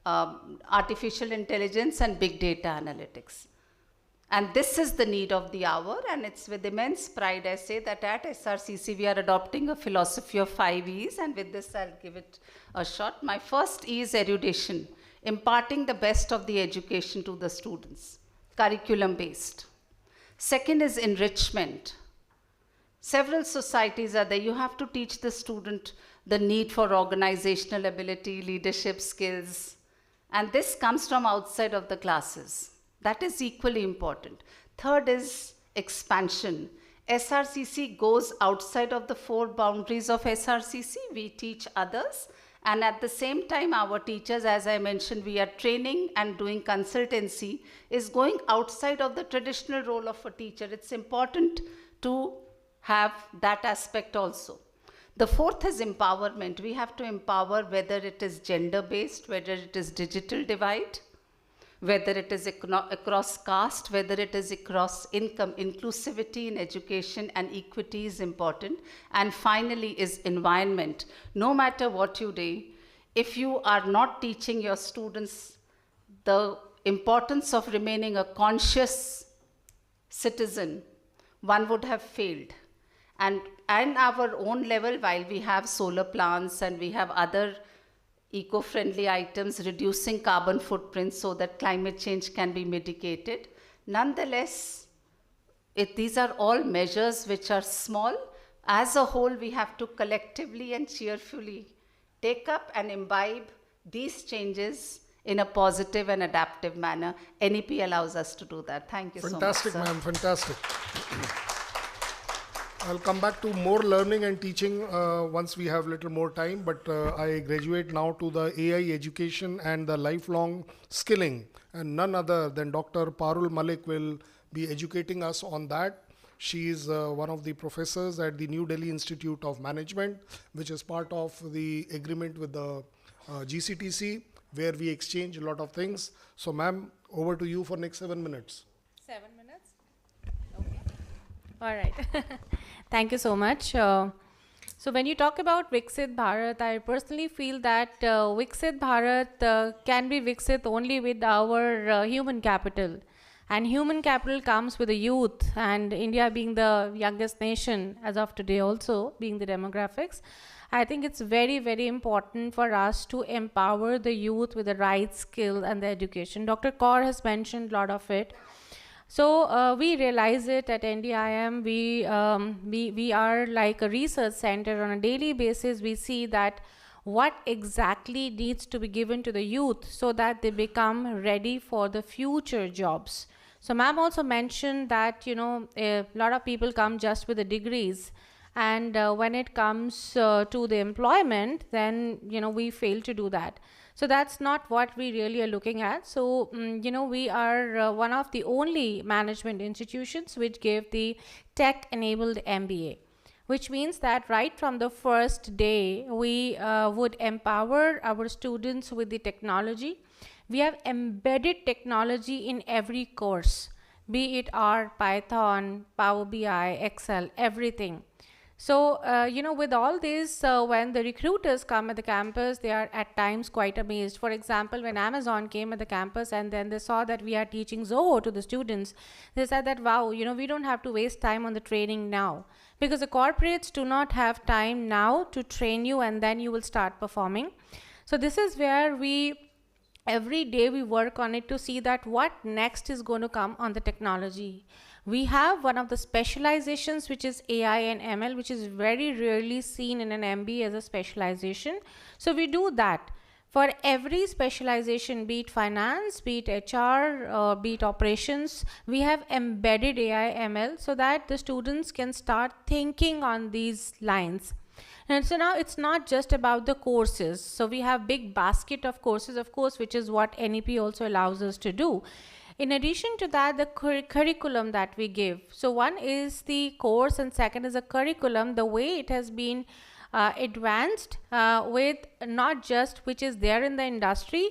artificial intelligence and big data analytics. And this is the need of the hour, and it's with immense pride I say that at SRCC we are adopting a philosophy of 5 E's, and with this I'll give it a shot. My first E is erudition, imparting the best of the education to the students, curriculum based. Second is enrichment. Several societies are there. You have to teach the student the need for organizational ability, leadership skills, and this comes from outside of the classes. That is equally important. Third is expansion. SRCC goes outside of the 4 boundaries of SRCC. We teach others. And at the same time, our teachers, as I mentioned, we are training and doing consultancy, is going outside of the traditional role of a teacher. It's important to have that aspect also. The fourth is empowerment. We have to empower whether it is gender-based, whether it is digital divide, whether it is across caste, whether it is across income. Inclusivity in education and equity is important. And finally is environment. No matter what you do, if you are not teaching your students the importance of remaining a conscious citizen, one would have failed. And at our own level, while we have solar plants and we have other eco-friendly items, reducing carbon footprints so that climate change can be mitigated. Nonetheless, these are all measures which are small. As a whole, we have to collectively and cheerfully take up and imbibe these changes in a positive and adaptive manner. NEP allows us to do that. Thank you so much.
Fantastic, ma'am, fantastic. I'll come back to more learning and teaching once we have little more time, but I graduate now to the AI education and the lifelong skilling, and none other than Dr. Parul Malik will be educating us on that. She is one of the professors at the New Delhi Institute of Management, which is part of the agreement with the GCTC, where we exchange a lot of things. So ma'am, over to you for next 7 minutes.
7 minutes? Okay. All right. Thank you so much. So when you talk about Viksit Bharat, I personally feel that Viksit Bharat can be Viksit only with our human capital. And human capital comes with the youth, and India being the youngest nation as of today also, being the demographics, I think it's very, very important for us to empower the youth with the right skill and the education. Dr. Kaur has mentioned a lot of it. So we realize it at NDIM, we are like a research center. On a daily basis, we see that what exactly needs to be given to the youth so that they become ready for the future jobs. So ma'am also mentioned that, you know, a lot of people come just with the degrees, and when it comes to the employment, then, you know, we fail to do that. So that's not what we really are looking at. So, you know, we are one of the only management institutions which gave the tech-enabled MBA, which means that right from the first day, we would empower our students with the technology. We have embedded technology in every course, be it R, Python, Power BI, Excel, everything. So, you know, with all this, when the recruiters come at the campus, they are at times quite amazed. For example, when Amazon came at the campus and then they saw that we are teaching Zoho to the students, they said that, wow, you know, we don't have to waste time on the training now, because the corporates do not have time now to train you and then you will start performing. So this is where every day we work on it to see that what next is going to come on the technology. We have one of the specializations, which is AI and ML, which is very rarely seen in an MBA as a specialization. So we do that. For every specialization, be it finance, be it HR, be it operations, we have embedded AI ML so that the students can start thinking on these lines. And so now it's not just about the courses. So we have big basket of courses, of course, which is what NEP also allows us to do. In addition to that, the curriculum that we give. So one is the course and second is a curriculum, the way it has been advanced with not just which is there in the industry.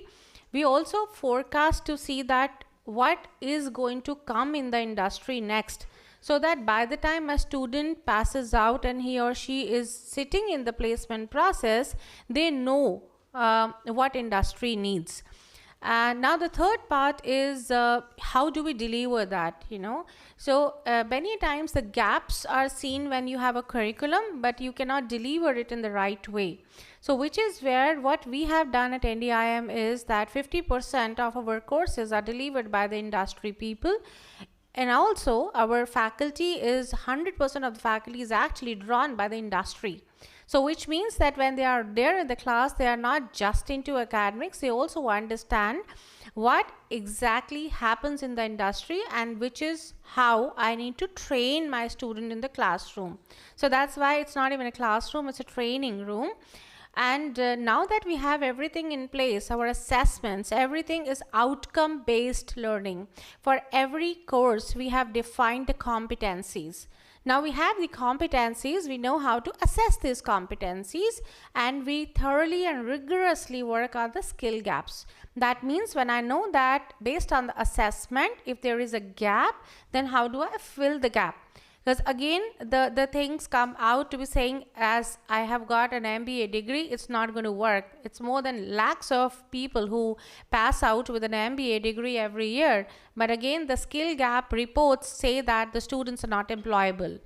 We also forecast to see that what is going to come in the industry next, so that by the time a student passes out and he or she is sitting in the placement process, they know what industry needs. And now the third part is how do we deliver that, you know. So many times the gaps are seen when you have a curriculum, but you cannot deliver it in the right way. So which is where what we have done at NDIM is that 50% of our courses are delivered by the industry people. And also our faculty is 100% of the faculty is actually drawn by the industry. So which means that when they are there in the class, they are not just into academics, they also understand what exactly happens in the industry and which is how I need to train my student in the classroom. So that's why it's not even a classroom, it's a training room. And now that we have everything in place, our assessments, everything is outcome-based learning. For every course, we have defined the competencies. Now we have the competencies, we know how to assess these competencies, and we thoroughly and rigorously work on the skill gaps. That means when I know that based on the assessment, if there is a gap, then how do I fill the gap? Because again, the things come out to be saying, as I have got an MBA degree, it's not going to work. It's more than lakhs of people who pass out with an MBA degree every year. But again, the skill gap reports say that the students are not employable.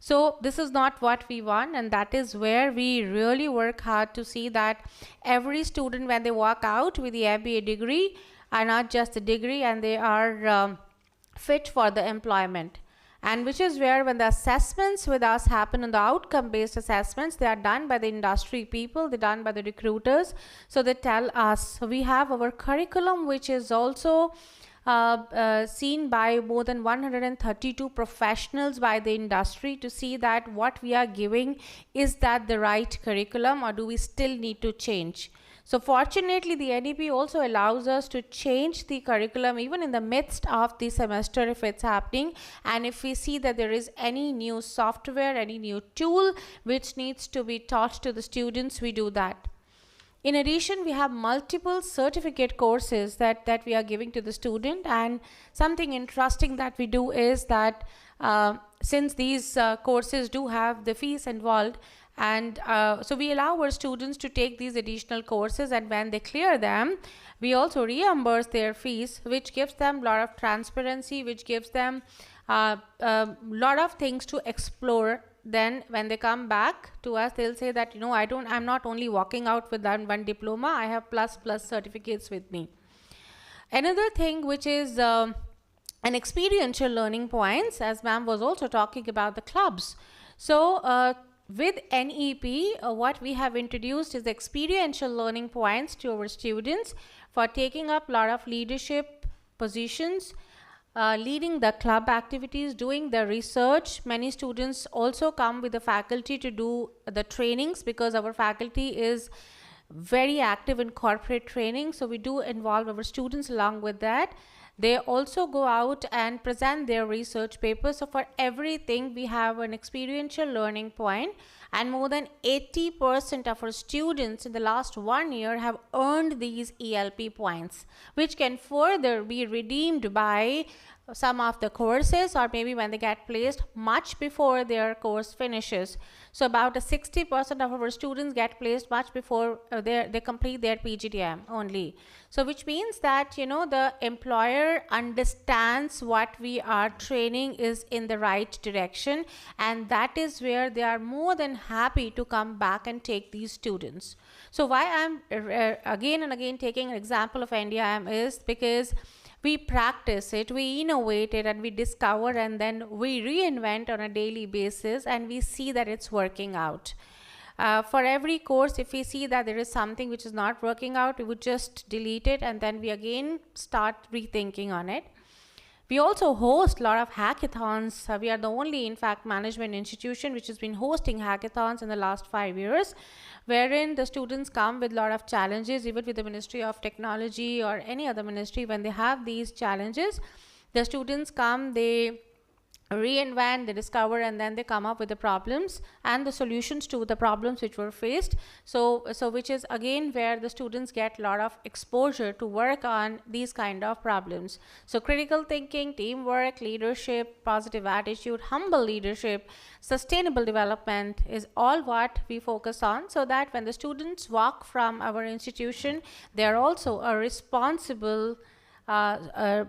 So this is not what we want, and that is where we really work hard to see that every student, when they walk out with the MBA degree, are not just a degree and they are fit for the employment. And which is where when the assessments with us happen on the outcome-based assessments, they are done by the industry people, they're done by the recruiters. So they tell us, so we have our curriculum, which is also seen by more than 132 professionals by the industry to see that what we are giving, is that the right curriculum or do we still need to change? So fortunately, the NEP also allows us to change the curriculum even in the midst of the semester if it's happening, and if we see that there is any new software, any new tool which needs to be taught to the students, we do that. In addition, we have multiple certificate courses that we are giving to the student, and something interesting that we do is that since these courses do have the fees involved, and so we allow our students to take these additional courses, and when they clear them, we also reimburse their fees, which gives them a lot of transparency, which gives them a lot of things to explore. Then when they come back to us, they'll say that, you know, I'm not only walking out with that one diploma, I have plus certificates with me. Another thing which is an experiential learning points, as ma'am was also talking about the clubs. So with NEP, what we have introduced is experiential learning points to our students for taking up a lot of leadership positions, leading the club activities, doing the research. Many students also come with the faculty to do the trainings because our faculty is very active in corporate training. So we do involve our students along with that. They also go out and present their research papers. So for everything, we have an experiential learning point, and more than 80% of our students in the last 1 year have earned these ELP points, which can further be redeemed by some of the courses, or maybe when they get placed much before their course finishes. So about 60% of our students get placed much before they complete their PGDM only. So which means that, you know, the employer understands what we are training is in the right direction, and that is where they are more than happy to come back and take these students. So why I'm again and again taking an example of NDIM is because we practice it, we innovate it, and we discover, and then we reinvent on a daily basis, and we see that it's working out. For every course, if we see that there is something which is not working out, we would just delete it, and then we again start rethinking on it. We also host a lot of hackathons. We are the only, in fact, management institution which has been hosting hackathons in the last 5 years, wherein the students come with a lot of challenges, even with the Ministry of Technology or any other ministry. When they have these challenges, the students come, they reinvent, they discover, and then they come up with the problems and the solutions to the problems which were faced. So which is again where the students get a lot of exposure to work on these kind of problems. So critical thinking, teamwork, leadership, positive attitude, humble leadership, sustainable development is all what we focus on, so that when the students walk from our institution, they are also a responsible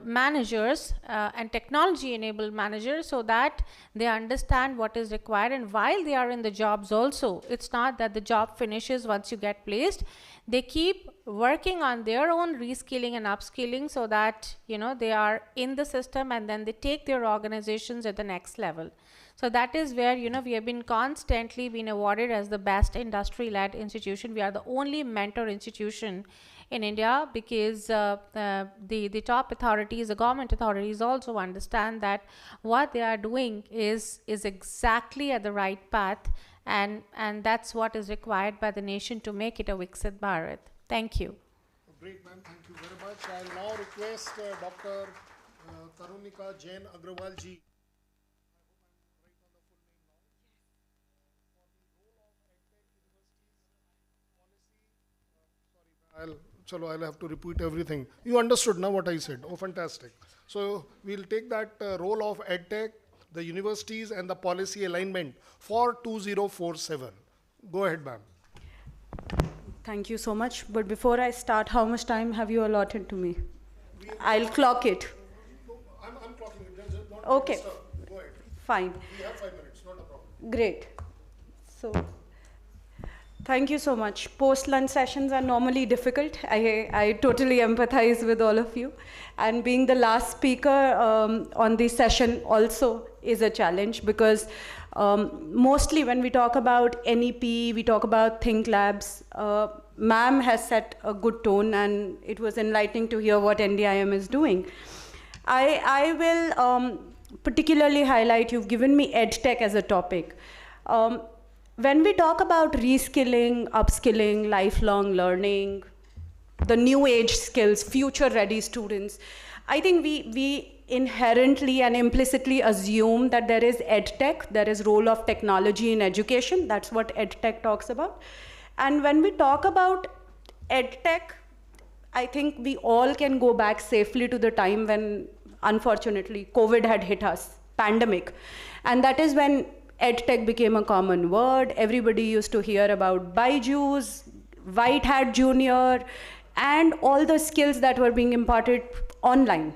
managers and technology enabled managers, so that they understand what is required. And while they are in the jobs also, it's not that the job finishes once you get placed. They keep working on their own reskilling and upskilling, so that, you know, they are in the system, and then they take their organizations at the next level. So that is where, you know, we have been constantly been awarded as the best industry-led institution. We are the only mentor institution in India, because the top authorities, the government authorities also understand that what they are doing is exactly at the right path, and that's what is required by the nation to make it a Viksit Bharat. Thank you.
Great, ma'am. Thank you very much. I'll now request Dr. Tarunika Jain Agrawal ji. I'll have to repeat everything. You understood now what I said. Oh, fantastic. So we'll take that role of Edtech, the universities, and the policy alignment for 2047. Go ahead, ma'am.
Thank you so much. But before I start, how much time have you allotted to me? I'll clock it.
I'm clocking it.
Okay.
Go ahead.
Fine.
We have 5 minutes, not a problem.
Great. So, thank you so much. Post-lunch sessions are normally difficult. I totally empathize with all of you. And being the last speaker on this session also is a challenge, because mostly when we talk about NEP, we talk about Think Labs. Ma'am has set a good tone, and it was enlightening to hear what NDIM is doing. I will particularly highlight, you've given me Edtech as a topic. When we talk about reskilling, upskilling, lifelong learning, the new age skills, future-ready students, I think we inherently and implicitly assume that there is Edtech, there is role of technology in education. That's what Edtech talks about. And when we talk about Edtech, I think we all can go back safely to the time when, unfortunately, COVID had hit us, pandemic. And that is when Edtech became a common word. Everybody used to hear about Byju's, White Hat Junior, and all the skills that were being imparted online.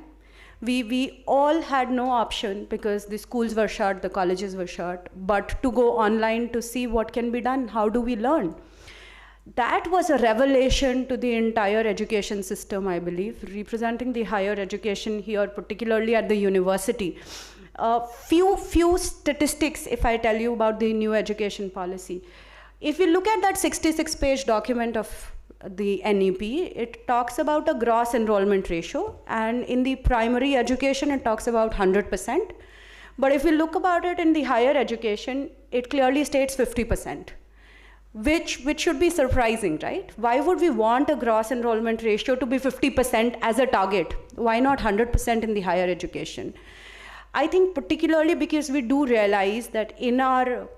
We all had no option because the schools were shut, the colleges were shut, but to go online to see what can be done, how do we learn? That was a revelation to the entire education system, I believe, representing the higher education here, particularly at the university. Few statistics, if I tell you about the new education policy. If you look at that 66-page document of the NEP, it talks about a gross enrollment ratio, and in the primary education, it talks about 100%. But if you look about it in the higher education, it clearly states 50%. Which should be surprising, right? Why would we want a gross enrollment ratio to be 50% as a target? Why not 100% in the higher education? I think particularly because we do realize that in our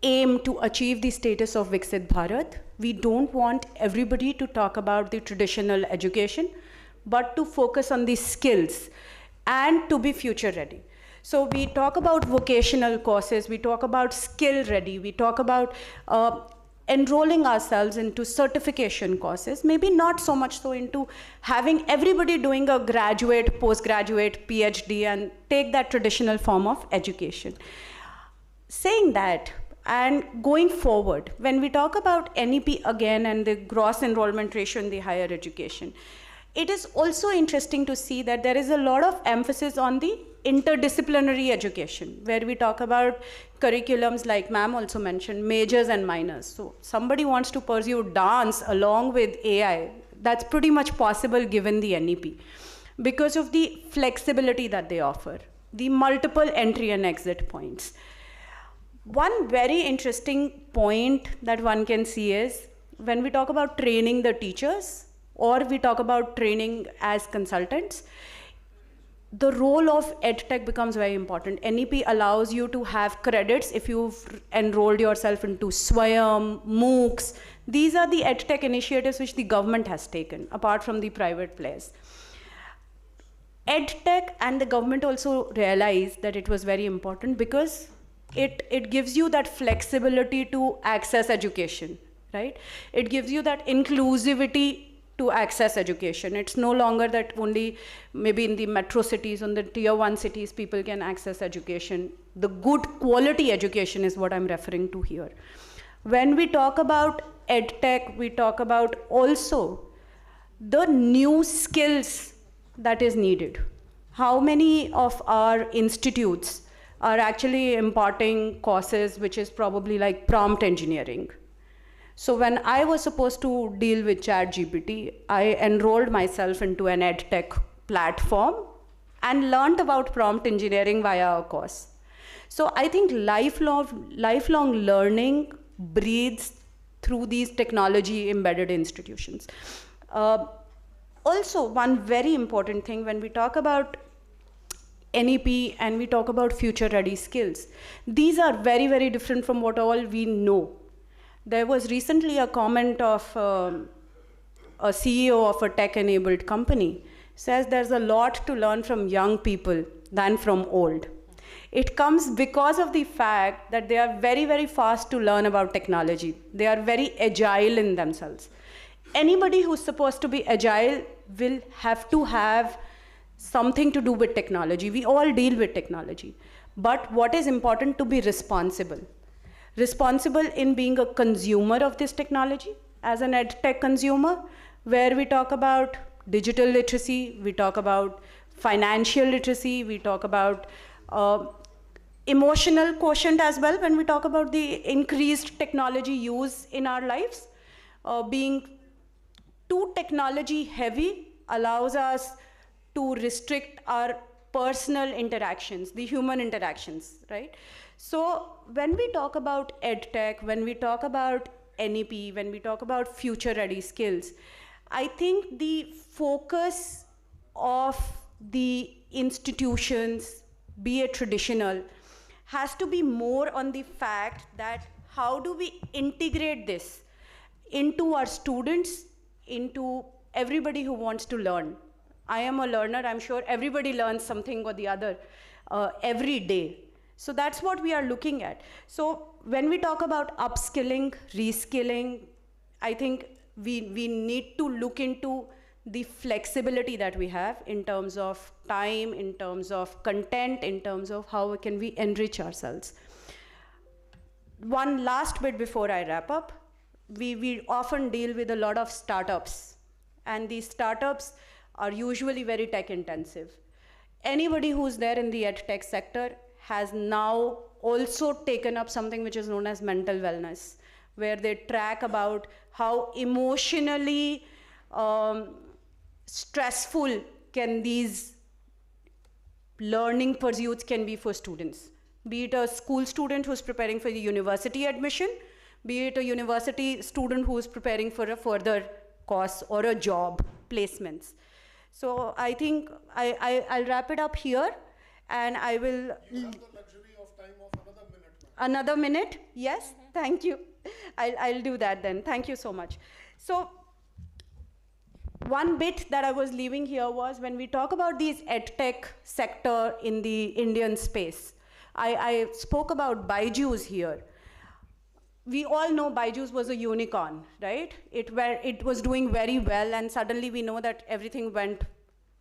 aim to achieve the status of Viksit Bharat, we don't want everybody to talk about the traditional education, but to focus on the skills and to be future ready. So we talk about vocational courses, we talk about skill ready, we talk about enrolling ourselves into certification courses, maybe not so much so into having everybody doing a graduate, postgraduate, PhD and take that traditional form of education. Saying that, and going forward, when we talk about NEP again and the gross enrollment ratio in the higher education, it is also interesting to see that there is a lot of emphasis on the interdisciplinary education, where we talk about curriculums like ma'am also mentioned, majors and minors. So somebody wants to pursue dance along with AI, that's pretty much possible given the NEP, because of the flexibility that they offer, the multiple entry and exit points. One very interesting point that one can see is when we talk about training the teachers or we talk about training as consultants, the role of Edtech becomes very important. NEP allows you to have credits if you've enrolled yourself into Swayam, MOOCs. These are the Edtech initiatives which the government has taken, apart from the private players. Edtech and the government also realized that it was very important because it gives you that flexibility to access education, right? It gives you that inclusivity to access education. It's no longer that only maybe in the metro cities, on the tier 1 cities, people can access education. The good quality education is what I'm referring to here. When we talk about Edtech, we talk about also the new skills that is needed. How many of our institutes are actually imparting courses which is probably like prompt engineering? So when I was supposed to deal with ChatGPT, I enrolled myself into an Edtech platform and learned about prompt engineering via a course. So I think lifelong learning breathes through these technology embedded institutions. Also, one very important thing when we talk about NEP and we talk about future ready skills, these are very, very different from what all we know. There was recently a comment of a CEO of a tech-enabled company, says there's a lot to learn from young people than from old. It comes because of the fact that they are very, very fast to learn about technology. They are very agile in themselves. Anybody who's supposed to be agile will have to have something to do with technology. We all deal with technology. But what is important to be responsible? Responsible in being a consumer of this technology, as an Edtech consumer, where we talk about digital literacy, we talk about financial literacy, we talk about emotional quotient as well when we talk about the increased technology use in our lives. Being too technology heavy allows us to restrict our personal interactions, the human interactions, right? So when we talk about Edtech, when we talk about NEP, when we talk about future-ready skills, I think the focus of the institutions, be it traditional, has to be more on the fact that how do we integrate this into our students, into everybody who wants to learn. I am a learner, I'm sure everybody learns something or the other every day. So that's what we are looking at. So when we talk about upskilling, reskilling, I think we need to look into the flexibility that we have in terms of time, in terms of content, in terms of how can we enrich ourselves. One last bit before I wrap up. We often deal with a lot of startups, and these startups are usually very tech intensive. Anybody who's there in the Edtech sector has now also taken up something which is known as mental wellness, where they track about how emotionally stressful can these learning pursuits can be for students. Be it a school student who's preparing for the university admission, be it a university student who's preparing for a further course or a job placements. So I think I'll wrap it up here, and I will...
You have the luxury of time of another minute.
Another minute? Yes, thank you. I'll do that then. Thank you so much. So one bit that I was leaving here was when we talk about these Edtech sector in the Indian space, I spoke about Byju's here. We all know Byju's was a unicorn, right? It was doing very well, and suddenly we know that everything went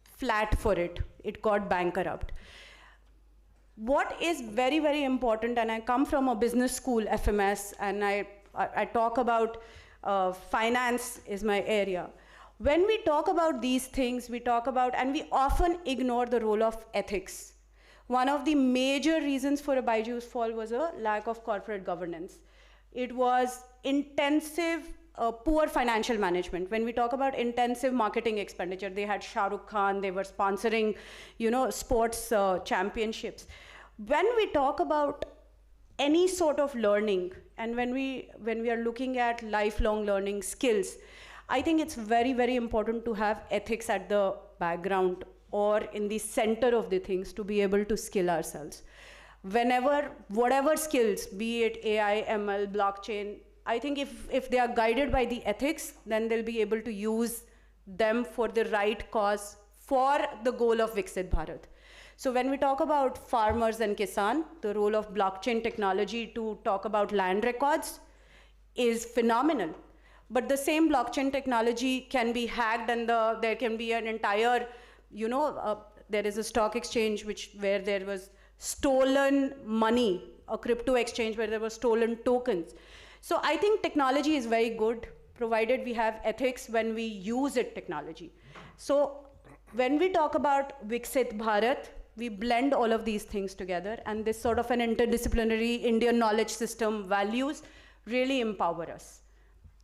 flat for it. It got bankrupt. What is very, very important, and I come from a business school, FMS, and I talk about finance is my area. When we talk about these things, we talk about, and we often ignore the role of ethics. One of the major reasons for a Byju's fall was a lack of corporate governance. It was intensive, poor financial management. When we talk about intensive marketing expenditure, they had Shah Rukh Khan, they were sponsoring, sports championships. When we talk about any sort of learning, and when we are looking at lifelong learning skills, I think it's very, very important to have ethics at the background or in the center of the things to be able to skill ourselves. Whatever skills, be it AI, ML, blockchain, I think if they are guided by the ethics, then they'll be able to use them for the right cause for the goal of Viksit Bharat. So when we talk about farmers and Kisan, the role of blockchain technology to talk about land records is phenomenal. But the same blockchain technology can be hacked, and there can be an entire, there is a stock exchange where there was stolen money, a crypto exchange where there were stolen tokens. So I think technology is very good, provided we have ethics when we use technology. So when we talk about Viksit Bharat, we blend all of these things together, and this sort of an interdisciplinary Indian knowledge system values really empower us.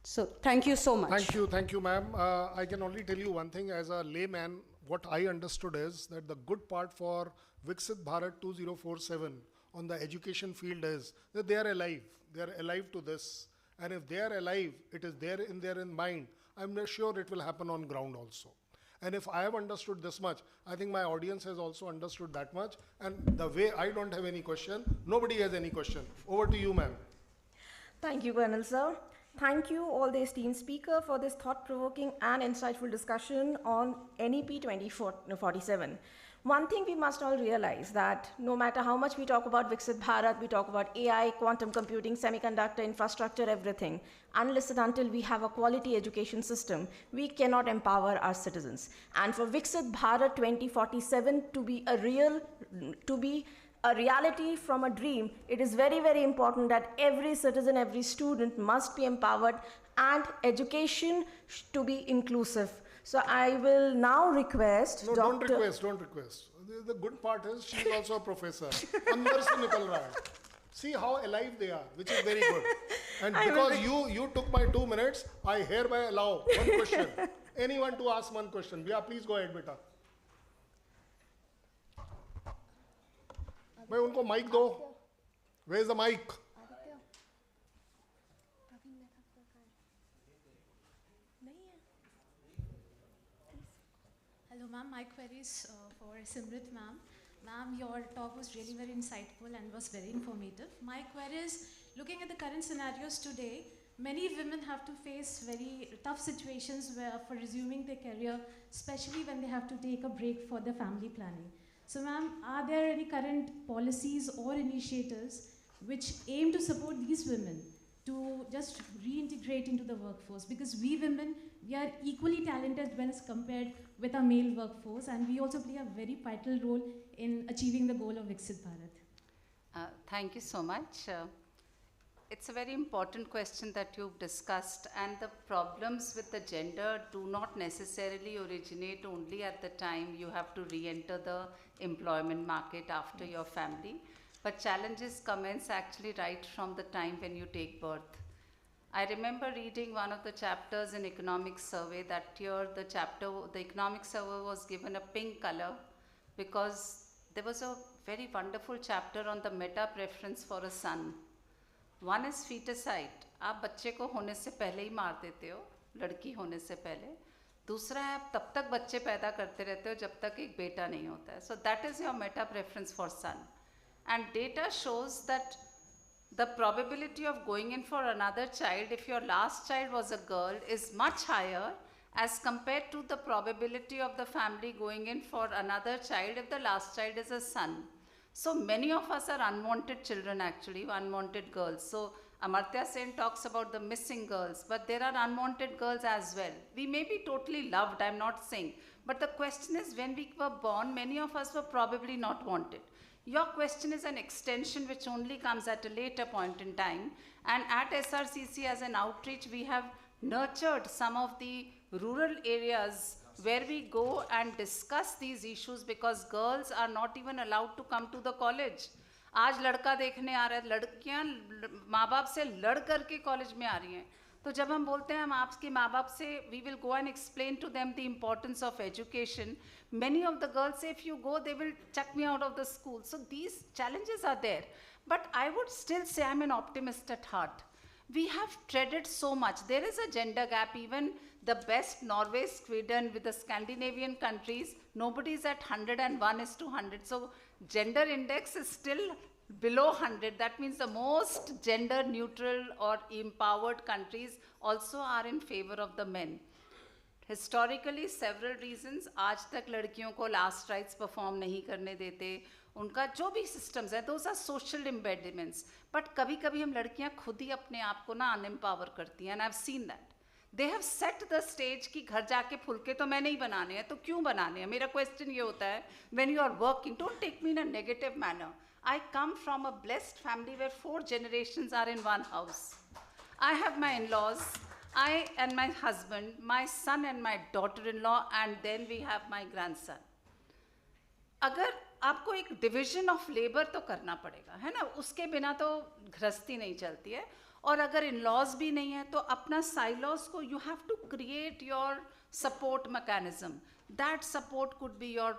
So thank you so much.
Thank you, ma'am. I can only tell you one thing as a layman. What I understood is that the good part for Viksit Bharat 2047 on the education field is that they are alive. They are alive to this. And if they are alive, it is there in mind. I'm sure it will happen on ground also. And if I have understood this much, I think my audience has also understood that much. And the way I don't have any question, nobody has any question. Over to you, ma'am.
Thank you, Colonel Sir. Thank you, all the esteemed speaker, for this thought-provoking and insightful discussion on NEP 2047. One thing we must all realize that no matter how much we talk about Viksit Bharat, we talk about AI, quantum computing, semiconductor, infrastructure, everything, unless and until we have a quality education system, we cannot empower our citizens. And for Viksit Bharat 2047 to be a reality from a dream, it is very, very important that every citizen, every student must be empowered and education to be inclusive. So I will now request
No, don't request. The good part is she is also a professor. Andar se nikal raha hai. See how alive they are, which is very good. And because you took my 2 minutes, I hereby allow one question. Anyone to ask one question. Yeah, please go ahead, beta. भाई उनको mic दो. Where is the mic?
Hello ma'am, my query is for Simrit ma'am. Ma'am, your talk was really very insightful and was very informative. My query is, looking at the current scenarios today, many women have to face very tough situations for resuming their career, especially when they have to take a break for their family planning. So ma'am, are there any current policies or initiatives which aim to support these women to just reintegrate into the workforce? Because we women, we are equally talented when it's compared with our male workforce, and we also play a very vital role in achieving the goal of Viksit Bharat.
Thank you so much. It's a very important question that you've discussed, and the problems with the gender do not necessarily originate only at the time you have to re-enter the employment market after your family, but challenges commence actually right from the time when you take birth. I remember reading one of the chapters in economics survey. That year the economics survey was given a pink color because there was a very wonderful chapter on the meta preference for a son. One is feticide. आप बच्चे को होने से पहले ही मार देते हो, लड़की होने से पहले. दूसरा है आप तब तक बच्चे पैदा करते रहते हो जब तक एक बेटा नहीं होता है. So that is your meta preference for son. And data shows that the probability of going in for another child if your last child was a girl is much higher as compared to the probability of the family going in for another child if the last child is a son. So many of us are unwanted children actually, unwanted girls. So Amartya Sen talks about the missing girls, but there are unwanted girls as well. We may be totally loved, I'm not saying, but the question is when we were born, many of us were probably not wanted. Your question is an extension which only comes at a later point in time, and at SRCC as an outreach we have nurtured some of the rural areas where we go and discuss these issues because girls are not even allowed to come to the college. आज लड़का देखने आ रहा है, लड़कियां माँ बाप से लड़ करके कॉलेज में आ रही हैं. तो जब हम बोलते हैं हम आपके माँ बाप से we will go and explain to them the importance of education, many of the girls say if you go they will chuck me out of the school. So these challenges are there, but I would still say I'm an optimist at heart. We have treaded so much. There is a gender gap. Even the best Norway, Sweden, with the Scandinavian countries, nobody is at 101:100. So gender index is still below 100. That means the most gender neutral or empowered countries also are in favor of the men. Historically, several reasons. आज तक लड़कियों को last rites perform नहीं करने देते. उनका जो भी systems है, those are social impediments. But कभी-कभी हम लड़कियां खुद ही अपने आप को ना unempower करती हैं, and I've seen that. They have set the stage कि घर जाके फुलके तो मैं नहीं बनाने हैं, तो क्यों बनाने हैं? मेरा question ये होता है, when you are working, don't take me in a negative manner. I come from a blessed family where 4 generations are in one house. I have my in-laws, I and my husband, my son and my daughter-in-law, and then we have my grandson. अगर आपको एक division of labor तो करना पड़ेगा, है ना? उसके बिना तो गृहस्थी नहीं चलती है. और अगर in-laws भी नहीं है तो अपना silos को you have to create your support mechanism. That support could be your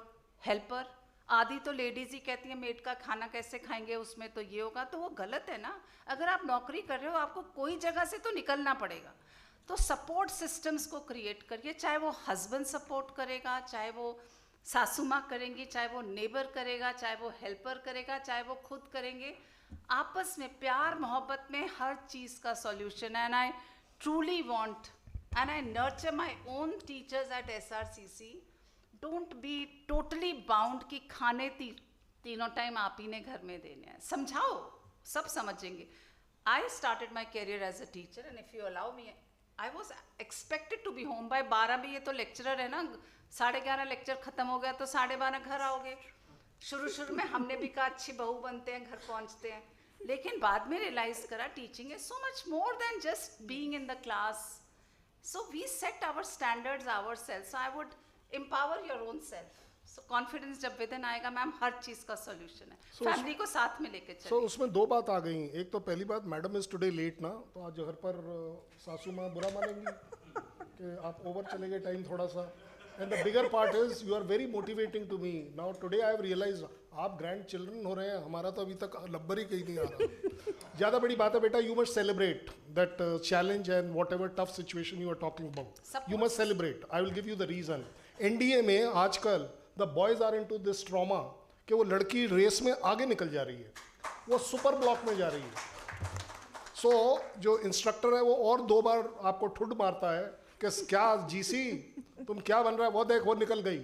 helper. आदि तो लेडीज़ ही कहती हैं मेड का खाना कैसे खाएंगे, उसमें तो ये होगा, तो वो गलत है ना. अगर आप नौकरी कर रहे हो आपको कोई जगह से तो निकलना पड़ेगा. तो सपोर्ट सिस्टम्स को क्रिएट करिए, चाहे वो हस्बैंड सपोर्ट करेगा, चाहे वो सासू माँ करेंगी, चाहे वो नेबर करेगा, चाहे वो हेल्पर करेगा, चाहे वो खुद करेंगे. आपस में प्यार मोहब्बत में हर चीज़ का सॉल्यूशन है. And I truly want and I nurture my own teachers at SRCC. Don't be totally bound कि खाने तीनों टाइम आप ही ने घर में देने हैं. समझाओ, सब समझेंगे. I started my career as a teacher and if you allow me I was expected to be home by 12 भी. ये तो लेक्चरर है ना, 11:30 लेक्चर ख़त्म हो गया तो 12:30 घर आओगे. शुरू में हमने भी कहा अच्छी बहू बनते हैं, घर पहुंचते हैं, लेकिन बाद में रियलाइज़ करा teaching is so much more than just being in the class. So we set our standards ourself. So I would empower your own self. So confidence जब within आएगा मैम, हर चीज़ का solution है. फैमिली को साथ में लेके चलिए.
So उसमें 2 बात आ गई. एक तो पहली बात, मैडम इज टुडे लेट ना, तो आज घर पर सासू माँ बुरा मानेंगी कि आप ओवर चले गए टाइम थोड़ा सा. And the bigger part is you are very motivating to me. Now today I have realized आप grandchildren हो रहे हैं, हमारा तो अभी तक लब्बर ही कहीं नहीं आ रहा. ज़्यादा बड़ी बात है बेटा, you must celebrate that challenge and whatever tough situation you are talking about. You must celebrate. I will give you the reason. NDA में आजकल the boys are into this trauma कि वो लड़की रेस में आगे निकल जा रही है, वो सुपर ब्लॉक में जा रही है. So जो इंस्ट्रक्टर है वो और 2 बार आपको ठुड मारता है कि क्या जीसी तुम क्या बन रहा है, वो देख वो निकल गई.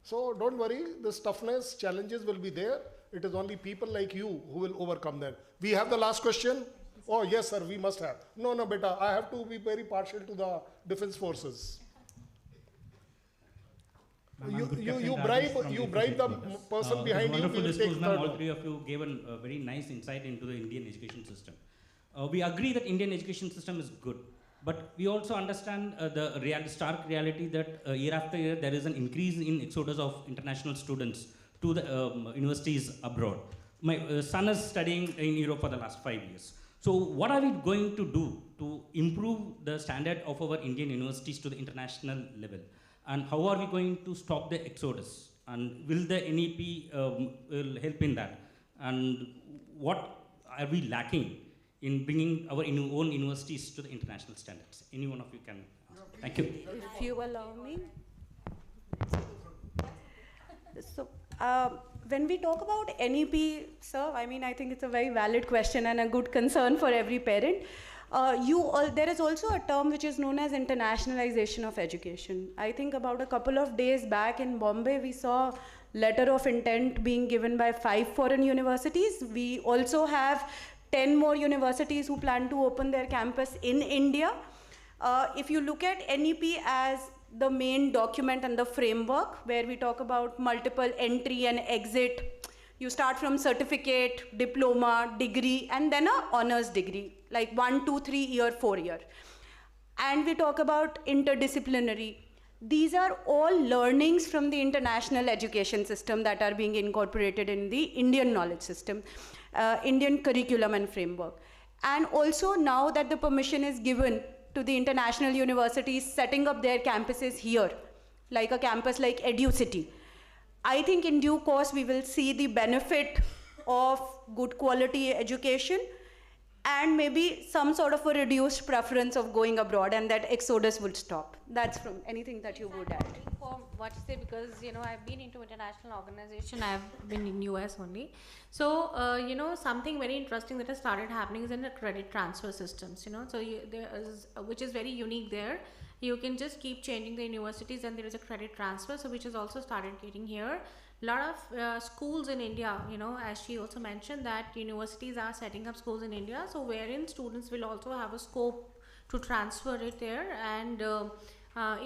So don't worry, this toughness, challenges will be there. It is only people like you who will overcome them. We have the last question. Oh yes sir, we must have. No beta, I have to be very partial to the defense forces. You bribe the person behind you.
Wonderful
We will
discourse,
take
ma'am.
third.
All three of you gave a very nice insight into the Indian education system. We agree that Indian education system is good, but we also understand the stark reality that year after year there is an increase in exodus of international students to the universities abroad. My son is studying in Europe for the last 5 years. So what are we going to do to improve the standard of our Indian universities to the international level? And how are we going to stop the exodus? And will the NEP will help in that? And what are we lacking in bringing our own universities to the international standards? Any one of you can answer. Thank you.
If you allow me. So, when we talk about NEP, sir, I mean, I think it's a very valid question and a good concern for every parent. There is also a term which is known as internationalization of education. I think about a couple of days back in Bombay, we saw letter of intent being given by 5 foreign universities. We also have 10 more universities who plan to open their campus in India. If you look at NEP as the main document and the framework where we talk about multiple entry and exit, you start from certificate, diploma, degree, and then an honors degree, like 1, 2, 3 year, 4 year. And we talk about interdisciplinary. These are all learnings from the international education system that are being incorporated in the Indian knowledge system, Indian curriculum and framework. And also now that the permission is given to the international universities setting up their campuses here, like a campus like EduCity, I think in due course we will see the benefit of good quality education and maybe some sort of a reduced preference of going abroad, and that exodus would stop. That's from anything that you would add.
For what you say, because I've been into international organization, I've been in US only. So something very interesting that has started happening is in the credit transfer systems. So there is, which is very unique there. You can just keep changing the universities, and there is a credit transfer, so which has also started getting here. A lot of schools in India, as she also mentioned, that universities are setting up schools in India, so wherein students will also have a scope to transfer it there. And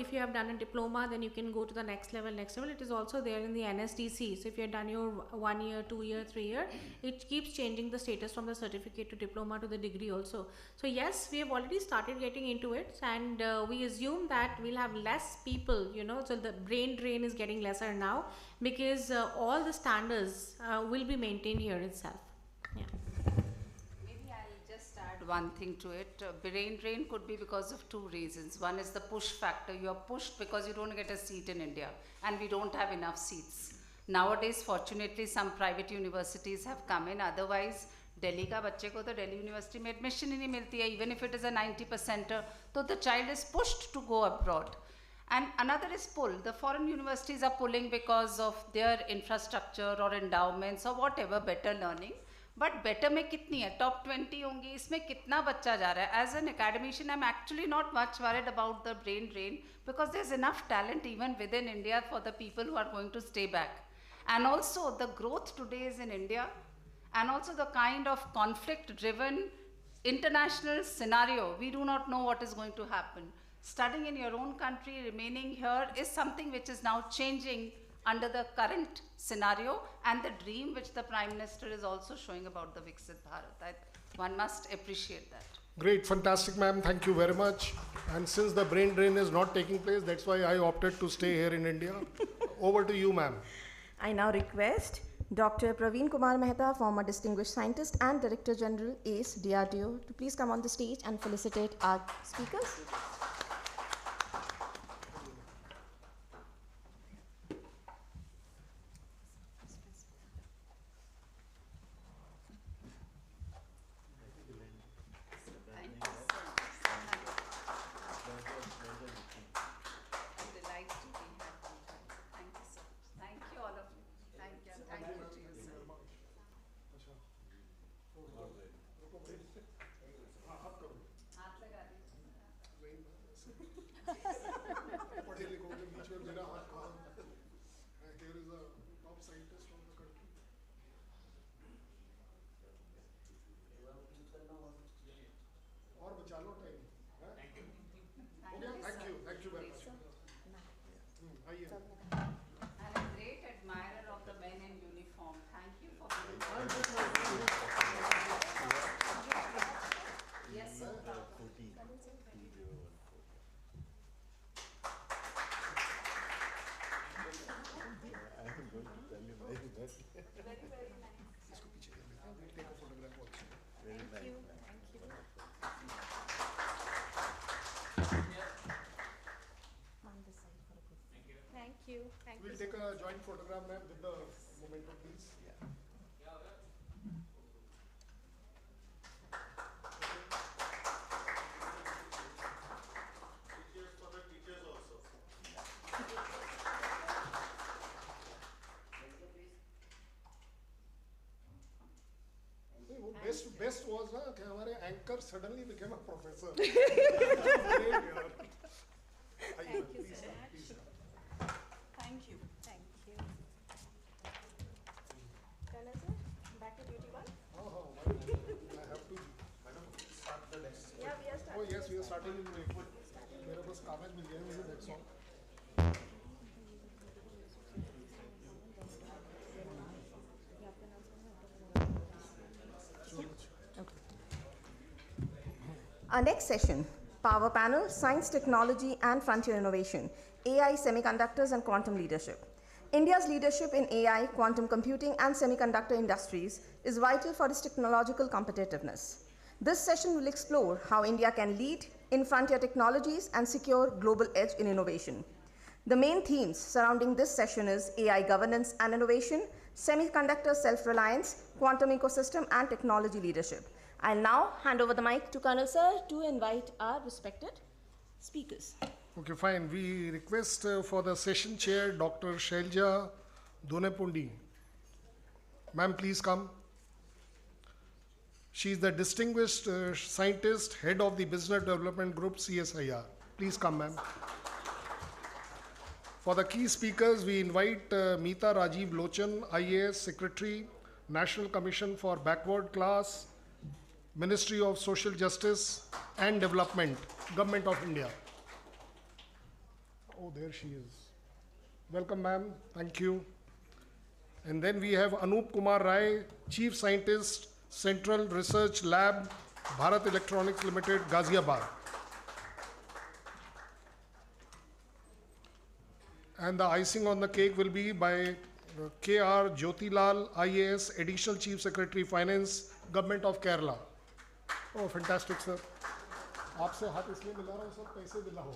if you have done a diploma, then you can go to the next level. It is also there in the NSDC. So if you have done your 1 year, 2 year, 3 year, it keeps changing the status from the certificate to diploma to the degree also. So yes, we have already started getting into it, and we assume that we'll have less people, so the brain drain is getting lesser now, because all the standards will be maintained here itself. Yeah.
One thing to it, brain drain could be because of 2 reasons. One is the push factor. You are pushed because you don't get a seat in India, and we don't have enough seats. Nowadays, fortunately, some private universities have come in. Otherwise, Delhi ka bacche ko to Delhi University mein admission hi nahi milti hai. Even if it is a 90%er, so the child is pushed to go abroad. And another is pull. The foreign universities are pulling because of their infrastructure or endowments or whatever, better learning. But better में कितनी है, top 20 होंगी, इसमें कितना बच्चा जा रहा है? As an academician, I'm actually not much worried about the brain drain, because there's enough talent even within India for the people who are going to stay back. And also the growth today is in India, and also the kind of conflict-driven international scenario, we do not know what is going to happen. Studying in your own country, remaining here is something which is now changing under the current scenario, and the dream which the Prime Minister is also showing about the Viksit Bharat. One must appreciate that.
Great, fantastic, ma'am. Thank you very much. And since the brain drain is not taking place, that's why I opted to stay here in India. Over to you, ma'am.
I now request Dr. Praveen Kumar Mehta, former Distinguished Scientist and Director General, ACE, DRDO, to please come on the stage and felicitate our speakers.
पढ़े लिखों के बीच में मेरा हाथ कहाँ? Here is a top scientist from the country. और बचा लो time. Thank you. Thank you very much. आइए.
And a great admirer of the men in uniform. Thank you for being Yes, sir.
We'll take a joint photograph, ma'am, with the momentum, please.
Pictures for the teachers also.
Best was ना कि हमारे anchor suddenly became a professor.
Thank you so much. Thank you. Thank you. Colonel sir, back to duty one.
I have to.
Start the next.
Yeah, we are starting.
Oh yes, we are starting in break. मेरे पास कागज मिल गया मुझे, that's all.
Our next session, Power Panel, Science, Technology and Frontier Innovation, AI, Semiconductors and Quantum Leadership. India's leadership in AI, quantum computing and semiconductor industries is vital for its technological competitiveness. This session will explore how India can lead in frontier technologies and secure global edge in innovation. The main themes surrounding this session is AI governance and innovation, semiconductor self-reliance, quantum ecosystem and technology leadership. I'll now hand over the mic to Colonel Sir to invite our respected speakers.
Okay, fine. We request for the session chair, Dr. Shailja Donepundi. Ma'am, please come. She is the distinguished scientist, head of the Business Development Group, CSIR. Please come, ma'am. For the key speakers, we invite Meeta Rajiv Lochan, IAS Secretary, National Commission for Backward Class, Ministry of Social Justice and Development, Government of India. Oh, there she is. Welcome, ma'am. Thank you. And then we have Anup Kumar Rai, Chief Scientist, Central Research Lab, Bharat Electronics Limited, Ghaziabad. And the icing on the cake will be by K.R. Jyotilal, IAS, Additional Chief Secretary Finance, Government of Kerala. Oh, fantastic, sir. आपसे हाथ इसलिए मिला रहा हूँ sir, पैसे दिलाओ.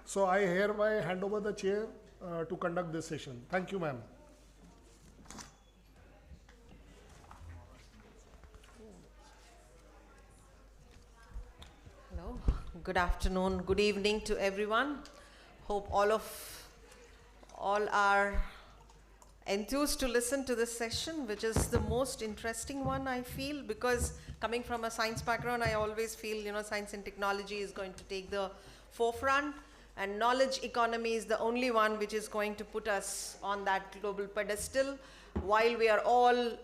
So I hereby hand over the chair to conduct this session. Thank you, ma'am.
Hello, good afternoon, good evening to everyone. Hope all are enthused to listen to this session, which is the most interesting one, I feel, because coming from a science background, I always feel, science and technology is going to take the forefront, and knowledge economy is the only one which is going to put us on that global pedestal, while we are all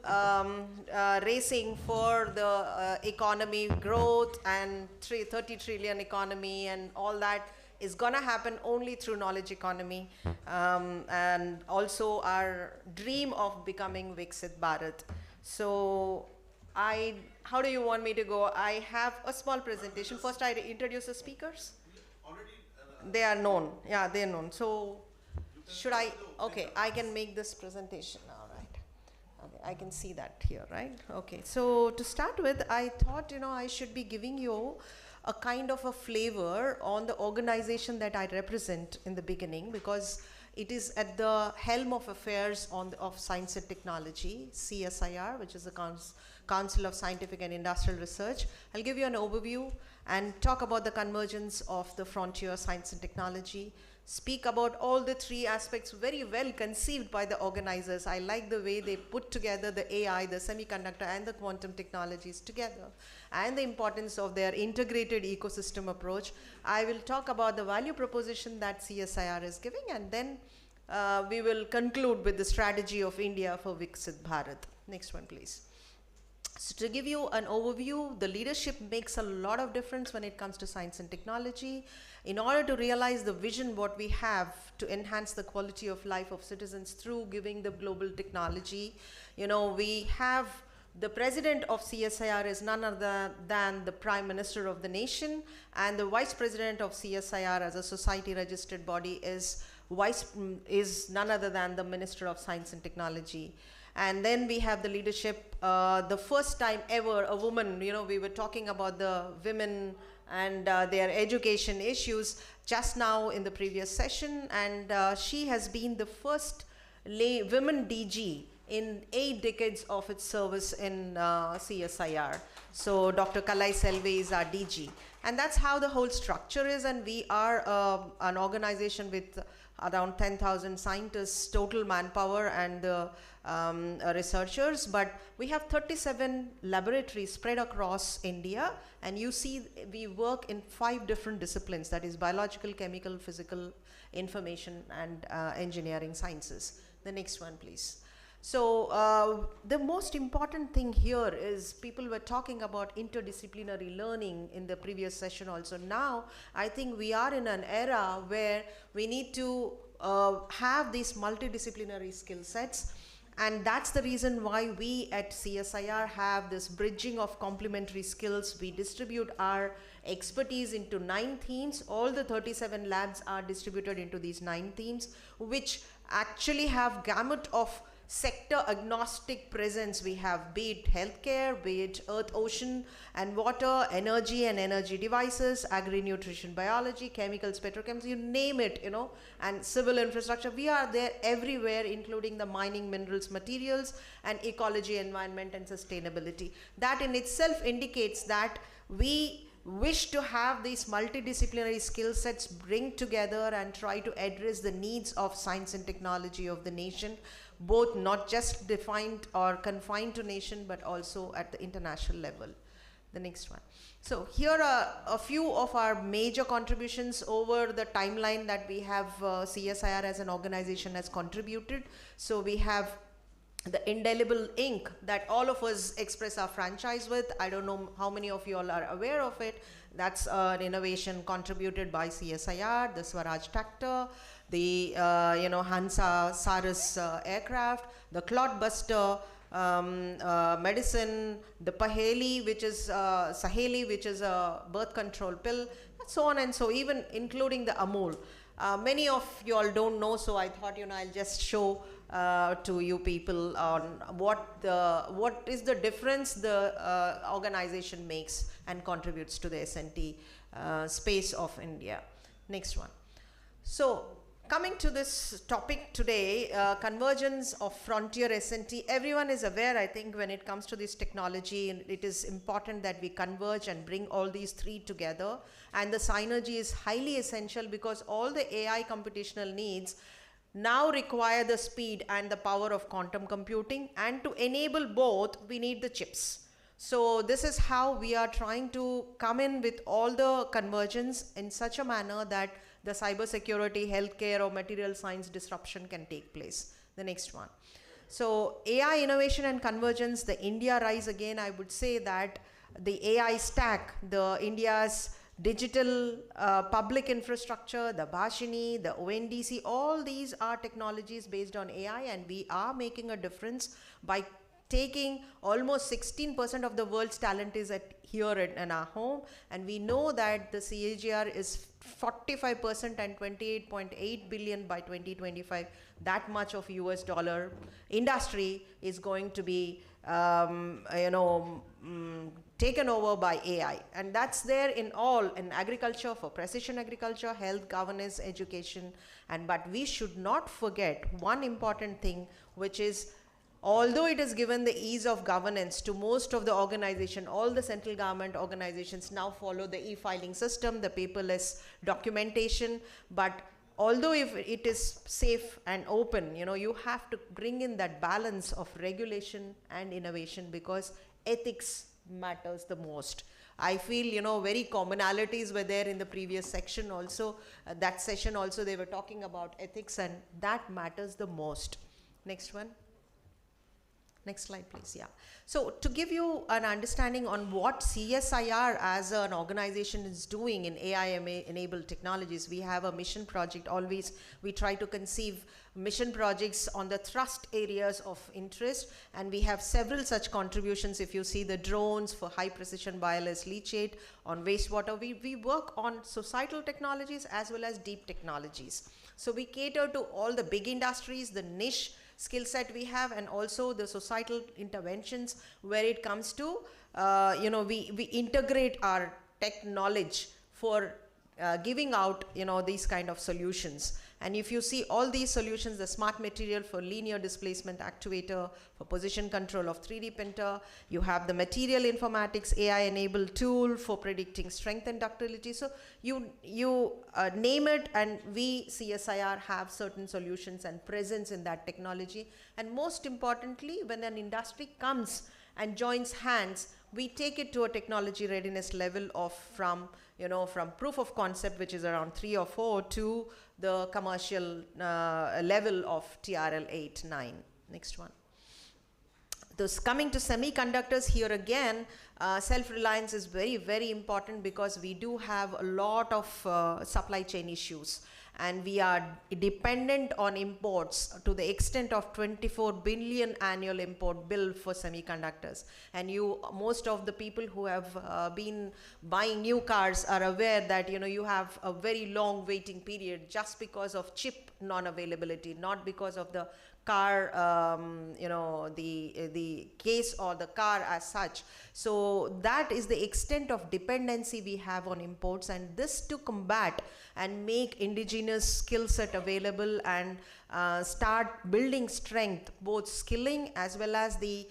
racing for the economy growth and 30 trillion economy and all that is going to happen only through knowledge economy, and also our dream of becoming Viksit Bharat. So how do you want me to go? I have a small presentation. First I introduce the speakers. They are known. Yeah, they are known. So should I? Okay, I can make this presentation. All right. Okay, I can see that here, right? Okay. So to start with, I thought, I should be giving you a kind of a flavor on the organization that I represent in the beginning, because it is at the helm of affairs of science and technology, CSIR, which is the Council of Scientific and Industrial Research. I'll give you an overview and talk about the convergence of the frontier science and technology, speak about all the three aspects very well conceived by the organizers. I like the way they put together the AI, the semiconductor and the quantum technologies together. and the importance of their integrated ecosystem approach. I will talk about the value proposition that CSIR is giving, and then we will conclude with the strategy of India for Viksit Bharat. Next one, please. So to give you an overview, the leadership makes a lot of difference when it comes to science and technology. In order to realize the vision what we have to enhance the quality of life of citizens through giving the global technology, you know, we have the president of CSIR is none other than the Prime Minister of the nation, and the vice president of CSIR as a society registered body is none other than the Minister of Science and Technology. And then we have the leadership, the first time ever a woman, you know, we were talking about the women and their education issues just now in the previous session, and she has been the first women DG in 8 decades of its service in CSIR. So Dr. Kalai Selve is our DG. And that's how the whole structure is, and we are an organization with around 10,000 scientists, total manpower, and researchers, but we have 37 laboratories spread across India, and you see we work in 5 different disciplines, that is biological, chemical, physical, information, and engineering sciences. The next one, please. So the most important thing here is people were talking about interdisciplinary learning in the previous session also. Now I think we are in an era where we need to have these multidisciplinary skill sets, and that's the reason why we at CSIR have this bridging of complementary skills. We distribute our expertise into 9 themes. All the 37 labs are distributed into these 9 themes, which actually have gamut of sector agnostic presence. We have, be it healthcare, be it earth, ocean and water, energy and energy devices, agri-nutrition biology, chemicals, petrochemicals, you name it, you know, and civil infrastructure. We are there everywhere, including the mining, minerals, materials, and ecology, environment, and sustainability. That in itself indicates that we wish to have these multidisciplinary skill sets bring together and try to address the needs of science and technology of the nation, both not just defined or confined to nation, but also at the international level. The next one. So here are a few of our major contributions over the timeline that we have CSIR as an organization has contributed. So we have the indelible ink that all of us express our franchise with. I don't know how many of you all are aware of it. That's an innovation contributed by CSIR, the Swaraj tractor, the Hansa Saras aircraft, the Clotbuster medicine, the Paheli, which is Saheli, which is a birth control pill, and so on and so, even including the Amul. Many of you all don't know, so I thought, I'll just show to you people on what is the difference the organization makes and contributes to the SNT space of India. Next one. So coming to this topic today, convergence of frontier SNT, everyone is aware, I think, when it comes to this technology, and it is important that we converge and bring all these 3 together, and the synergy is highly essential because all the AI computational needs now require the speed and the power of quantum computing, and to enable both we need the chips. So this is how we are trying to come in with all the convergence in such a manner that the cybersecurity, healthcare, or material science disruption can take place. The next one. So AI innovation and convergence, the India rise again, I would say that the AI stack, the India's digital public infrastructure, the Bhashini, the ONDC, all these are technologies based on AI, and we are making a difference by taking almost 16% of the world's talent is here in our home, and we know that the CAGR is 45% and 28.8 billion by 2025. That much of US dollar industry is going to be taken over by AI, and that's there in agriculture, for precision agriculture, health, governance, education, but we should not forget one important thing, which is, although it has given the ease of governance to most of the organization, all the central government organizations now follow the e-filing system, the paperless documentation, but although if it is safe and open, you have to bring in that balance of regulation and innovation, because ethics matters the most. I feel, you know, very commonalities were there in the previous section also. That session also they were talking about ethics, and that matters the most. Next one. Next slide, please. Yeah. So to give you an understanding on what CSIR as an organization is doing in AI-enabled technologies, we have a mission project. Always we try to conceive mission projects on the thrust areas of interest, and we have several such contributions. If you see the drones for high precision wireless leachate, on wastewater, we work on societal technologies as well as deep technologies. So we cater to all the big industries, the niche skill set we have, and also the societal interventions where it comes to, you know, we integrate our tech knowledge for giving out, you know, these kind of solutions. And if you see all these solutions, the smart material for linear displacement actuator, for position control of 3D printer, you have the material informatics AI-enabled tool for predicting strength and ductility. So you name it, and we CSIR have certain solutions and presence in that technology. And most importantly, when an industry comes and joins hands, we take it to a technology readiness level of from proof of concept, which is around 3 or 4, to the commercial level of TRL 8, 9. Next one. Thus, coming to semiconductors, here again, self-reliance is very, very important, because we do have a lot of supply chain issues, and we are dependent on imports to the extent of 24 billion annual import bill for semiconductors. And most of the people who have been buying new cars are aware that, you know, you have a very long waiting period just because of chip non-availability, not because of the car, you know, the case or the car as such. So that is the extent of dependency we have on imports, and this to combat and make indigenous skill set available and start building strength, both skilling as well as the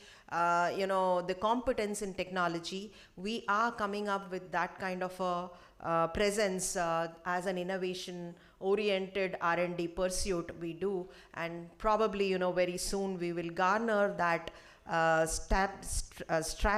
you know, the competence in technology. We are coming up with that kind of a presence as an innovation oriented R&D pursuit we do, and probably, you know, very soon we will garner that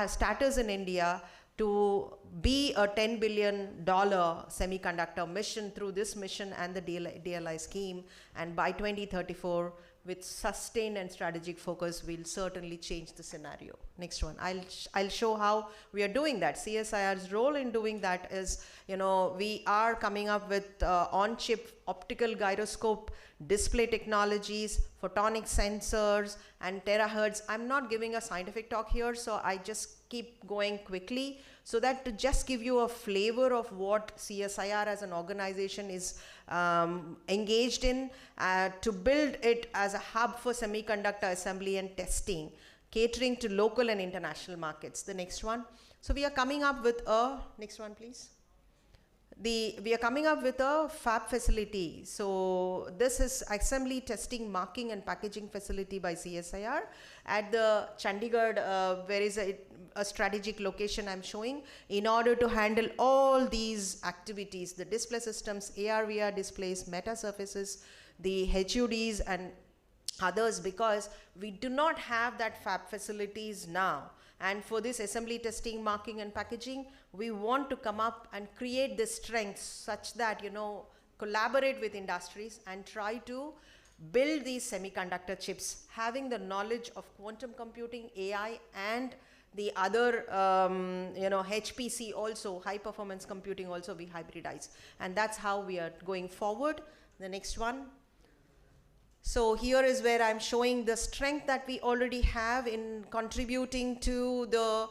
status in India to be a $10 billion semiconductor mission through this mission and the DLI scheme. And by 2034, with sustained and strategic focus, we'll certainly change the scenario. Next one. I'll show how we are doing that. CSIR's role in doing that is, you know, we are coming up with on-chip optical gyroscope display technologies, photonic sensors, and terahertz. I'm not giving a scientific talk here, so I just keep going quickly, so that to just give you a flavor of what CSIR as an organization is engaged in, to build it as a hub for semiconductor assembly and testing, catering to local and international markets. The next one. So we are coming up with a, next one please. We are coming up with a fab facility. So this is assembly, testing, marking and packaging facility by CSIR at the Chandigarh, where is a strategic location I'm showing, in order to handle all these activities, the display systems, AR, VR displays, meta surfaces, the HUDs and others, because we do not have that fab facilities now. And for this assembly, testing, marking and packaging, we want to come up and create the strengths such that, you know, collaborate with industries and try to build these semiconductor chips, having the knowledge of quantum computing, AI, and the other, you know, HPC also, high performance computing also we hybridize. And that's how we are going forward. The next one. So here is where I'm showing the strength that we already have in contributing to the,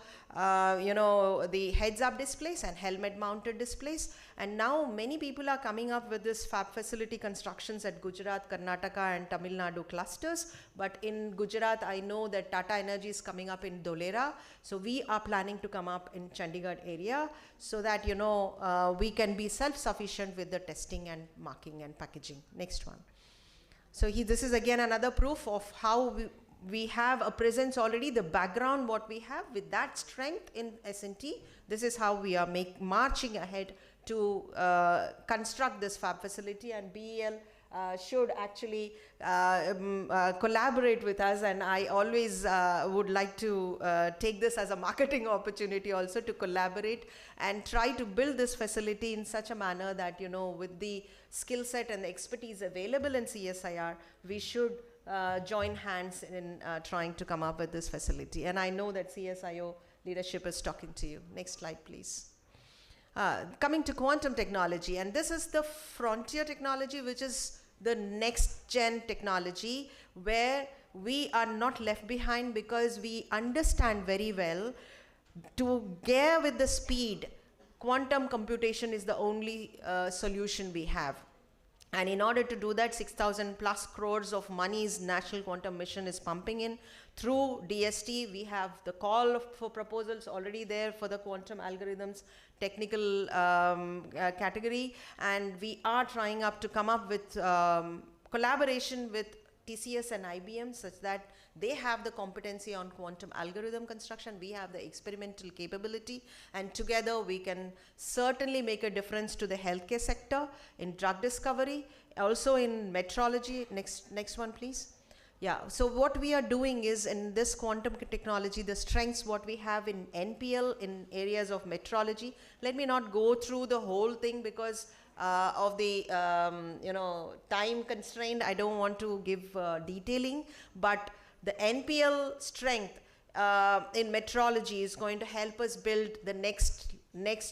you know, the heads-up displays and helmet-mounted displays. And now many people are coming up with this fab facility constructions at Gujarat, Karnataka and Tamil Nadu clusters. But in Gujarat, I know that Tata Energy is coming up in Dholera. So we are planning to come up in Chandigarh area, so that, you know, we can be self-sufficient with the testing and marking and packaging. Next one. So this is again another proof of how we have a presence already, the background what we have with that strength in S&T. This is how we are marching ahead to construct this fab facility, and BEL should actually collaborate with us, and I always would like to take this as a marketing opportunity also to collaborate and try to build this facility in such a manner that, you know, with the skill set and the expertise available in CSIR, we should join hands in trying to come up with this facility. And I know that CSIO leadership is talking to you. Next slide, please. Coming to quantum technology, and this is the frontier technology, which is the next gen technology, where we are not left behind, because we understand very well to gear with the speed, quantum computation is the only solution we have. And in order to do that, 6,000 plus crores of monies National Quantum Mission is pumping in through DST. We have the call for proposals already there for the quantum algorithms technical category, and we are trying up to come up with collaboration with TCS and IBM, such that they have the competency on quantum algorithm construction, we have the experimental capability, and together we can certainly make a difference to the healthcare sector, in drug discovery, also in metrology. Next one, please. Yeah, so what we are doing is, in this quantum technology, the strengths what we have in NPL in areas of metrology. Let me not go through the whole thing because of the time constraint. I don't want to give detailing, but the NPL strength in metrology is going to help us build the next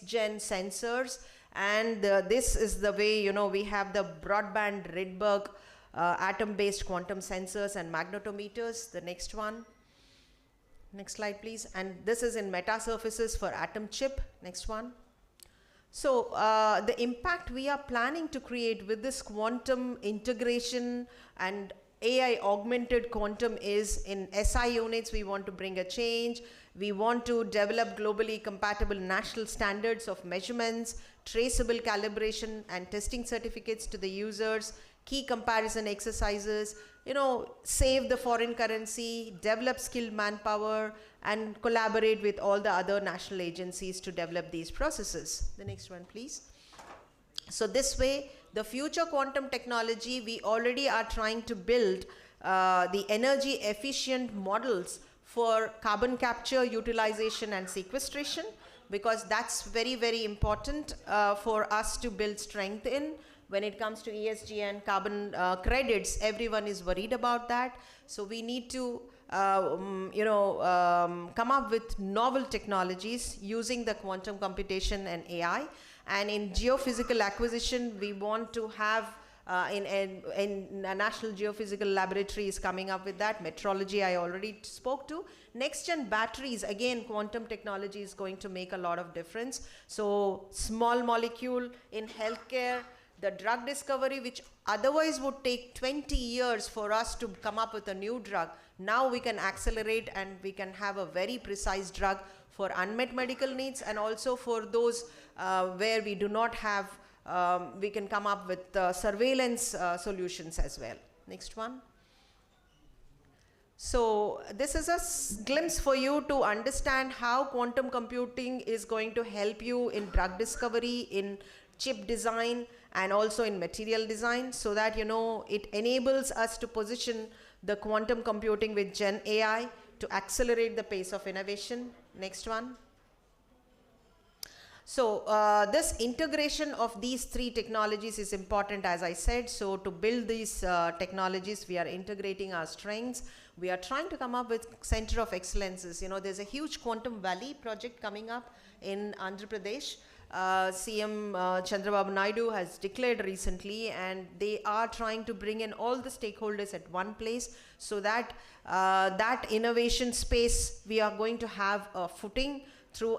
gen sensors, and this is the way, you know, we have the broadband Rydberg atom-based quantum sensors and magnetometers. The next one. Next slide, please. And this is in meta surfaces for atom chip. Next one. So the impact we are planning to create with this quantum integration and AI augmented quantum is in SI units. We want to bring a change. We want to develop globally compatible national standards of measurements, traceable calibration and testing certificates to the users, key comparison exercises, you know, save the foreign currency, develop skilled manpower, and collaborate with all the other national agencies to develop these processes. The next one, please. So this way, the future quantum technology, we already are trying to build the energy efficient models for carbon capture, utilization, and sequestration, because that's very, very important for us to build strength in. When it comes to ESG and carbon credits, everyone is worried about that. So we need to come up with novel technologies using the quantum computation and AI. And in geophysical acquisition, we want to have in a National Geophysical Laboratory is coming up with that. Metrology I already spoke to. Next gen batteries, again, quantum technology is going to make a lot of difference. So small molecule in healthcare, the drug discovery, which otherwise would take 20 years for us to come up with a new drug, now we can accelerate and we can have a very precise drug for unmet medical needs, and also for those where we do not have, we can come up with surveillance solutions as well. Next one. So this is a glimpse for you to understand how quantum computing is going to help you in drug discovery, in chip design, and also in material design, so that, you know, it enables us to position the quantum computing with Gen AI to accelerate the pace of innovation. Next one. So this integration of these three technologies is important, as I said. So to build these technologies, we are integrating our strengths. We are trying to come up with center of excellences. You know, there's a huge Quantum Valley project coming up in Andhra Pradesh. CM Chandrababu Naidu has declared recently, and they are trying to bring in all the stakeholders at one place, so that that innovation space, we are going to have a footing through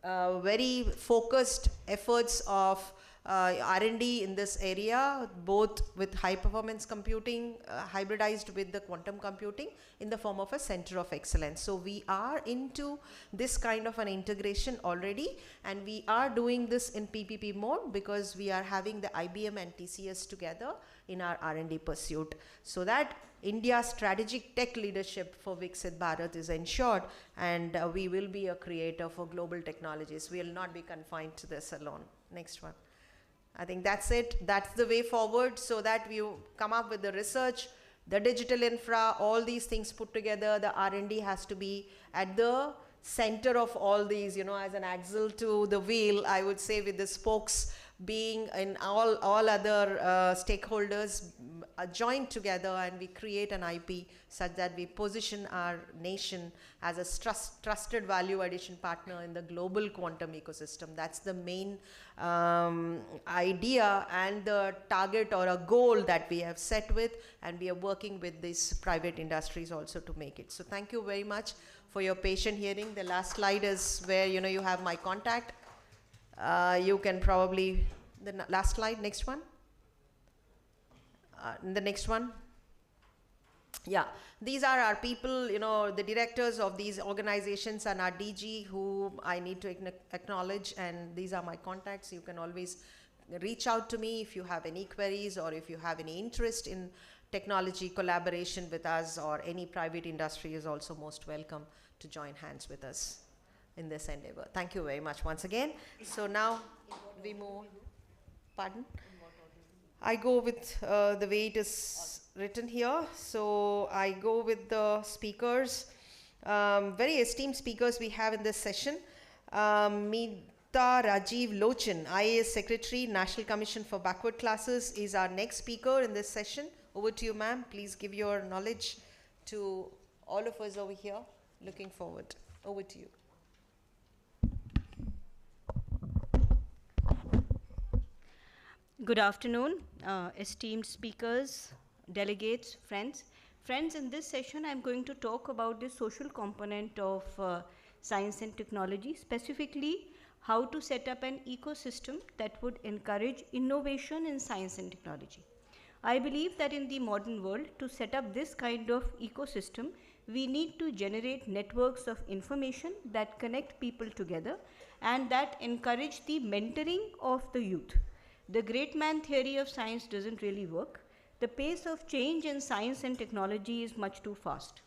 a very focused efforts of R&D in this area, both with high performance computing, hybridized with the quantum computing in the form of a center of excellence. So we are into this kind of an integration already, and we are doing this in PPP mode because we are having the IBM and TCS together in our R&D pursuit, so that India's strategic tech leadership for Viksit Bharat is ensured, and we will be a creator for global technologies. We will not be confined to this alone. Next one. I think that's it. That's the way forward, so that we come up with the research, the digital infra, all these things put together. The R&D has to be at the center of all these, you know, as an axle to the wheel, I would say, with the spokes being in all other stakeholders joined together, and we create an IP such that we position our nation as a trusted value addition partner in the global quantum ecosystem. That's the main idea and the target or a goal that we have set with, and we are working with these private industries also to make it. So thank you very much for your patient hearing. The last slide is where, you know, you have my contact. You can probably, the last slide, next one. The next one. Yeah, these are our people, you know, the directors of these organizations and our DG who I need to acknowledge, and these are my contacts. You can always reach out to me if you have any queries or if you have any interest in technology collaboration with us, or any private industry is also most welcome to join hands with us in this endeavor. Thank you very much once again. So now we move, pardon? I go with the way it is written here. So I go with the speakers, very esteemed speakers we have in this session. Meeta Rajiv Lochan, IAS Secretary, National Commission for Backward Classes, is our next speaker in this session. Over to you, ma'am. Please give your knowledge to all of us over here. Looking forward. Over to you.
Good afternoon, esteemed speakers, delegates, friends. Friends, in this session, I'm going to talk about the social component of science and technology, specifically how to set up an ecosystem that would encourage innovation in science and technology. I believe that in the modern world, to set up this kind of ecosystem, we need to generate networks of information that connect people together and that encourage the mentoring of the youth. The great man theory of science doesn't really work. The pace of change in science and technology is much too fast.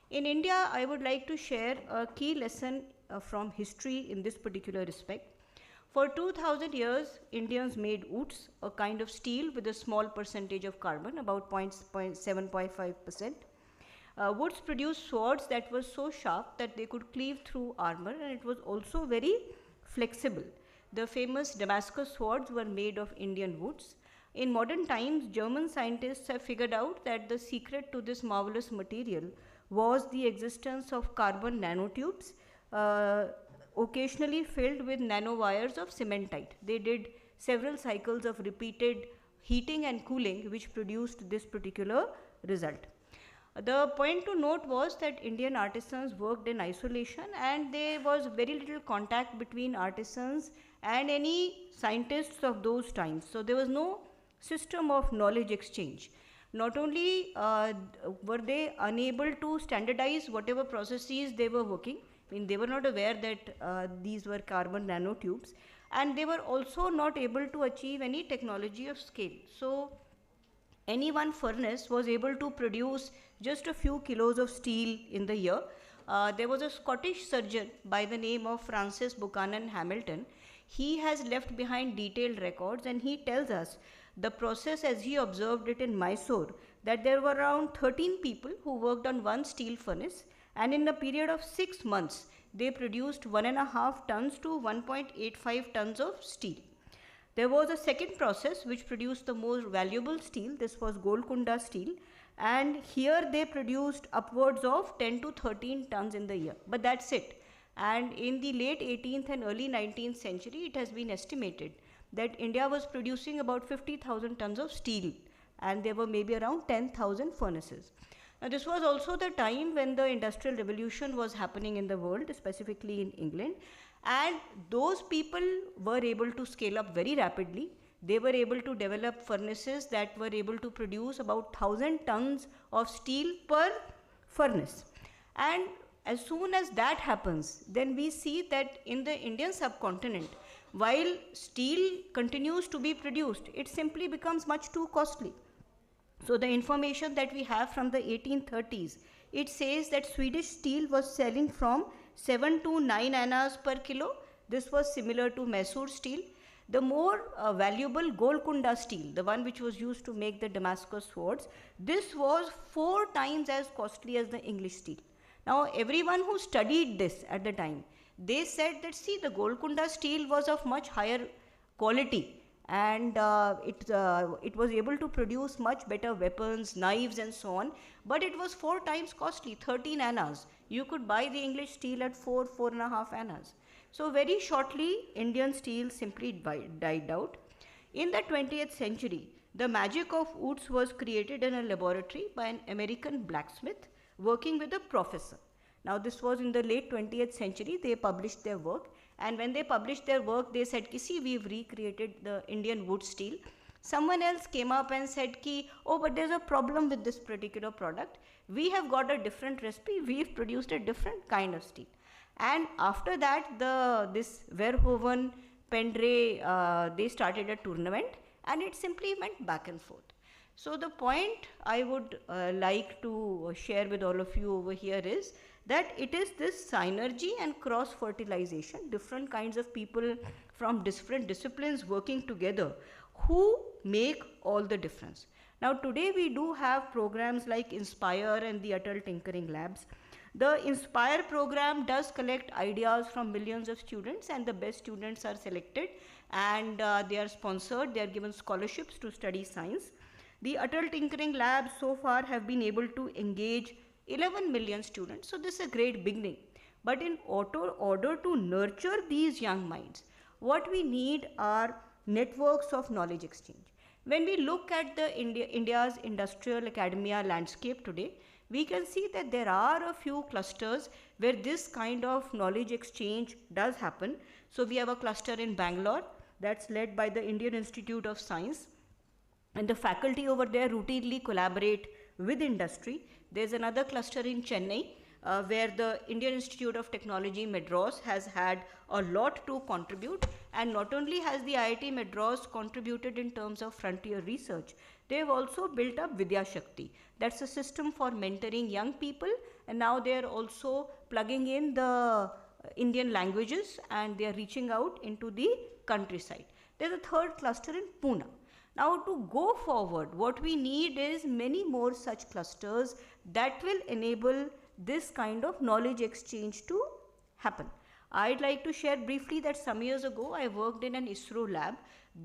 In India, I would like to share a key lesson from history in this particular respect. For 2000 years, Indians made woods, a kind of steel with a small percentage of carbon, about 7.5%. Woods produced swords that were so sharp that they could cleave through armor, and it was also very flexible. The famous Damascus swords were made of Indian woods. In modern times, German scientists have figured out that the secret to this marvelous material was the existence of carbon nanotubes, occasionally filled with nanowires of cementite. They did several cycles of repeated heating and cooling, which produced this particular result. The point to note was that Indian artisans worked in isolation, and there was very little contact between artisans and any scientists of those times. So there was no system of knowledge exchange. Not only were they unable to standardize whatever processes they were working, I mean, they were not aware that these were carbon nanotubes, and they were also not able to achieve any technology of scale. So any one furnace was able to produce just a few kilos of steel in the year. There was a Scottish surgeon by the name of Francis Buchanan Hamilton. He has left behind detailed records, and he tells us the process as he observed it in Mysore, that there were around 13 people who worked on one steel furnace, and in a period of 6 months, they produced 1.5 tons to 1.85 tons of steel. There was a second process which produced the most valuable steel. This was Golconda steel, and here they produced upwards of 10 to 13 tons in the year. But that's it. And in the late 18th and early 19th century, it has been estimated that India was producing about 50,000 tons of steel, and there were maybe around 10,000 furnaces. Now, this was also the time when the Industrial Revolution was happening in the world, specifically in England, and those people were able to scale up very rapidly. They were able to develop furnaces that were able to produce about 1,000 tons of steel per furnace. And as soon as that happens, then we see that in the Indian subcontinent, while steel continues to be produced, it simply becomes much too costly. So the information that we have from the 1830s, it says that Swedish steel was selling from 7 to 9 annas per kilo. This was similar to Mysore steel. the more valuable Golconda steel, the one which was used to make the Damascus swords, this was 4 times as costly as the English steel. Now, everyone who studied this at the time, they said that, see, the Golconda steel was of much higher quality, and it was able to produce much better weapons, knives and so on, but it was 4 times costly, 13 annas. You could buy the English steel at 4.5 annas. So very shortly, Indian steel simply died out. In the 20th century, the magic of woods was created in a laboratory by an American blacksmith working with a professor. Now, this was in the late 20th century. They published their work, and when they published their work, they said, see, we've recreated the Indian wood steel. Someone else came up and said, oh, but there's a problem with this particular product. We have got a different recipe. We've produced a different kind of steel. And after that, this Verhoeven, Pendre, they started a tournament, and it simply went back and forth. So the point I would like to share with all of you over here is that it is this synergy and cross-fertilization, different kinds of people from different disciplines working together, who make all the difference. Now, today we do have programs like Inspire and the Atal Tinkering Labs. The Inspire program does collect ideas from millions of students, and the best students are selected, and they are sponsored, they are given scholarships to study science. The Atal Tinkering Labs so far have been able to engage 11 million students, so this is a great beginning. But in order to nurture these young minds, what we need are networks of knowledge exchange. When we look at the India's industrial academia landscape today, we can see that there are a few clusters where this kind of knowledge exchange does happen. So we have a cluster in Bangalore that's led by the Indian Institute of Science, and the faculty over there routinely collaborate with industry. There's another cluster in Chennai where the Indian Institute of Technology Madras has had a lot to contribute, and not only has the IIT Madras contributed in terms of frontier research, they've also built up Vidya Shakti. That's a system for mentoring young people, and now they're also plugging in the Indian languages, and they're reaching out into the countryside. There's a third cluster in Pune. Now, to go forward, what we need is many more such clusters that will enable this kind of knowledge exchange to happen. I'd like to share briefly that some years ago, I worked in an ISRO lab.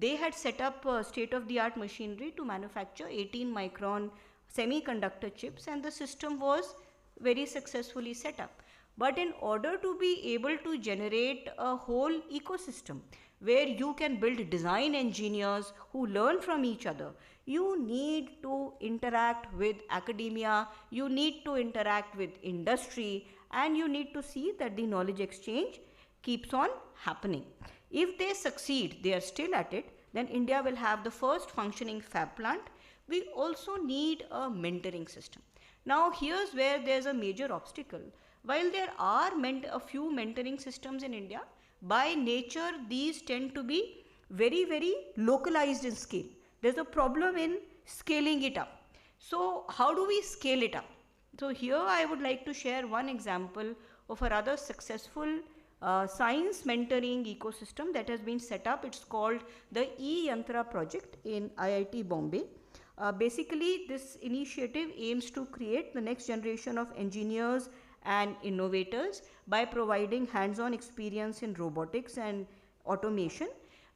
They had set up state-of-the-art machinery to manufacture 18-micron semiconductor chips, and the system was very successfully set up. But in order to be able to generate a whole ecosystem where you can build design engineers who learn from each other, you need to interact with academia, you need to interact with industry, and you need to see that the knowledge exchange keeps on happening. If they succeed, they are still at it, then India will have the first functioning fab plant. We also need a mentoring system. Now, here's where there's a major obstacle. While there are a few mentoring systems in India, by nature, these tend to be very, very localized in scale. There's a problem in scaling it up. So, how do we scale it up? So, here I would like to share one example of a rather successful science mentoring ecosystem that has been set up. It's called the E-Yantra project in IIT Bombay. Basically, this initiative aims to create the next generation of engineers and innovators by providing hands-on experience in robotics and automation.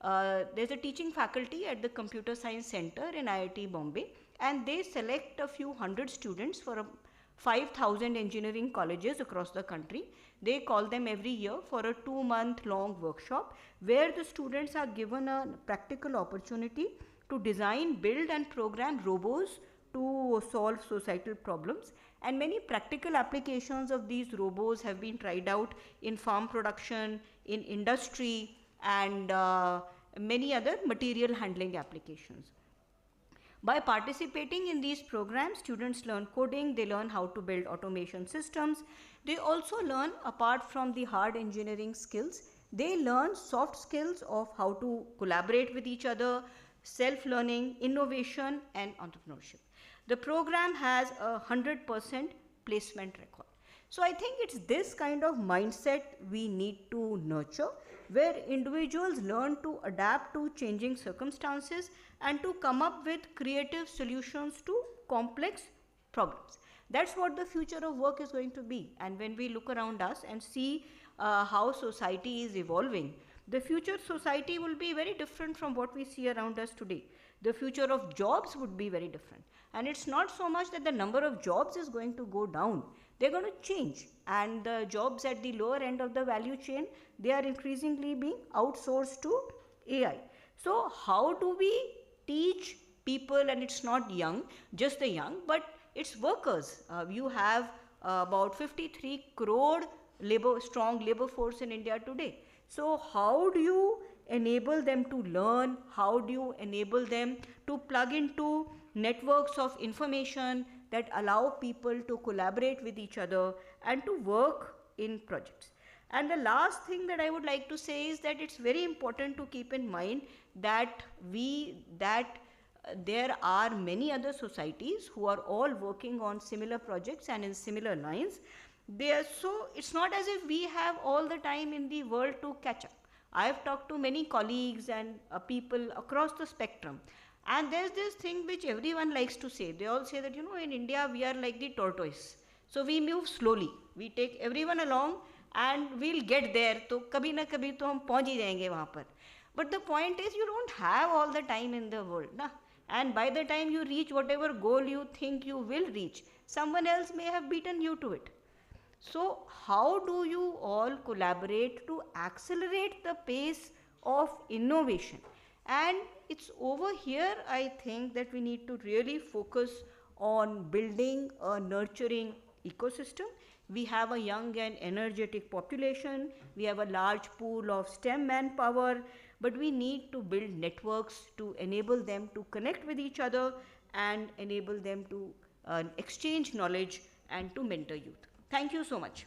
There's a teaching faculty at the Computer Science Center in IIT Bombay, and they select a few hundred students for 5,000 engineering colleges across the country. They call them every year for a 2-month long workshop where the students are given a practical opportunity to design, build and program robots to solve societal problems. And many practical applications of these robots have been tried out in farm production, in industry, and many other material handling applications. By participating in these programs, students learn coding, they learn how to build automation systems. They also learn, apart from the hard engineering skills, they learn soft skills of how to collaborate with each other, self-learning, innovation, and entrepreneurship. The program has a 100% placement record. So I think it's this kind of mindset we need to nurture, where individuals learn to adapt to changing circumstances and to come up with creative solutions to complex problems. That's what the future of work is going to be. And when we look around us and see how society is evolving, the future society will be very different from what we see around us today. The future of jobs would be very different. And it's not so much that the number of jobs is going to go down, they're going to change. And the jobs at the lower end of the value chain, they are increasingly being outsourced to AI. So how do we teach people, and it's not just the young, but it's workers. You have about 53 crore strong labor force in India today. So how do you enable them to learn? How do you enable them to plug into networks of information that allow people to collaborate with each other and to work in projects? And the last thing that I would like to say is that it's very important to keep in mind that there are many other societies who are all working on similar projects and in similar lines. So it's not as if we have all the time in the world to catch up. I have talked to many colleagues and people across the spectrum, and there's this thing which everyone likes to say. They all say that, in India we are like the tortoise. So we move slowly. We take everyone along and we'll get there. So kabhi na kabhi to hum pahunch hi jayenge wahan par. But the point is, you don't have all the time in the world, na? And by the time you reach whatever goal you think you will reach, someone else may have beaten you to it. So how do you all collaborate to accelerate the pace of innovation? And it's over here, I think, that we need to really focus on building a nurturing ecosystem. We have a young and energetic population. We have a large pool of STEM manpower, but we need to build networks to enable them to connect with each other and enable them to exchange knowledge and to mentor youth. Thank you so much.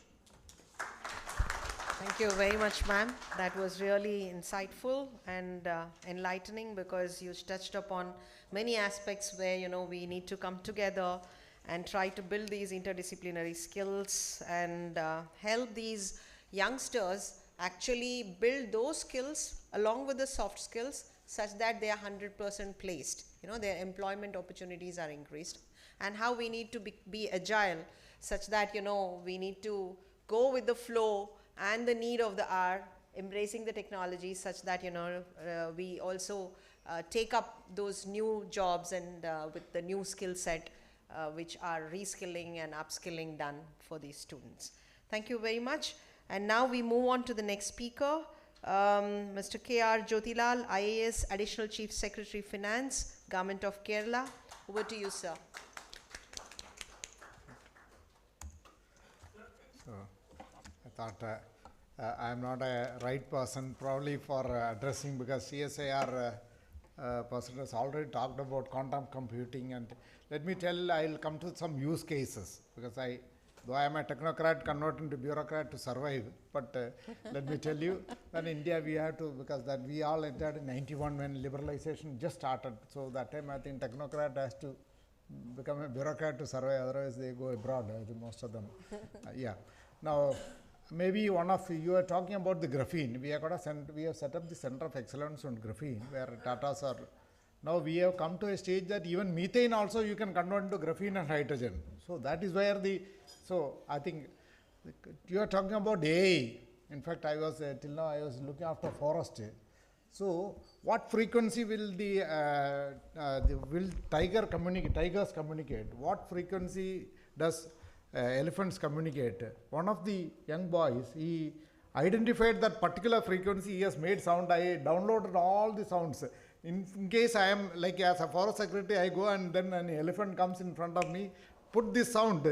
Thank you very much, ma'am. That was really insightful and enlightening, because you touched upon many aspects where, we need to come together and try to build these interdisciplinary skills and help these youngsters actually build those skills along with the soft skills such that they are 100% placed. Their employment opportunities are increased, and how we need to be agile such that, we need to go with the flow and the need of the hour, embracing the technology such that, we also take up those new jobs and with the new skill set, which are reskilling and upskilling done for these students. Thank you very much. And now we move on to the next speaker, Mr. K.R. Jyotilal, IAS, Additional Chief Secretary Finance, Government of Kerala. Over to you, sir.
So, I thought I am not a right person probably for addressing, because CSIR person has already talked about quantum computing, and let me tell, I'll come to some use cases, because though I am a technocrat, convert into bureaucrat to survive, but let me tell you, that in India we have to, because that we all entered in 91 when liberalization just started, so that time I think technocrat has to become a bureaucrat to survive, otherwise they go abroad, most of them. Yeah. Now, maybe one of you are talking about the graphene. We have set up the Center of Excellence on graphene, where Tatas are. Now we have come to a stage that even methane also you can convert into graphene and hydrogen. So that is where so I think you are talking about AI. In fact, I was till now I was looking after forest. So what frequency will will tigers communicate? What frequency does elephants communicate? One of the young boys, he identified that particular frequency, he has made sound. I downloaded all the sounds. In case I am like as a forest secretary, I go and then an elephant comes in front of me, put this sound,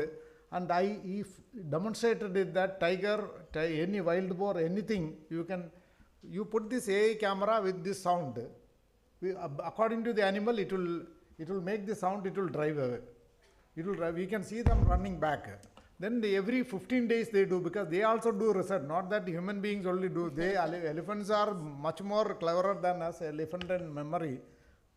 and he demonstrated it that tiger, any wild boar, anything, you put this AI camera with this sound. According to the animal, it will make the sound, it will drive away. We can see them running back. Then every 15 days they do, because they also do research, not that human beings only do. Elephants are much more cleverer than us, elephant and memory.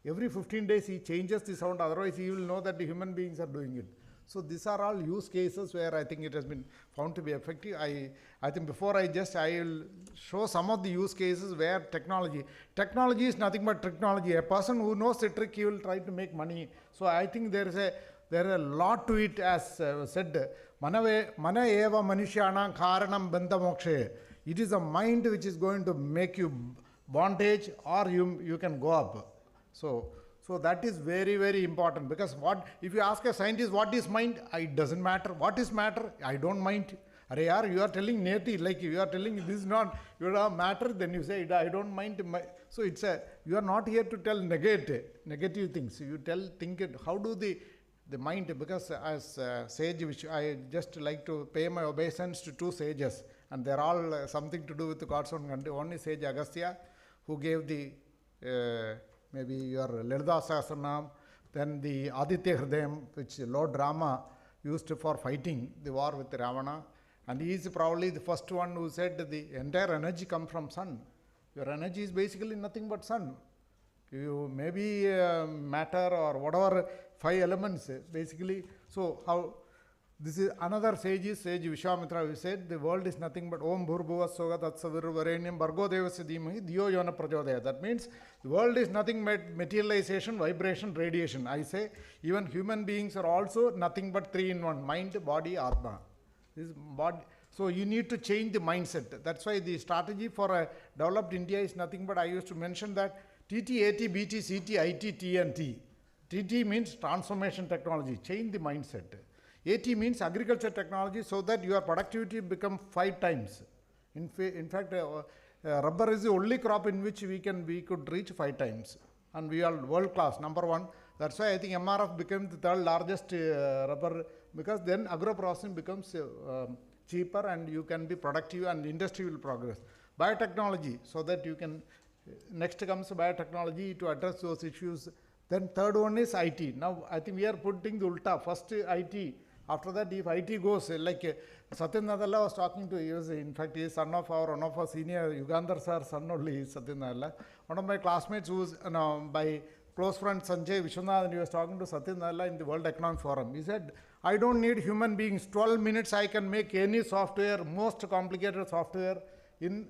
Every 15 days he changes the sound, otherwise he will know that the human beings are doing it. So these are all use cases where I think it has been found to be effective. I think before I will show some of the use cases where technology is nothing but technology. A person who knows the trick, he will try to make money. So I think there is a lot to it, as said, mana eva manushyana karanam bandha mokshe. It is a mind which is going to make you bondage, or you can go up. So that is very, very important, because if you ask a scientist what is mind, it doesn't matter. What is matter? I don't mind. Arey, you are telling neti, like you are telling this is not, you don't matter, then you say I don't mind. So you are not here to tell negative things. You think it, how do the mind, because as sage, which I just like to pay my obeisance to two sages, and they're all something to do with God's own country. One is Sage Agastya, who gave the maybe your Lalita Sahasranam, then the Aditya Hridayam, which Lord Rama used for fighting the war with Ravana. And he is probably the first one who said the entire energy comes from sun. Your energy is basically nothing but sun. You maybe matter or whatever 5 elements basically. So how this is another sage Vishwamitra, who said the world is nothing but Om Bhurbhuva Soga Tatsaviru Varenyam Bhargo Devasya Dhimahi Dhiyo Yona Prachodaya. That means the world is nothing but materialization, vibration, radiation. I say even human beings are also nothing but 3 in 1: mind, body, Atma. This body. So you need to change the mindset. That's why the strategy for a developed India is nothing but, I used to mention that TT, AT, BT, CT, IT, T and T. TT means transformation technology, change the mindset. AT means agriculture technology, so that your productivity become 5 times. In fact, rubber is the only crop in which we could reach 5 times. And we are world class, number 1. That's why I think MRF became the 3rd largest rubber, because then agro-processing becomes cheaper and you can be productive and industry will progress. Biotechnology, so that you can, next comes biotechnology to address those issues. Then 3rd one is IT. Now I think we are putting the ulta, first IT. After that, if IT goes, like Satyen Nadella was talking to, in fact, he is son of one of our senior Ugandar sir, son only, Satyen Nadella. One of my classmates who was by close friend Sanjay Vishwanath, he was talking to Satyen Nadella in the World Economic Forum. He said, I don't need human beings. 12 minutes I can make any software, most complicated software, in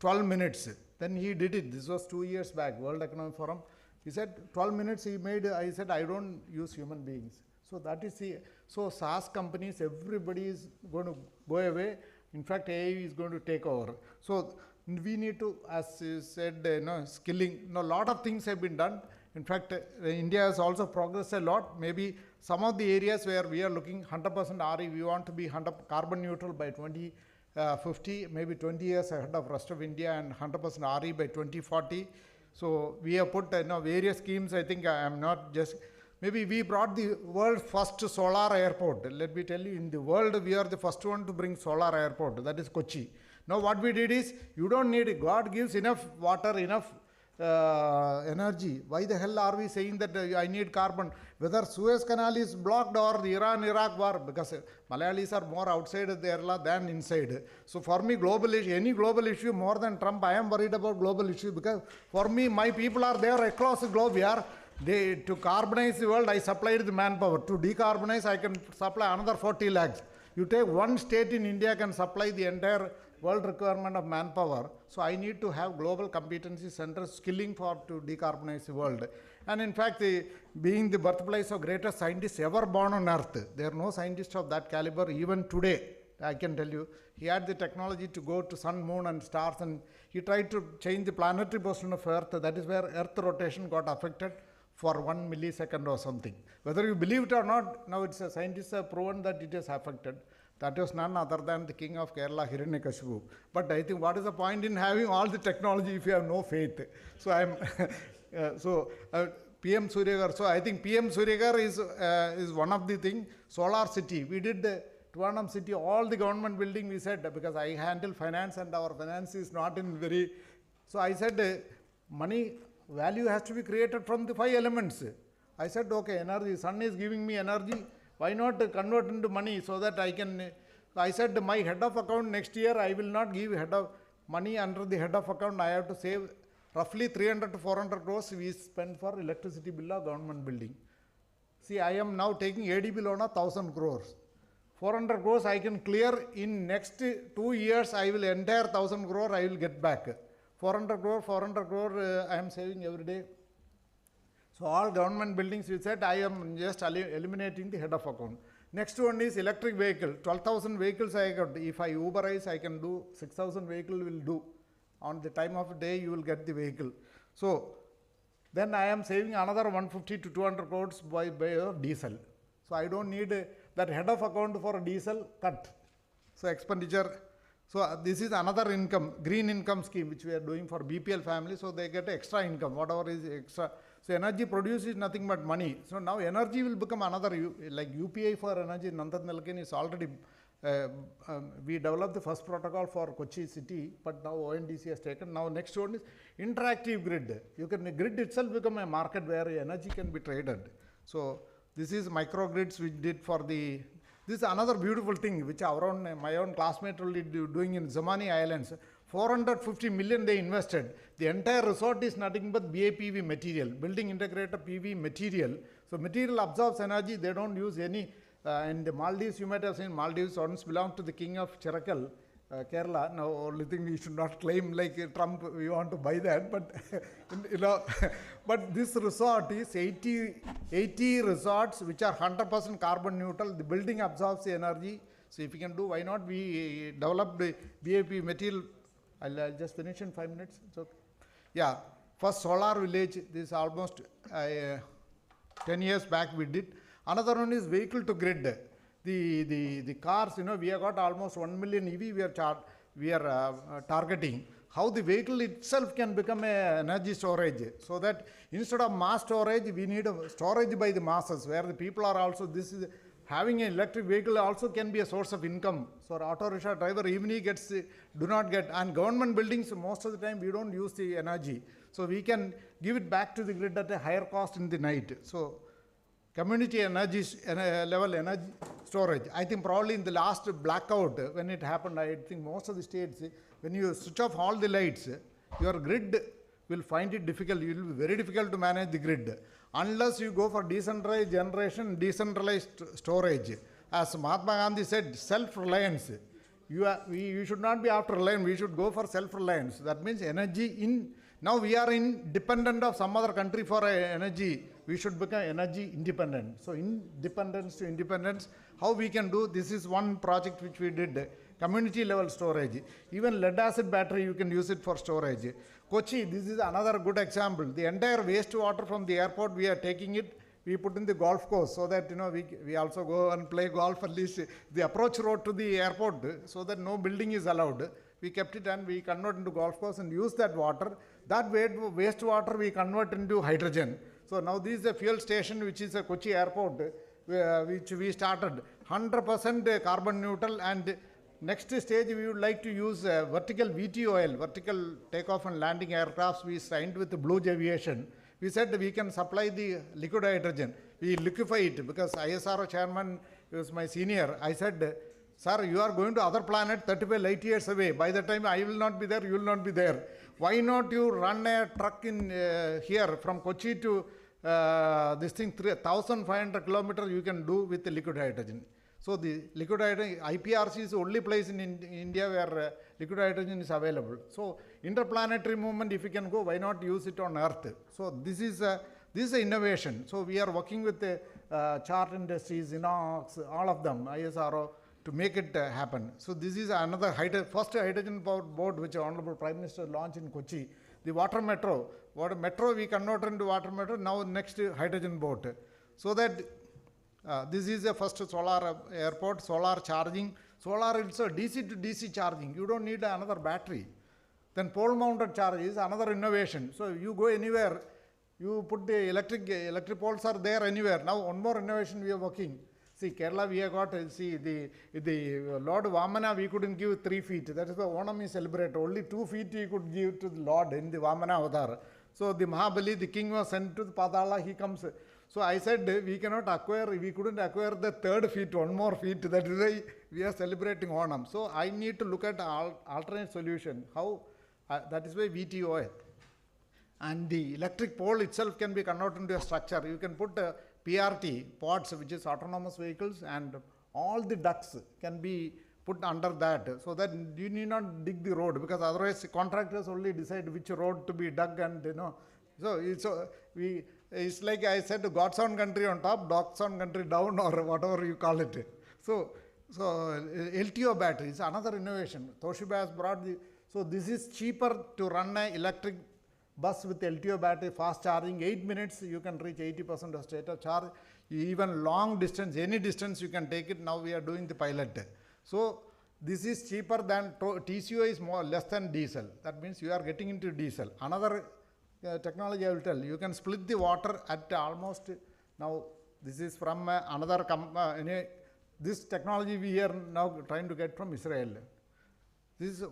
12 minutes. Then he did it. This was 2 years back, World Economic Forum. He said 12 minutes he made. I said I don't use human beings. So that is so SaaS companies, everybody is going to go away. In fact, AI is going to take over. So we need to, as you said, skilling. A lot of things have been done. In fact, India has also progressed a lot. Maybe some of the areas where we are looking 100% RE, we want to be carbon neutral by 2050, maybe 20 years ahead of rest of India, and 100% RE by 2040. So we have put various schemes. I think I am not just, maybe we brought the world's first solar airport. Let me tell you, in the world we are the first one to bring solar airport, that is Kochi. Now what we did is, you don't need it. God gives enough water, enough energy. Why the hell are we saying that I need carbon? Whether Suez Canal is blocked or the Iran-Iraq war, because Malayalis are more outside Kerala than inside. So for me, any global issue more than Trump, I am worried about global issue, because for me, my people are there across the globe. To carbonize the world, I supplied the manpower. To decarbonize, I can supply another 40 lakhs. You take one state in India can supply the entire world requirement of manpower. So I need to have global competency centers skilling to decarbonize the world. And in fact, being the birthplace of greatest scientists ever born on earth, there are no scientists of that caliber even today. I can tell you, he had the technology to go to sun, moon and stars, and he tried to change the planetary position of earth. That is where earth rotation got affected for 1 millisecond or something. Whether you believe it or not, now scientists have proven that it is affected. That was none other than the king of Kerala, Hiranyakashipu. But I think what is the point in having all the technology if you have no faith? So PM Suryagar. So I think PM Suryagar is one of the things. Solar city. We did the Trivandrum city, all the government building we said, because I handle finance and our finance is not in very. So I said money value has to be created from the 5 elements. I said, okay, energy, sun is giving me energy. Why not convert into money so that I said my head of account next year, I will not give head of money under the head of account. I have to save roughly 300 to 400 crores we spend for electricity bill of government building. See, I am now taking ADB loan of 1,000 crores. 400 crores I can clear in next 2 years. I will entire 1,000 crore I will get back. 400 crore I am saving every day. So all government buildings, we said I am just eliminating the head of account. Next one is electric vehicle. 12,000 vehicles I got. If I Uberize, I can do 6,000 vehicle will do. On the time of day, you will get the vehicle. So then I am saving another 150 to 200 crores by diesel. So I don't need that head of account for diesel cut. So expenditure. So this is another income, green income scheme which we are doing for BPL family. So they get extra income, whatever is extra. So energy produce is nothing but money. So now energy will become another, like UPI for energy. Nandan Nilken is already, we developed the first protocol for Kochi city, but now ONDC has taken. Now next one is interactive grid. Grid itself become a market where energy can be traded. So this is microgrids we did for the, this is another beautiful thing which my own classmate will be doing in Zamani Islands. 450 million they invested. The entire resort is nothing but BAPV material, building integrated PV material. So material absorbs energy, they don't use any, in the Maldives, you might have seen Maldives once belonged to the king of Chirakal, Kerala. Now only thing we should not claim like Trump, we want to buy that, but you know, but this resort is 80 resorts which are 100% carbon neutral. The building absorbs the energy. So if you can do, why not? We developed the BAP material. I'll just finish in 5 minutes. It's okay. Yeah, first solar village, this almost 10 years back we did. Another one is vehicle to grid. The cars, you know, we have got almost 1 million EV we are targeting. How the vehicle itself can become a energy storage, so that instead of mass storage, we need a storage by the masses, where the people are also, this is, having an electric vehicle also can be a source of income. So auto rickshaw driver even he gets, do not get, and government buildings most of the time we don't use the energy. So we can give it back to the grid at a higher cost in the night. So community energy level energy storage. I think probably in the last blackout when it happened, I think most of the states, when you switch off all the lights, your grid will find it difficult. It will be very difficult to manage the grid. Unless you go for decentralized generation, decentralized storage. As Mahatma Gandhi said, self-reliance. You should not be after reliance, we should go for self-reliance. That means energy in, now we are dependent of some other country for energy. We should become energy independent. So independence to independence, how we can do, this is one project which we did, community level storage. Even lead acid battery, you can use it for storage. Kochi, this is another good example. The entire wastewater from the airport, we are taking it, we put in the golf course so that, you know, we also go and play golf at least the approach road to the airport so that no building is allowed. We kept it and we convert into golf course and use that water. That wastewater we convert into hydrogen. So now this is a fuel station which is a Kochi airport which we started 100% carbon neutral, and next stage we would like to use vertical VTOL, vertical takeoff and landing aircrafts. We signed with Blue Aviation. We said we can supply the liquid hydrogen. We liquefy it because ISRO chairman was my senior. I said, sir, you are going to other planet 35 light years away. By the time I will not be there, you will not be there. Why not you run a truck in here from Kochi to this thing, 1,500 kilometers you can do with the liquid hydrogen. So the liquid hydrogen, IPRC is the only place in India where liquid hydrogen is available. So interplanetary movement, if you can go, why not use it on Earth? So this is an innovation. So we are working with the Chart Industries, Inox, all of them, ISRO, to make it happen. So this is another first hydrogen powered boat which Honorable Prime Minister launched in Kochi. The water metro. Water metro we converted into water metro, now next hydrogen boat. So that this is the first solar airport, solar charging. Solar is a DC to DC charging. You don't need another battery. Then pole mounted charge is another innovation. So you go anywhere, you put the electric poles are there anywhere. Now one more innovation we are working. See, Kerala we have got, see, the Lord Vamana we couldn't give 3 feet. That is the Onam is celebrated. Only 2 feet he could give to the Lord in the Vamana avatar. So the Mahabali, the king was sent to the Padala, he comes. So I said, we cannot acquire, we couldn't acquire the 3rd feet, 1 more feet. That is why we are celebrating Onam. So I need to look at alternate solution. How, that is why VTOL. And the electric pole itself can be converted into a structure. You can put PRT, pods, which is autonomous vehicles, and all the ducts can be put under that, so that you need not dig the road, because otherwise contractors only decide which road to be dug, and so it's like I said, God's own country on top, dog's own country down, or whatever you call it. So LTO battery is another innovation. Toshiba has brought so this is cheaper to run an electric bus with LTO battery, fast charging, 8 minutes you can reach 80% of state of charge. Even long distance, any distance you can take it. Now we are doing the pilot. So this is cheaper than TCO is less than diesel. That means you are getting into diesel. Another technology I will tell you can split the water at almost, now this is from another company. This technology we are now trying to get from Israel. This is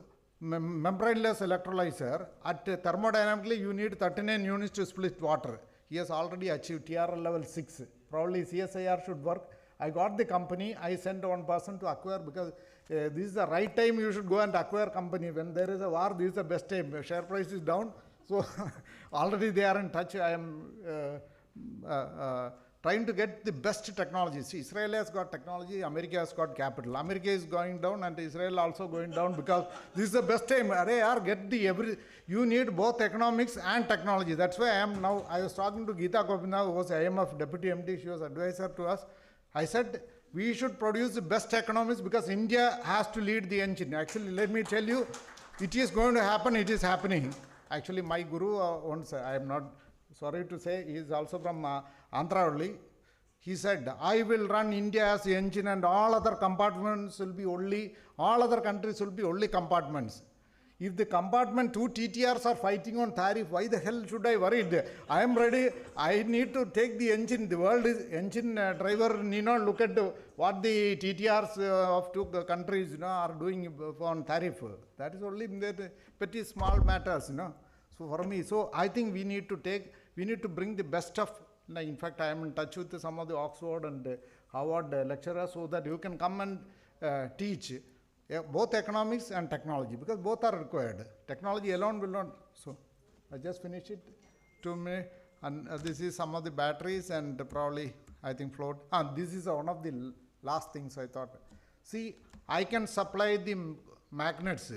membraneless electrolyzer. At thermodynamically you need 39 units to split water. He has already achieved TRL level 6. Probably CSIR should work. I got the company. I sent one person to acquire, because this is the right time you should go and acquire company. When there is a war, this is the best time. Share price is down. So already they are in touch. I am trying to get the best technology. See, Israel has got technology, America has got capital. America is going down and Israel also going down, because this is the best time. You need both economics and technology. That's why I was talking to Geeta Gopinath, who was IMF deputy MD, she was advisor to us. I said, we should produce the best economics, because India has to lead the engine. Actually, let me tell you, it is going to happen, it is happening. Actually, my guru once, I am not sorry to say, he is also from Andhra only. He said, I will run India as the engine, and all other compartments will be all other countries will be only compartments. If the compartment 2 TTRs are fighting on tariff, why the hell should I worry? I am ready. I need to take the engine. The world is engine driver need not look at what the TTRs of 2 countries are doing on tariff. That is only the petty small matters. So for me, I think we need to bring the best of. In fact, I am in touch with some of the Oxford and Harvard lecturers, so that you can come and teach both economics and technology, because both are required. Technology alone will not. So I just finished it 2 minutes, and this is some of the batteries, and probably I think float. This is one of the last things I thought. See, I can supply the magnets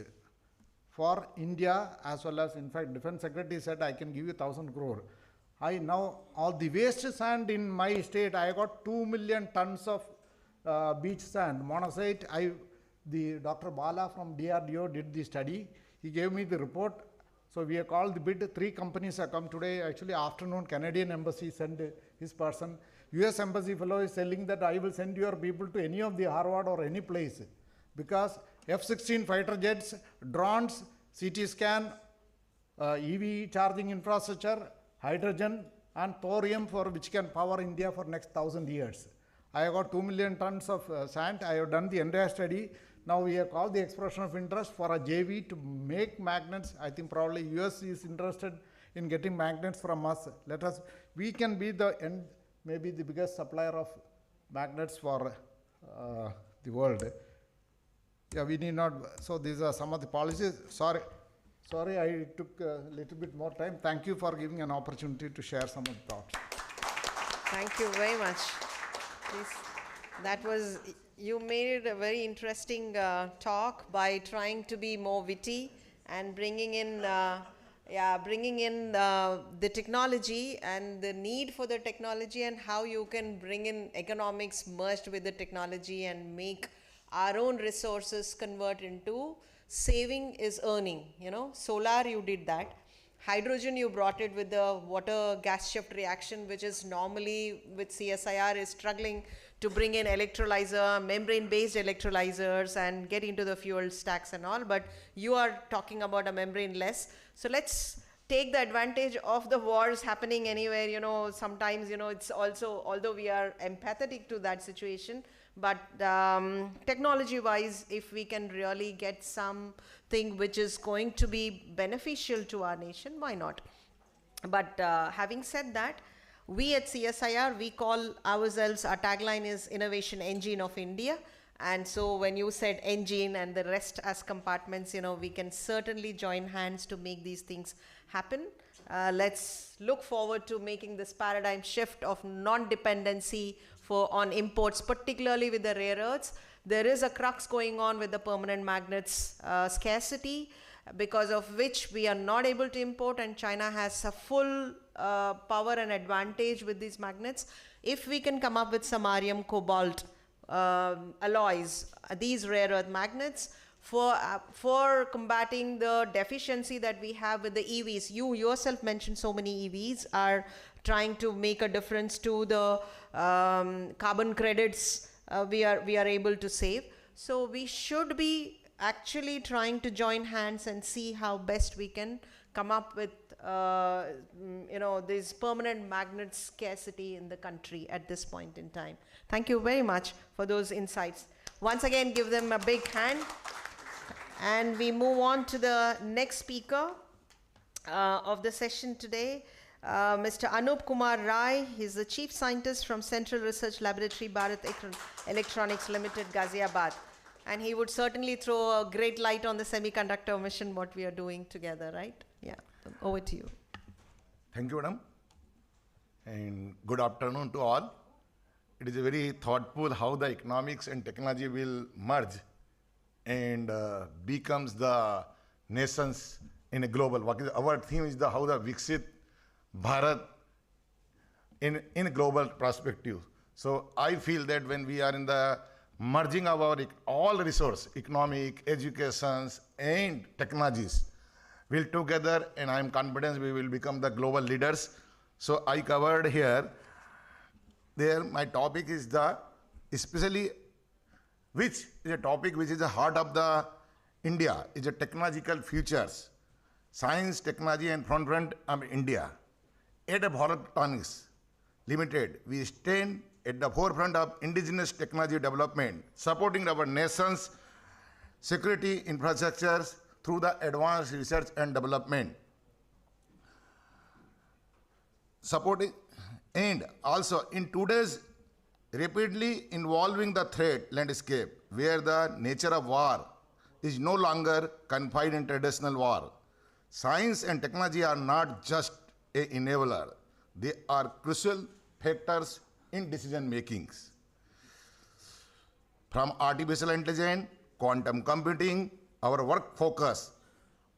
for India, as well as, in fact, Defense Secretary said I can give you 1,000 crore. Now all the waste sand in my state, I got 2 million tons of beach sand, monazite. The Dr. Bala from DRDO did the study. He gave me the report. So we have called the bid. 3 companies have come today. Actually, afternoon, Canadian Embassy sent his person. US Embassy fellow is telling that I will send your people to any of the Harvard or any place. Because F-16 fighter jets, drones, CT scan, EV charging infrastructure, hydrogen, and thorium, for which can power India for next 1,000 years. I have got 2 million tons of sand. I have done the entire study. Now we have called the expression of interest for a JV to make magnets. I think probably US is interested in getting magnets from us. We can be maybe the biggest supplier of magnets for the world. Yeah, we need not. So these are some of the policies. Sorry, I took a little bit more time. Thank you for giving an opportunity to share some of the thoughts.
Thank you very much. Please. That was, you made it a very interesting talk by trying to be more witty and bringing in the technology and the need for the technology, and how you can bring in economics merged with the technology and make our own resources convert into saving is earning. Solar, you did that. Hydrogen, you brought it with the water gas shift reaction, which is normally with CSIR is struggling to bring in electrolyzer, membrane-based electrolyzers, and get into the fuel stacks and all. But you are talking about a membrane-less. So let's take the advantage of the wars happening anywhere. Sometimes, it's also, although we are empathetic to that situation, but technology-wise, if we can really get something which is going to be beneficial to our nation, why not? But having said that, we at CSIR, we call ourselves, our tagline is Innovation Engine of India. And so when you said engine and the rest as compartments, we can certainly join hands to make these things happen. let's look forward to making this paradigm shift of non-dependency on imports, particularly with the rare earths. There is a crux going on with the permanent magnets scarcity, because of which we are not able to import, and China has a full power and advantage with these magnets. If we can come up with samarium cobalt alloys, these rare earth magnets, for combating the deficiency that we have with the EVs. You yourself mentioned so many EVs are trying to make a difference to the carbon credits we are able to save. So we should be actually trying to join hands and see how best we can come up with this permanent magnet scarcity in the country at this point in time. Thank you very much for those insights. Once again, give them a big hand. And we move on to the next speaker of the session today, Mr. Anup Kumar Rai. He's the Chief Scientist from Central Research Laboratory, Bharat Electronics Limited, Ghaziabad. And he would certainly throw a great light on the semiconductor mission, what we are doing together, right? Yeah, over to you.
Thank you, madam. And good afternoon to all. It is very thoughtful how the economics and technology will merge and becomes the nations in a global. Our theme is how the Viksit Bharat in a global perspective. So I feel that when we are in the merging of our all resource, economic, educations, and technologies, will together, and I am confident we will become the global leaders. So I covered here. There, my topic is especially which is a topic which is the heart of the India, is a technological futures, science, technology, and front of India. At Bharat Electronics Limited, we stand at the forefront of indigenous technology development, supporting our nation's security infrastructures through the advanced research and development. Supporting, and also in today's rapidly evolving the threat landscape, where the nature of war is no longer confined in traditional war, science and technology are not just an enabler, they are crucial factors in decision makings. From artificial intelligence, quantum computing, our work focus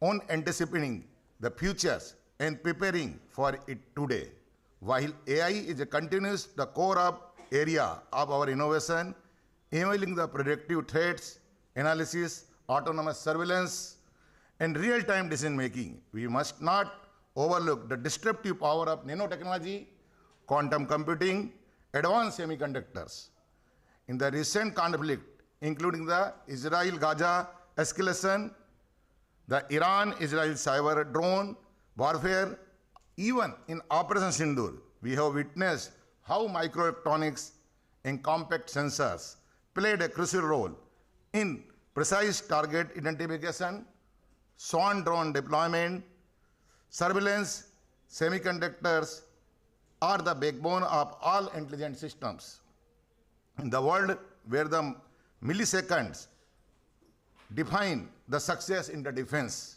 on anticipating the futures and preparing for it today. While AI is a continuous the core of area of our innovation, enabling the predictive threats, analysis, autonomous surveillance, and real-time decision-making, we must not overlook the disruptive power of nanotechnology, quantum computing, advanced semiconductors. In the recent conflict, including the Israel-Gaza escalation, the Iran-Israel cyber drone warfare, even in Operation Sindoor, we have witnessed how microelectronics and compact sensors played a crucial role in precise target identification, swarm drone deployment, surveillance. Semiconductors are the backbone of all intelligent systems. In the world where the milliseconds define the success in the defense,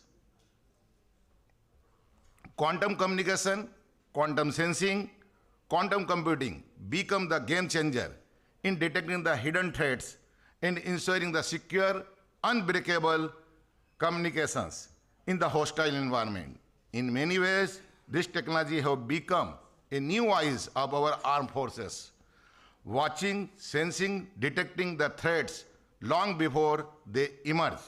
quantum communication, quantum sensing, quantum computing become the game changer in detecting the hidden threats and ensuring the secure, unbreakable communications in the hostile environment. In many ways, this technology has become a new eyes of our armed forces, watching, sensing, detecting the threats long before they emerge.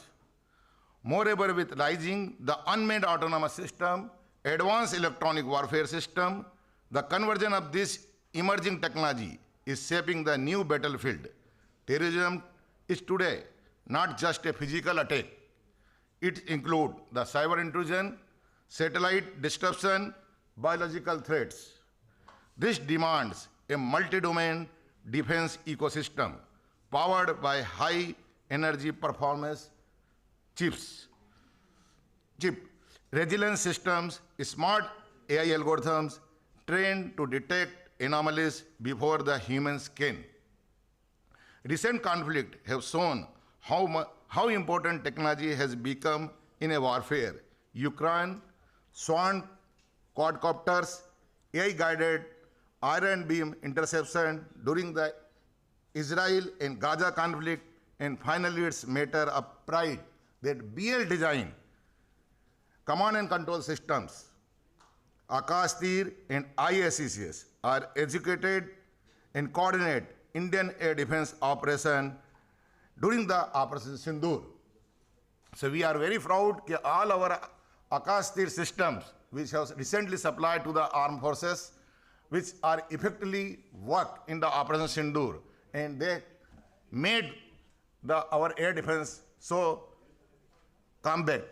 Moreover, with rising the unmanned autonomous system, advanced electronic warfare system, the convergence of this emerging technology is shaping the new battlefield. Terrorism is today not just a physical attack. It includes the cyber intrusion, satellite disruption, biological threats. This demands a multi-domain defense ecosystem powered by high energy performance chips. Resilience systems, smart AI algorithms trained to detect anomalies before the humans can. Recent conflicts have shown how important technology has become in a warfare. Ukraine swarm quadcopters, AI-guided iron beam interception during the Israel and Gaza conflict, and finally it's matter of pride that BL design, command and control systems, Akash Tir and ISCCS are educated and coordinate Indian air defense operation during the Operation Sindoor. So we are very proud that all our Akash Tir systems, which have recently supplied to the armed forces, which are effectively work in the Operation Sindoor, and they made our air defense so combat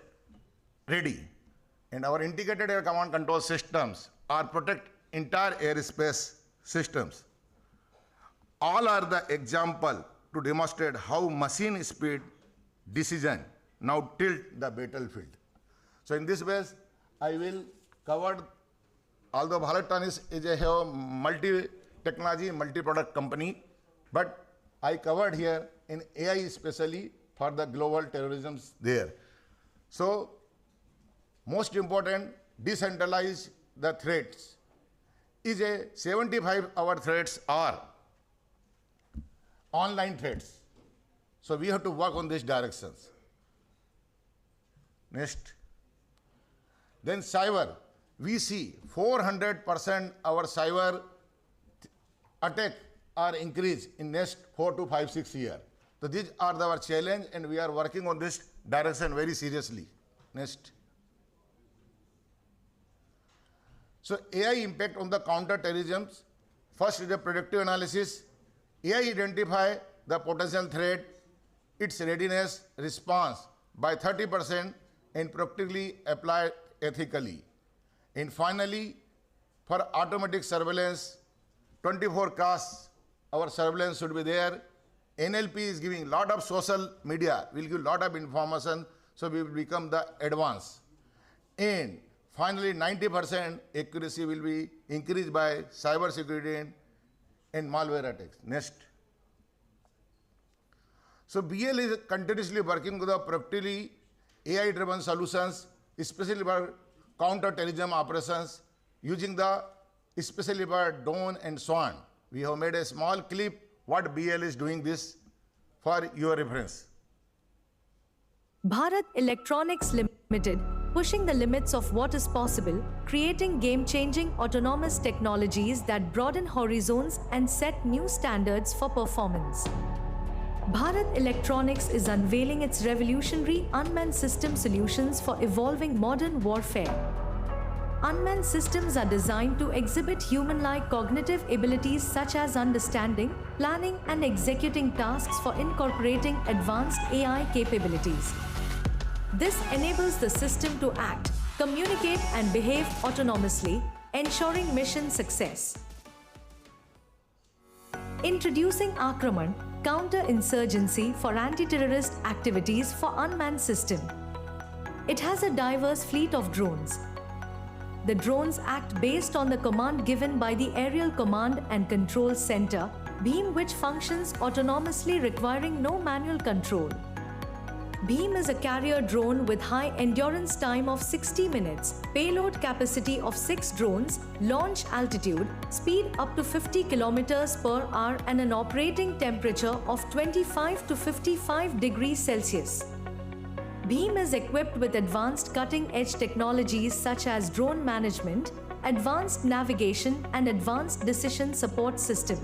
ready. And our integrated air command control systems are protect entire airspace systems. All are the example to demonstrate how machine speed decision now tilt the battlefield. So in this way, I will cover, although Bharat is a multi-technology, multi-product company, but I covered here in AI especially for the global terrorism there. So most important, decentralize the threats. Is a 75-hour threats are online threats. So we have to work on these directions. Next. Then cyber. We see 400% our cyber attack are increased in next 4 to 5, 6 years. So these are our challenge, and we are working on this direction very seriously. Next. So AI impact on the counterterrorism. First is the predictive analysis. AI identify the potential threat, its readiness response by 30% and practically applied ethically. And finally, for automatic surveillance, 24 casts, our surveillance should be there. NLP is giving lot of social media, will give lot of information, so we will become the advanced. And finally, 90% accuracy will be increased by cyber security and malware attacks. Next. So BL is continuously working with the practically AI-driven solutions, especially for counter-terrorism operations, using the especially for drone and so on. We have made a small clip what BL is doing this for your reference.
Bharat Electronics Limited, pushing the limits of what is possible, creating game-changing autonomous technologies that broaden horizons and set new standards for performance. Bharat Electronics is unveiling its revolutionary unmanned system solutions for evolving modern warfare. Unmanned systems are designed to exhibit human-like cognitive abilities such as understanding, planning, and executing tasks for incorporating advanced AI capabilities. This enables the system to act, communicate, and behave autonomously, ensuring mission success. Introducing Akraman, counter-insurgency for anti-terrorist activities for unmanned system. It has a diverse fleet of drones. The drones act based on the command given by the Aerial Command and Control Center, BEAM, which functions autonomously requiring no manual control. BEAM is a carrier drone with high endurance time of 60 minutes, payload capacity of 6 drones, launch altitude, speed up to 50 km per hour, and an operating temperature of 25 to 55 degrees Celsius. BEAM is equipped with advanced cutting-edge technologies such as drone management, advanced navigation, and advanced decision support system.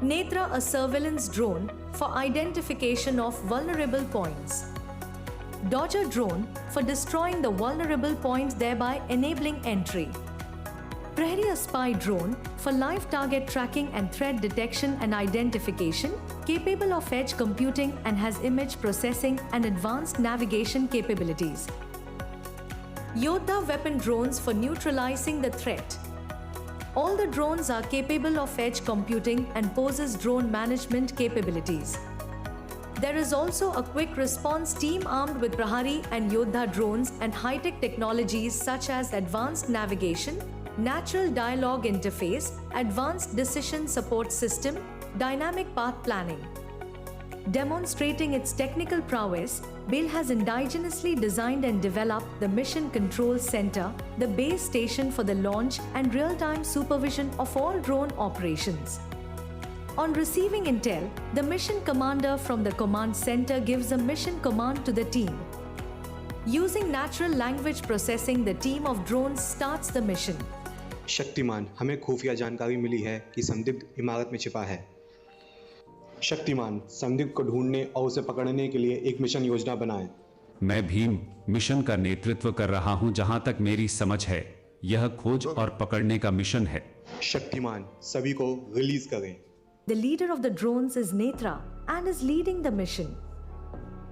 Netra, a surveillance drone for identification of vulnerable points. Dodger drone for destroying the vulnerable points, thereby enabling entry. Prairie, a spy drone for live target tracking and threat detection and identification, capable of edge computing and has image processing and advanced navigation capabilities. Yodha weapon drones for neutralizing the threat. All the drones are capable of edge computing and possess drone management capabilities. There is also a quick response team armed with Prahari and Yodha drones and high-tech technologies such as advanced navigation, natural dialogue interface, advanced decision support system, dynamic path planning. Demonstrating its technical prowess, BALE has indigenously designed and developed the Mission Control Center, the base station for the launch and real-time supervision of all drone operations. On receiving intel, the mission commander from the command center gives a mission command to the team. Using natural language processing, the team of drones starts the mission.
Shaktimaan, हमें खुफिया जानकारी मिली है कि संदिग्ध इमारत में छिपा है। शक्तिमान, संदिग्ध को ढूंढने और उसे पकड़ने के लिए एक मिशन योजना बनाएं।
मैं भीम मिशन का नेतृत्व कर रहा हूं। जहां तक मेरी समझ है, यह खोज और पकड़ने का मिशन है।
शक्तिमान, सभी को रिलीज करें।
The leader of the drones is Netra and is leading the mission.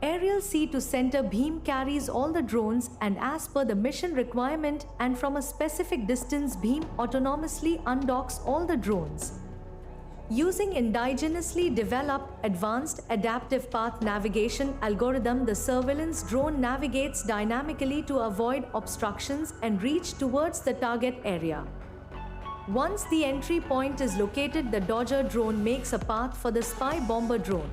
Aerial sea to center beam carries all the drones, and as per the mission requirement and from a specific distance, beam autonomously undocks all the drones. Using indigenously developed advanced adaptive path navigation algorithm, the surveillance drone navigates dynamically to avoid obstructions and reach towards the target area. Once the entry point is located, the Dodger drone makes a path for the spy bomber drone.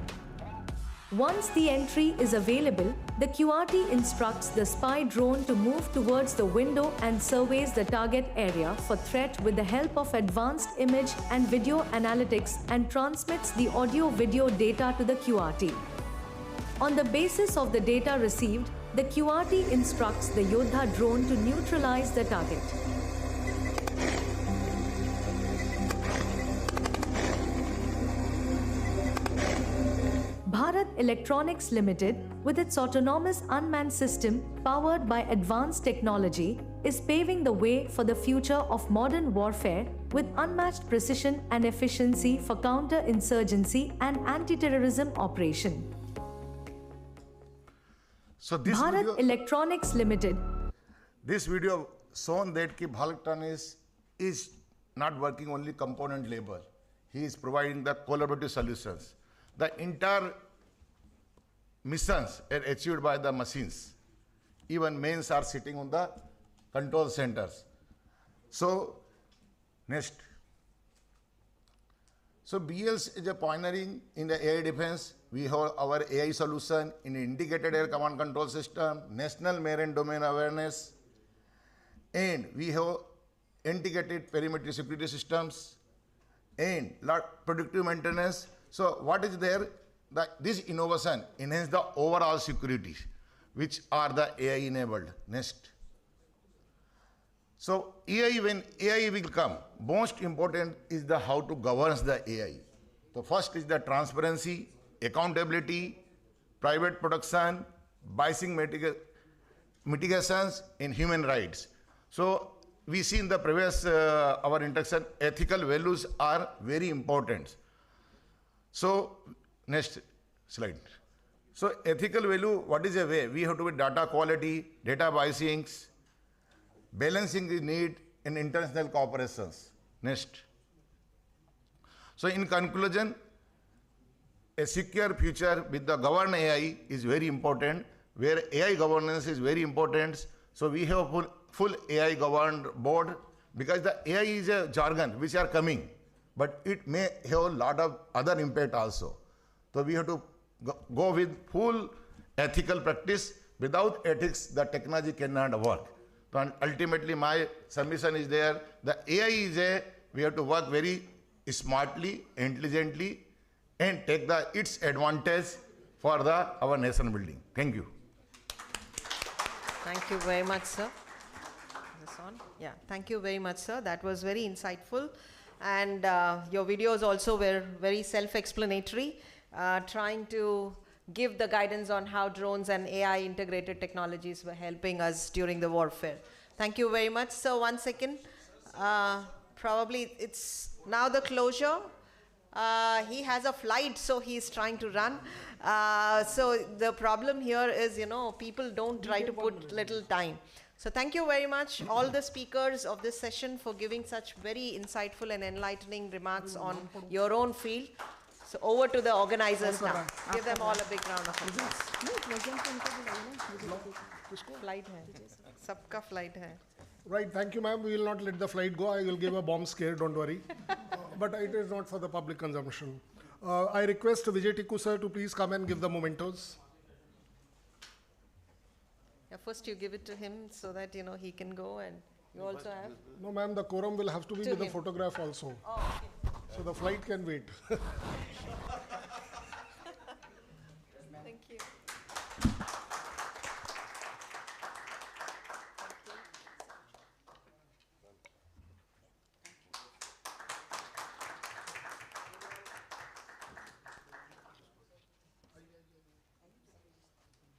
Once the entry is available, the QRT instructs the spy drone to move towards the window and surveys the target area for threat with the help of advanced image and video analytics and transmits the audio-video data to the QRT. On the basis of the data received, the QRT instructs the Yodha drone to neutralize the target. Bharat Electronics Limited, with its autonomous unmanned system powered by advanced technology, is paving the way for the future of modern warfare with unmatched precision and efficiency for counter-insurgency and anti-terrorism operation.
So this
Bharat
video,
Electronics Limited.
This video shown that Bharat Electronics is not working only component level. He is providing the collaborative solutions. The entire missions are achieved by the machines. Even mains are sitting on the control centers. So, next. So, BLs is a pioneering in the AI defense. We have our AI solution in integrated air command control system, national marine domain awareness, and we have integrated perimeter security systems and predictive maintenance. So what is there? This innovation enhance the overall security, which are the AI enabled. Next. So AI, when AI will come, most important is the how to govern the AI. So first is the transparency, accountability, private protection, biasing mitigations, and human rights. So we see in the previous our interaction, ethical values are very important. So, next slide. So, ethical value, what is a way? We have to be data quality, data biasing, balancing the need in international cooperations. Next. So, in conclusion, a secure future with the governed AI is very important, where AI governance is very important. So, we have full AI governed board, because the AI is a jargon which are coming, but it may have a lot of other impact also. So we have to go with full ethical practice. Without ethics, the technology cannot work. So ultimately, my submission is there. The AI is we have to work very smartly, intelligently, and take its advantage for our nation building. Thank you.
Thank you very much, sir. Is this on? Yeah, thank you very much, sir. That was very insightful. And your videos also were very self-explanatory, trying to give the guidance on how drones and AI integrated technologies were helping us during the warfare. Thank you very much. So 1 second, probably it's now the closure. He has a flight, so he's trying to run. So the problem here is, people don't try to put little time. So thank you very much, all the speakers of this session, for giving such very insightful and enlightening remarks on your own field. So over to the organizers now. Give them all a big round of applause. Flight hai. Sabka flight hai.
Right, thank you, ma'am. We will not let the flight go. I will give a bomb scare, don't worry. But it is not for the public consumption. I request Vijay Tikku sir to please come and give the mementos.
Yeah, first you give it to him so that he can go, and you also have.
No, ma'am, the quorum will have to be
To
with the
him.
photograph also.
Oh, okay.
So the flight can wait.
Thank you.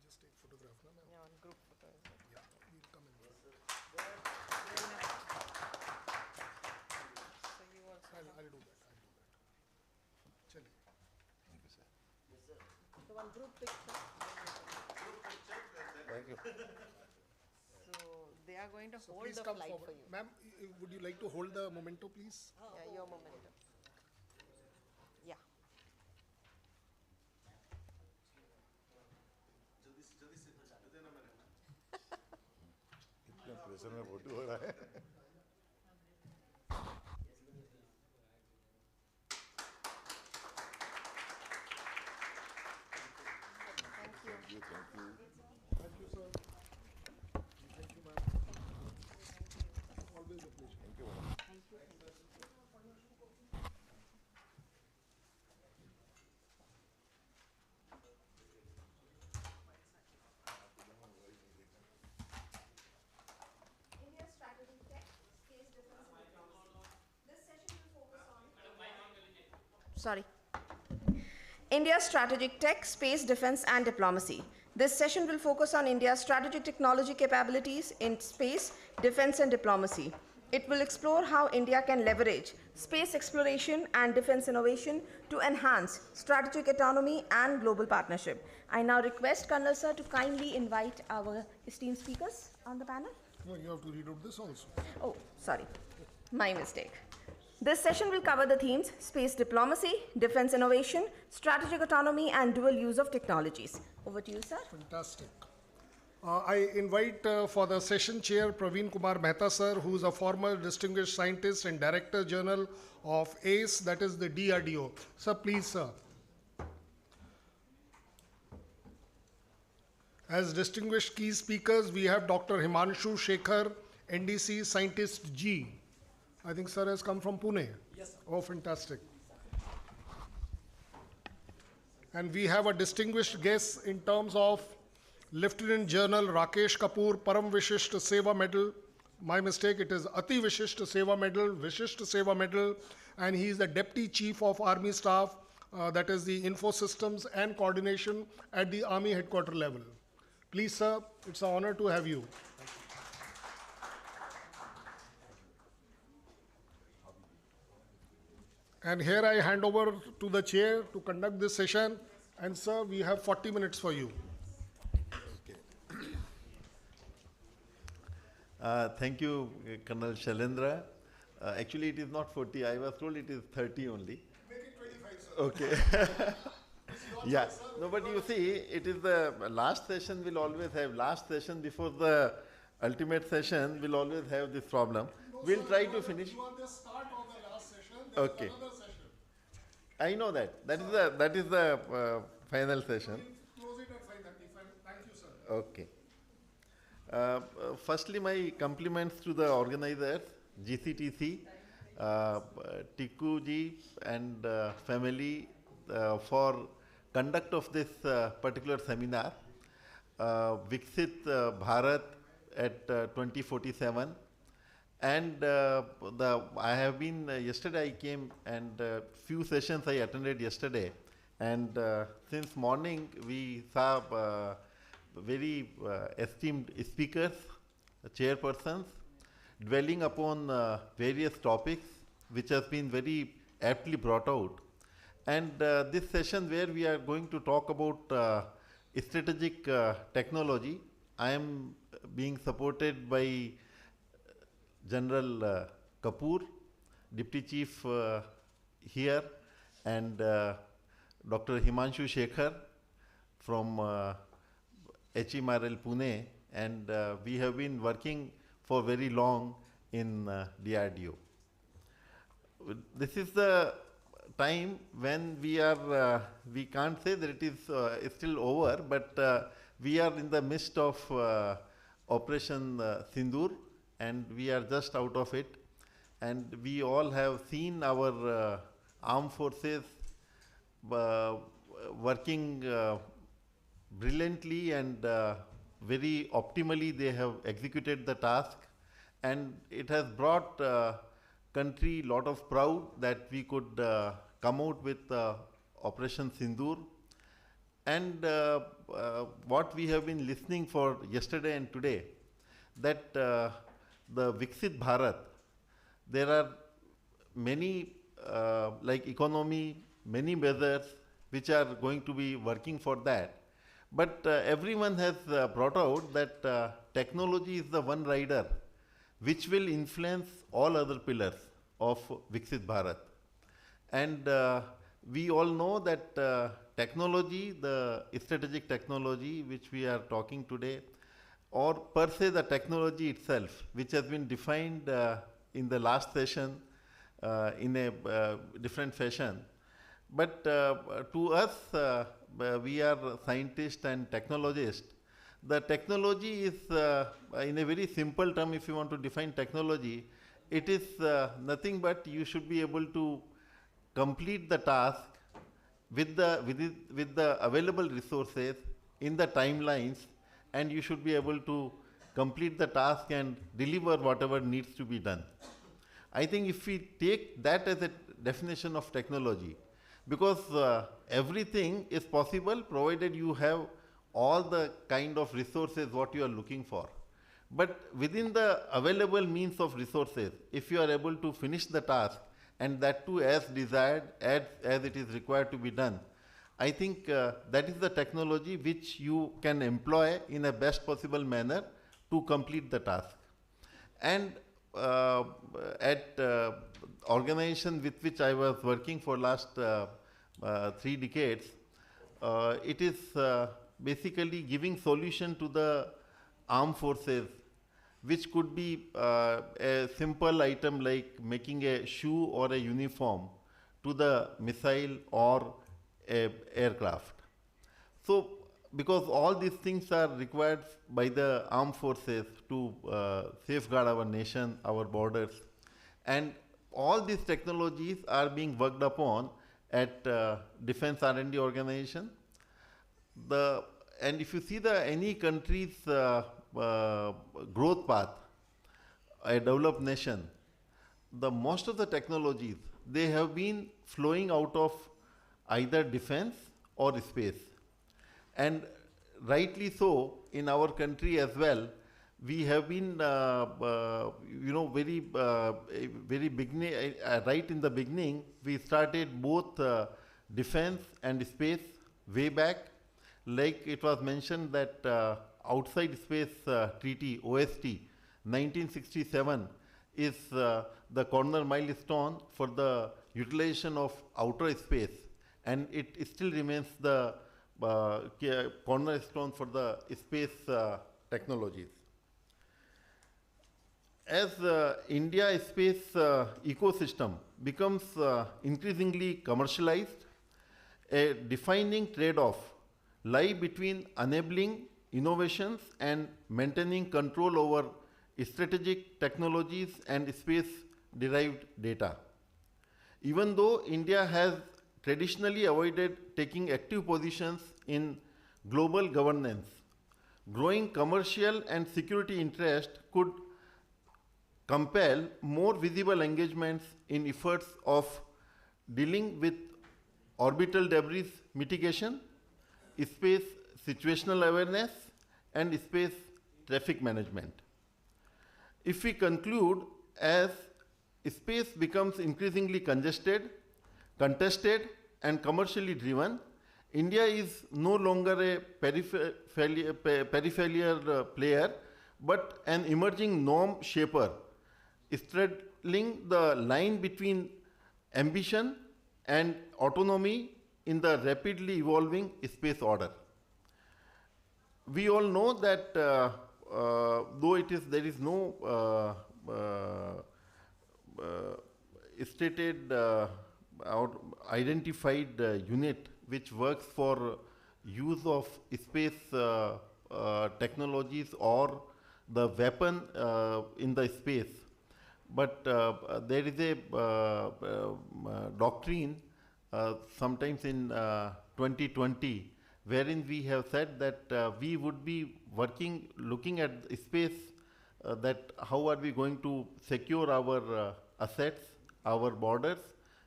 Just take photograph, no, ma'am?
Yeah, on group photo.
Yeah, we'll come in.
So you also.
I'll do that. Chaliye.
Thank you, sir.
The one group picture.
Thank you.
So they are going to
So
hold
please
the
come
flight
forward.
for you.
Ma'am, would you like to hold the memento, please?
Yeah, your momentum. Yeah.
इतना pressure में photo हो रहा है.
Thank you.
Thank you.
Thank you, sir. Thank you, ma'am. Always a pleasure.
Thank you, madam.
India's strategic tech, space defense and diplomacy. This session will focus on. Sorry. India's strategic tech, space defense and diplomacy. This session will focus on India's strategic technology capabilities in space, defense and diplomacy. It will explore how India can leverage space exploration and defense innovation to enhance strategic autonomy and global partnership. I now request Colonel Sir to kindly invite our esteemed speakers on the panel.
No, you have to read out this also.
Oh, sorry. My mistake. This session will cover the themes space diplomacy, defense innovation, strategic autonomy, and dual use of technologies. Over to you, sir.
Fantastic. I invite for the session chair Praveen Kumar Mehta sir, who is a former distinguished scientist and director general of ACE, that is the DRDO. Sir, please, sir. As distinguished key speakers, we have Dr. Himanshu Shekhar, NDC Scientist G. I think sir has come from Pune.
Yes, sir.
Oh, fantastic. And we have a distinguished guest in terms of Lieutenant General Rakesh Kapoor, Param Vishisht Seva Medal. My mistake, it is Ati Vishisht Seva Medal, Vishisht Seva Medal, and he is the Deputy Chief of Army Staff, that is the Info Systems and Coordination at the Army Headquarter level. Please, sir, it's an honor to have you. And here I hand over to the chair to conduct this session. And sir, we have 40 minutes for you.
Thank you, Colonel Shailendra. Actually, it is not 40. I was told it is 30 only.
Make it 25, sir.
Okay. Yeah. No, but you see, it is the last session will always have, last session before the ultimate session will always have this problem.
No,
We'll
sir,
try to finish.
You are the start of the last session. There
Okay.
is another session.
I know that. That is the final session.
Close it at 5:30. Thank you, sir.
Okay. Firstly, my compliments to the organizers, GCTC, Tikku ji and family for conduct of this particular seminar. Viksit Bharat at 2047. And I have been, yesterday I came and few sessions I attended yesterday. And since morning we saw very esteemed speakers, chairpersons, dwelling upon various topics which has been very aptly brought out. And this session where we are going to talk about strategic technology, I am being supported by General Kapoor, Deputy Chief here, and Dr. Himanshu Shekhar from HMRL Pune, and we have been working for very long in DRDO. This is the time when we can't say that it is still over, but we are in the midst of Operation Sindoor, and we are just out of it. And we all have seen our armed forces working brilliantly and very optimally. They have executed the task, and it has brought country lot of proud that we could come out with Operation Sindoor. And what we have been listening for yesterday and today, that the Viksit Bharat, there are many like economy, many measures which are going to be working for that. But everyone has brought out that technology is the one rider which will influence all other pillars of Viksit Bharat. And we all know that technology, the strategic technology which we are talking today, or per se the technology itself, which has been defined in the last session in a different fashion. But to us, we are scientists and technologists. The technology is, in a very simple term, if you want to define technology, it is nothing but you should be able to complete the task with the available resources in the timelines, and you should be able to complete the task and deliver whatever needs to be done. I think if we take that as a definition of technology, because everything is possible provided you have all the kind of resources what you are looking for. But within the available means of resources, if you are able to finish the task, and that too as desired, as it is required to be done, I think that is the technology which you can employ in a best possible manner to complete the task. And at organization with which I was working for last 3 decades, it is basically giving solution to the armed forces, which could be a simple item like making a shoe or a uniform to the missile or a aircraft. So, because all these things are required by the armed forces to safeguard our nation, our borders, and all these technologies are being worked upon at Defense R&D organization. And if you see any country's growth path, a developed nation, the most of the technologies, they have been flowing out of either defense or space. And rightly so, in our country as well, we have been, very beginning, right in the beginning, we started both defense and space way back. Like it was mentioned that Outside Space Treaty, OST, 1967, is the corner milestone for the utilization of outer space, and it still remains the cornerstone for the space technologies. As India space ecosystem becomes increasingly commercialized, a defining trade-off lies between enabling innovations and maintaining control over strategic technologies and space-derived data. Even though India has traditionally avoided taking active positions in global governance, growing commercial and security interest could compel more visible engagements in efforts of dealing with orbital debris mitigation, space situational awareness, and space traffic management. If we conclude, as space becomes increasingly congested, contested, and commercially driven, India is no longer a peripheral player, but an emerging norm shaper, straddling the line between ambition and autonomy in the rapidly evolving space order. We all know that though there is no stated identified unit which works for use of space technologies or the weapon in the space. But there is a doctrine sometimes in 2020 wherein we have said that we would be looking at space, that how are we going to secure our assets, our borders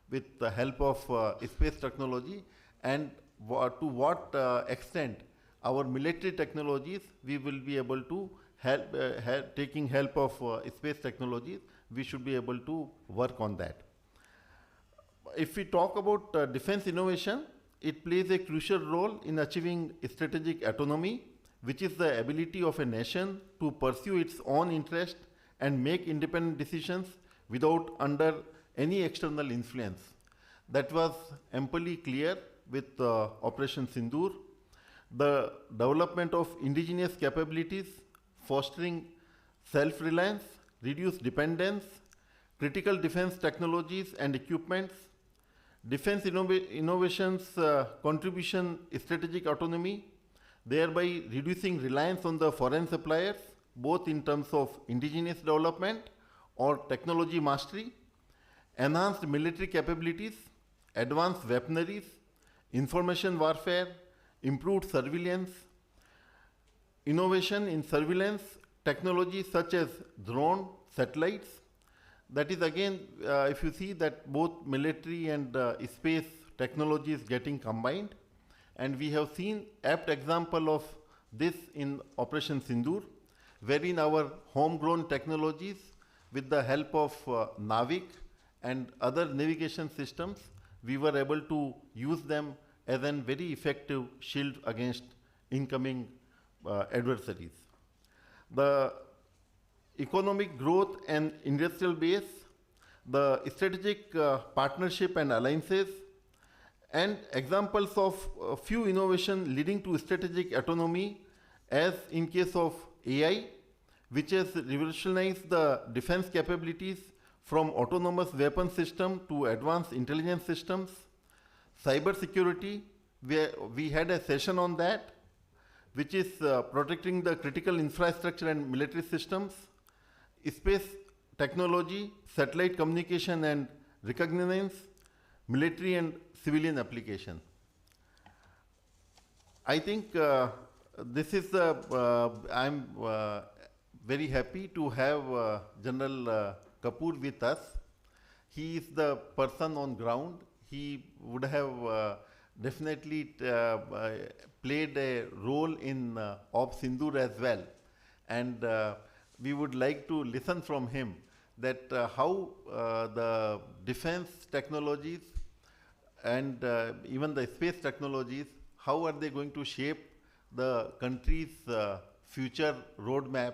with the help of space technology, and to what extent our military technologies we will be able to help, taking help of space technologies, we should be able to work on that. If we talk about defense innovation, it plays a crucial role in achieving strategic autonomy, which is the ability of a nation to pursue its own interest and make independent decisions without under any external influence. That was amply clear with Operation Sindoor. The development of indigenous capabilities, fostering self-reliance, reduced dependence, critical defense technologies and equipments, defense innovations contribution strategic autonomy, thereby reducing reliance on the foreign suppliers, both in terms of indigenous development or technology mastery, enhanced military capabilities, advanced weaponries, information warfare, improved surveillance, innovation in surveillance technologies such as drone, satellites. That is again, if you see that both military and space technology is getting combined, and we have seen apt example of this in Operation Sindoor, wherein our homegrown technologies with the help of Navik and other navigation systems, we were able to use them as a very effective shield against incoming adversaries. The economic growth and industrial base, the strategic partnership and alliances, and examples of few innovation leading to strategic autonomy, as in case of AI, which has revolutionized the defense capabilities from autonomous weapon system to advanced intelligence systems. Cyber security, we had a session on that, which is protecting the critical infrastructure and military systems. Space technology, satellite communication and reconnaissance, military and civilian application. I think this is I'm very happy to have General Kapoor with us. He is the person on ground. He would have definitely played a role in Op Sindoor as well. And we would like to listen from him that how the defense technologies and even the space technologies, how are they going to shape the country's future roadmap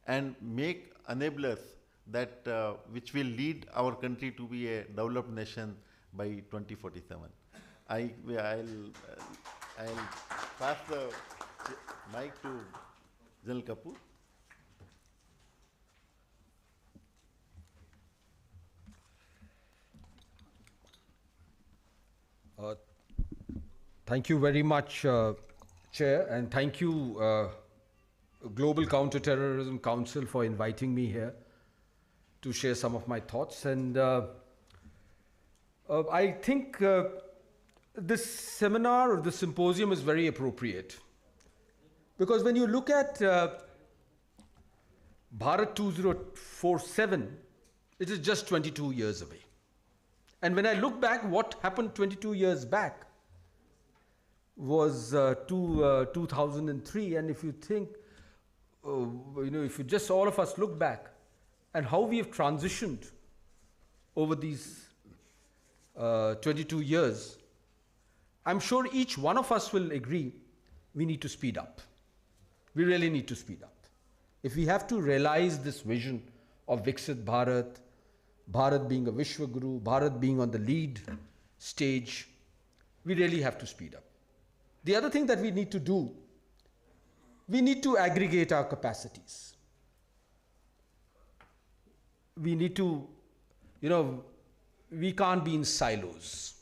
and make enablers that which will lead our country to be a developed nation by 2047. I'll pass the mic to General Kapoor.
Thank you very much, Chair, and thank you, Global Counterterrorism Council, for inviting me here to share some of my thoughts. And I think this seminar or this symposium is very appropriate, because when you look at Bharat 2047, it is just 22 years away. And when I look back, what happened 22 years back was 2003. And if you think, if you just all of us look back and how we have transitioned over these 22 years, I'm sure each one of us will agree we need to speed up. We really need to speed up. If we have to realize this vision of Viksit Bharat, Bharat being a Vishwaguru, Bharat being on the lead stage, we really have to speed up. The other thing that we need to do, we need to aggregate our capacities. We need to, we can't be in silos.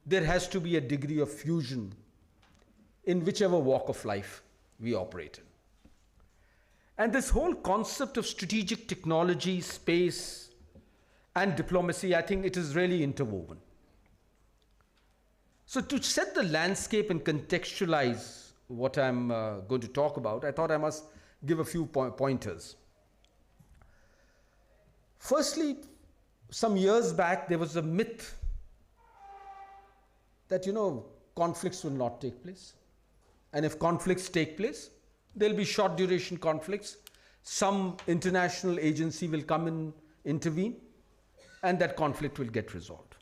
There has to be a degree of fusion in whichever walk of life we operate in. And this whole concept of strategic technology, space, and diplomacy, I think it is really interwoven. So to set the landscape and contextualize what I'm going to talk about, I thought I must give a few pointers. Firstly, some years back, there was a myth that, conflicts will not take place. And if conflicts take place, there'll be short duration conflicts. Some international agency will come and intervene, and that conflict will get resolved.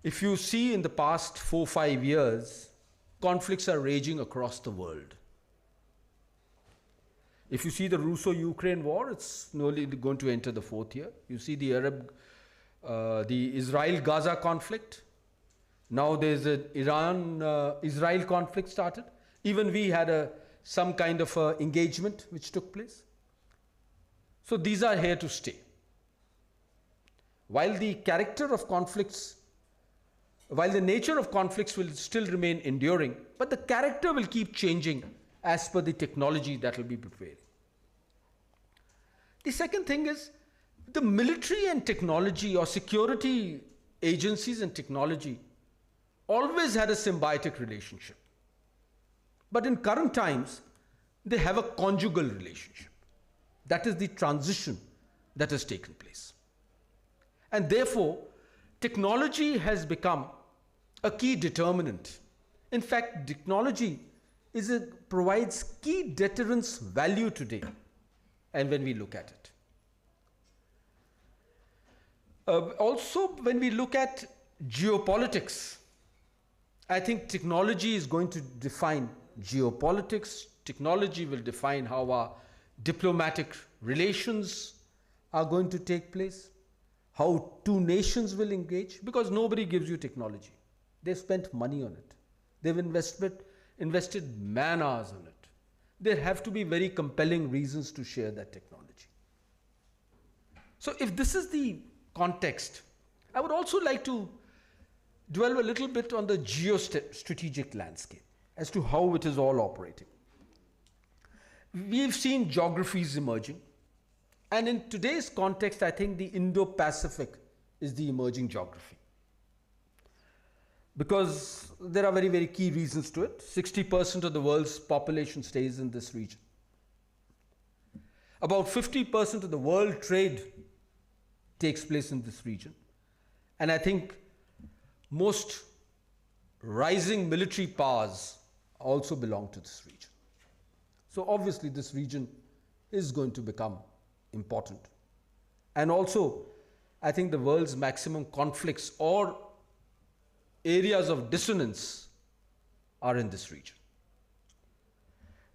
If you see in the past 4-5 years, conflicts are raging across the world. If you see the Russo-Ukraine war, it's nearly going to enter the 4th year. You see the Israel-Gaza conflict. Now there's an Iran-Israel conflict started. Even we had some kind of engagement which took place. So these are here to stay. While the nature of conflicts will still remain enduring, but the character will keep changing as per the technology that will be prepared. The second thing is the military and technology, or security agencies and technology, always had a symbiotic relationship. But in current times, they have a conjugal relationship. That is the transition that has taken place. And therefore, technology has become a key determinant. In fact, technology provides key deterrence value today, and when we look at it. Also, when we look at geopolitics, I think technology is going to define geopolitics. Technology will define how our diplomatic relations are going to take place, how two nations will engage, because nobody gives you technology. They've spent money on it. They've invested man-hours on it. There have to be very compelling reasons to share that technology. So if this is the context, I would also like to dwell a little bit on the geostrategic landscape as to how it is all operating. We've seen geographies emerging, and in today's context, I think the Indo-Pacific is the emerging geography. Because there are very, very key reasons to it. 60% of the world's population stays in this region. About 50% of the world trade takes place in this region. And I think most rising military powers also belong to this region. So obviously this region is going to become important. And also, I think the world's maximum conflicts or areas of dissonance are in this region.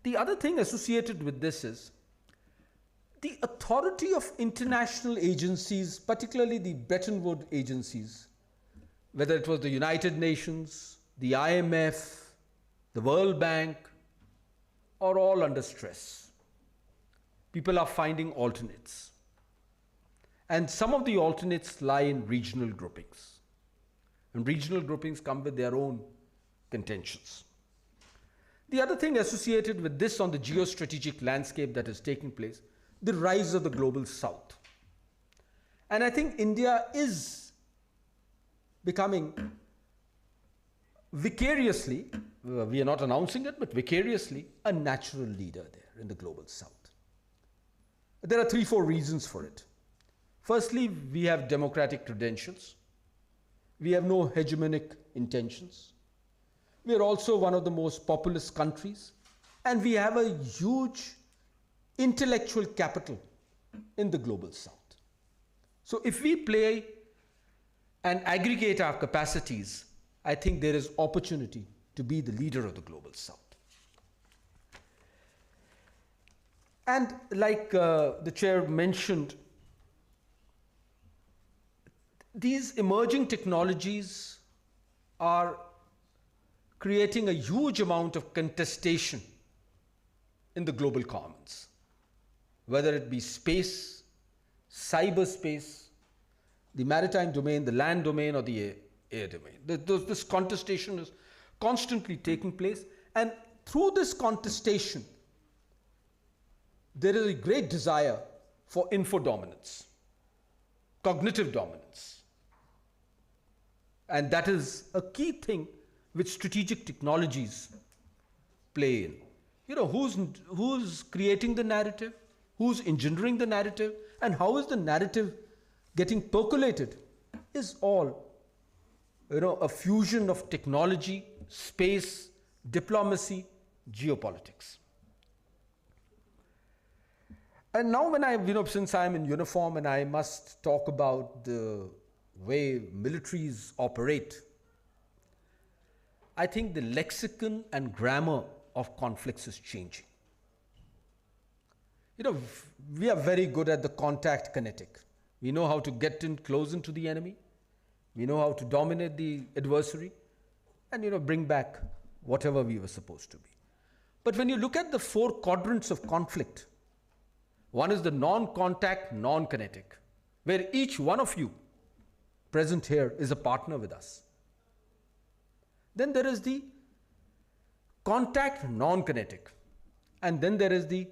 The other thing associated with this is the authority of international agencies, particularly the Bretton Woods agencies, whether it was the United Nations, the IMF, the World Bank, are all under stress. People are finding alternates. And some of the alternates lie in regional groupings. And regional groupings come with their own contentions. The other thing associated with this on the geostrategic landscape that is taking place, the rise of the global south. And I think India is becoming vicariously, we are not announcing it, but vicariously, a natural leader there in the global south. There are 3-4 reasons for it. Firstly, we have democratic credentials. We have no hegemonic intentions. We are also one of the most populous countries, and we have a huge intellectual capital in the global south. So if we play and aggregate our capacities, I think there is opportunity to be the leader of the global south. And like the chair mentioned, these emerging technologies are creating a huge amount of contestation in the global commons, whether it be space, cyberspace, the maritime domain, the land domain, or the air domain. This contestation is constantly taking place, and through this contestation, there is a great desire for info dominance, cognitive dominance. And that is a key thing which strategic technologies play in. You know, who's creating the narrative, who's engendering the narrative, and how is the narrative getting percolated is all, you know, a fusion of technology, space, diplomacy, geopolitics. And now when since I'm in uniform and I must talk about the way militaries operate, I think the lexicon and grammar of conflicts is changing. You know, we are very good at the contact kinetic. We know how to get in close into the enemy. We know how to dominate the adversary and, you know, bring back whatever we were supposed to be. But when you look at the 4 quadrants of conflict, one is the non-contact, non-kinetic, where each one of you present here is a partner with us. Then there is the contact, non-kinetic, and then there is the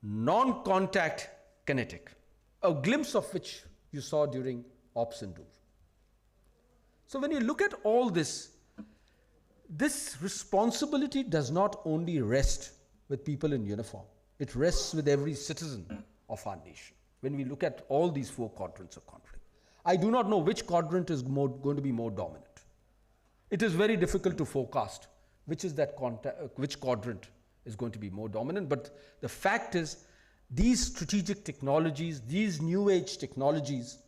non-contact kinetic, a glimpse of which you saw during Ops and Do. So when you look at all this, this responsibility does not only rest with people in uniform, it rests with every citizen of our nation. When we look at all these 4 quadrants of conflict, I do not know which quadrant is going to be more dominant. It is very difficult to forecast which quadrant is going to be more dominant, but the fact is these strategic technologies, these new age technologies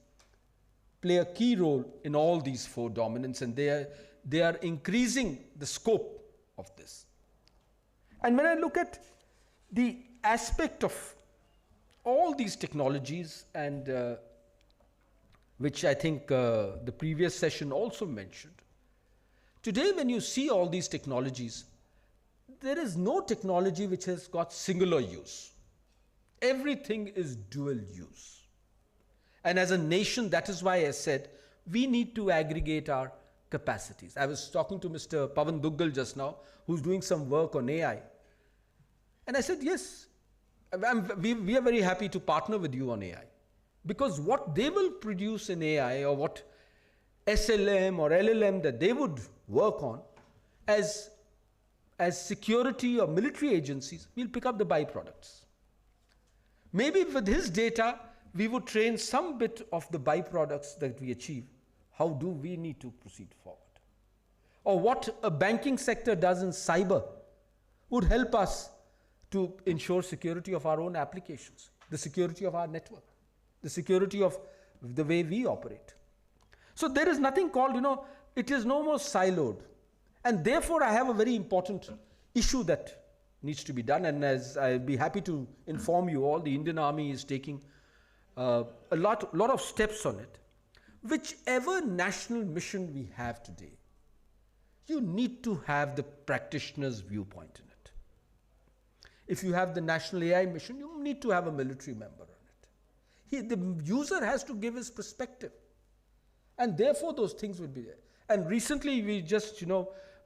play a key role in all these 4 dominants, and they are increasing the scope of this. And when I look at the aspect of all these technologies, and which I think the previous session also mentioned, today when you see all these technologies, there is no technology which has got singular use. Everything is dual use. And as a nation, that is why I said we need to aggregate our capacities. I was talking to Mr. Pavan Duggal just now, who's doing some work on AI. And I said, yes, we are very happy to partner with you on AI. Because what they will produce in AI, or what SLM or LLM that they would work on, as security or military agencies, we'll pick up the byproducts. Maybe with his data, we would train some bit of the byproducts that we achieve. How do we need to proceed forward? Or what a banking sector does in cyber would help us to ensure security of our own applications, the security of our network, the security of the way we operate. So there is nothing called, it is no more siloed. And therefore, I have a very important issue that needs to be done. And as I'll be happy to inform you all, the Indian Army is taking a lot of steps on it. Whichever national mission we have today, you need to have the practitioner's viewpoint in it. If you have the national AI mission, you need to have a military member on it. The user has to give his perspective. And therefore, those things will be there. And recently, we just,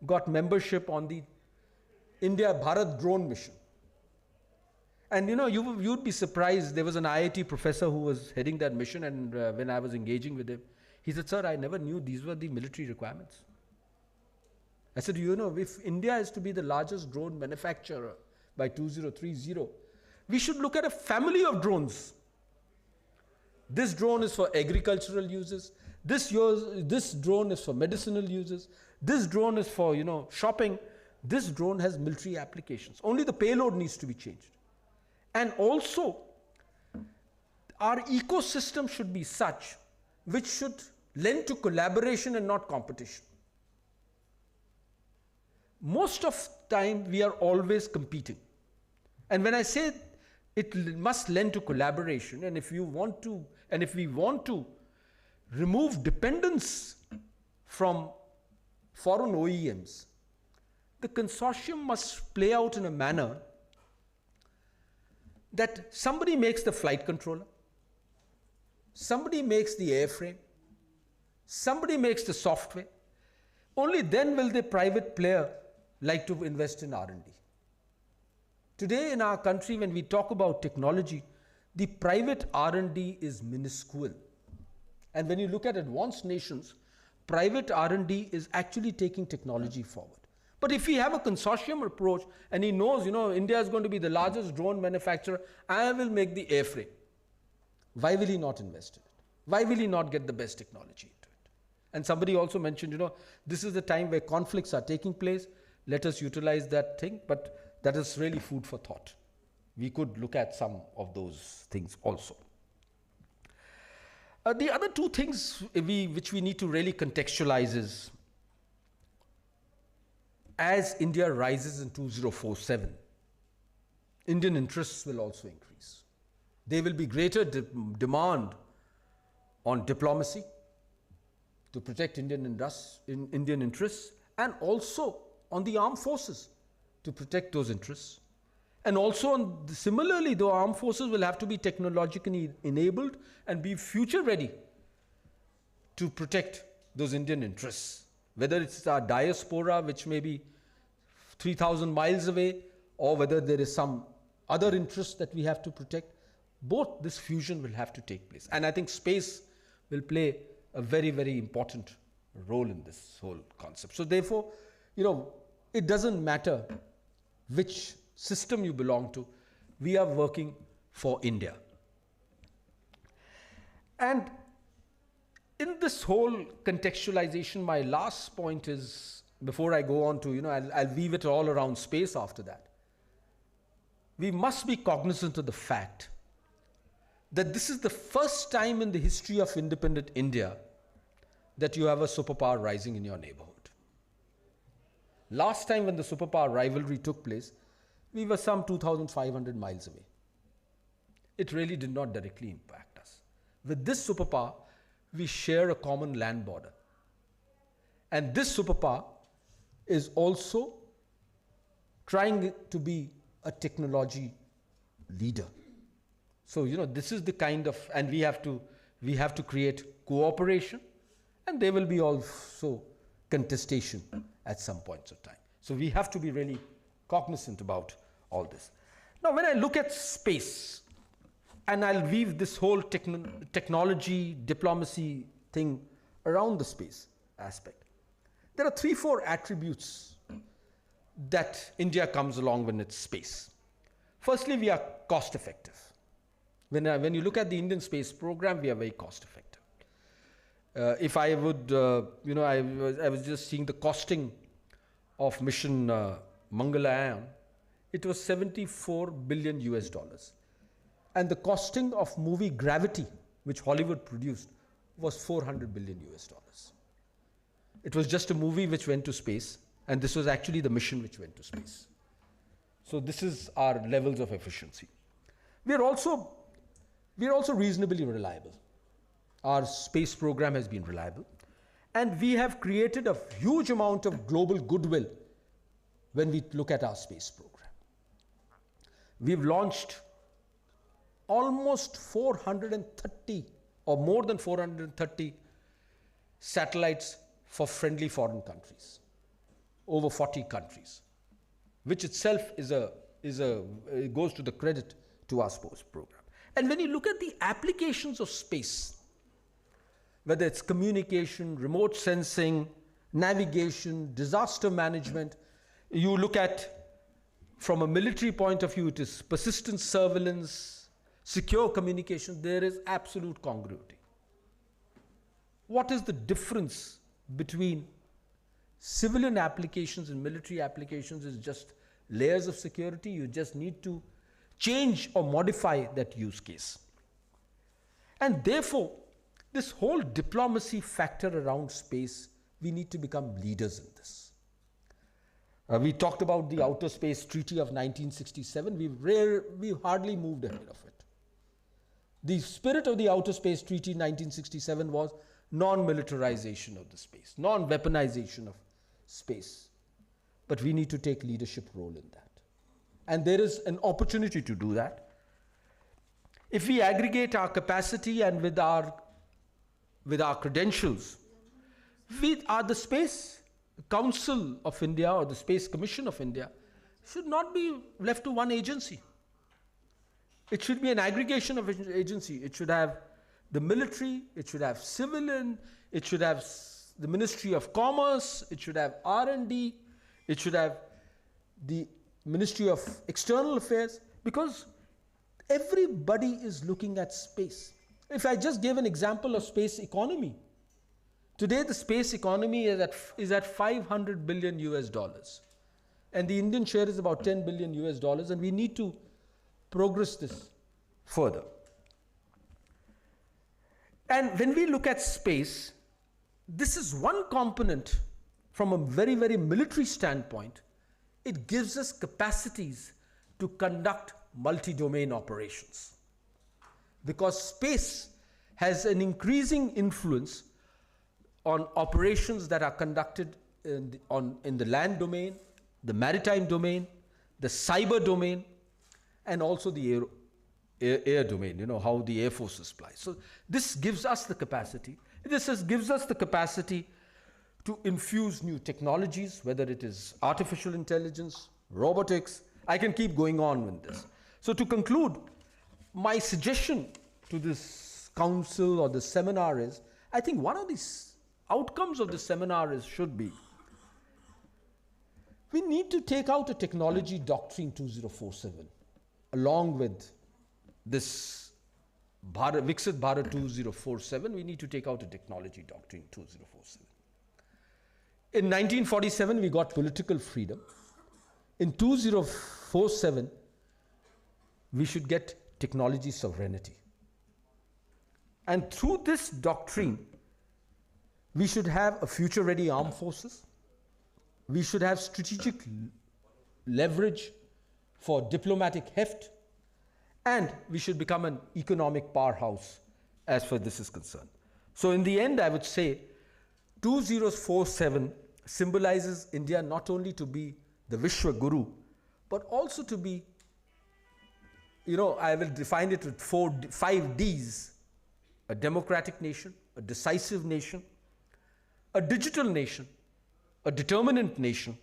got membership on the India Bharat drone mission. And you'd be surprised, there was an IIT professor who was heading that mission, and when I was engaging with him, he said, sir, I never knew these were the military requirements. I said, if India is to be the largest drone manufacturer by 2030, we should look at a family of drones. This drone is for agricultural uses. This drone is for medicinal uses. This drone is for, shopping. This drone has military applications. Only the payload needs to be changed. And also, our ecosystem should be such which should lend to collaboration and not competition. Most of the time, we are always competing. And when I say it must lend to collaboration, and if we want to remove dependence from foreign OEMs, the consortium must play out in a manner that somebody makes the flight controller, somebody makes the airframe, somebody makes the software, only then will the private player like to invest in R&D. Today in our country, when we talk about technology, the private R&D is minuscule. And when you look at advanced nations, private R&D is actually taking technology forward. But if we have a consortium approach and he knows, India is going to be the largest drone manufacturer, I will make the airframe. Why will he not invest in it? Why will he not get the best technology into it? And somebody also mentioned, this is the time where conflicts are taking place. Let us utilize that thing, but that is really food for thought. We could look at some of those things also. The other two things which we need to really contextualize is, as India rises in 2047, Indian interests will also increase. There will be greater demand on diplomacy to protect Indian interests, and also on the armed forces to protect those interests. And also, similarly, the armed forces will have to be technologically enabled and be future ready to protect those Indian interests. Whether it's our diaspora, which may be 3,000 miles away, or whether there is some other interest that we have to protect, both this fusion will have to take place. And I think space will play a very, very important role in this whole concept. So therefore, it doesn't matter which system you belong to, we are working for India. And in this whole contextualization, my last point is, before I go on to, I'll weave it all around space after that. We must be cognizant of the fact that this is the first time in the history of independent India that you have a superpower rising in your neighborhood. Last time when the superpower rivalry took place, we were some 2,500 miles away. It really did not directly impact us. With this superpower, we share a common land border. And this superpower is also trying to be a technology leader. So, this is the kind of, and we have to create cooperation, and there will be also contestation at some points of time. So we have to be really cognizant about all this. Now, when I look at space, and I'll weave this whole technology, diplomacy thing around the space aspect, there are 3-4 attributes that India comes along when it's space. Firstly, we are cost effective. When you look at the Indian space program, we are very cost effective. If I would, I was just seeing the costing of mission Mangalayaan. It was $74 billion US. And the costing of movie Gravity, which Hollywood produced, was $400 billion US. It was just a movie which went to space, and this was actually the mission which went to space. So this is our levels of efficiency. We are also reasonably reliable. Our space program has been reliable, and we have created a huge amount of global goodwill when we look at our space program. We've launched almost 430 or more than 430 satellites for friendly foreign countries, over 40 countries, which itself it goes to the credit to our space program. And when you look at the applications of space, whether it's communication, remote sensing, navigation, disaster management, you look at, from a military point of view, it is persistent surveillance, secure communication, there is absolute congruity. What is the difference between civilian applications and military applications is just layers of security. You just need to change or modify that use case. And therefore, this whole diplomacy factor around space, we need to become leaders in this. We talked about the Outer Space Treaty of 1967. We hardly moved ahead of it. The spirit of the Outer Space Treaty 1967 was non-militarization of the space, non-weaponization of space. But we need to take leadership role in that. And there is an opportunity to do that. if we aggregate our capacity and with our credentials, we are the Space Council of India or the Space Commission of India should not be left to one agency. It should be an aggregation of agency. It should have the military, it should have civilian, it should have the Ministry of Commerce, it should have R&D, it should have the Ministry of External Affairs, because everybody is looking at space. If I just gave an example of space economy, today the space economy is at 500 billion US dollars. And the Indian share is about 10 billion US dollars, and we need to progress this further. And when we look at space, this is one component from a very, very military standpoint. It gives us capacities to conduct multi-domain operations. Because space has an increasing influence on operations that are conducted in the land domain, the maritime domain, the cyber domain, and also the air domain, you know, how the Air Forces fly. So this gives us the capacity. Gives us the capacity to infuse new technologies, whether it is artificial intelligence, robotics. I can keep going on with this. So to conclude, my suggestion to this council or this seminar is, I think one of these outcomes of the seminar should be, we need to take out a technology doctrine 2047 along with this Viksit Bharat 2047. We need to take out a technology doctrine 2047. In 1947, we got political freedom. In 2047, we should get technology sovereignty. And through this doctrine, we should have a future-ready armed forces. We should have strategic leverage for diplomatic heft. And we should become an economic powerhouse as far as this is concerned. So in the end, I would say 2047 symbolizes India not only to be the Vishwa Guru, but also to be, you know, I will define it with 5 Ds: a democratic nation, a decisive nation, a digital nation, a determinant nation,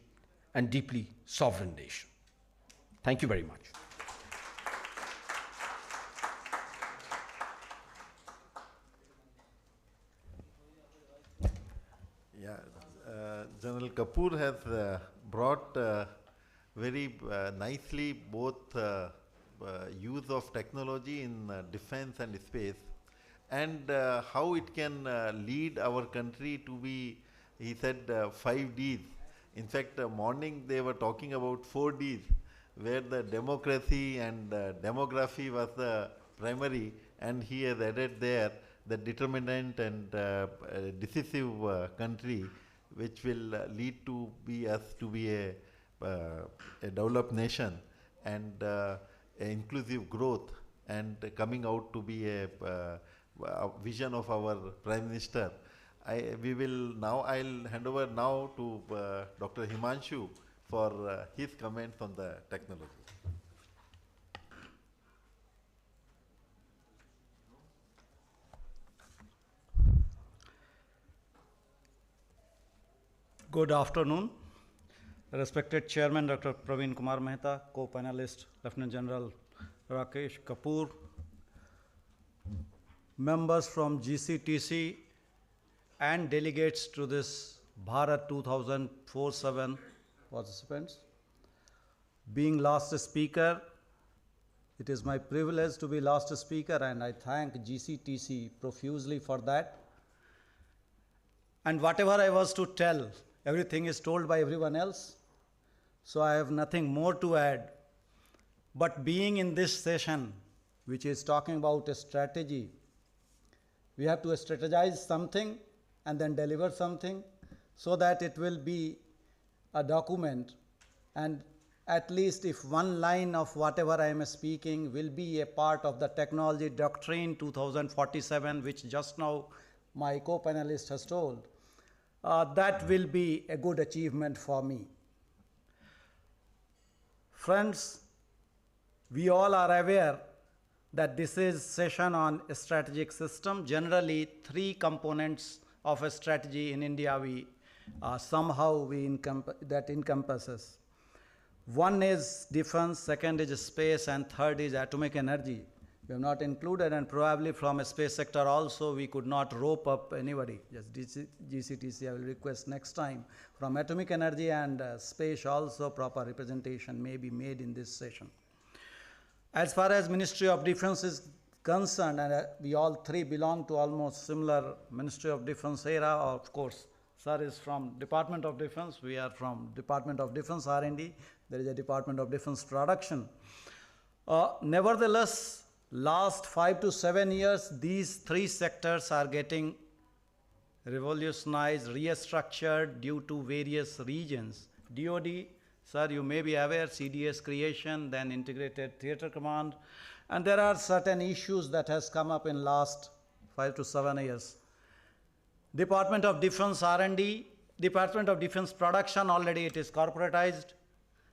and deeply sovereign nation. Thank you very much.
General Kapoor has brought very nicely both use of technology in defense and space, and how it can lead our country to be, he said, 5 Ds. In fact, morning they were talking about 4 Ds, where the democracy and demography was the primary, and he has added there the determinant and decisive country, which will lead to be us to be a developed nation and inclusive growth, and coming out to be a vision of our Prime Minister. I'll hand over now to Dr. Himanshu for his comments on the technology.
Good afternoon. Respected Chairman Dr. Praveen Kumar Mehta, co-panelist Lieutenant General Rakesh Kapoor, members from GCTC and delegates to this Bharat 2047 participants. Being last speaker, it is my privilege to be last speaker, and I thank GCTC profusely for that. And whatever I was to tell, everything is told by everyone else, so I have nothing more to add. But being in this session, which is talking about a strategy, we have to strategize something and then deliver something so that it will be a document, and at least if one line of whatever I am speaking will be a part of the technology doctrine 2047, which just now my co-panelist has told, that will be a good achievement for me. Friends, we all are aware that this is session on a strategic system. Generally, three components of a strategy in India that encompasses. One is defense, second is space, and third is atomic energy. We have not included, and probably from a space sector also we could not rope up anybody. Just GCTC, I will request next time. From atomic energy and space also proper representation may be made in this session. As far as Ministry of Defense is concerned, and we all three belong to almost similar Ministry of Defense era, of course, sir is from Department of Defense, we are from Department of Defense R&D, there is a Department of Defense production. Nevertheless, last 5 to 7 years, these three sectors are getting revolutionized, restructured due to various regions. DoD, sir, you may be aware, CDS creation, then Integrated Theater Command, and there are certain issues that has come up in last 5 to 7 years. Department of Defense R&D, Department of Defense production, already it is corporatized.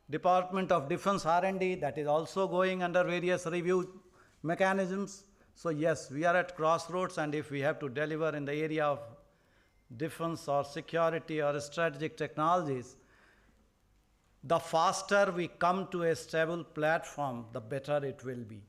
Department of Defense R&D, that is also going under various review mechanisms. So yes, we are at crossroads, and if we have to deliver in the area of defense or security or strategic technologies, the faster we come to a stable platform, the better it will be.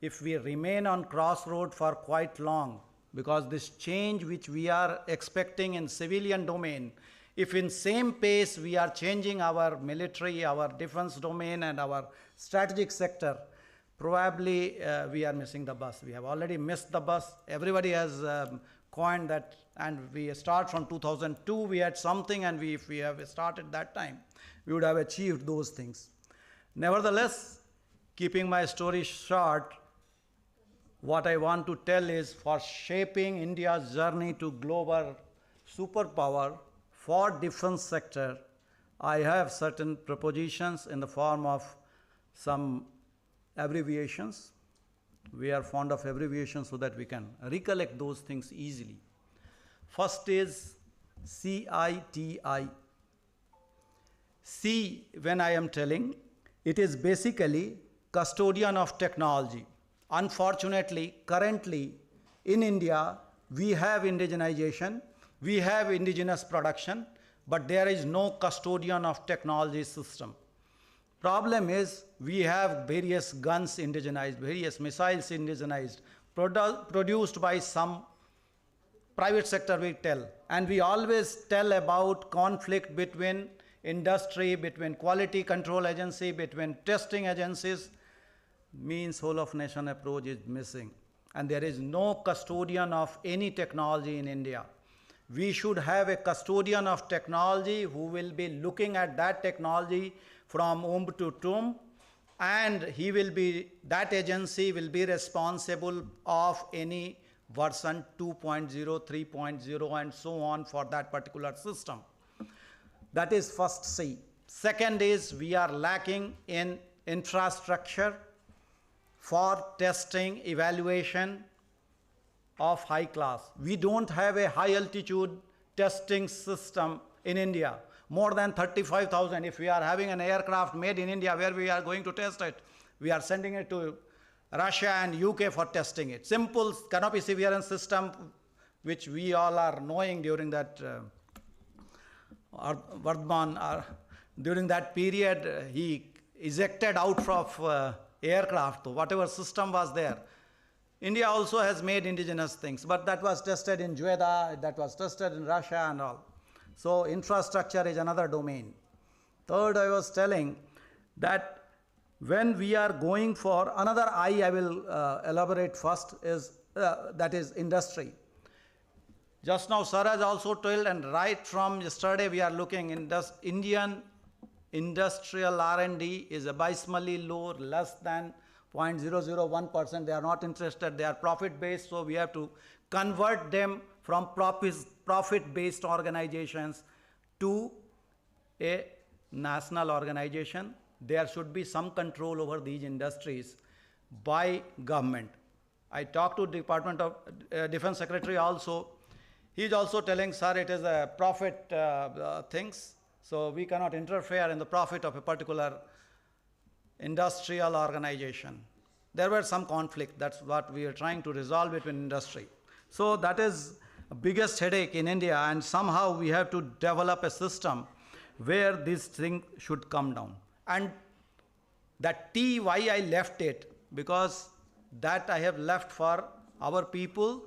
If we remain on crossroad for quite long, because this change which we are expecting in civilian domain, if in same pace we are changing our military, our defense domain and our strategic sector, probably we are missing the bus. We have already missed the bus. Everybody has coined that, and we start from 2002, we had something, and if we have started that time, we would have achieved those things. Nevertheless, keeping my story short, what I want to tell is, for shaping India's journey to global superpower for defense sector, I have certain propositions in the form of some abbreviations. We are fond of abbreviations so that we can recollect those things easily. First is CITI. C, when I am telling, it is basically custodian of technology. Unfortunately, currently in India, we have indigenization, we have indigenous production, but there is no custodian of technology system. Problem is, we have various guns indigenized, various missiles indigenized, produced by some private sector, we tell. And we always tell about conflict between industry, between quality control agency, between testing agencies. Means whole of nation approach is missing. And there is no custodian of any technology in India. We should have a custodian of technology who will be looking at that technology from womb to tomb, and he will be, that agency will be responsible of any version 2.0, 3.0 and so on for that particular system. That is first C. Second is, we are lacking in infrastructure for testing, evaluation of high class. We don't have a high altitude testing system in India. More than 35,000. If we are having an aircraft made in India, where we are going to test it, we are sending it to Russia and UK for testing it. Simple canopy surveillance system, which we all are knowing during that Vardhan, during that period, he ejected out of aircraft, whatever system was there. India also has made indigenous things, but that was tested in Jeddah, that was tested in Russia and all. So infrastructure is another domain. Third, I was telling that when we are going for another I will elaborate first, is that is industry. Just now sir has also told, and right from yesterday we are looking in Indian industrial R&D is abysmally low, less than 0.001%. They are not interested, they are profit based, so we have to convert them from profit-based organizations to a national organization. There should be some control over these industries by government. I talked to Department of Defense Secretary also. He is also telling, sir, it is a profit things, so we cannot interfere in the profit of a particular industrial organization. there were some conflict. That's what we are trying to resolve between industry. So that is the biggest headache in India, and somehow we have to develop a system where this thing should come down. And that T, why I left it, because that I have left for our people.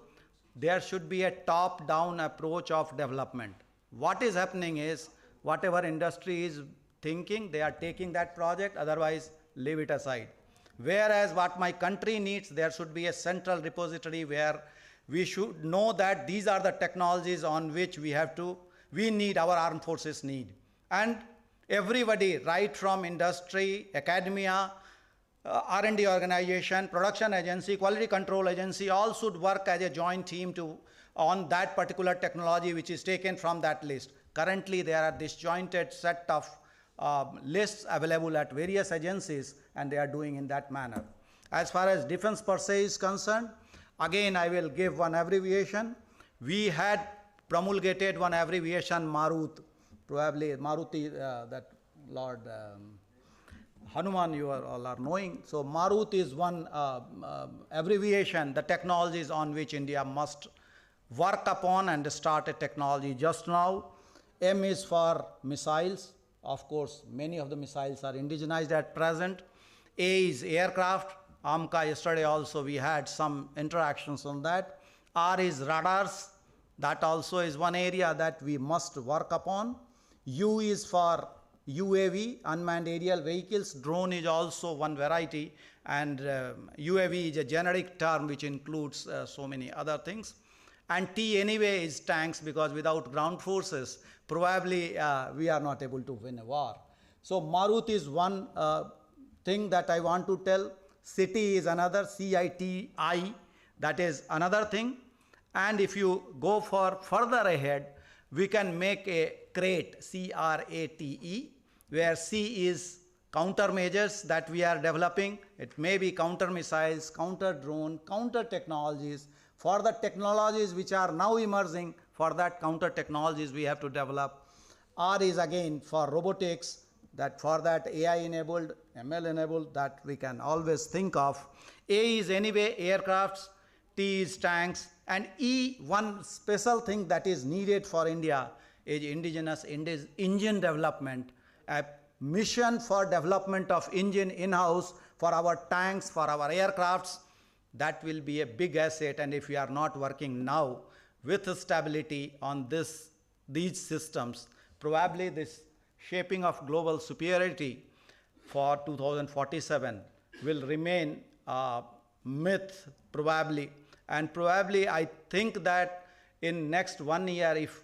There should be a top-down approach of development. What is happening is, whatever industry is thinking, they are taking that project, otherwise leave it aside. Whereas what my country needs, there should be a central repository where we should know that these are the technologies on which we need, our armed forces need. And everybody, right from industry, academia, R&D organization, production agency, quality control agency, all should work as a joint team on that particular technology which is taken from that list. Currently, there are disjointed set of lists available at various agencies, and they are doing in that manner. As far as defense per se is concerned, again I will give one abbreviation. We had promulgated one abbreviation, Marut, probably Maruti, that Lord Hanuman you all are knowing. So Marut is one abbreviation, the technologies on which India must work upon and start a technology just now. M is for missiles. Of course, many of the missiles are indigenized at present. A is aircraft. AMCA, yesterday also we had some interactions on that. R is radars. That also is one area that we must work upon. U is for UAV, unmanned aerial vehicles. Drone is also one variety, and UAV is a generic term which includes so many other things. And T anyway is tanks, because without ground forces, probably we are not able to win a war. So Marut is one thing that I want to tell. City is another, CITI, that is another thing. And if you go for further ahead, we can make a CRATE, C-R-A-T-E, where C is countermeasures that we are developing. It may be counter missiles, counter drone, counter technologies. For the technologies which are now emerging, for that counter technologies we have to develop. R is again for robotics, that for that AI enabled, ML enabled, that we can always think of. A is anyway aircrafts, T is tanks, and E, one special thing that is needed for India is indigenous engine development, a mission for development of engine in-house for our tanks, for our aircrafts. That will be a big asset, and if we are not working now with stability on these systems, probably this shaping of global superiority for 2047 will remain a myth probably. And probably I think that in next 1 year, if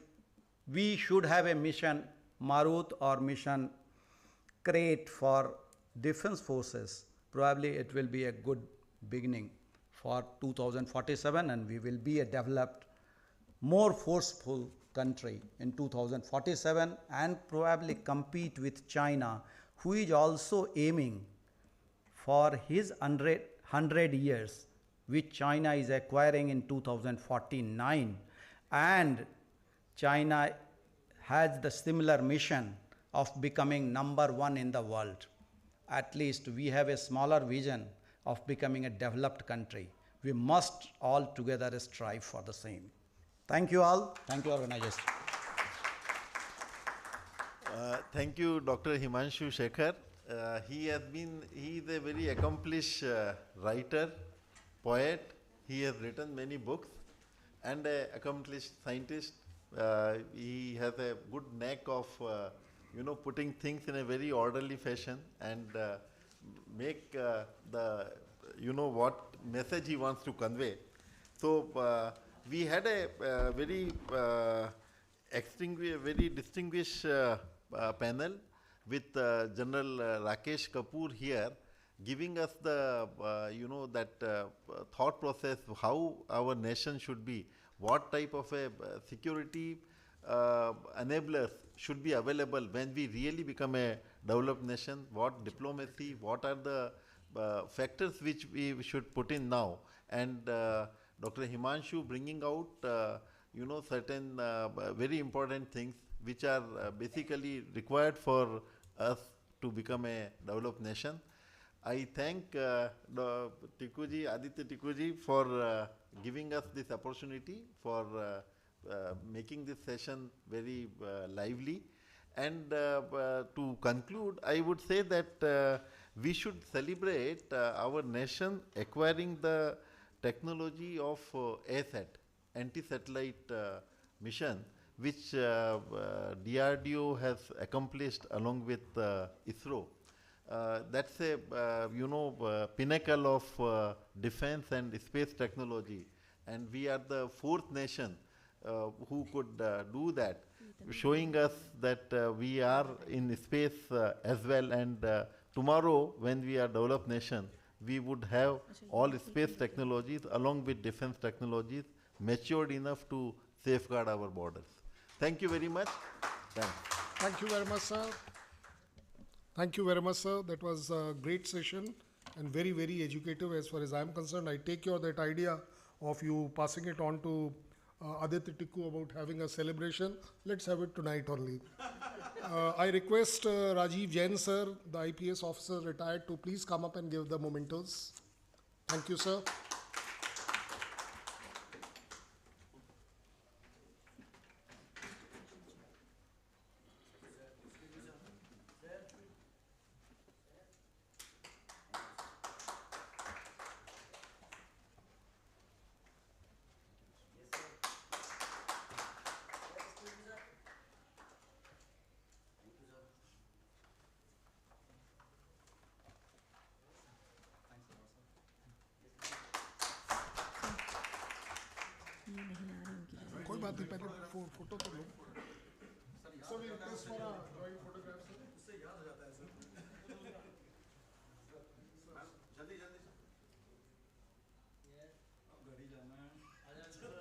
we should have a mission Marut or mission CRATE for defense forces, probably it will be a good beginning for 2047, and we will be a developed, more forceful country in 2047, and probably compete with China, who is also aiming for his 100 years, which China is acquiring in 2049. And China has the similar mission of becoming #1 in the world. At least we have a smaller vision of becoming a developed country. We must all together strive for the same. Thank you all. Thank you, organizers.
Thank you, Dr. Himanshu Shekhar. He is a very accomplished writer, poet. He has written many books, and an accomplished scientist. He has a good knack of, putting things in a very orderly fashion and make what message he wants to convey. So we had a very distinguished panel with General Rakesh Kapoor here, giving us the thought process of how our nation should be, what type of a security enablers should be available when we really become a developed nation, what diplomacy, what are the factors which we should put in now, and Dr. Himanshu bringing out certain very important things which are basically required for us to become a developed nation. I thank Tikuji, Aditya Tikuji for giving us this opportunity for making this session very lively. And to conclude, I would say that we should celebrate our nation acquiring the technology of ASAT, anti-satellite mission, which DRDO has accomplished along with ISRO. That's a pinnacle of defense and space technology, and we are the fourth nation who could do that, showing us that we are in space as well. And tomorrow, when we are developed nation, we would have all space technologies along with defense technologies matured enough to safeguard our borders. Thank you very much. Thanks.
Thank you very much, sir. Thank you very much, sir. That was a great session and very, very educative as far as I'm concerned. I take your that idea of you passing it on to Aditya Tikku about having a celebration. Let's have it tonight only. I request Rajiv Jain, sir, the IPS officer retired, to please come up and give the mementos. Thank you, sir. कोई बात नहीं, पहले photo तो लो। Sir we request for a joint photograph sir. उससे याद हो जाता है सर। जल्दी जल्दी सर। अब गाड़ी जाना है। आ जाए sir.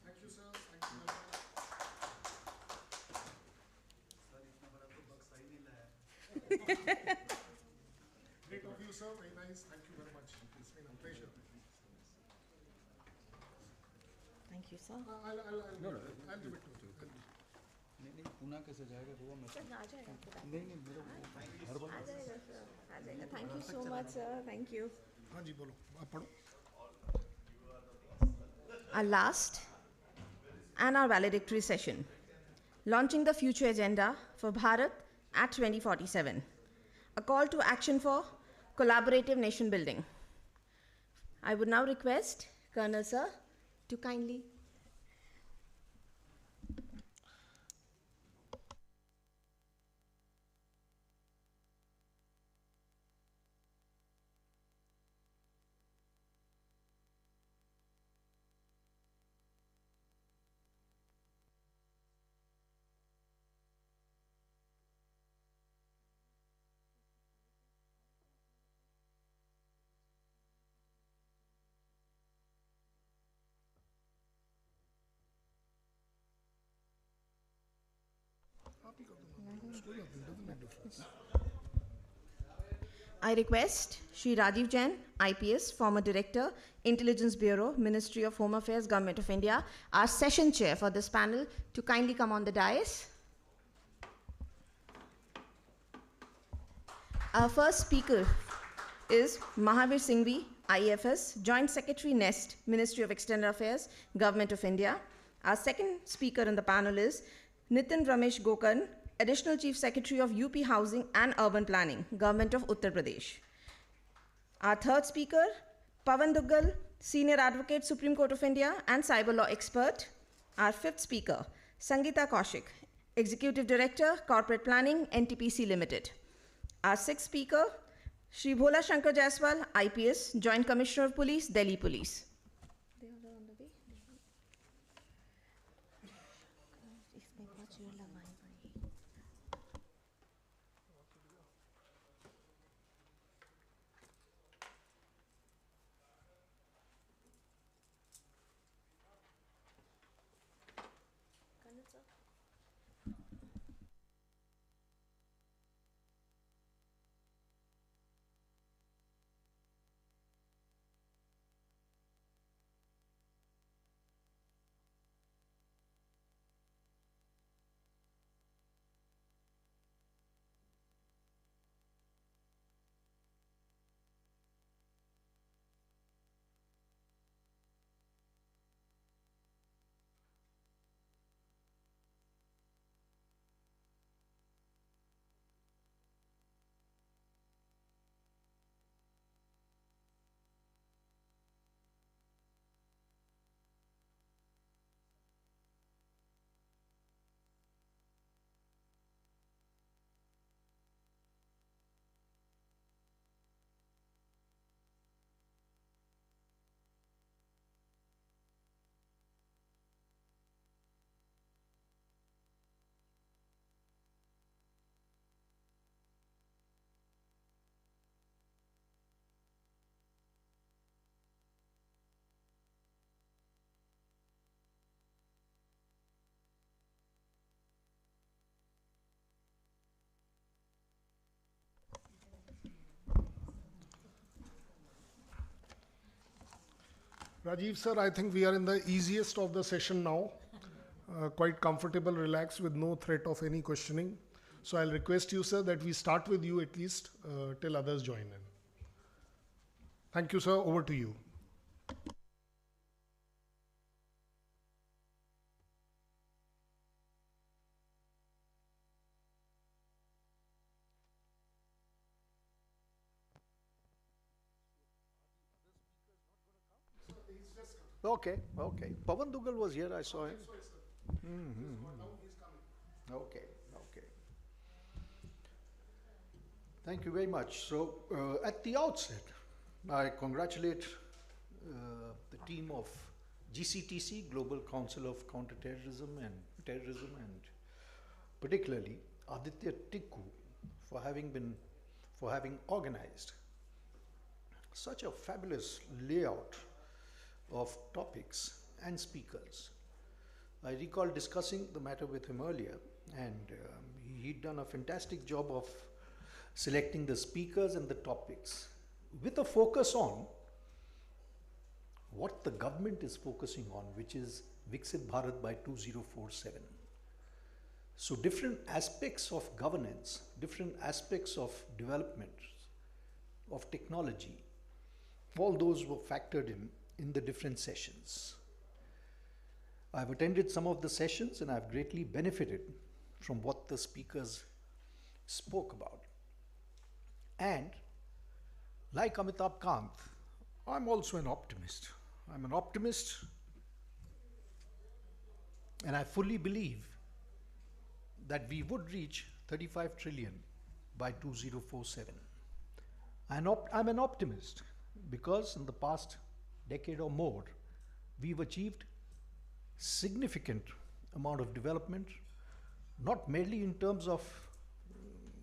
Thank you sir, thank you. Sir इतना बड़ा तो बक्सा ही नहीं लाया। Great of you, sir. Very nice. Thank you very much. It's been a pleasure.
Thank you, sir.
I'll give it to you.
नहीं पुणे कैसे जाएगा वो मैं
सर आ जाएगा
नहीं मेरा हर बार
आ जाएगा सर, आ जाएगा। Thank you so much, sir. Thank you.
हाँ जी बोलो, आप पढ़ो।
Our last and our valedictory session, launching the future agenda for Bharat at 2047, a call to action for collaborative nation building. I would now request Colonel Sir to kindly I request Shri Rajiv Jain, IPS, former Director, Intelligence Bureau, Ministry of Home Affairs, Government of India, our session chair for this panel, to kindly come on the dais. Our first speaker is Mahavir Singhvi, IFS, Joint Secretary, NEST, Ministry of External Affairs, Government of India. Our second speaker in the panel is Nitin Ramesh Gokarn, Additional Chief Secretary of UP Housing and Urban Planning, Government of Uttar Pradesh. Our third speaker, Pawan Duggal, Senior Advocate, Supreme Court of India and Cyber Law Expert. Our fifth speaker, Sangeeta Kaushik, Executive Director, Corporate Planning, NTPC Limited. Our sixth speaker, Shri Bhola Shankar Jaiswal, IPS, Joint Commissioner of Police, Delhi Police. They are on the way.
Rajiv sir, I think we are in the easiest of the session now. Quite comfortable, relaxed, with no threat of any questioning. So I'll request you, sir, that we start with you at least till others join in. Thank you, sir. Over to you.
Okay, okay. Pawan Dugal was here, I saw him. Okay, okay. Thank you very much. So, at the outset, I congratulate the team of GCTC, Global Council of Counterterrorism and Terrorism, and particularly Aditya Tikku for having organized such a fabulous layout of topics and speakers. I recall discussing the matter with him earlier, and he'd done a fantastic job of selecting the speakers and the topics with a focus on what the government is focusing on, which is Viksit Bharat by 2047. So different aspects of governance, different aspects of development, of technology, all those were factored in the different sessions. I've attended some of the sessions and I've greatly benefited from what the speakers spoke about. And like Amitabh Kant, I'm also an optimist. I'm an optimist, and I fully believe that we would reach 35 trillion by 2047. I'm an optimist because in the past decade or more, we've achieved significant amount of development, not merely in terms of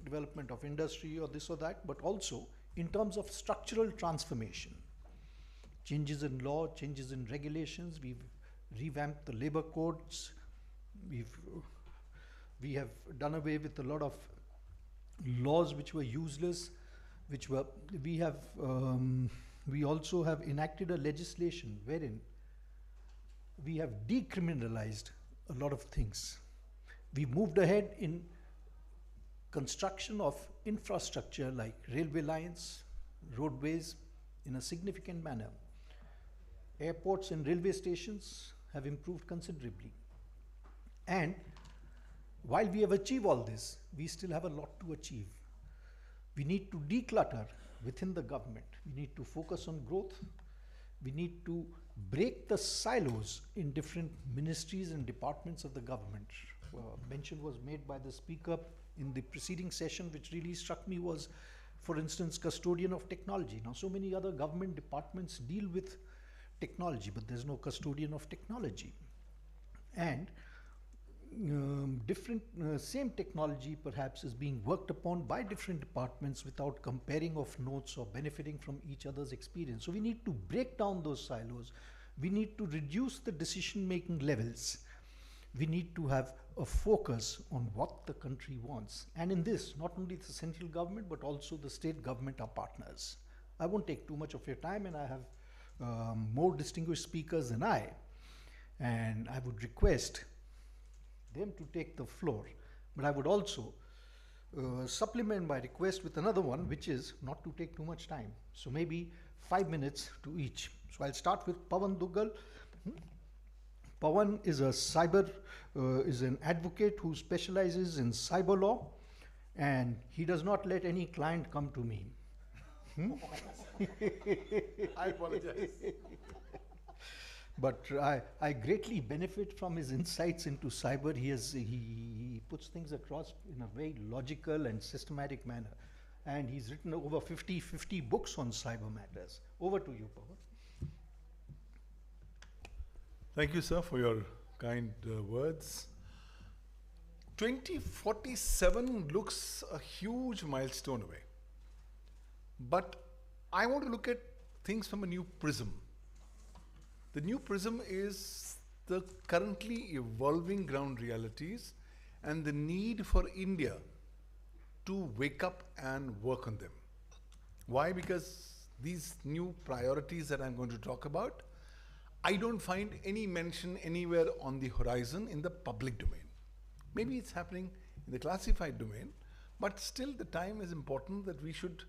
development of industry or this or that, but also in terms of structural transformation. Changes in law, changes in regulations, we've revamped the labor codes, we have done away with a lot of laws which were useless, we also have enacted a legislation wherein we have decriminalized a lot of things. We moved ahead in construction of infrastructure like railway lines, roadways in a significant manner. Airports and railway stations have improved considerably. And while we have achieved all this, we still have a lot to achieve. We need to declutter within the government. We need to focus on growth. We need to break the silos in different ministries and departments of the government. Mention was made by the speaker in the preceding session, which really struck me was, for instance, custodian of technology. Now, so many other government departments deal with technology, but there's no custodian of technology. And same technology perhaps is being worked upon by different departments without comparing of notes or benefiting from each other's experience. So we need to break down those silos. We need to reduce the decision-making levels. We need to have a focus on what the country wants. And in this, not only the central government, but also the state government are partners. I won't take too much of your time, and I have more distinguished speakers than I. And I would request them to take the floor. But I would also supplement my request with another one, which is not to take too much time. So maybe 5 minutes to each. So I'll start with Pawan Dugal. Pawan is is an advocate who specializes in cyber law, and he does not let any client come to me. I apologize. But I greatly benefit from his insights into cyber. He puts things across in a very logical and systematic manner. And he's written over 50 books on cyber matters. Over to you, Pawan.
Thank you, sir, for your kind words. 2047 looks a huge milestone away. But I want to look at things from a new prism. The new prism is the currently evolving ground realities and the need for India to wake up and work on them. Why? Because these new priorities that I'm going to talk about I don't find any mention anywhere on the horizon in the public domain. Maybe it's happening in the classified domain, but still the time is important that we should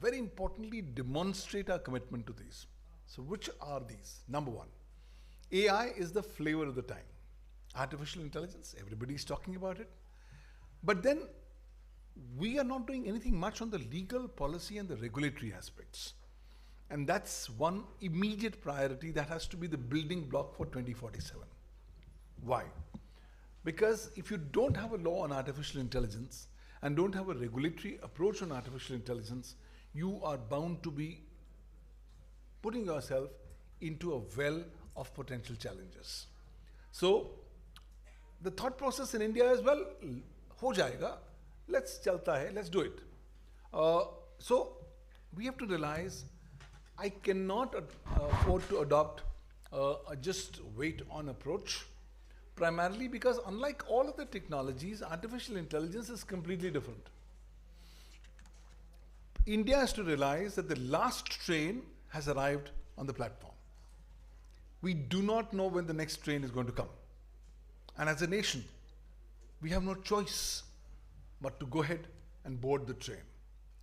very importantly demonstrate our commitment to these. So which are these? Number one, AI is the flavor of the time. Artificial intelligence, everybody's talking about it. But then we are not doing anything much on the legal policy and the regulatory aspects. And that's one immediate priority that has to be the building block for 2047. Why? Because if you don't have a law on artificial intelligence and don't have a regulatory approach on artificial intelligence, you are bound to be putting yourself into a well of potential challenges. So the thought process in India is, well, ho jayega, let's chalta hai, let's do it. So we have to realize I cannot afford to adopt a just wait on approach, primarily because unlike all other technologies, artificial intelligence is completely different. India has to realize that the last train has arrived on the platform. We do not know when the next train is going to come. And as a nation, we have no choice but to go ahead and board the train.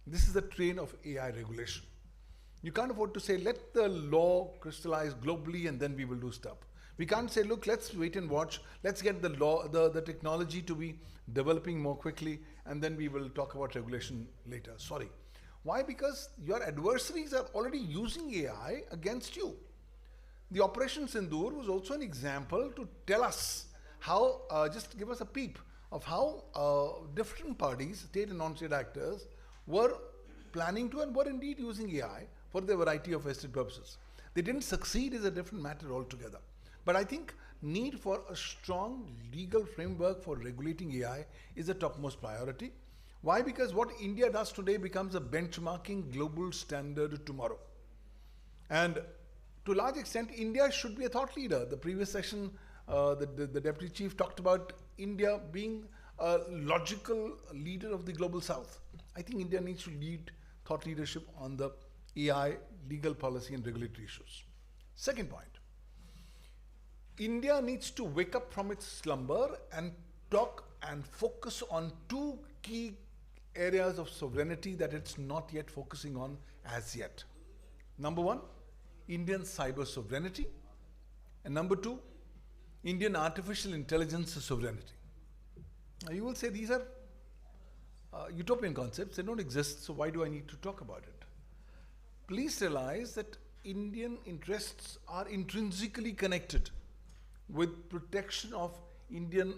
This is the train of AI regulation. You can't afford to say, let the law crystallize globally and then we will do stuff. We can't say, look, let's wait and watch. Let's get the law, the technology to be developing more quickly and then we will talk about regulation later. Sorry. Why? Because your adversaries are already using AI against you. The Operation Sindoor was also an example to tell us how, just give us a peep of how different parties, state and non-state actors, were planning to and were indeed using AI for the variety of vested purposes. They didn't succeed is a different matter altogether. But I think need for a strong legal framework for regulating AI is the topmost priority. Why? Because what India does today becomes a benchmarking global standard tomorrow. And to a large extent, India should be a thought leader. The previous session, the Deputy Chief talked about India being a logical leader of the global South. I think India needs to lead thought leadership on the AI, legal policy and regulatory issues. Second point, India needs to wake up from its slumber and talk and focus on two key areas of sovereignty that it's not yet focusing on as yet. Number one, Indian cyber sovereignty, and number two, Indian artificial intelligence sovereignty. Now you will say these are utopian concepts, they don't exist, so why do I need to talk about it? Please realize that Indian interests are intrinsically connected with protection of Indian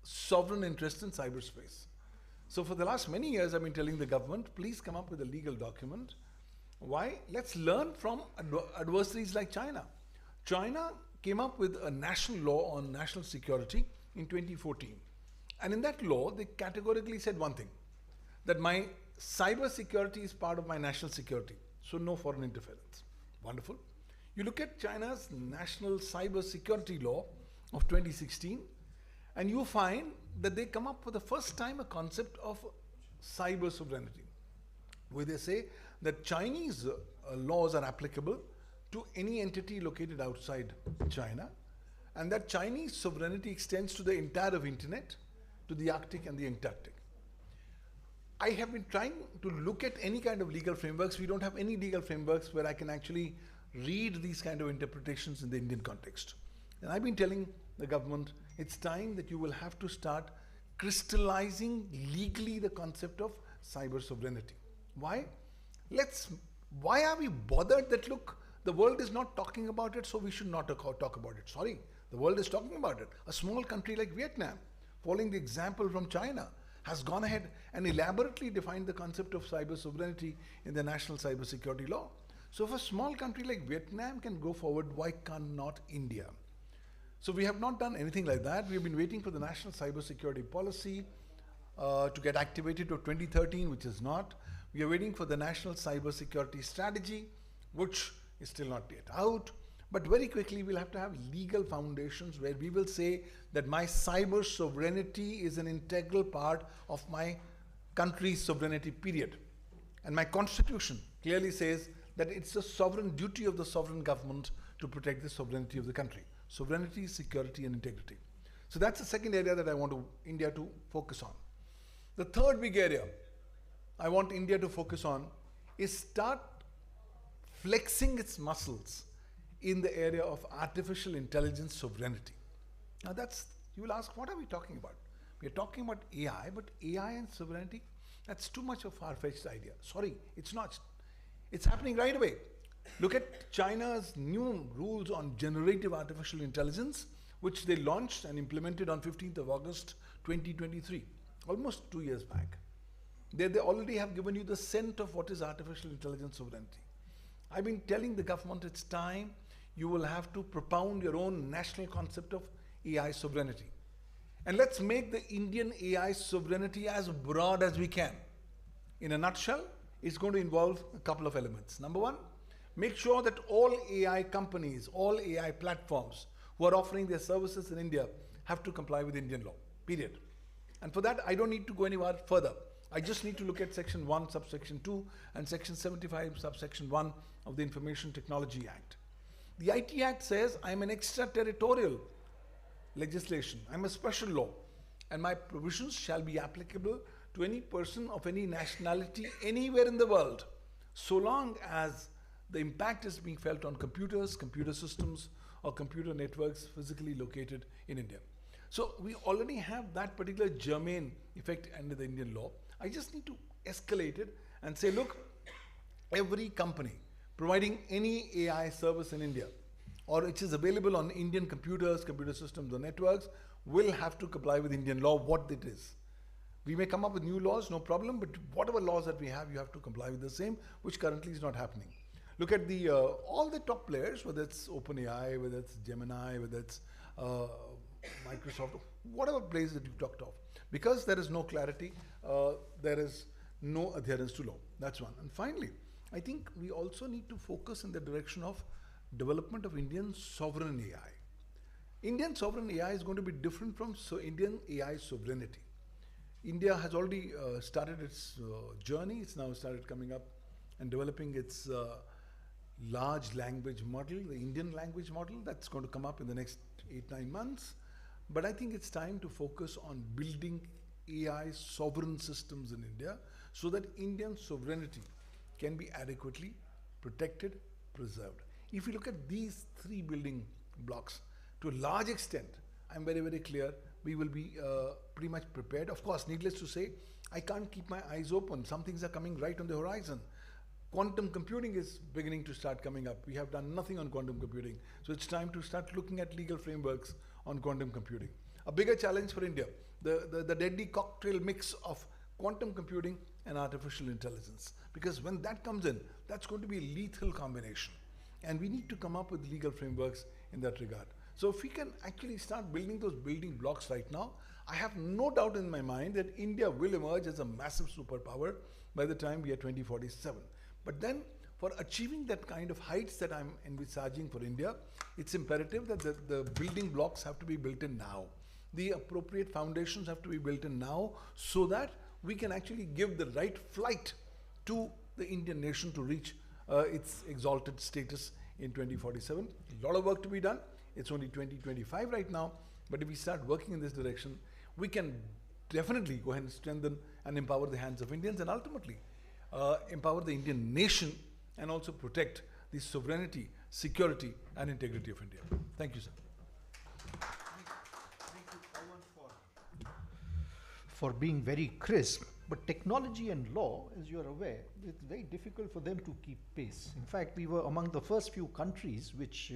sovereign interests in cyberspace. So for the last many years, I've been telling the government, please come up with a legal document. Why? Let's learn from adversaries like China. China came up with a national law on national security in 2014. And in that law, they categorically said one thing, that my cyber security is part of my national security. So no foreign interference. Wonderful. You look at China's national cyber security law of 2016, and you find that they come up for the first time a concept of cyber sovereignty, where they say that Chinese laws are applicable to any entity located outside China, and that Chinese sovereignty extends to the entire of internet, to the Arctic and the Antarctic. I have been trying to look at any kind of legal frameworks. We don't have any legal frameworks where I can actually read these kind of interpretations in the Indian context. And I've been telling the government, it's time that you will have to start crystallizing legally the concept of cyber sovereignty. Why? Why are we bothered that, look, the world is not talking about it, so we should not talk about it? Sorry, the world is talking about it. A small country like Vietnam, following the example from China, has gone ahead and elaborately defined the concept of cyber sovereignty in the national cyber security law. So if a small country like Vietnam can go forward, why cannot India? So we have not done anything like that. We have been waiting for the national cyber security policy to get activated to 2013, which is not. We are waiting for the national cyber security strategy, which is still not yet out. But very quickly, we'll have to have legal foundations where we will say that my cyber sovereignty is an integral part of my country's sovereignty, period. And my constitution clearly says that it's the sovereign duty of the sovereign government to protect the sovereignty of the country. Sovereignty, security, and integrity. So that's the second area that I want India to focus on. The third big area I want India to focus on is start flexing its muscles in the area of artificial intelligence sovereignty. Now you will ask, what are we talking about? We are talking about AI, but AI and sovereignty, that's too much of a far-fetched idea. Sorry, it's not. It's happening right away. Look at China's new rules on generative artificial intelligence, which they launched and implemented on 15th of August 2023, almost 2 years back. They already have given you the scent of what is artificial intelligence sovereignty. I've been telling the government it's time you will have to propound your own national concept of AI sovereignty. And let's make the Indian AI sovereignty as broad as we can. In a nutshell, it's going to involve a couple of elements. Number one, make sure that all AI companies, all AI platforms who are offering their services in India have to comply with Indian law, period. And for that, I don't need to go anywhere further. I just need to look at Section 1, Subsection 2, and Section 75, Subsection 1 of the Information Technology Act. The IT Act says I'm an extraterritorial legislation. I'm a special law, and my provisions shall be applicable to any person of any nationality anywhere in the world, so long as the impact is being felt on computers, computer systems, or computer networks physically located in India. So we already have that particular germane effect under the Indian law. I just need to escalate it and say, look, every company providing any AI service in India, or which is available on Indian computers, computer systems, or networks, will have to comply with Indian law, what it is. We may come up with new laws, no problem, but whatever laws that we have, you have to comply with the same, which currently is not happening. Look at the all the top players, whether it's OpenAI, whether it's Gemini, whether it's Microsoft, whatever place that you've talked of. Because there is no clarity, there is no adherence to law. That's one. And finally, I think we also need to focus in the direction of development of Indian sovereign AI. Indian sovereign AI is going to be different from Indian AI sovereignty. India has already started its journey. It's now started coming up and developing its large language model, the Indian language model. That's going to come up in the next 8-9 months. But I think it's time to focus on building AI sovereign systems in India so that Indian sovereignty can be adequately protected, preserved. If you look at these three building blocks, to a large extent, I'm very, very clear, we will be pretty much prepared. Of course, needless to say, I can't keep my eyes open. Some things are coming right on the horizon. Quantum computing is beginning to start coming up. We have done nothing on quantum computing. So it's time to start looking at legal frameworks on quantum computing. A bigger challenge for India, the deadly cocktail mix of quantum computing and artificial intelligence. Because when that comes in, that's going to be a lethal combination. And we need to come up with legal frameworks in that regard. So if we can actually start building those building blocks right now, I have no doubt in my mind that India will emerge as a massive superpower by the time we are 2047. But then, for achieving that kind of heights that I'm envisaging for India, it's imperative that the building blocks have to be built in now. The appropriate foundations have to be built in now so that we can actually give the right flight to the Indian nation to reach its exalted status in 2047. A lot of work to be done. It's only 2025 right now, but if we start working in this direction, we can definitely go ahead and strengthen and empower the hands of Indians and ultimately empower the Indian nation and also protect the sovereignty, security, and integrity of India. Thank you, sir.
Thank you, Bhawan, for being very crisp. But technology and law, as you are aware, it's very difficult for them to keep pace. In fact, we were among the first few countries which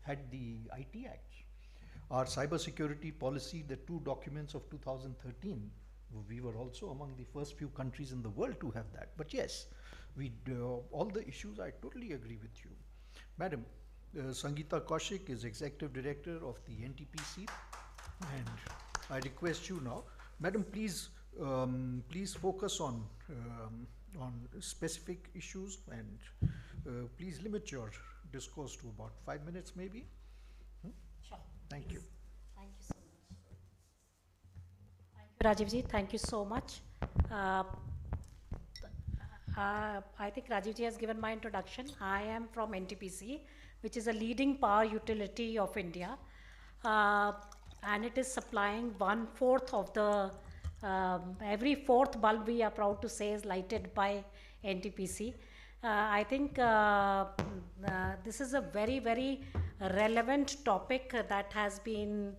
had the IT Act. Our cybersecurity policy, the two documents of 2013, we were also among the first few countries in the world to have that. But yes, all the issues, I totally agree with you. Madam, Sangeeta Kaushik is Executive Director of the NTPC, and I request you now, Madam, please focus on specific issues, and please limit your discourse to about 5 minutes maybe.
Sure.
Thank you.
Thank you so much. Rajiv ji, thank you so much. I think Rajiv ji has given my introduction. I am from NTPC, which is a leading power utility of India. And it is supplying 1/4 of the, every fourth bulb we are proud to say is lighted by NTPC. I think this is a very, very relevant topic that has been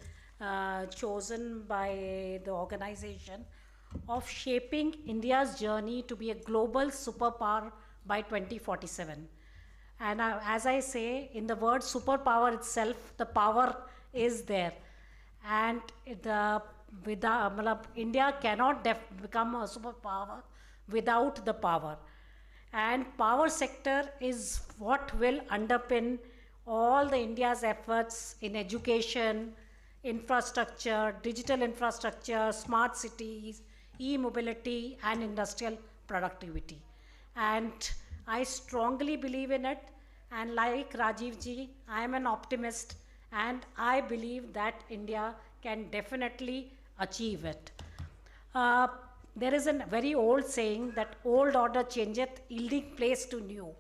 chosen by the organization of shaping India's journey to be a global superpower by 2047. And as I say, in the word superpower itself, the power is there. And India cannot become a superpower without the power. And power sector is what will underpin all the India's efforts in education, infrastructure, digital infrastructure, smart cities, e-mobility, and industrial productivity. And I strongly believe in it. And like Rajiv ji, I am an optimist, and I believe that India can definitely achieve it. There is a very old saying that old order changeth, yielding place to new.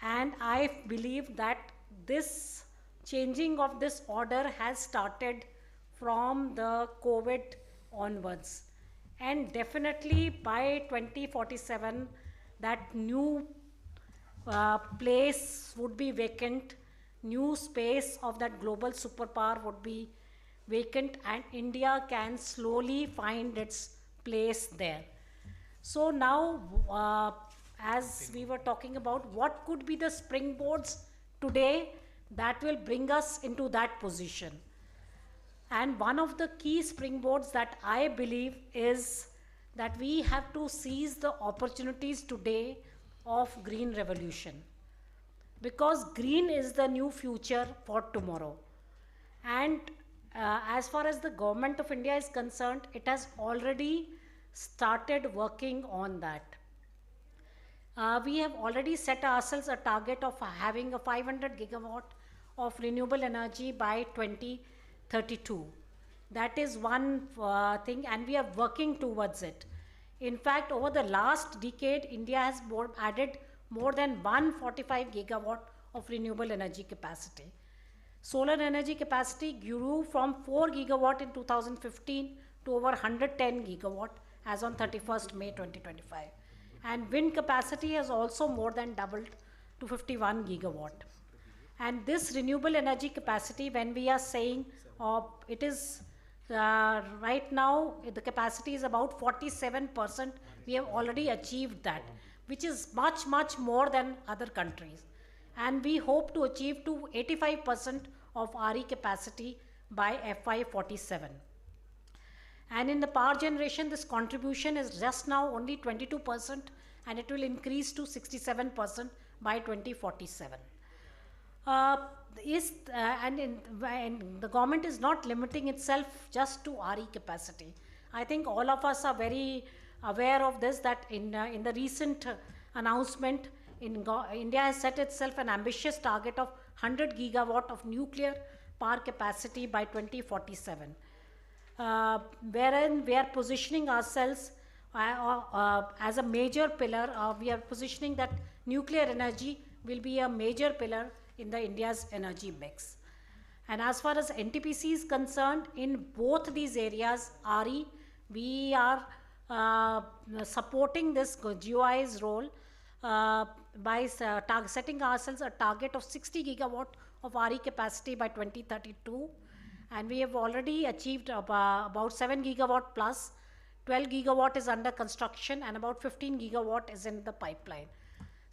And I believe that this changing of this order has started from the COVID onwards. And definitely by 2047, that new place would be vacant, new space of that global superpower would be vacant, and India can slowly find its place there. So now, as we were talking about, what could be the springboards today that will bring us into that position? And one of the key springboards that I believe is that we have to seize the opportunities today of green revolution, because green is the new future for tomorrow. And as far as the government of India is concerned, it has already started working on that. We have already set ourselves a target of having a 500 gigawatt of renewable energy by 2032. That is one thing, and we are working towards it. In fact, over the last decade, India has added more than 145 gigawatt of renewable energy capacity. Solar energy capacity grew from 4 gigawatt in 2015 to over 110 gigawatt as on 31st May 2025. And wind capacity has also more than doubled to 51 gigawatt. And this renewable energy capacity, when we are saying it is right now, the capacity is about 47%. We have already achieved that, which is much, much more than other countries. And we hope to achieve to 85% of RE capacity by FY47. And in the power generation, this contribution is just now only 22%, and it will increase to 67% by 2047. And the government is not limiting itself just to RE capacity. I think all of us are very aware of this, that in the recent announcement, India has set itself an ambitious target of 100 gigawatt of nuclear power capacity by 2047, wherein we are positioning ourselves as a major pillar. We are positioning that nuclear energy will be a major pillar in the India's energy mix. And as far as NTPC is concerned, in both these areas, RE, we are supporting this GOI's role by setting ourselves a target of 60 gigawatt of RE capacity by 2032. And we have already achieved about 7 gigawatt plus, 12 gigawatt is under construction, and about 15 gigawatt is in the pipeline.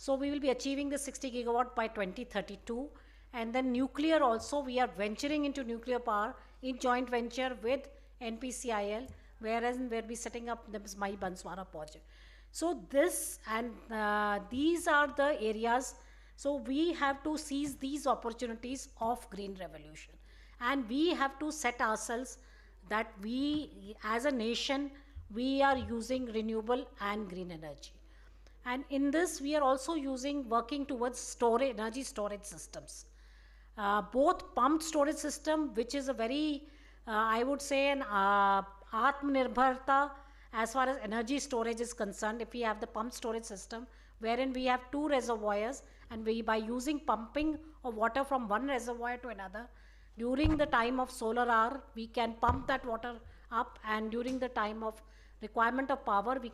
So we will be achieving the 60 gigawatt by 2032. And then nuclear also, we are venturing into nuclear power in joint venture with NPCIL, whereas we'll be setting up the Mai Banswara project. So this and these are the areas. So we have to seize these opportunities of green revolution. And we have to set ourselves that we, as a nation, we are using renewable and green energy. And in this, we are also working towards energy storage systems. Both pumped storage system, which is a very, I would say, an Atmanirbharta as far as energy storage is concerned. If we have the pumped storage system, wherein we have 2 reservoirs And by using pumping of water from one reservoir to another, during the time of solar hour, we can pump that water up, and during the time of requirement of power, we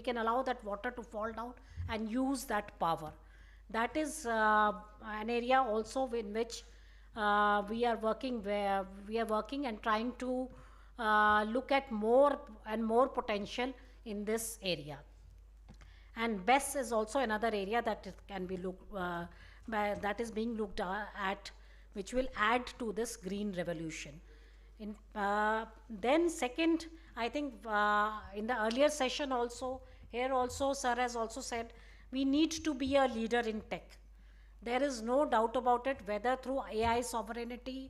can allow that water to fall down and use that power. That is an area also in which we are working, where we are working and trying to look at more and more potential in this area. And BESS is also another area that can be that is being looked at, which will add to this green revolution. Then second, I think in the earlier session also, here also sir has also said, we need to be a leader in tech. There is no doubt about it, whether through AI sovereignty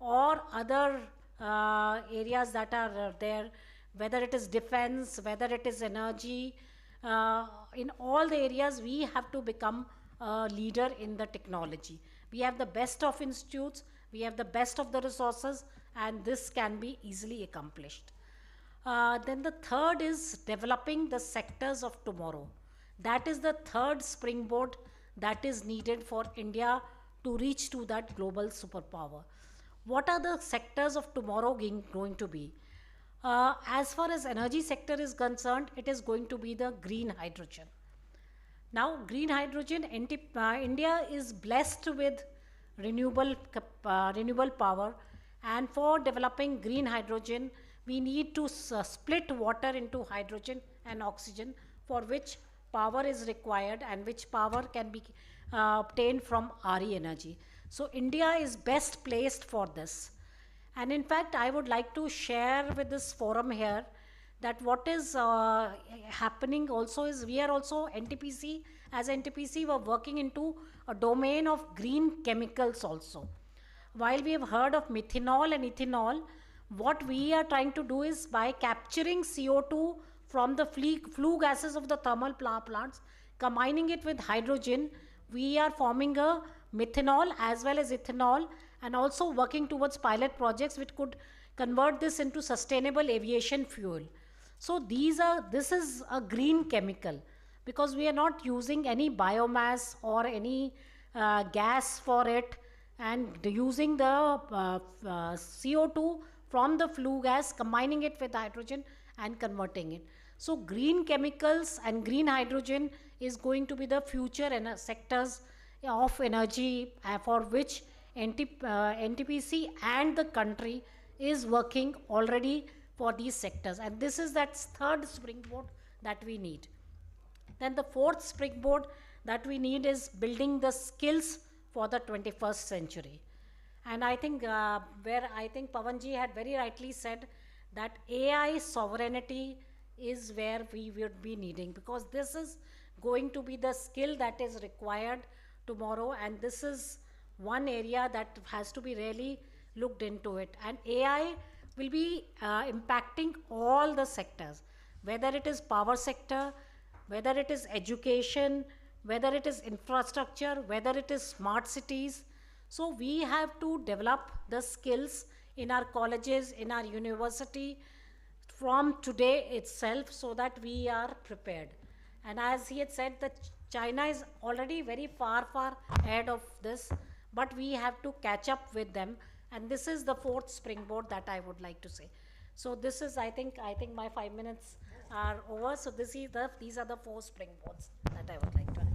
or other areas that are there, whether it is defense, whether it is energy, in all the areas we have to become a leader in the technology. We have the best of institutes, we have the best of the resources, and this can be easily accomplished. Then the third is developing the sectors of tomorrow. That is the third springboard that is needed for India to reach to that global superpower. What are the sectors of tomorrow going to be? As far as energy sector is concerned, it is going to be the green hydrogen. Now, green hydrogen, India is blessed with renewable power, and for developing green hydrogen, we need to split water into hydrogen and oxygen, for which power is required and which power can be obtained from RE energy. So India is best placed for this. And in fact, I would like to share with this forum here that what is happening also is, we are also NTPC, as NTPC we are working into a domain of green chemicals also. While we have heard of methanol and ethanol, what we are trying to do is, by capturing CO2 from the flue gases of the thermal power plants, combining it with hydrogen, we are forming a methanol as well as ethanol, and also working towards pilot projects which could convert this into sustainable aviation fuel. So this is a green chemical, because we are not using any biomass or any gas for it, and using the CO2 from the flue gas, combining it with hydrogen and converting it. So green chemicals and green hydrogen is going to be the future sectors of energy, for which NTPC and the country is working already for these sectors. And this is that third springboard that we need. Then the fourth springboard that we need is building the skills for the 21st century. And I think where I think Pawanji had very rightly said that AI sovereignty is where we would be needing, because this is going to be the skill that is required tomorrow, and this is one area that has to be really looked into it. And AI will be impacting all the sectors, whether it is power sector, whether it is education, whether it is infrastructure, whether it is smart cities. So we have to develop the skills in our colleges, in our university, from today itself, so that we are prepared. And as he had said, that China is already very far ahead of this, but we have to catch up with them. And this is the fourth springboard that I would like to say. So this is, I think my 5 minutes are over. So these are the four springboards that I would like to have.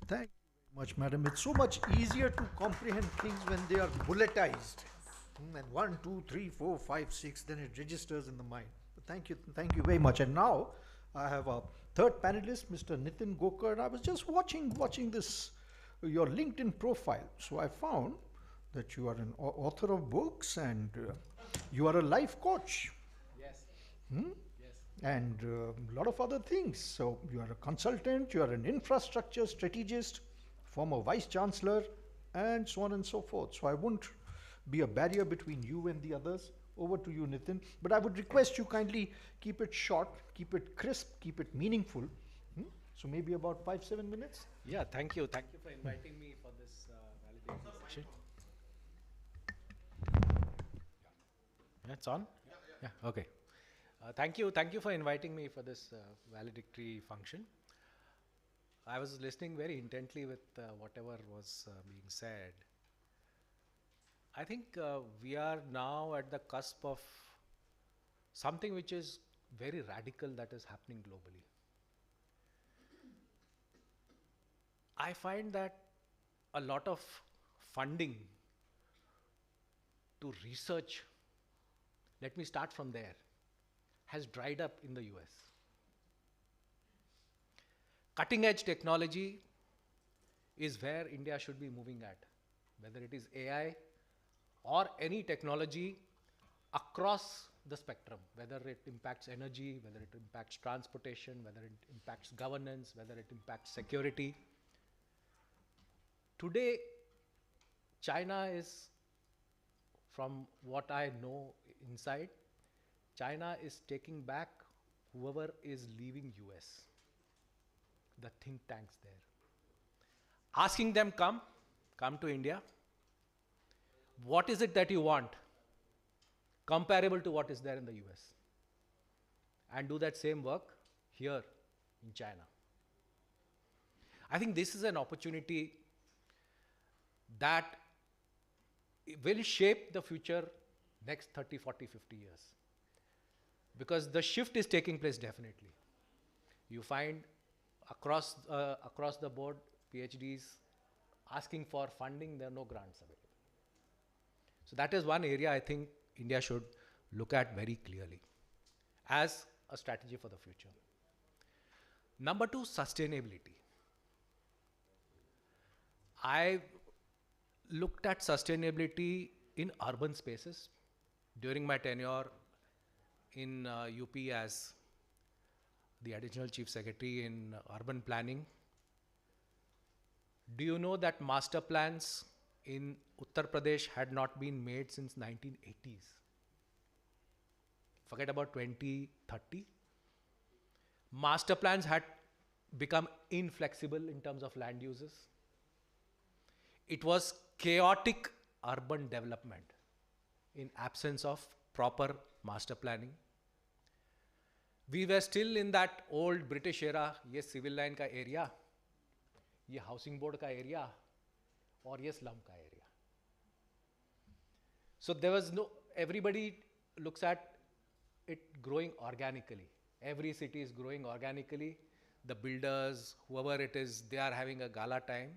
Thank you very much, madam. It's so much easier to comprehend things when they are bulletized. And 1, 2, 3, 4, 5, 6, then it registers in the mind. But thank you very much. And now I have a third panelist, Mr. Nitin Gokar. And I was just watching this, your LinkedIn profile. So I found that you are an author of books, and you are a life coach.
Yes.
Yes. And a lot of other things. So you are a consultant, you are an infrastructure strategist, former vice chancellor, and so on and so forth. So I won't be a barrier between you and the others. Over to you, Nitin. But I would request you kindly keep it short, keep it crisp, keep it meaningful. So maybe about 5-7 minutes.
Yeah, thank you. Thank you for inviting me for this validation session. It's on? Yeah, okay. Thank you for inviting me for this valedictory function. I was listening very intently with whatever was being said. I think we are now at the cusp of something which is very radical that is happening globally. I find that a lot of funding to research, let me start from there, has dried up in the US. Cutting edge technology is where India should be moving at, whether it is AI or any technology across the spectrum, whether it impacts energy, whether it impacts transportation, whether it impacts governance, whether it impacts security. Today, China is, from what I know inside, China is taking back whoever is leaving US, the think tanks there. Asking them, come to India. What is it that you want? Comparable to what is there in the US. And do that same work here in China. I think this is an opportunity that will shape the future next 30, 40, 50 years. Because the shift is taking place definitely. You find across the board, PhDs asking for funding, there are no grants available. So that is one area I think India should look at very clearly as a strategy for the future. Number two, sustainability. I looked at sustainability in urban spaces during my tenure in UP as the Additional Chief Secretary in Urban Planning. Do you know that master plans in Uttar Pradesh had not been made since 1980s? Forget about 2030. Master plans had become inflexible in terms of land uses. It was chaotic urban development in absence of proper master planning. We were still in that old British era, ये civil line का area, ये housing board का area, और ये slum का area. So there was no, everybody looks at it growing organically. Every city is growing organically. The builders, whoever it is, they are having a gala time.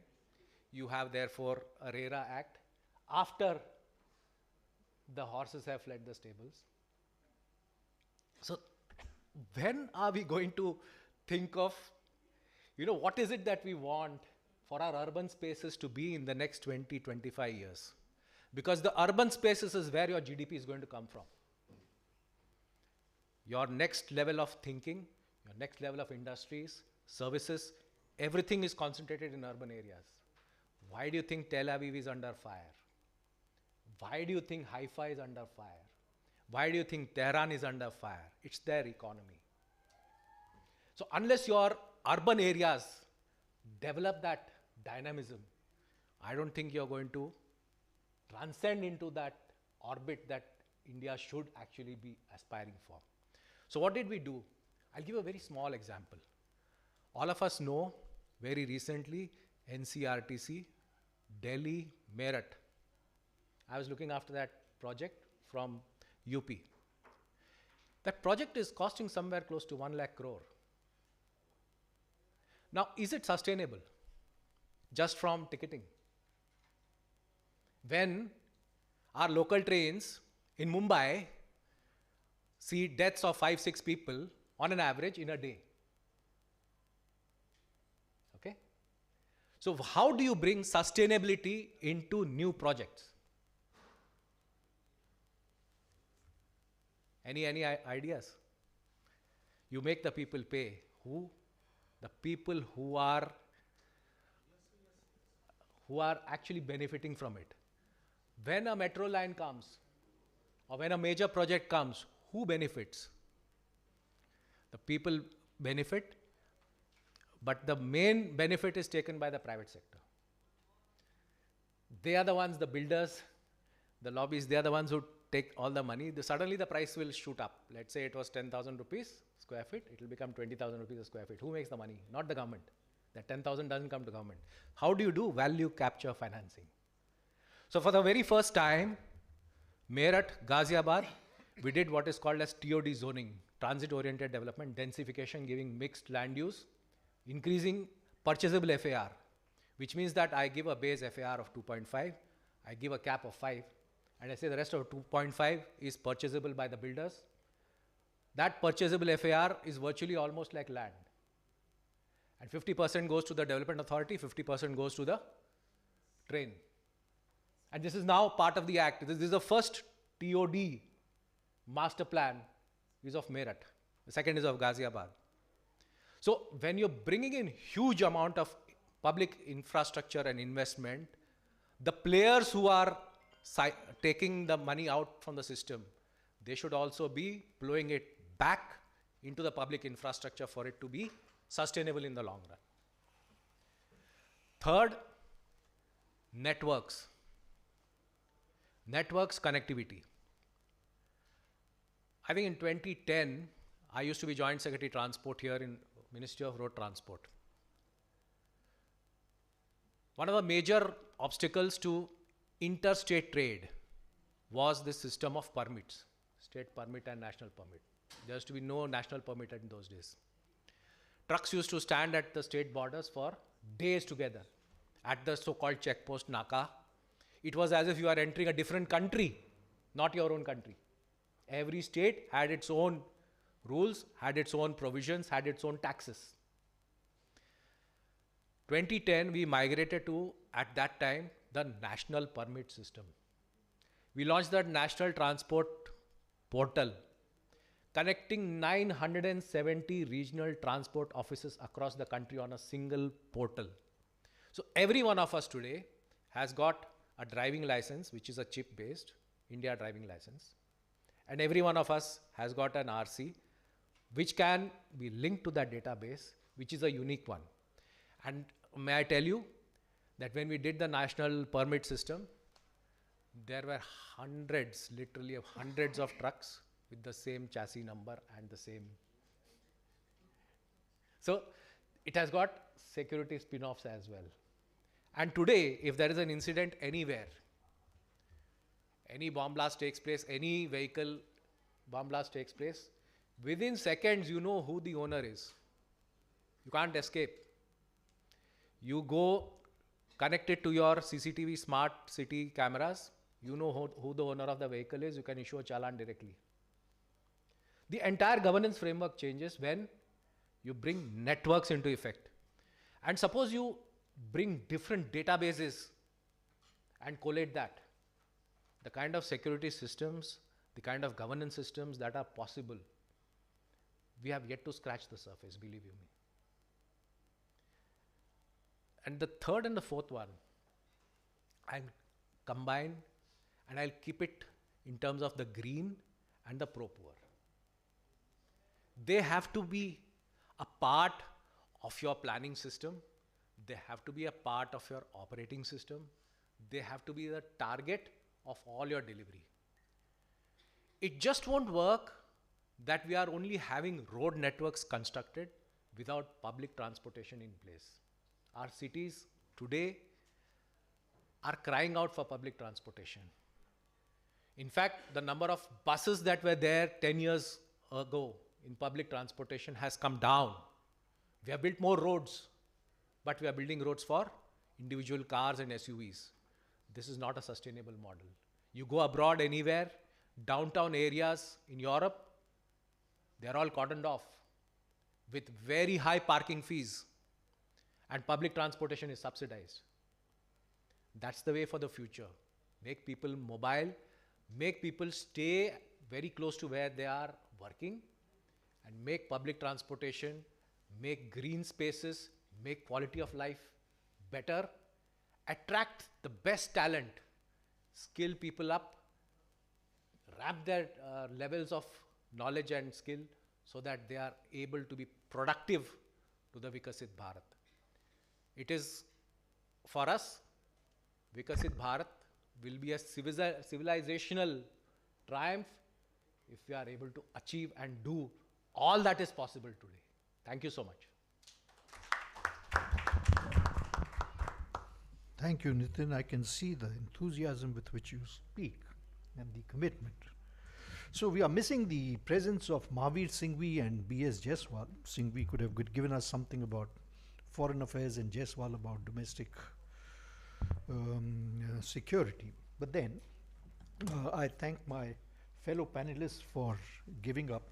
You have therefore a RERA Act after the horses have fled the stables. So when are we going to think of, what is it that we want for our urban spaces to be in the next 20, 25 years? Because the urban spaces is where your GDP is going to come from. Your next level of thinking, your next level of industries, services, everything is concentrated in urban areas. Why do you think Tel Aviv is under fire? Why do you think Haifa is under fire? Why do you think Tehran is under fire? It's their economy. So unless your urban areas develop that dynamism, I don't think you're going to transcend into that orbit that India should actually be aspiring for. So what did we do? I'll give a very small example. All of us know very recently NCRTC, Delhi, Meerut. I was looking after that project from UP. That project is costing somewhere close to 1 lakh crore. Now, is it sustainable? Just from ticketing? When our local trains in Mumbai see deaths of 5-6 people on an average in a day. Okay? So how do you bring sustainability into new projects? Any ideas? You make the people pay. Who? The people who are actually benefiting from it. When a metro line comes or when a major project comes, who benefits? The people benefit, but the main benefit is taken by the private sector. They are the ones, the builders, the lobbies, they are the ones who take all the money. Suddenly the price will shoot up. Let's say it was 10,000 rupees square feet, it will become 20,000 rupees a square feet. Who makes the money? Not the government. That 10,000 doesn't come to government. How do you do value capture financing? So for the very first time, Meerut, Ghaziabad, we did what is called as TOD zoning, transit-oriented development, densification, giving mixed land use, increasing purchasable FAR, which means that I give a base FAR of 2.5, I give a cap of 5, and I say the rest of 2.5 is purchasable by the builders. That purchasable FAR is virtually almost like land. And 50% goes to the development authority, 50% goes to the train. And this is now part of the act. This is the first TOD master plan is of Meerut. The second is of Ghaziabad. So when you're bringing in huge amount of public infrastructure and investment, the players who are taking the money out from the system, they should also be blowing it back into the public infrastructure for it to be sustainable in the long run. Third, networks. Networks connectivity. I think in 2010, I used to be Joint Secretary Transport here in Ministry of Road Transport. One of the major obstacles to interstate trade was the system of permits, state permit and national permit. There used to be no national permit in those days. Trucks used to stand at the state borders for days together at the so-called checkpost Naka. It was as if you are entering a different country, not your own country. Every state had its own rules, had its own provisions, had its own taxes. 2010, we migrated to, at that time, the national permit system. We launched the National Transport Portal, connecting 970 regional transport offices across the country on a single portal. So every one of us today has got a driving license, which is a chip-based India driving license. And every one of us has got an RC, which can be linked to that database, which is a unique one. And may I tell you that when we did the national permit system, there were hundreds, literally hundreds of trucks with the same chassis number and the same. So it has got security spin-offs as well. And today, if there is an incident anywhere, any bomb blast takes place, any vehicle bomb blast takes place, within seconds you know who the owner is. You can't escape. You go connect it to your CCTV smart city cameras, you know who the owner of the vehicle is, you can issue a challan directly. The entire governance framework changes when you bring networks into effect. And suppose you bring different databases and collate that. The kind of security systems, the kind of governance systems that are possible, we have yet to scratch the surface, believe you me. And the third and the fourth one, I'll combine and I'll keep it in terms of the green and the pro-poor. They have to be a part of your planning system. They have to be a part of your operating system. They have to be the target of all your delivery. It just won't work that we are only having road networks constructed without public transportation in place. Our cities today are crying out for public transportation. In fact, the number of buses that were there 10 years ago in public transportation has come down. We have built more roads, but we are building roads for individual cars and SUVs. This is not a sustainable model. You go abroad anywhere, downtown areas in Europe, they are all cordoned off with very high parking fees, and public transportation is subsidized. That's the way for the future. Make people mobile, make people stay very close to where they are working, and make public transportation, make green spaces, make quality of life better, attract the best talent, skill people up, ramp their levels of knowledge and skill so that they are able to be productive to the Viksit Bharat. It is, for us, Viksit Bharat will be a civilizational triumph if we are able to achieve and do all that is possible today. Thank you so much.
Thank you, Nitin. I can see the enthusiasm with which you speak and the commitment. So we are missing the presence of Mahavir Singhvi and B.S. Jaiswal. Singhvi could have given us something about foreign affairs and Jaiswal about domestic security. But then I thank my fellow panelists for giving up.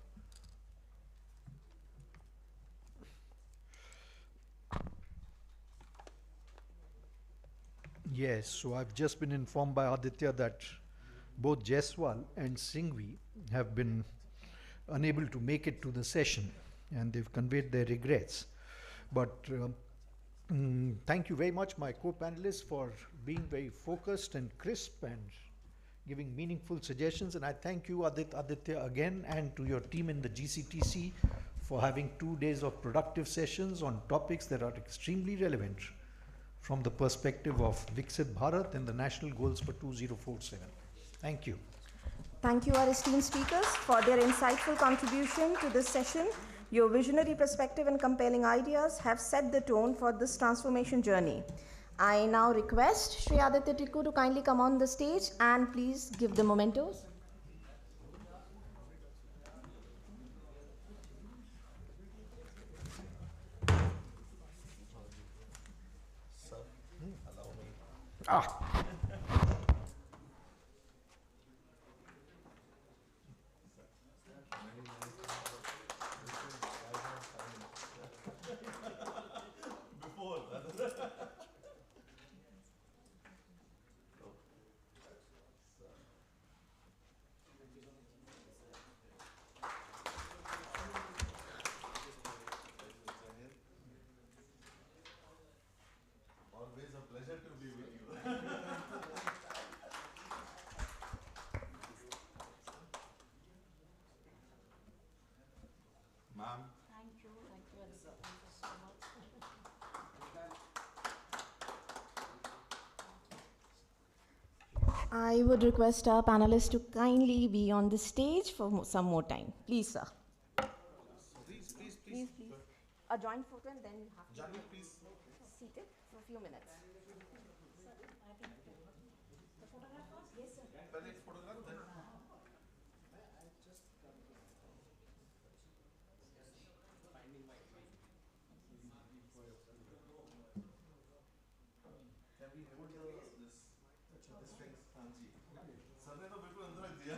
Yes, so I've just been informed by Aditya that both Jaiswal and Singhvi have been unable to make it to the session, and they've conveyed their regrets. But thank you very much, my co-panelists, for being very focused and crisp and giving meaningful suggestions. And I thank you, Aditya, again, and to your team in the GCTC for having 2 days of productive sessions on topics that are extremely relevant from the perspective of Viksit Bharat and the national goals for 2047. Thank you.
Thank you, our esteemed speakers, for their insightful contribution to this session. Your visionary perspective and compelling ideas have set the tone for this transformation journey. I now request Shri Aditya Tikku to kindly come on the stage and please give the mementos.
Always a pleasure to be with you. Ma'am.
Thank you so much.
I would request our panelists to kindly be on the stage for some more time. Please, sir. Please. A joint photo and then you have to be seated for a few minutes. Yes, sir.
Can we hold this strings? हाँ जी. Sir ने तो बिल्कुल अंदर रख दिया.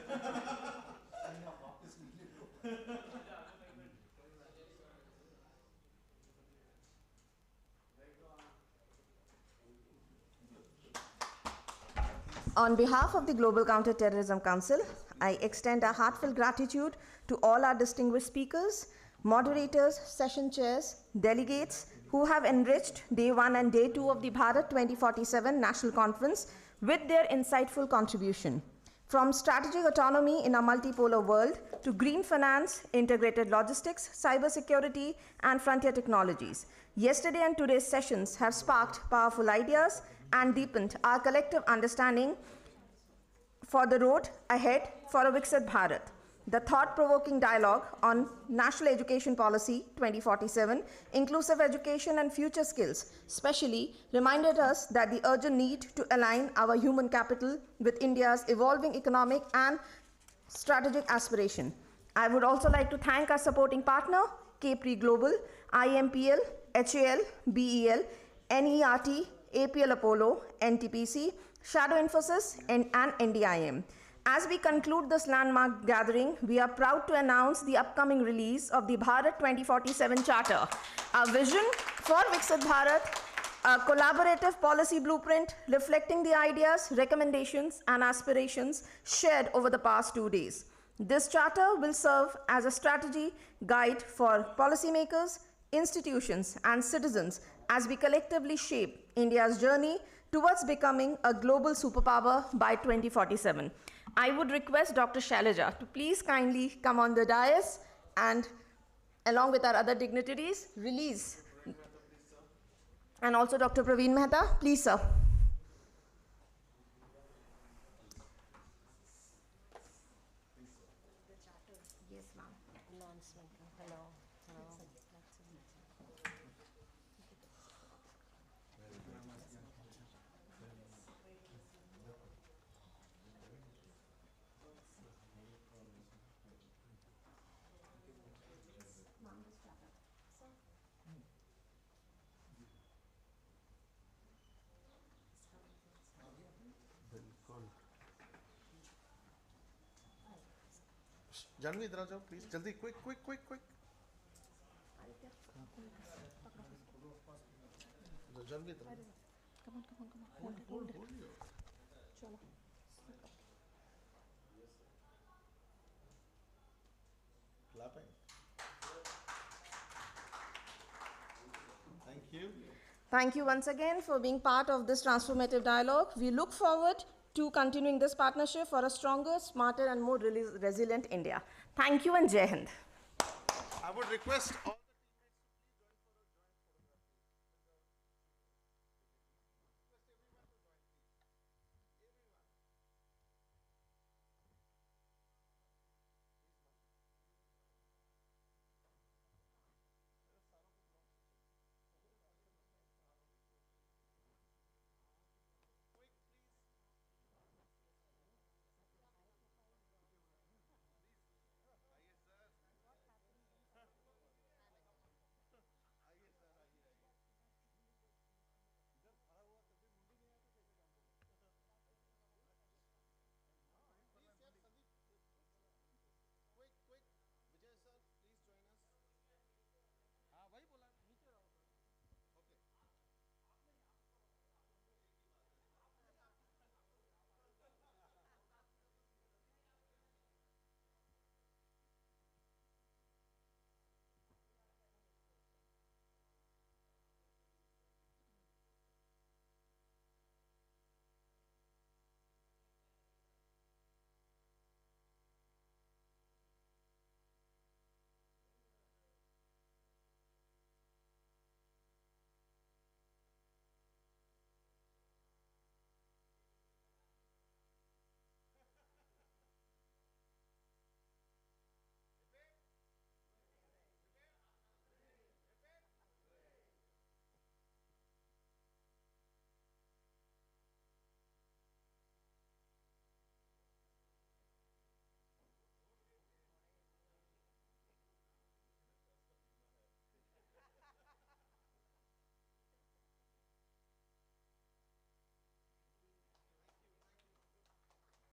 On behalf of the Global Counterterrorism Council, I extend our heartfelt gratitude to all our distinguished speakers, moderators, session chairs, delegates who have enriched Day 1 and Day 2 of the Bharat 2047 National Conference with their insightful contribution. From strategic autonomy in a multipolar world to green finance, integrated logistics, cybersecurity, and frontier technologies, yesterday and today's sessions have sparked powerful ideas and deepened our collective understanding for the road ahead for a Viksit Bharat. The thought-provoking dialogue on National Education Policy 2047, inclusive education and future skills, specially reminded us that the urgent need to align our human capital with India's evolving economic and strategic aspiration. I would also like to thank our supporting partner, Capri Global, IMPL, HAL, BEL, NERT, APL Apollo, NTPC, Shadow Infosys, and NDIM. As we conclude this landmark gathering, we are proud to announce the upcoming release of the Bharat 2047 Charter, a vision for Viksit Bharat, a collaborative policy blueprint reflecting the ideas, recommendations, and aspirations shared over the past 2 days. This charter will serve as a strategy guide for policymakers, institutions, and citizens as we collectively shape India's journey towards becoming a global superpower by 2047. I would request Dr. Shailaja to please kindly come on the dais and, along with our other dignitaries, release. And also Dr. Praveen Mehta, please, sir.
Yes, ma'am. Announcement. Hello.
Janvi, idhar aa jao, please. Jaldi, quick. Janvi, idhar aa.
Come on. Hold it. Chalo.
Clapping. Thank you.
Thank you once again for being part of this transformative dialogue. We look forward to continuing this partnership for a stronger, smarter, and more resilient India. Thank you and Jai Hind.
I would request all